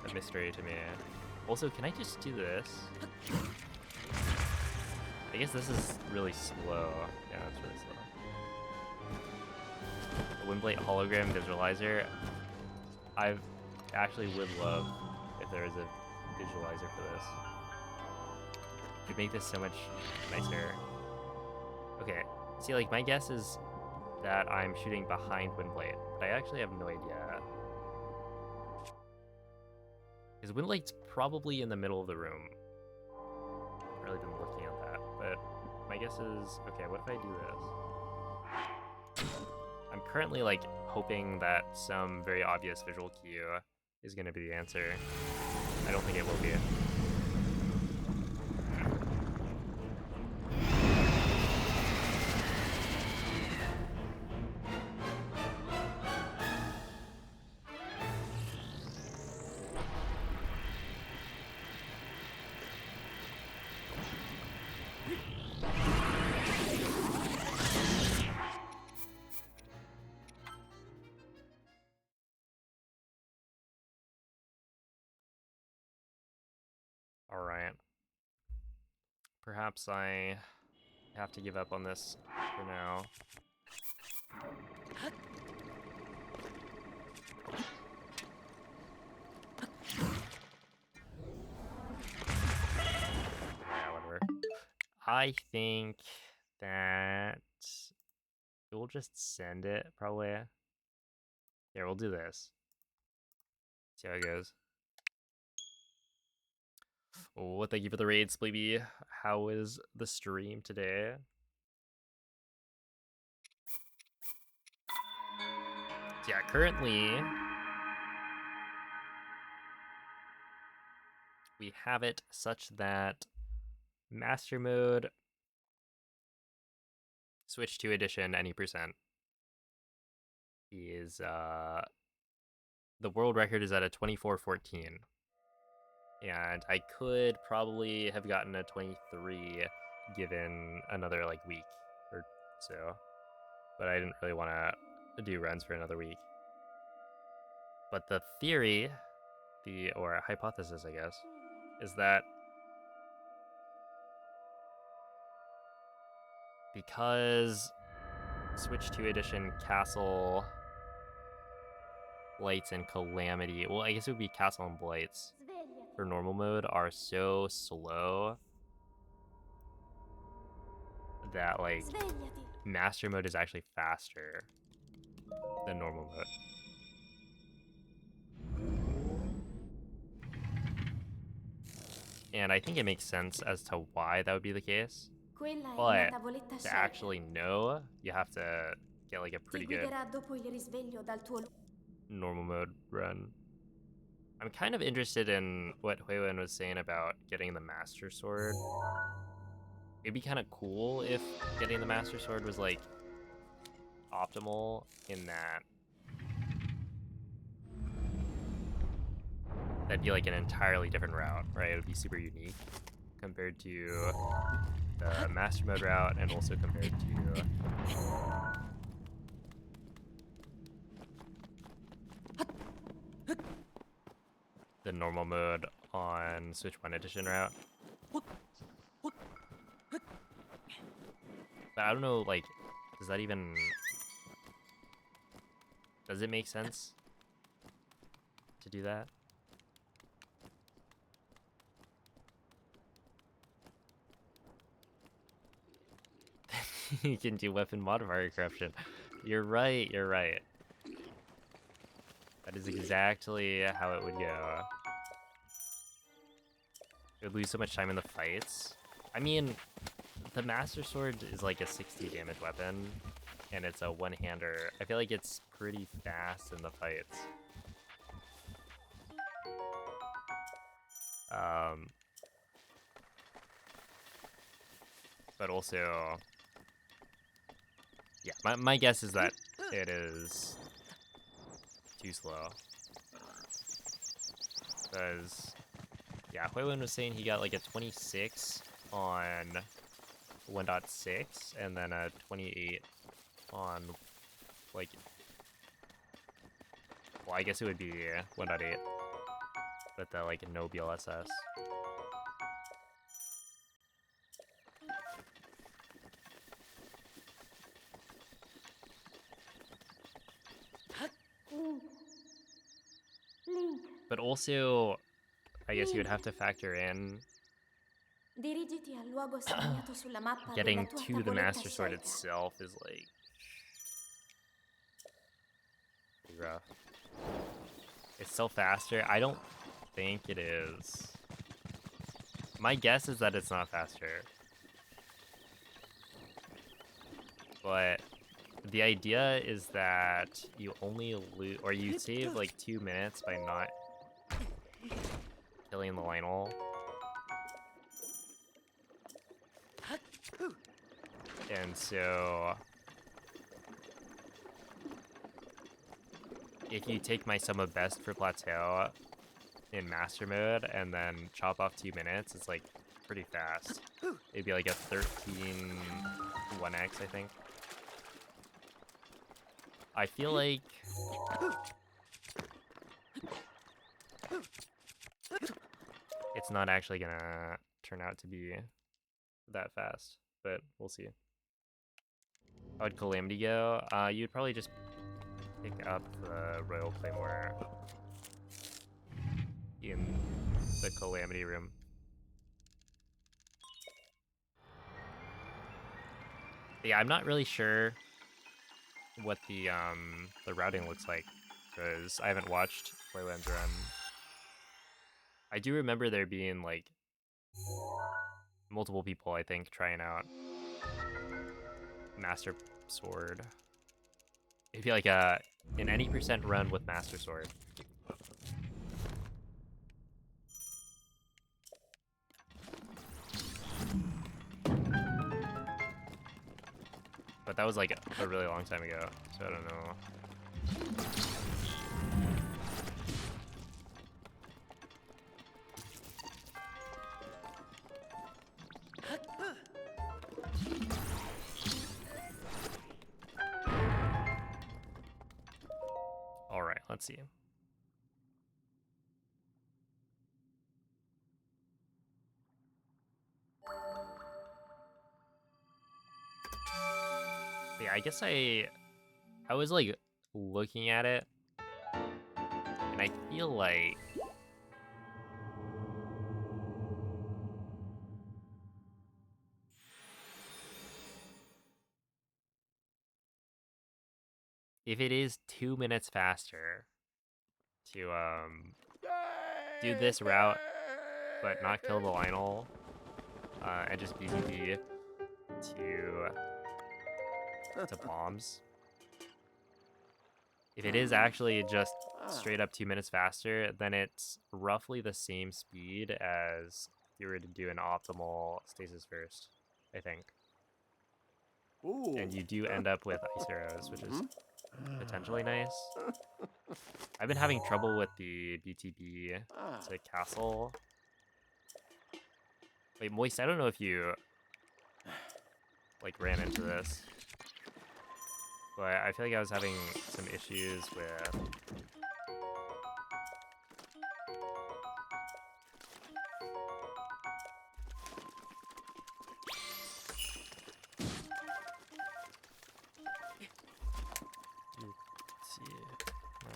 a mystery to me. Also, can I just do this? I guess this is really slow. Yeah, it's really slow. The Windblade hologram visualizer. I actually would love if there was a visualizer for this. It could make this so much nicer. Okay, see, like, my guess is that I'm shooting behind Windblade, but I actually have no idea. Because Windblade's probably in the middle of the room. I haven't really been looking at that, but my guess is, okay, what if I do this? I'm currently, like, hoping that some very obvious visual cue is going to be the answer. I don't think it will be. Alright. perhaps I have to give up on this for now. Yeah, whatever. I think that we'll just send it, probably. Here, we'll do this. See how it goes. Oh, thank you for the raid, Spleeby. How is the stream today? So yeah, currently we have it such that Master Mode, Switch 2 Edition, any percent, is the world record is at a 24:14. And I could probably have gotten a 23 given another like week or so. But I didn't really want to do runs for another week. But the theory, or hypothesis, I guess, is that because Switch 2 Edition Castle, Blights, and Calamity, well, I guess it would be Castle and Blights for normal mode, are so slow that, like, Master Mode is actually faster than normal mode. And I think it makes sense as to why that would be the case. But to actually know, you have to get like a pretty good normal mode run. I'm kind of interested in what Huiwen was saying about getting the Master Sword. It'd be kind of cool if getting the Master Sword was like optimal in that that'd be like an entirely different route, right? It would be super unique compared to the Master Mode route, and also compared to the normal mode on Switch 1 Edition route. But I don't know, like, does it make sense to do that? You can do weapon modifier corruption. You're right, you're right. That is exactly how it would go. It would lose so much time in the fights. I mean, the Master Sword is like a 60 damage weapon, and it's a one-hander. I feel like it's pretty fast in the fights. But also, yeah, my guess is that it is too slow. Because, yeah, Huiwen was saying he got like a 26 on 1.6 and then a 28 on, like, well, I guess it would be 1.8, but the, like, no BLSS. But also, I guess you would have to factor in getting to the Master Sword itself is like pretty rough. It's still faster. I don't think it is. My guess is that it's not faster. But the idea is that you only lose, or you save like 2 minutes by not killing the Lynel. And so if you take my sum of best for plateau in Master Mode and then chop off 2 minutes, it's like pretty fast. It'd be like a 13 1x, I think. I feel like it's not actually gonna turn out to be that fast, but we'll see. How would Calamity go? You'd probably just pick up the Royal Claymore in the Calamity room. But yeah, I'm not really sure what the routing looks like because I haven't watched Playland's run. I do remember there being like multiple people, I think, trying out Master Sword. It'd be like an any percent run with Master Sword. But that was like a really long time ago, so I don't know. All right, let's see. Yeah, I guess I was like looking at it, and I feel like if it is 2 minutes faster to do this route, but not kill the Lionel, and just BTB to bombs. If it is actually just straight up 2 minutes faster, then it's roughly the same speed as if you were to do an optimal stasis first, I think. Ooh. And you do end up with ice arrows, which is potentially nice. I've been having trouble with the BTB to castle. Wait, Moist, I don't know if you like ran into this, but I feel like I was having some issues with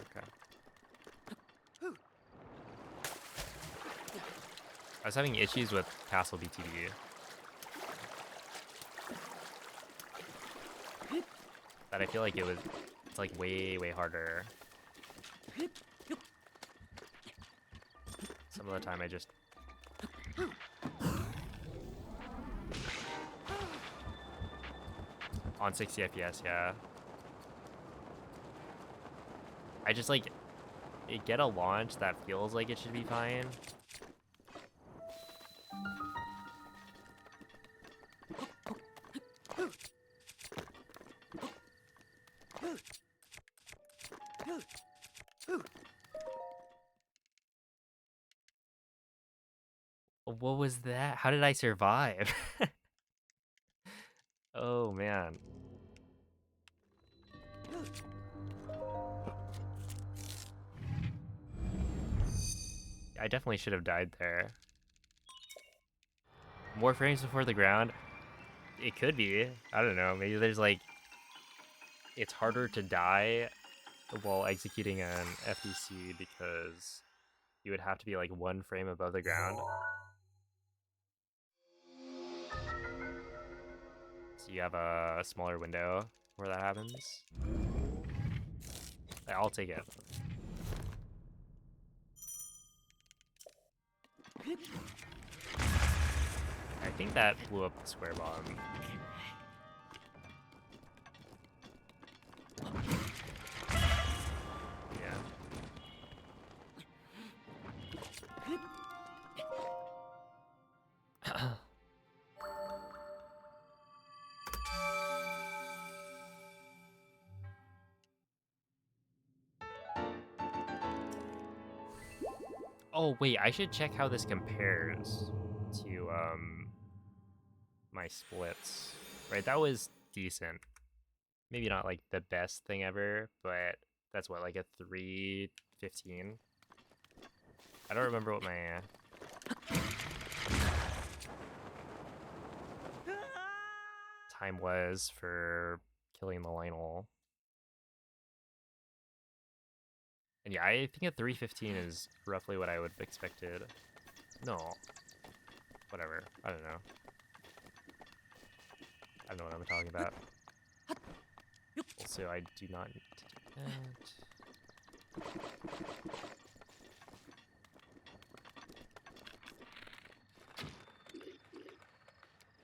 okay. I was having issues with Castle BTB. That I feel like it's like way harder. Some of the time I just on 60 FPS, yeah. I just like get a launch that feels like it should be fine. What was that? How did I survive? Oh man. I definitely should have died there. More frames before the ground? It could be. I don't know. Maybe there's like it's harder to die while executing an FDC because you would have to be like 1 frame above the ground. So you have a smaller window where that happens. I'll take it. I think that blew up the square bomb. Yeah. Oh wait, I should check how this compares to my splits. Right, that was decent. Maybe not like the best thing ever, but that's what, like a 315. I don't remember what my time was for killing the Lionel. And yeah, I think a 315 is roughly what I would have expected. No. Whatever. I don't know. I don't know what I'm talking about. Also, I do not need to do that.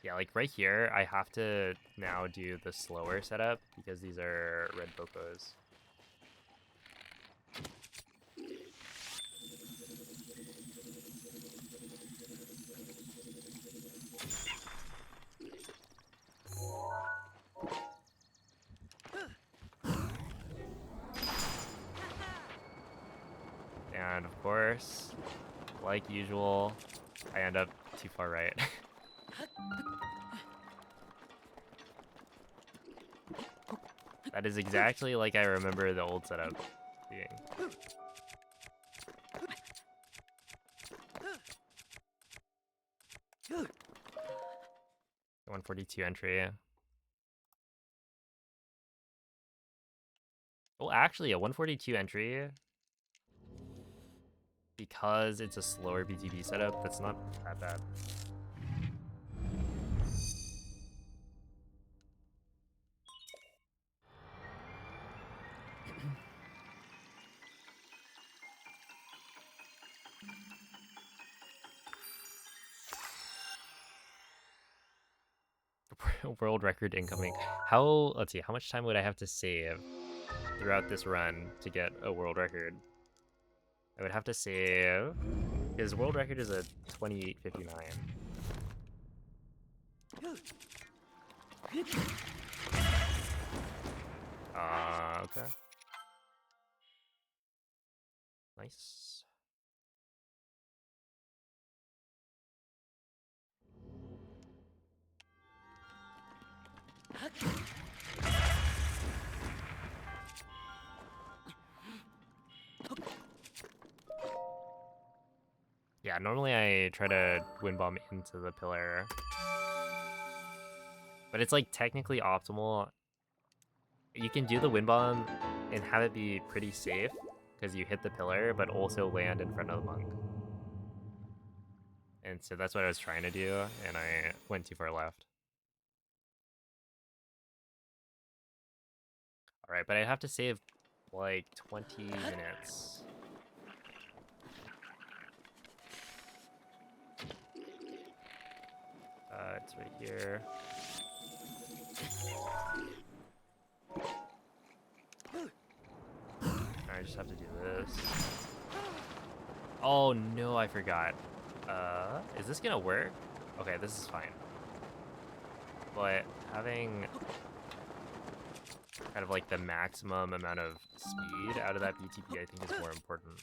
Yeah, like right here, I have to now do the slower setup because these are red Bocos. And of course, like usual, I end up too far right. That is exactly like I remember the old setup being. 142 entry. Well, actually, a 142 entry, because it's a slower BTB setup, that's not that bad. World record incoming. Let's see, how much time would I have to save throughout this run to get a world record? I would have to save, because world record is a 28:59. Okay. Nice. Yeah, normally I try to wind bomb into the pillar, but it's like technically optimal. You can do the wind bomb and have it be pretty safe because you hit the pillar, but also land in front of the monk. And so that's what I was trying to do, and I went too far left. All right, but I'd have to save like 20 minutes. It's right here. I just have to do this. Oh no, I forgot. Is this gonna work? Okay, this is fine. But having kind of like the maximum amount of speed out of that BTB, I think is more important.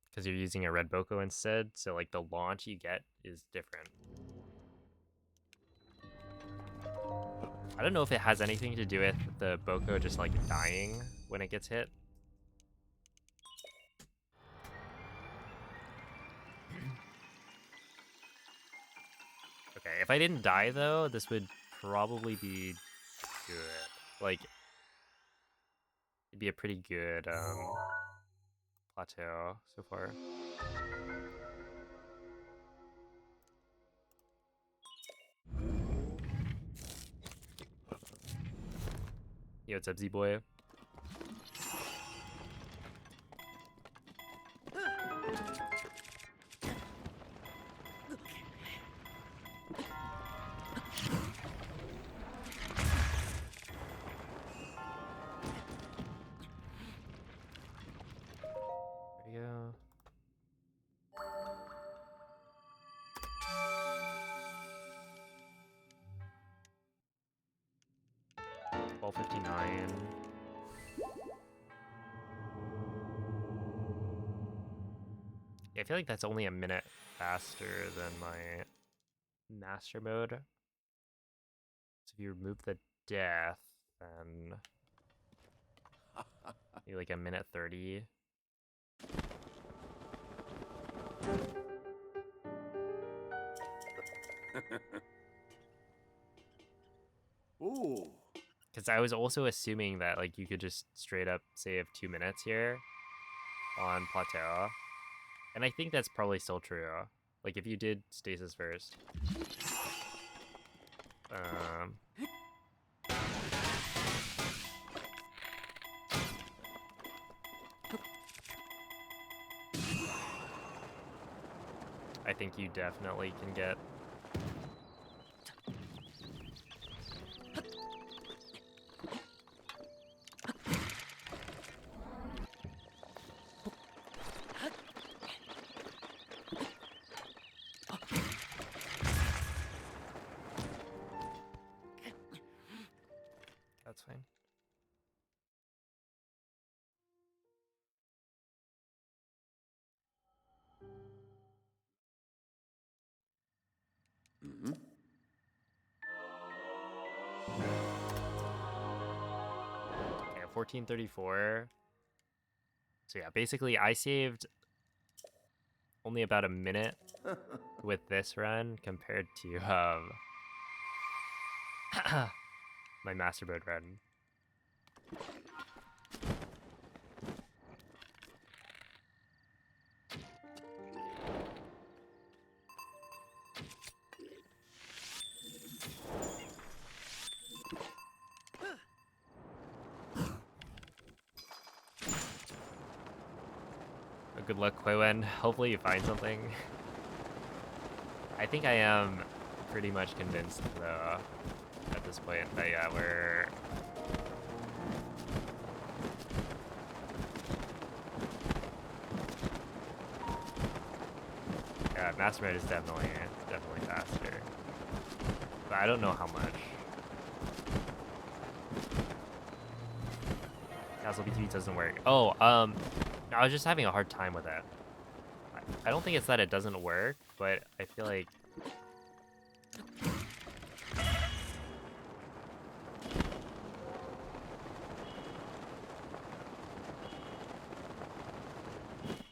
Because you're using a red Boko instead, so like the launch you get is different. I don't know if it has anything to do with the Boko just like dying when it gets hit. Okay, if I didn't die though, this would probably be good. Like, it'd be a pretty good plateau so far. Yo, what's up, Z-Boy? There we go. $12.59. Yeah, I feel like that's only a minute faster than my master mode. So if you remove the death, then maybe like a minute 30. Ooh. Because I was also assuming that like you could just straight up save 2 minutes here on Plateau. And I think that's probably still true. Like if you did stasis first. I think you definitely can get that's fine. Mm-hmm. Okay, 1434. So yeah, basically I saved only about a minute with this run compared to my master mode run. Good luck, Quaywen. Hopefully you find something. I think I am pretty much convinced, though, at this point, that yeah, we're... Yeah, master mode is definitely faster. But I don't know how much. Castle BTB doesn't work. Oh, no, I was just having a hard time with it. I don't think it's that it doesn't work, but I feel like...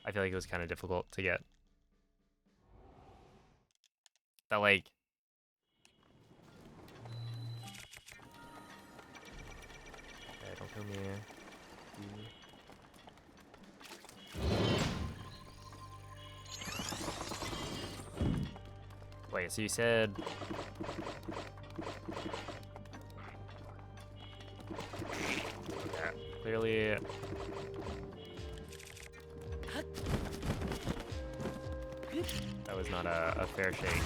I feel like it was kind of difficult to get. That, like... Okay, don't kill me. Wait, so you said... Yeah, clearly... That was not a fair shake.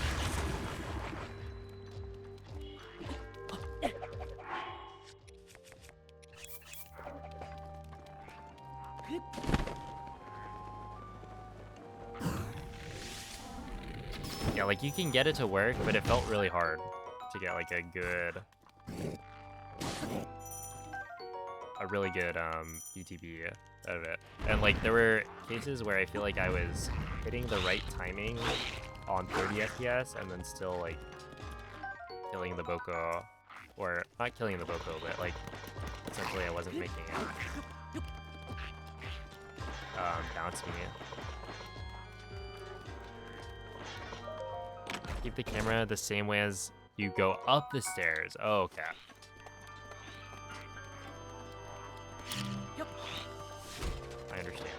Yeah, like you can get it to work, but it felt really hard to get like a really good BTB out of it. And like there were cases where I feel like I was hitting the right timing on 30 FPS and then still like killing the Boko, or not killing the Boko, but like essentially I wasn't making it bounce me. Keep the camera the same way as you go up the stairs. Oh, okay. I understand.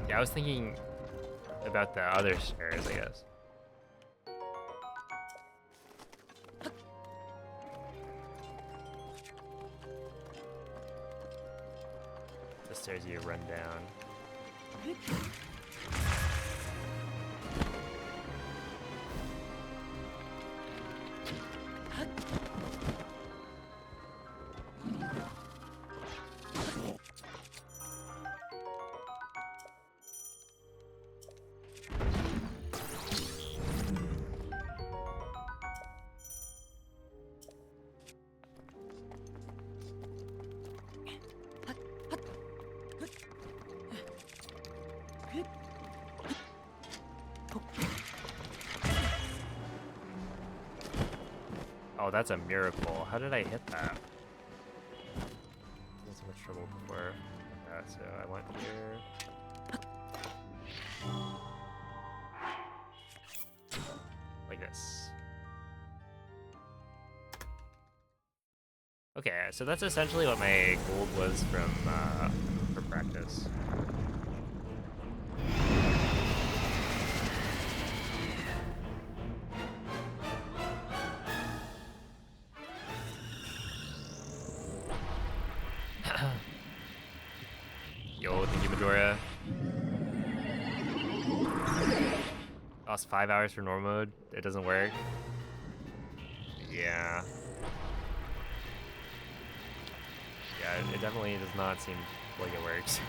Yeah, I was thinking about the other stairs, I guess. The stairs you run down. Oh, that's a miracle. How did I hit that? I had so much trouble before with that, so I went here. Like this. Okay, so that's essentially what my gold was from for practice. Yo, thank you, Majora. Lost 5 hours for normal mode. It doesn't work. Yeah. Yeah, it definitely does not seem like it works.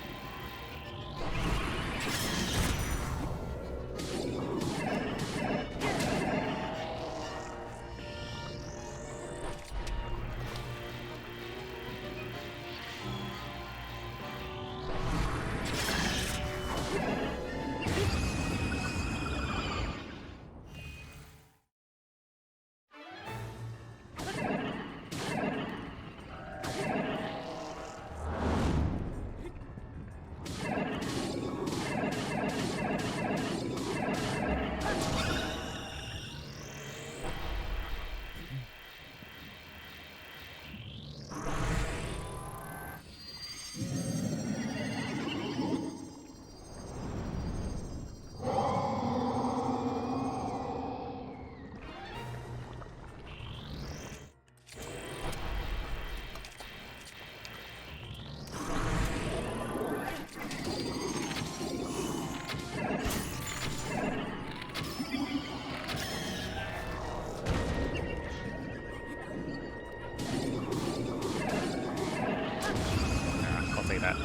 I'll take that.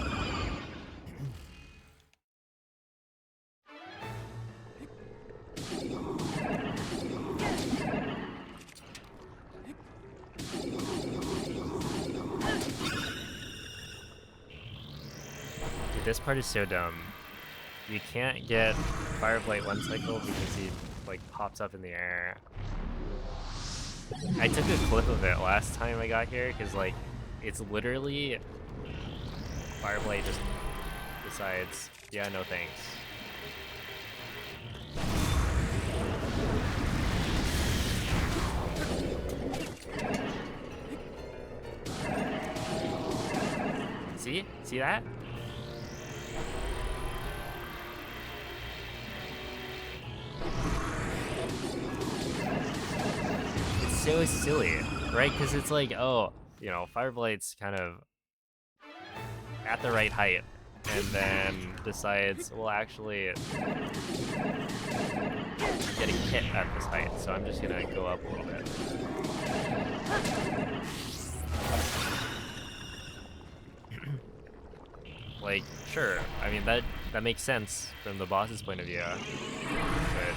Dude, this part is so dumb. You can't get Fireblight one cycle because he like pops up in the air. I took a clip of it last time I got here because like it's literally Fireblight just decides, yeah, no thanks. See? See that? It's so silly, right? Because it's like, oh, you know, Fireblight's kind of at the right height, and then decides, well, actually, I'm getting hit at this height, so I'm just gonna go up a little bit. Like, sure, I mean, that makes sense from the boss's point of view, but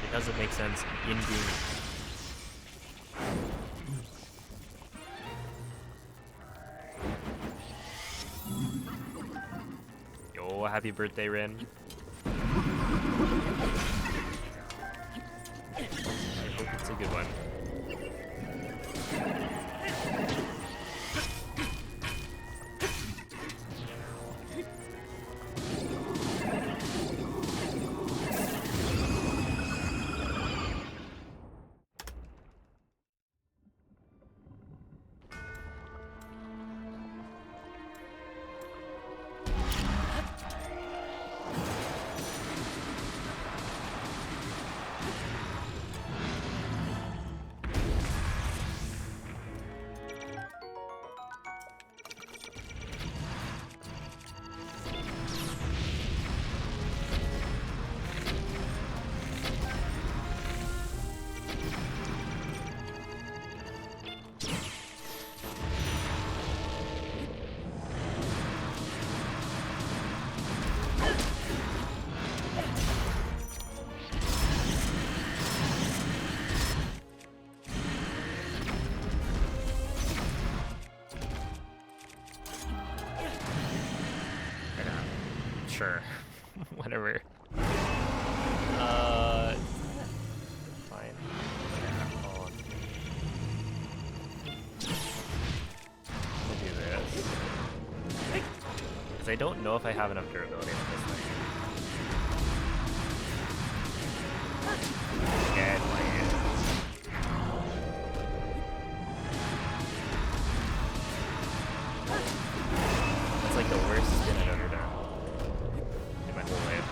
it doesn't make sense in game. Yo, happy birthday, Rin. I hope it's a good one. Sure. Whatever. Fine. Yeah, I'll do this. Because I don't know if I have enough durability on this thing. Dead land. It's like the worst spin I've ever done in my whole life.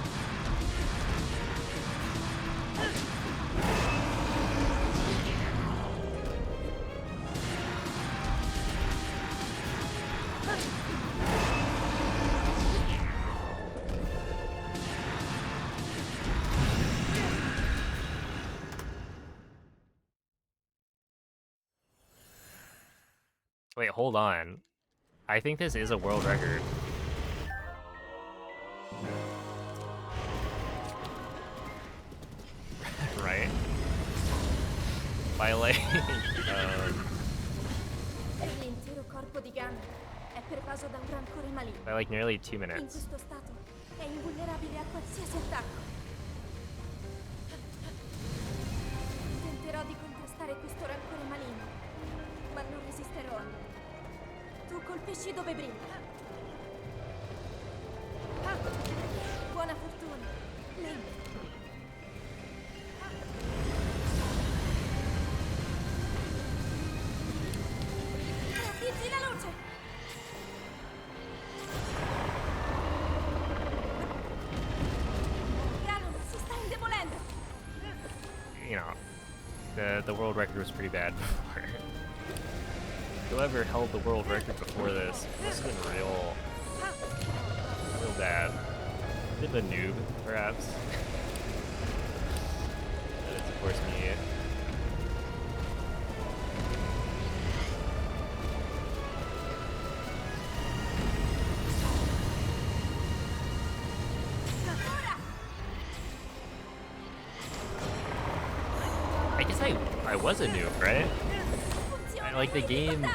Wait, hold on. I think this is a world record. Right? By like, L'intero corpo di Ganon è pervaso da un rancore maligno. by like nearly 2 In minutes. questo stato è invulnerabile a qualsiasi attacco. Tenterò di contrastare questo rancore maligno, ma non resisterò. Tu colpisci dove brilla. Buona fortuna, Link. Raffiggi la luce! Ganon si sta indebolendo! You know, the world record was pretty bad before. Whoever held the world record before this must have been real bad. A bit of a noob, perhaps. That is, of course, me. I guess I was a noob, right? Like, the game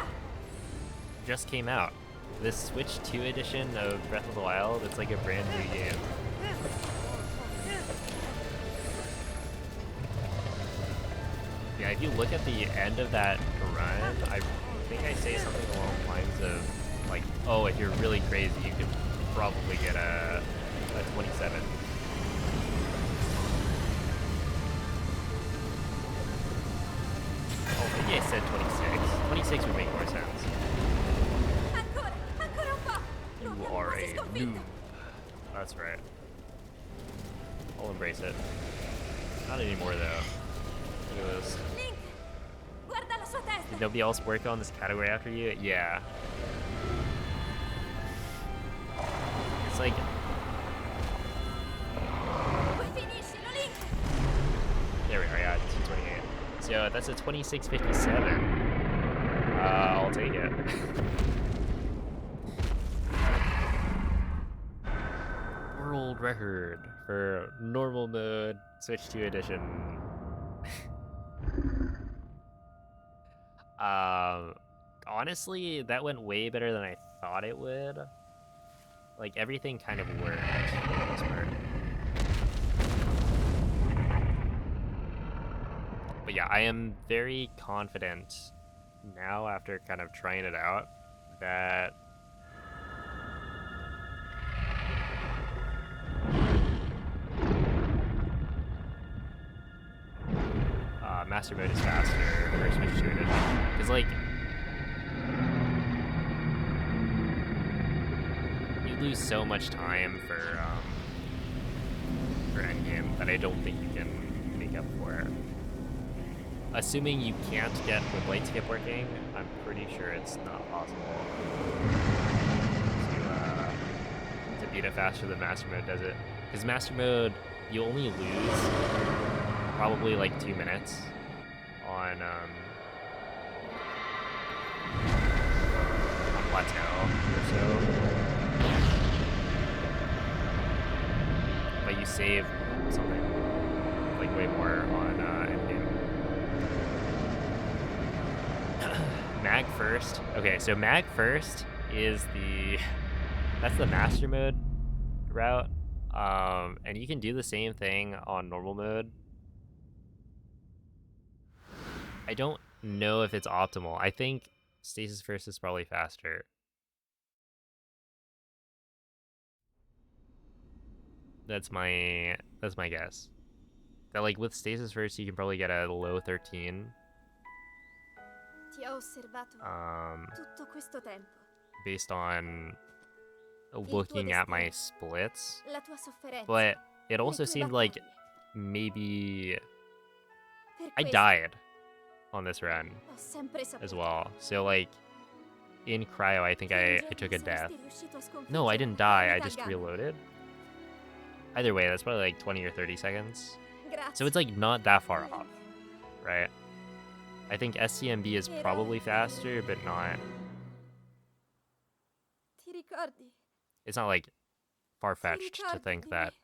just came out. This Switch 2 edition of Breath of the Wild, it's like a brand new game. Yeah, if you look at the end of that run, I think I say something along the lines of, like, oh, if you're really crazy, you could probably get a 27. Oh, maybe I said 26. 26 would make more sense. Ancora un po'! You are a noob. That's right. I'll embrace it. Not anymore, though. Look at this. Link! Guarda la sua testa! Did nobody else work on this category after you? Yeah. It's like... Poi finiscilo, Link! There we are, yeah, 228. So that's a 2657. I'll take it. World record for normal mode, Switch 2 edition. Honestly, that went way better than I thought it would. Like, everything kind of worked for the most part. But yeah, I am very confident now, after kind of trying it out, that Master Mode is faster for Switch 2 edition. Because, like, you lose so much time for endgame that I don't think you can make up for it. Assuming you can't get the blade skip working, I'm pretty sure it's not possible to beat it faster than Master Mode does it. Because Master Mode, you only lose probably like 2 minutes on plateau or so. But you save something like way more on endgame. Mag first. Okay, so Mag first is that's the Master Mode route. And you can do the same thing on normal mode. I don't know if it's optimal. I think Stasis First is probably faster. That's my guess. That like with Stasis First you can probably get a low 13. Ti ho osservato tutto questo tempo. Based on looking at my splits. La tua sofferenza. But it also seemed like maybe I died on this run as well. So like in cryo I think I took a death. No, I didn't die, I just reloaded. Either way, that's probably like 20 or 30 seconds. So it's like not that far off, right? I think SCMB is probably faster, but not... It's not like far-fetched to think that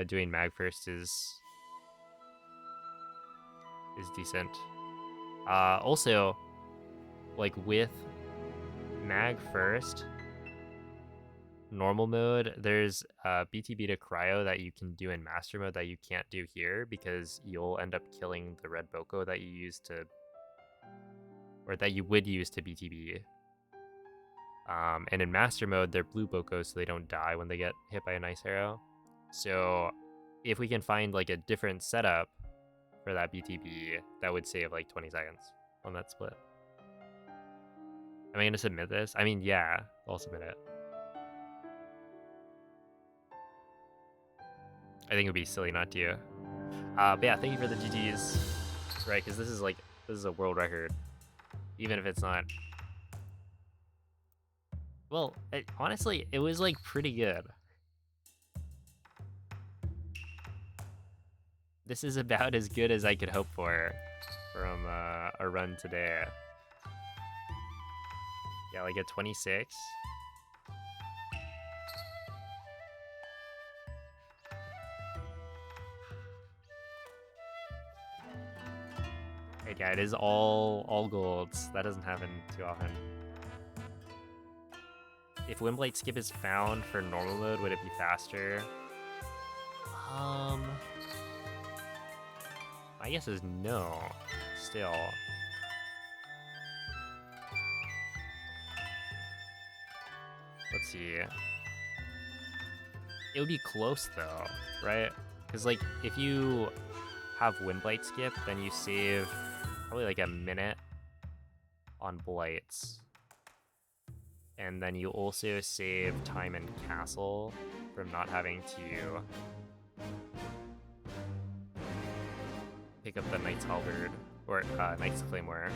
doing mag first is decent. Also, like with mag first, normal mode, there's BTB to cryo that you can do in master mode that you can't do here because you'll end up killing the red Boko that you use to, or that you would use to BTB. And in master mode, they're blue Bokos, so they don't die when they get hit by an ice arrow. So if we can find like a different setup for that BTB, that would save like 20 seconds on that split. Am I gonna submit this? I mean, yeah, I'll submit it. I think it would be silly not to. But yeah, thank you for the GGs. Right, because this is a world record. Even if it's not... Well, honestly, it was like pretty good. This is about as good as I could hope for from a run today. Yeah, like a 26. Yeah, it is all golds. That doesn't happen too often. If Windblade Skip is found for normal mode, would it be faster? My guess is no. Still. Let's see. It would be close though, right? Because like if you have Windblight Skip, then you save probably like a minute on blights. And then you also save time in castle from not having to pick up the Knight's Halberd or Knight's Claymore.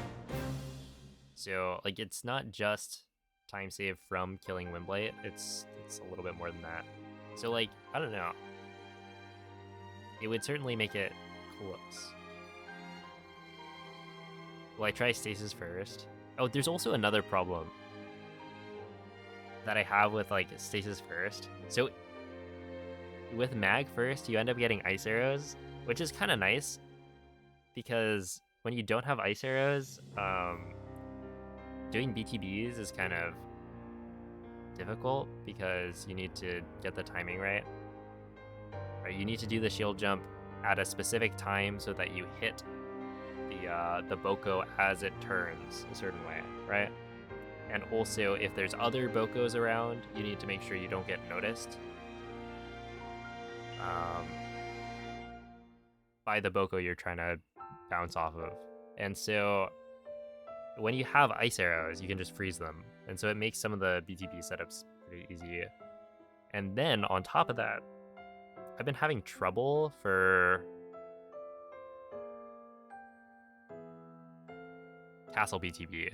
So like it's not just time save from killing Windblight, it's a little bit more than that. So like, I don't know. It would certainly make it close. Will I try Stasis first? Oh, there's also another problem that I have with like Stasis first. So with mag first, you end up getting ice arrows, which is kind of nice because when you don't have ice arrows, doing BTBs is kind of difficult because you need to get the timing right. Right, you need to do the shield jump at a specific time so that you hit the Boko as it turns a certain way, right? And also, if there's other Bokos around, you need to make sure you don't get noticed by the Boko you're trying to bounce off of. And so when you have ice arrows, you can just freeze them. And so it makes some of the BTB setups pretty easy. And then on top of that, I've been having trouble for Castle BTB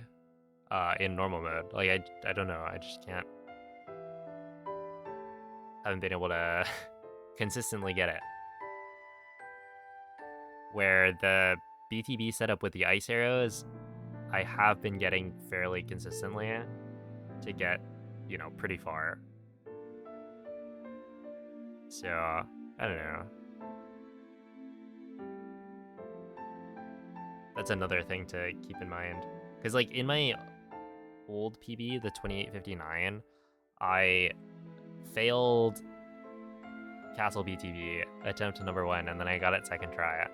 in normal mode. Like, I don't know, I just can't. Haven't been able to consistently get it. Where the BTB setup with the ice arrows, I have been getting fairly consistently to get, you know, pretty far. So, I don't know. That's another thing to keep in mind. Because, like, in my old PB, the 2859, I failed Castle BTB, attempt number 1, and then I got it second try.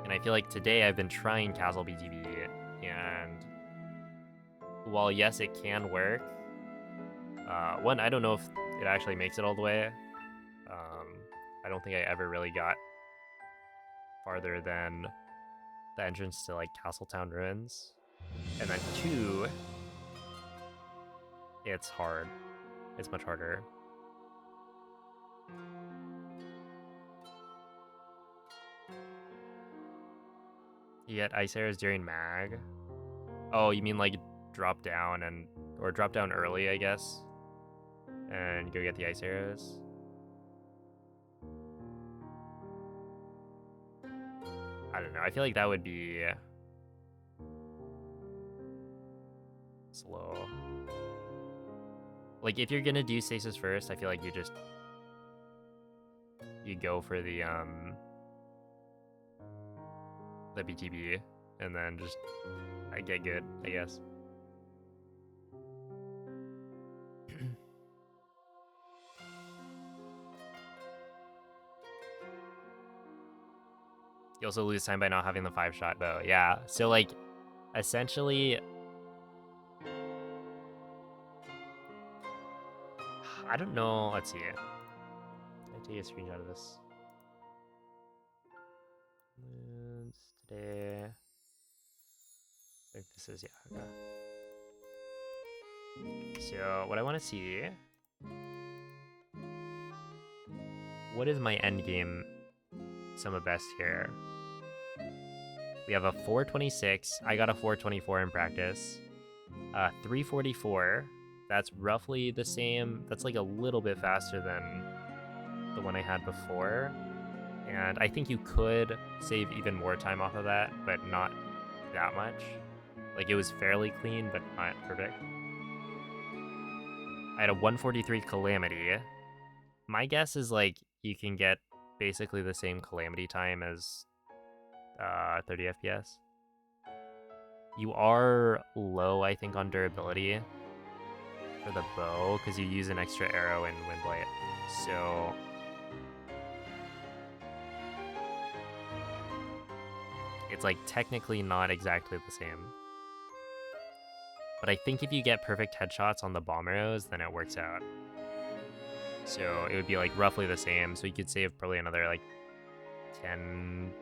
And I feel like today I've been trying Castle BTB, and while yes, it can work, one, I don't know if it actually makes it all the way. I don't think I ever really got farther than the entrance to like Castletown Ruins. And then 2, it's hard. It's much harder. You get ice arrows during mag. Oh, you mean like drop down or drop down early, I guess, and go get the ice arrows. I don't know. I feel like that would be slow. Like if you're gonna do stasis first, I feel like you go for the BTB and then just get good, I guess. You also lose time by not having the 5-shot bow. Yeah, so like essentially I don't know. Let's see. Can I take a screenshot of this? Today. I think this is, yeah. Okay. So, what I want to see. What is my end game sum of best here? We have a 426. I got a 424 in practice. 344. That's roughly the same. That's like a little bit faster than the one I had before. And I think you could save even more time off of that, but not that much. Like it was fairly clean, but not perfect. I had a 143 Calamity. My guess is like you can get basically the same Calamity time as 30 FPS. You are low, I think, on durability for the bow because you use an extra arrow in Windblight. So it's like technically not exactly the same. But I think if you get perfect headshots on the bomb arrows, then it works out. So it would be like roughly the same. So you could save probably another like 10-ish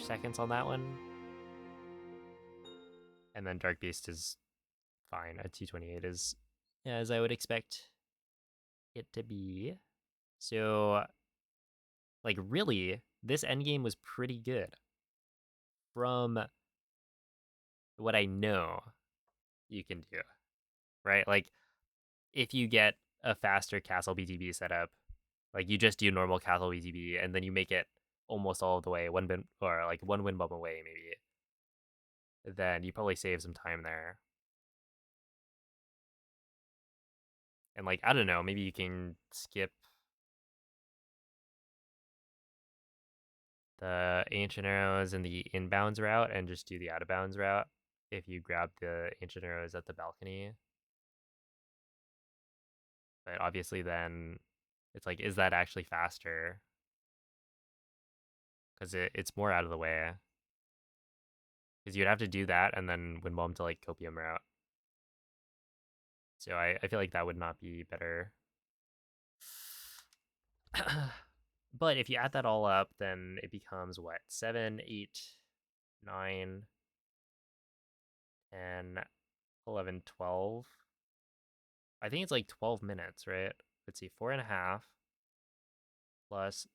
seconds on that one. And then Dark Beast is fine. A T28 is as I would expect it to be. So like really, this endgame was pretty good. From what I know you can do, right? Like if you get a faster Castle BTB setup, like you just do normal Castle BTB and then you make it almost all the way one wind bomb away maybe, then you probably save some time there. And like I don't know, maybe you can skip the ancient arrows and the inbounds route and just do the out of bounds route if you grab the ancient arrows at the balcony. But obviously then it's like, is that actually faster? Because it's more out of the way. Because you'd have to do that and then wind bomb to like Copium route. So I feel like that would not be better. But if you add that all up, then it becomes what? 7, 8, 9, 10, 11, 12. I think it's like 12 minutes, right? Let's see, 4.5 plus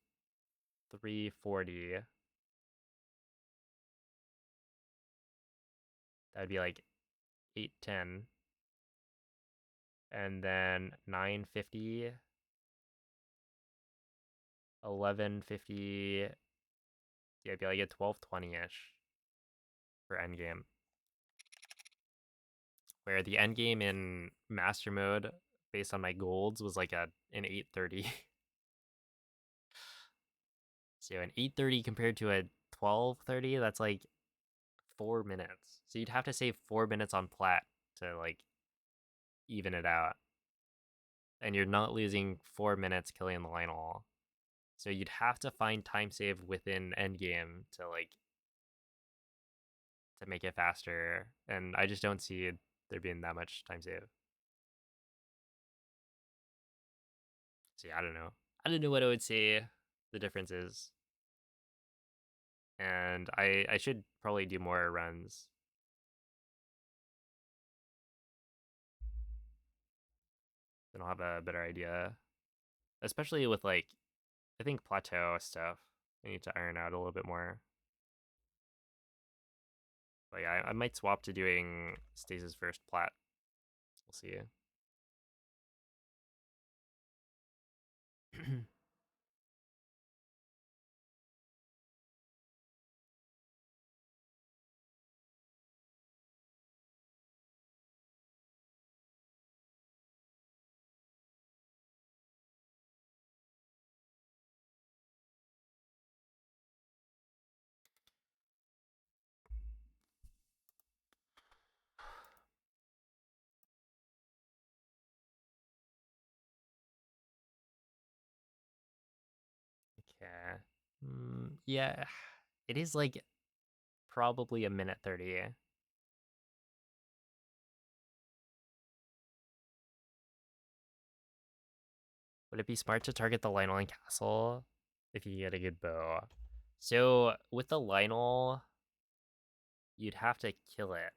340. That would be like 810. And then 950, 1150. Yeah, it'd be like a 1220-ish for endgame. Where the endgame in master mode, based on my golds, was like an 830. So an 830 compared to a 1230, that's like 4 minutes. So you'd have to save 4 minutes on plat to like even it out. and you're not losing 4 minutes killing the Lionel. So you'd have to find time save within endgame to like to make it faster, and I just don't see there being that much time save. So yeah, I don't know. I don't know what I would say the difference is. And I should probably do more runs. Then I'll have a better idea. Especially with like I think plateau stuff. I need to iron out a little bit more. But yeah, I might swap to doing Stasis first plat. We'll see. Okay. Yeah, it is like probably a minute 30. Would it be smart to target the Lionel Castle if you get a good bow? So with the Lionel, you'd have to kill it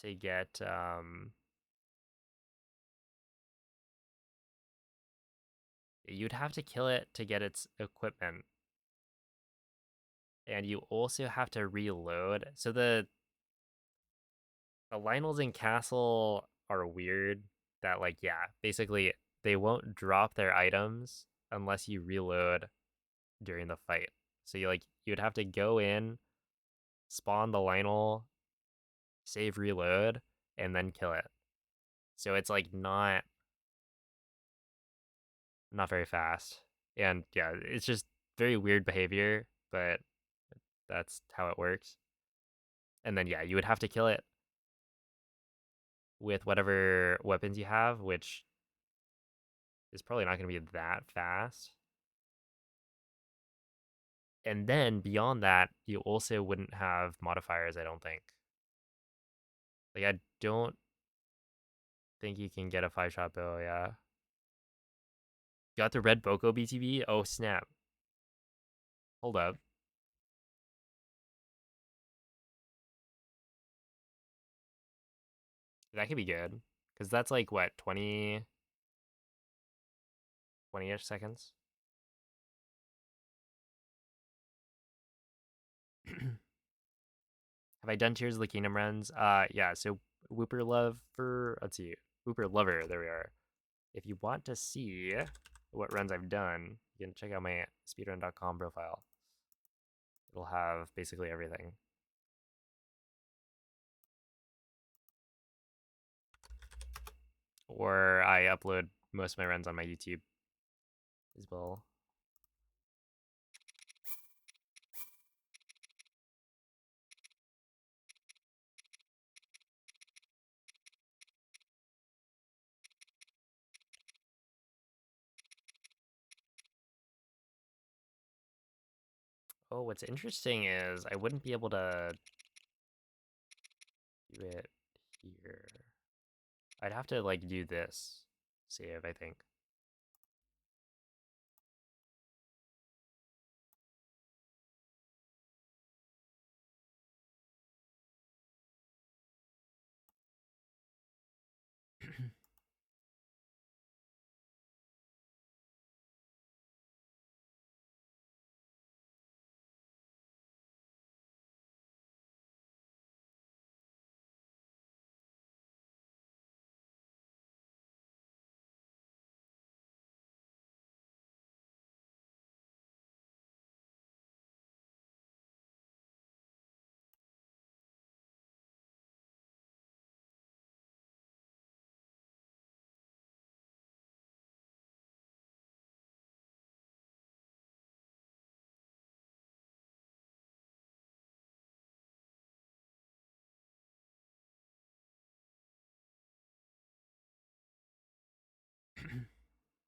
to get you'd have to kill it to get its equipment. And you also have to reload. So the Lionels in Castle are weird that like yeah, basically they won't drop their items unless you reload during the fight. So you'd have to go in, spawn the Lionel, save reload, and then kill it. So it's like not very fast. And yeah, it's just very weird behavior, but that's how it works. And then yeah, you would have to kill it with whatever weapons you have, which is probably not going to be that fast. And then beyond that, you also wouldn't have modifiers, I don't think. Like I don't think you can get a 5-shot bow, yeah. Got the red Boko BTB? Oh snap. Hold up. That could be good. Because that's like what, 20-ish seconds? Have I done Tears of the Kingdom runs? Yeah, so Whooper Lover, let's see. Whooper Lover, there we are. If you want to see what runs I've done, you can check out my speedrun.com profile. It'll have basically everything. Or I upload most of my runs on my YouTube as well. Oh, what's interesting is I wouldn't be able to do it here. I'd have to like do this save, I think.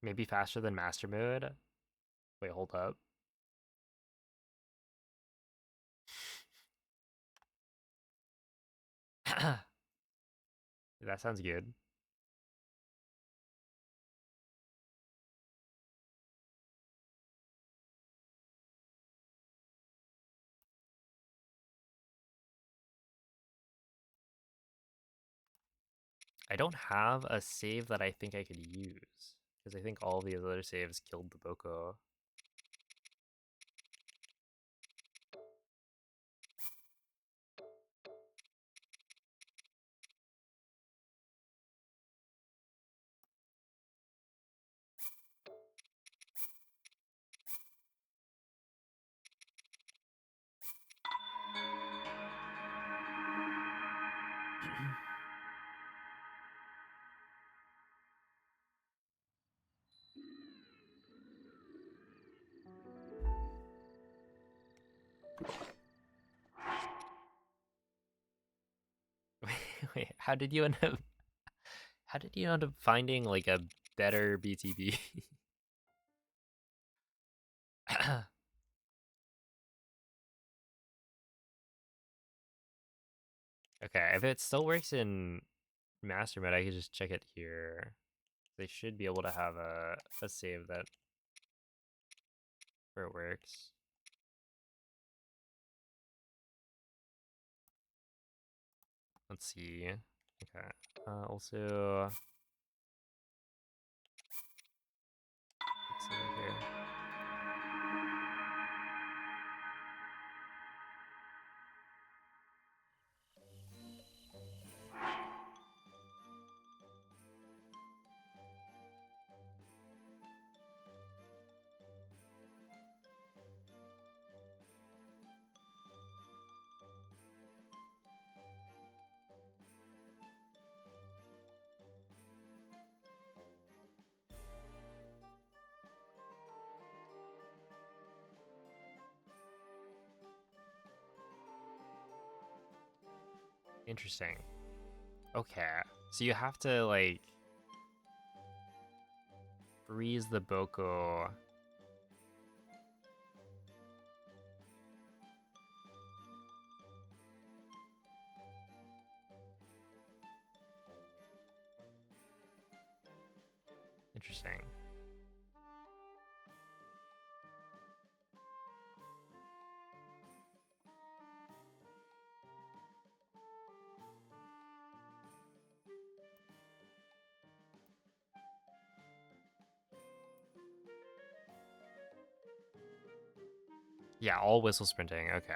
Maybe faster than master mode? Wait, hold up. That sounds good. I don't have a save that I think I could use, because I think all the other saves killed the Boko. Wait, how did you end up? How did you end up finding like a better BTB? Okay, if it still works in master mode, I could just check it here. They should be able to have a save that where it works. Let's see. Okay. Also, let's see here. Interesting. Okay, so you have to like freeze the Boko. Interesting. Yeah, all whistle sprinting. Okay.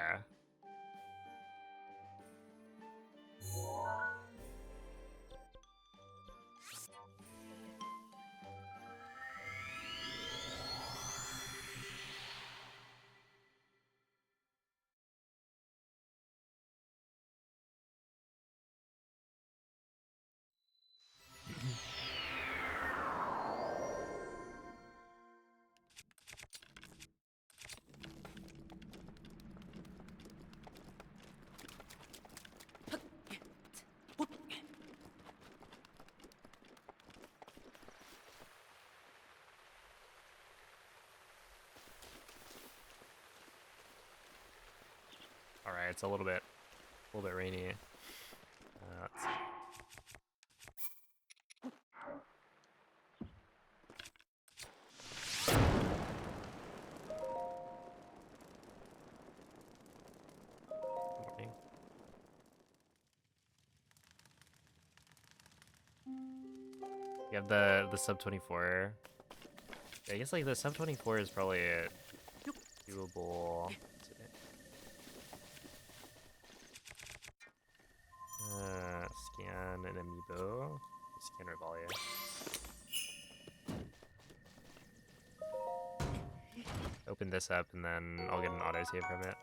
All right, it's a little bit rainy. Let's see. Morning. You have the sub 24. I guess like the sub 24 is probably doable. Scan an amiibo. Scan Revalia. Open this up and then I'll get an autosave from it.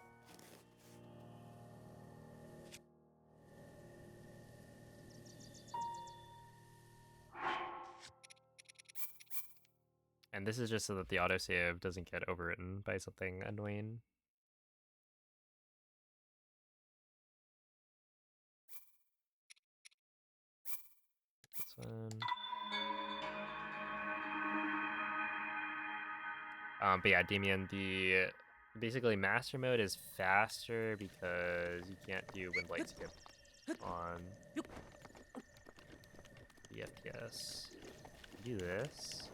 And this is just so that the autosave doesn't get overwritten by something annoying. This one. But yeah, Damien, the basically master mode is faster because you can't do wind light skip on the FPS. Do this.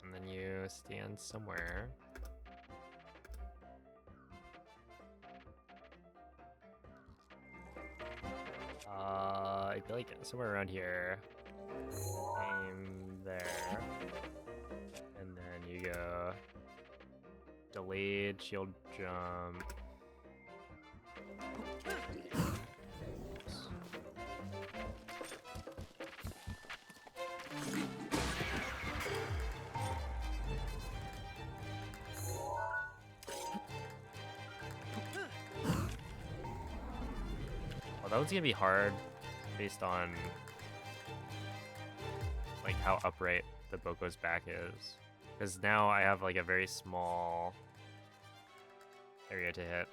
And then you stand somewhere. I feel like somewhere around here. Aim there. And then you go delayed shield jump. Well, that one's gonna be hard based on like how upright the Boko's back is. Because now I have like a very small area to hit.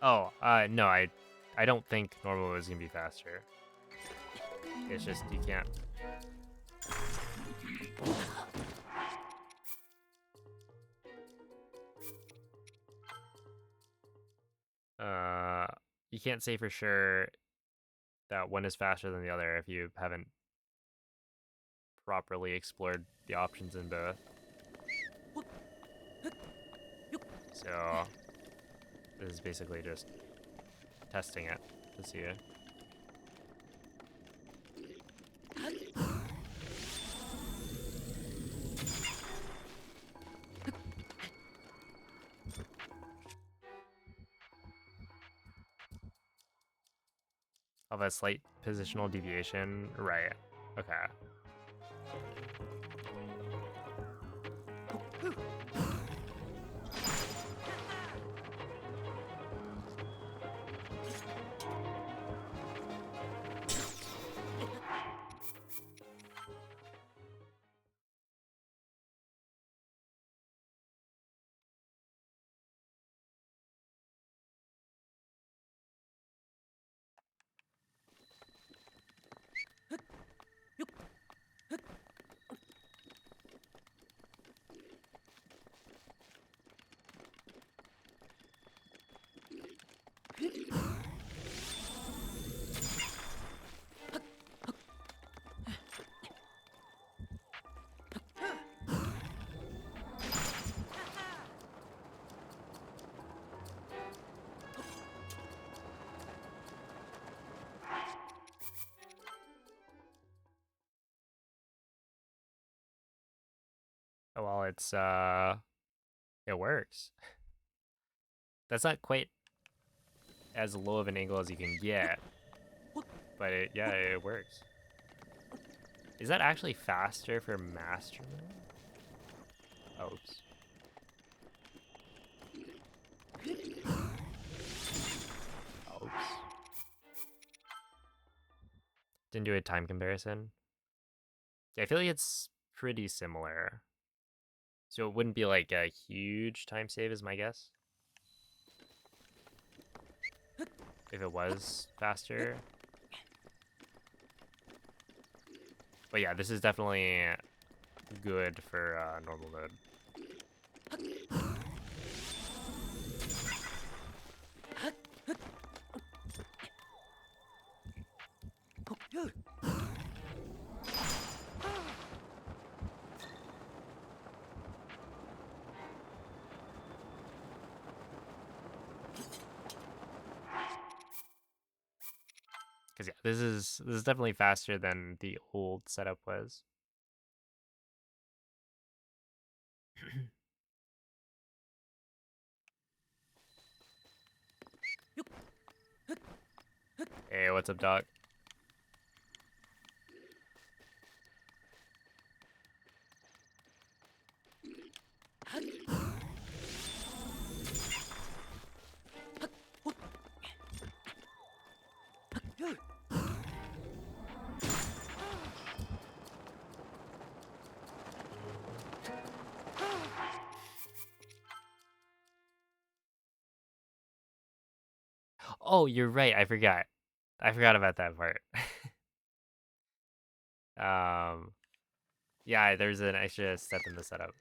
Oh, no, I don't think normal is gonna be faster. It's just you can't. You can't say for sure that one is faster than the other if you haven't properly explored the options in both. So this is basically just testing it to see it. Of a slight positional deviation, right? Okay. Oh, well, it works. That's not quite as low of an angle as you can get, but yeah, it works. Is that actually faster for master mode? Oops. Oops. Didn't do a time comparison. Yeah, I feel like it's pretty similar. So it wouldn't be like a huge time save is my guess. If it was faster. But yeah, this is definitely good for normal mode. Because yeah, this is definitely faster than the old setup was. Hey, what's up, Doc? Oh, you're right. I forgot. I forgot about that part. Yeah, there's an extra step in the setup.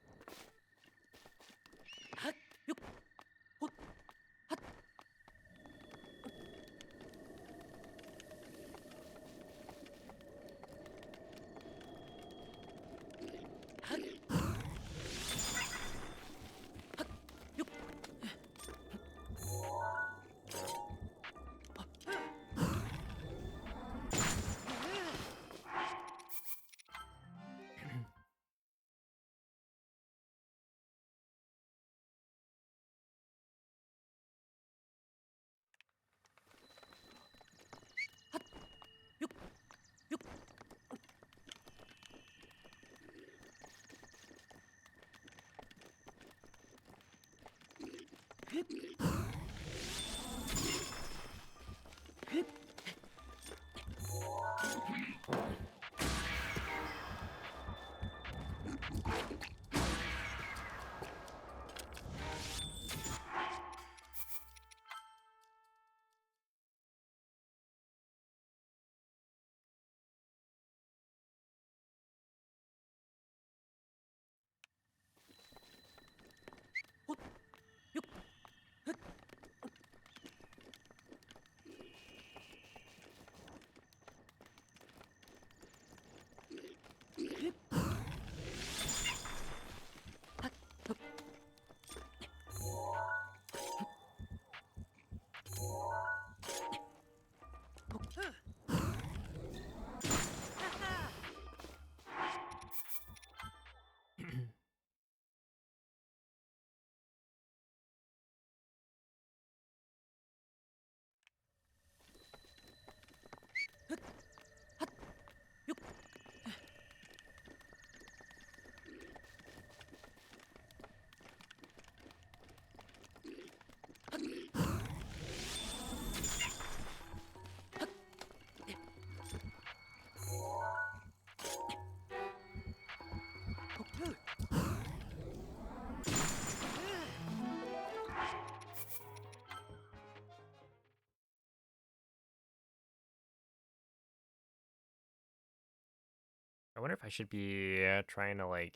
I wonder if I should be trying to like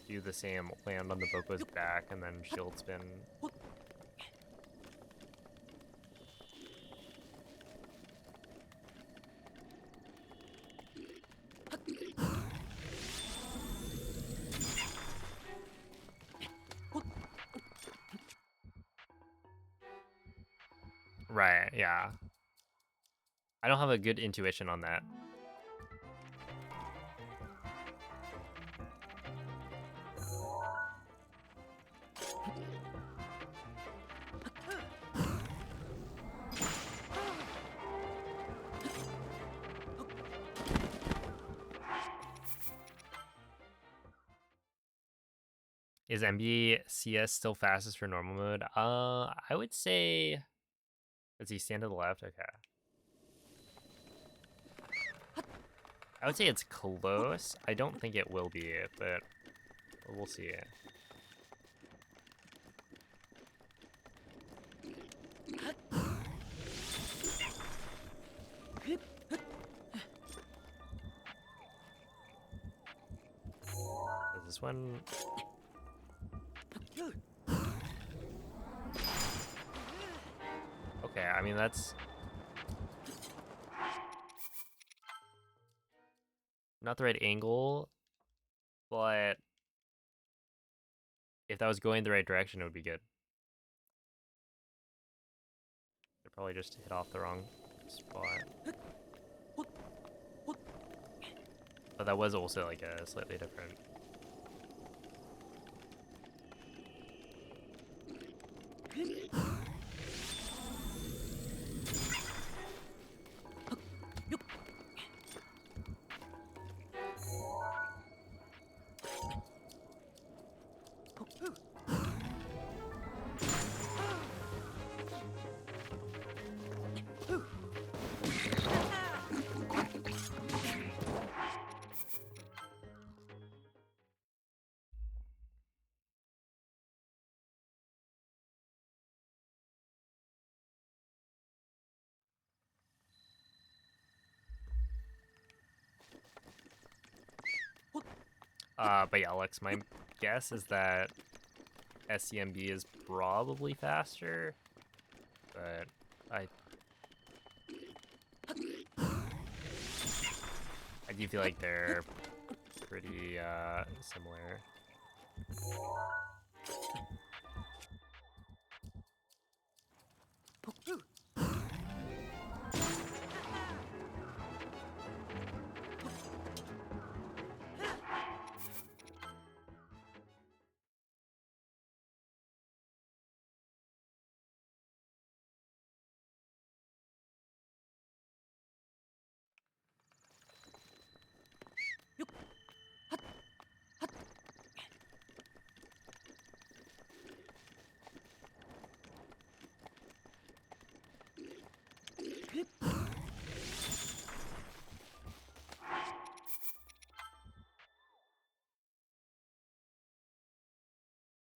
do the same land on the Boko's back and then shield spin. Right, yeah. I don't have a good intuition on that. Is MBCS still fastest for normal mode? I would say... Does he stand to the left? Okay. I would say it's close. I don't think it will be, but we'll see. Is this one... Okay, I mean, that's... not the right angle, but if that was going the right direction, it would be good. I probably just hit off the wrong spot. But that was also like a slightly different. But yeah, Alex, my guess is that SCMB is probably faster, but I do feel like they're pretty similar.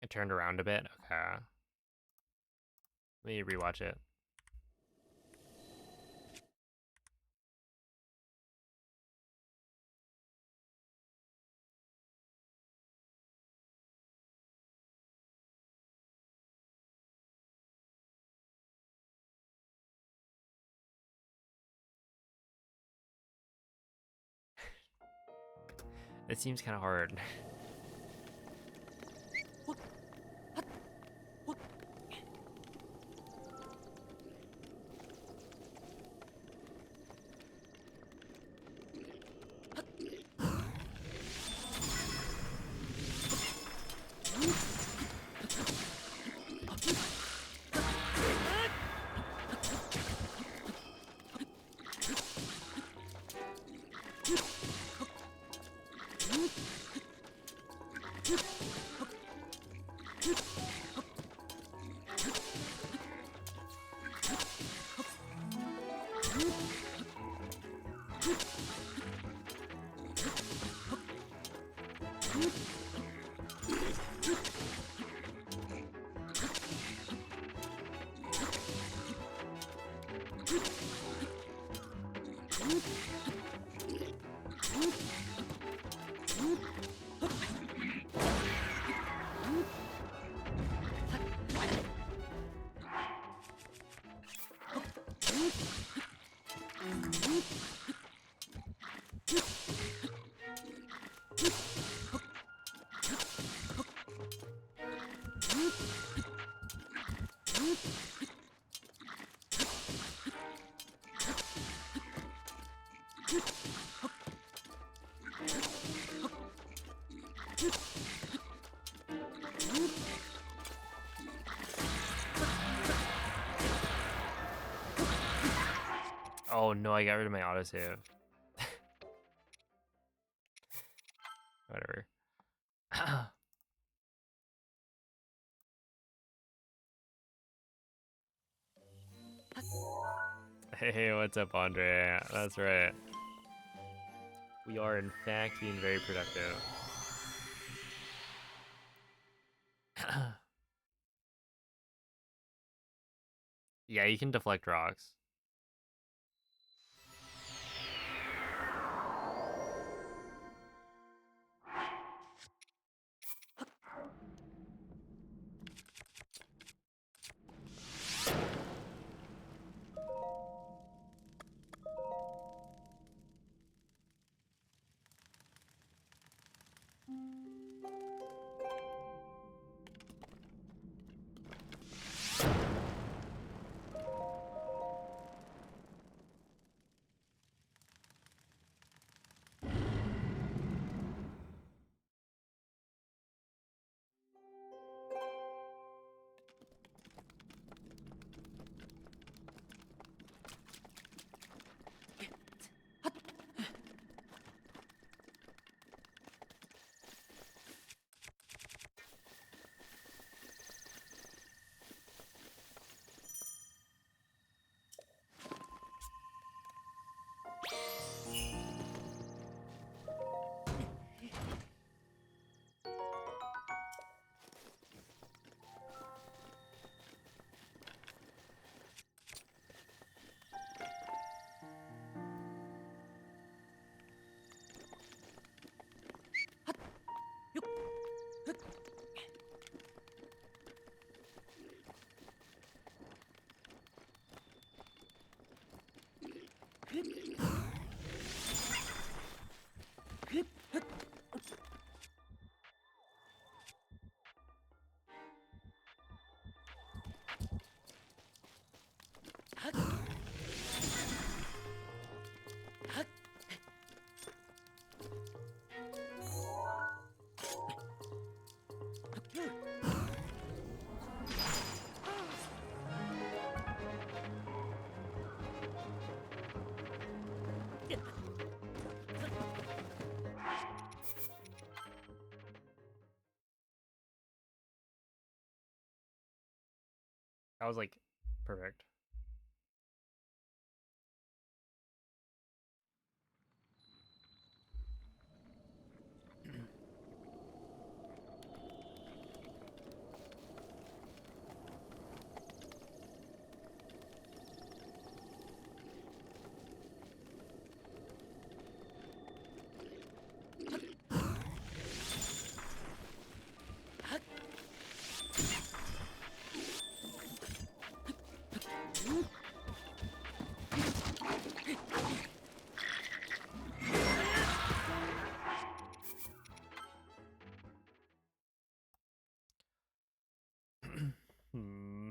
It turned around a bit. Okay. Let me rewatch it. It seems kind of hard. Oh no, I got rid of my autosave. Whatever. Hey, what's up, Andre? That's right. We are, in fact, being very productive. Yeah, you can deflect rocks. That was like perfect. Hmm.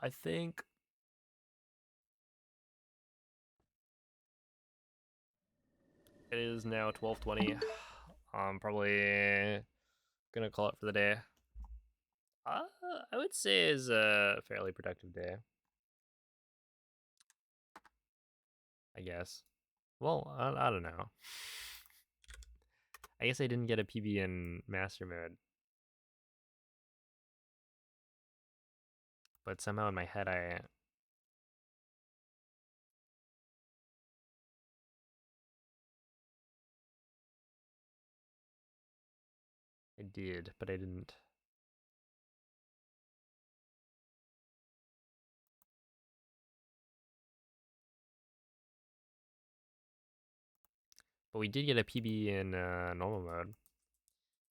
I think it is now 12:20. I'm probably gonna call it for the day. I would say is a fairly productive day. I guess. Well, I don't know. I guess I didn't get a PB in master mode, but somehow in my head I did, but I didn't. But we did get a PB in normal mode.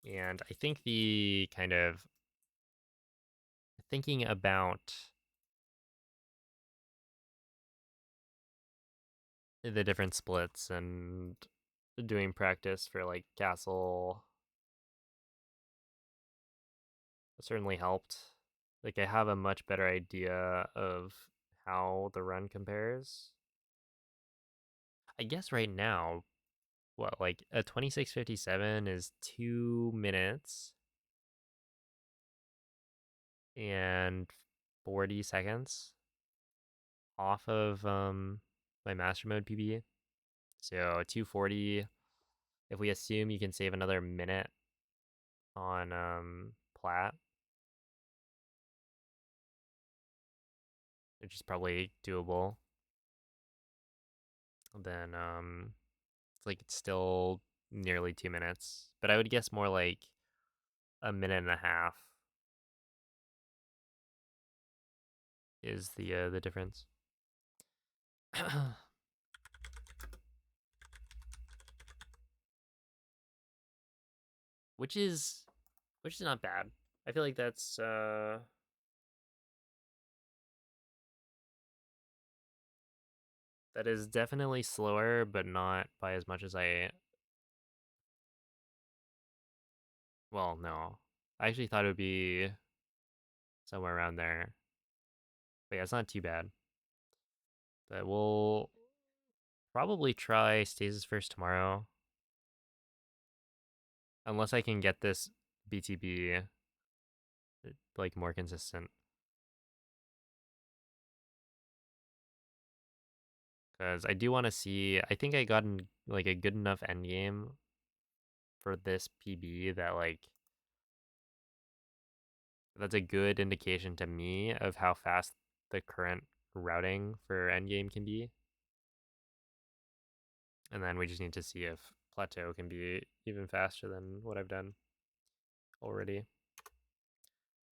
And I think the kind of thinking about the different splits and doing practice for like castle certainly helped. Like I have a much better idea of how the run compares. I guess right now, what, like a 26:57 is 2 minutes and 40 seconds off of my master mode PB. So 240, if we assume you can save another minute on plat, which is probably doable, then it's like it's still nearly 2 minutes. But I would guess more like a minute and a half is the difference. which is not bad. I feel like that's that is definitely slower, but not by as much as I. Well, no, I actually thought it would be somewhere around there. But yeah, it's not too bad. But we'll probably try stasis first tomorrow, unless I can get this BTB like more consistent. Because I do want to see. I think I got like a good enough endgame for this PB that like that's a good indication to me of how fast the current routing for endgame can be. And then we just need to see if plateau can be even faster than what I've done already.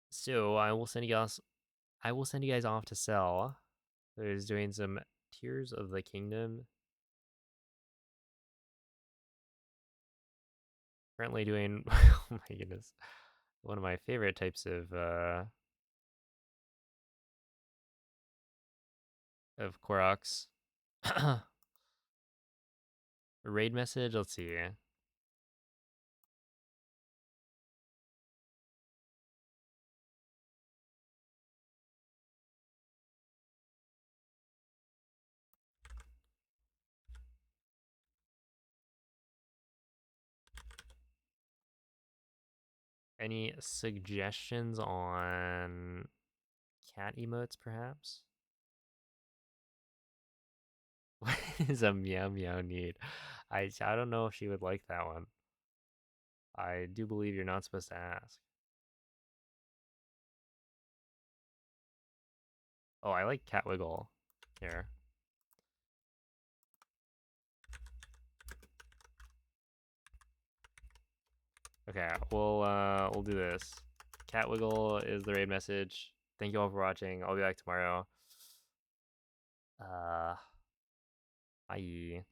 So I will send you guys off to Cell. There's doing some Tears of the Kingdom. Currently doing oh my goodness. One of my favorite types of Koroks. Raid message, let's see. Any suggestions on cat emotes, perhaps? What is a meow meow need? I don't know if she would like that one. I do believe you're not supposed to ask. Oh, I like cat wiggle. Here. Okay, we'll do this. Cat wiggle is the raid message. Thank you all for watching. I'll be back tomorrow. Bye.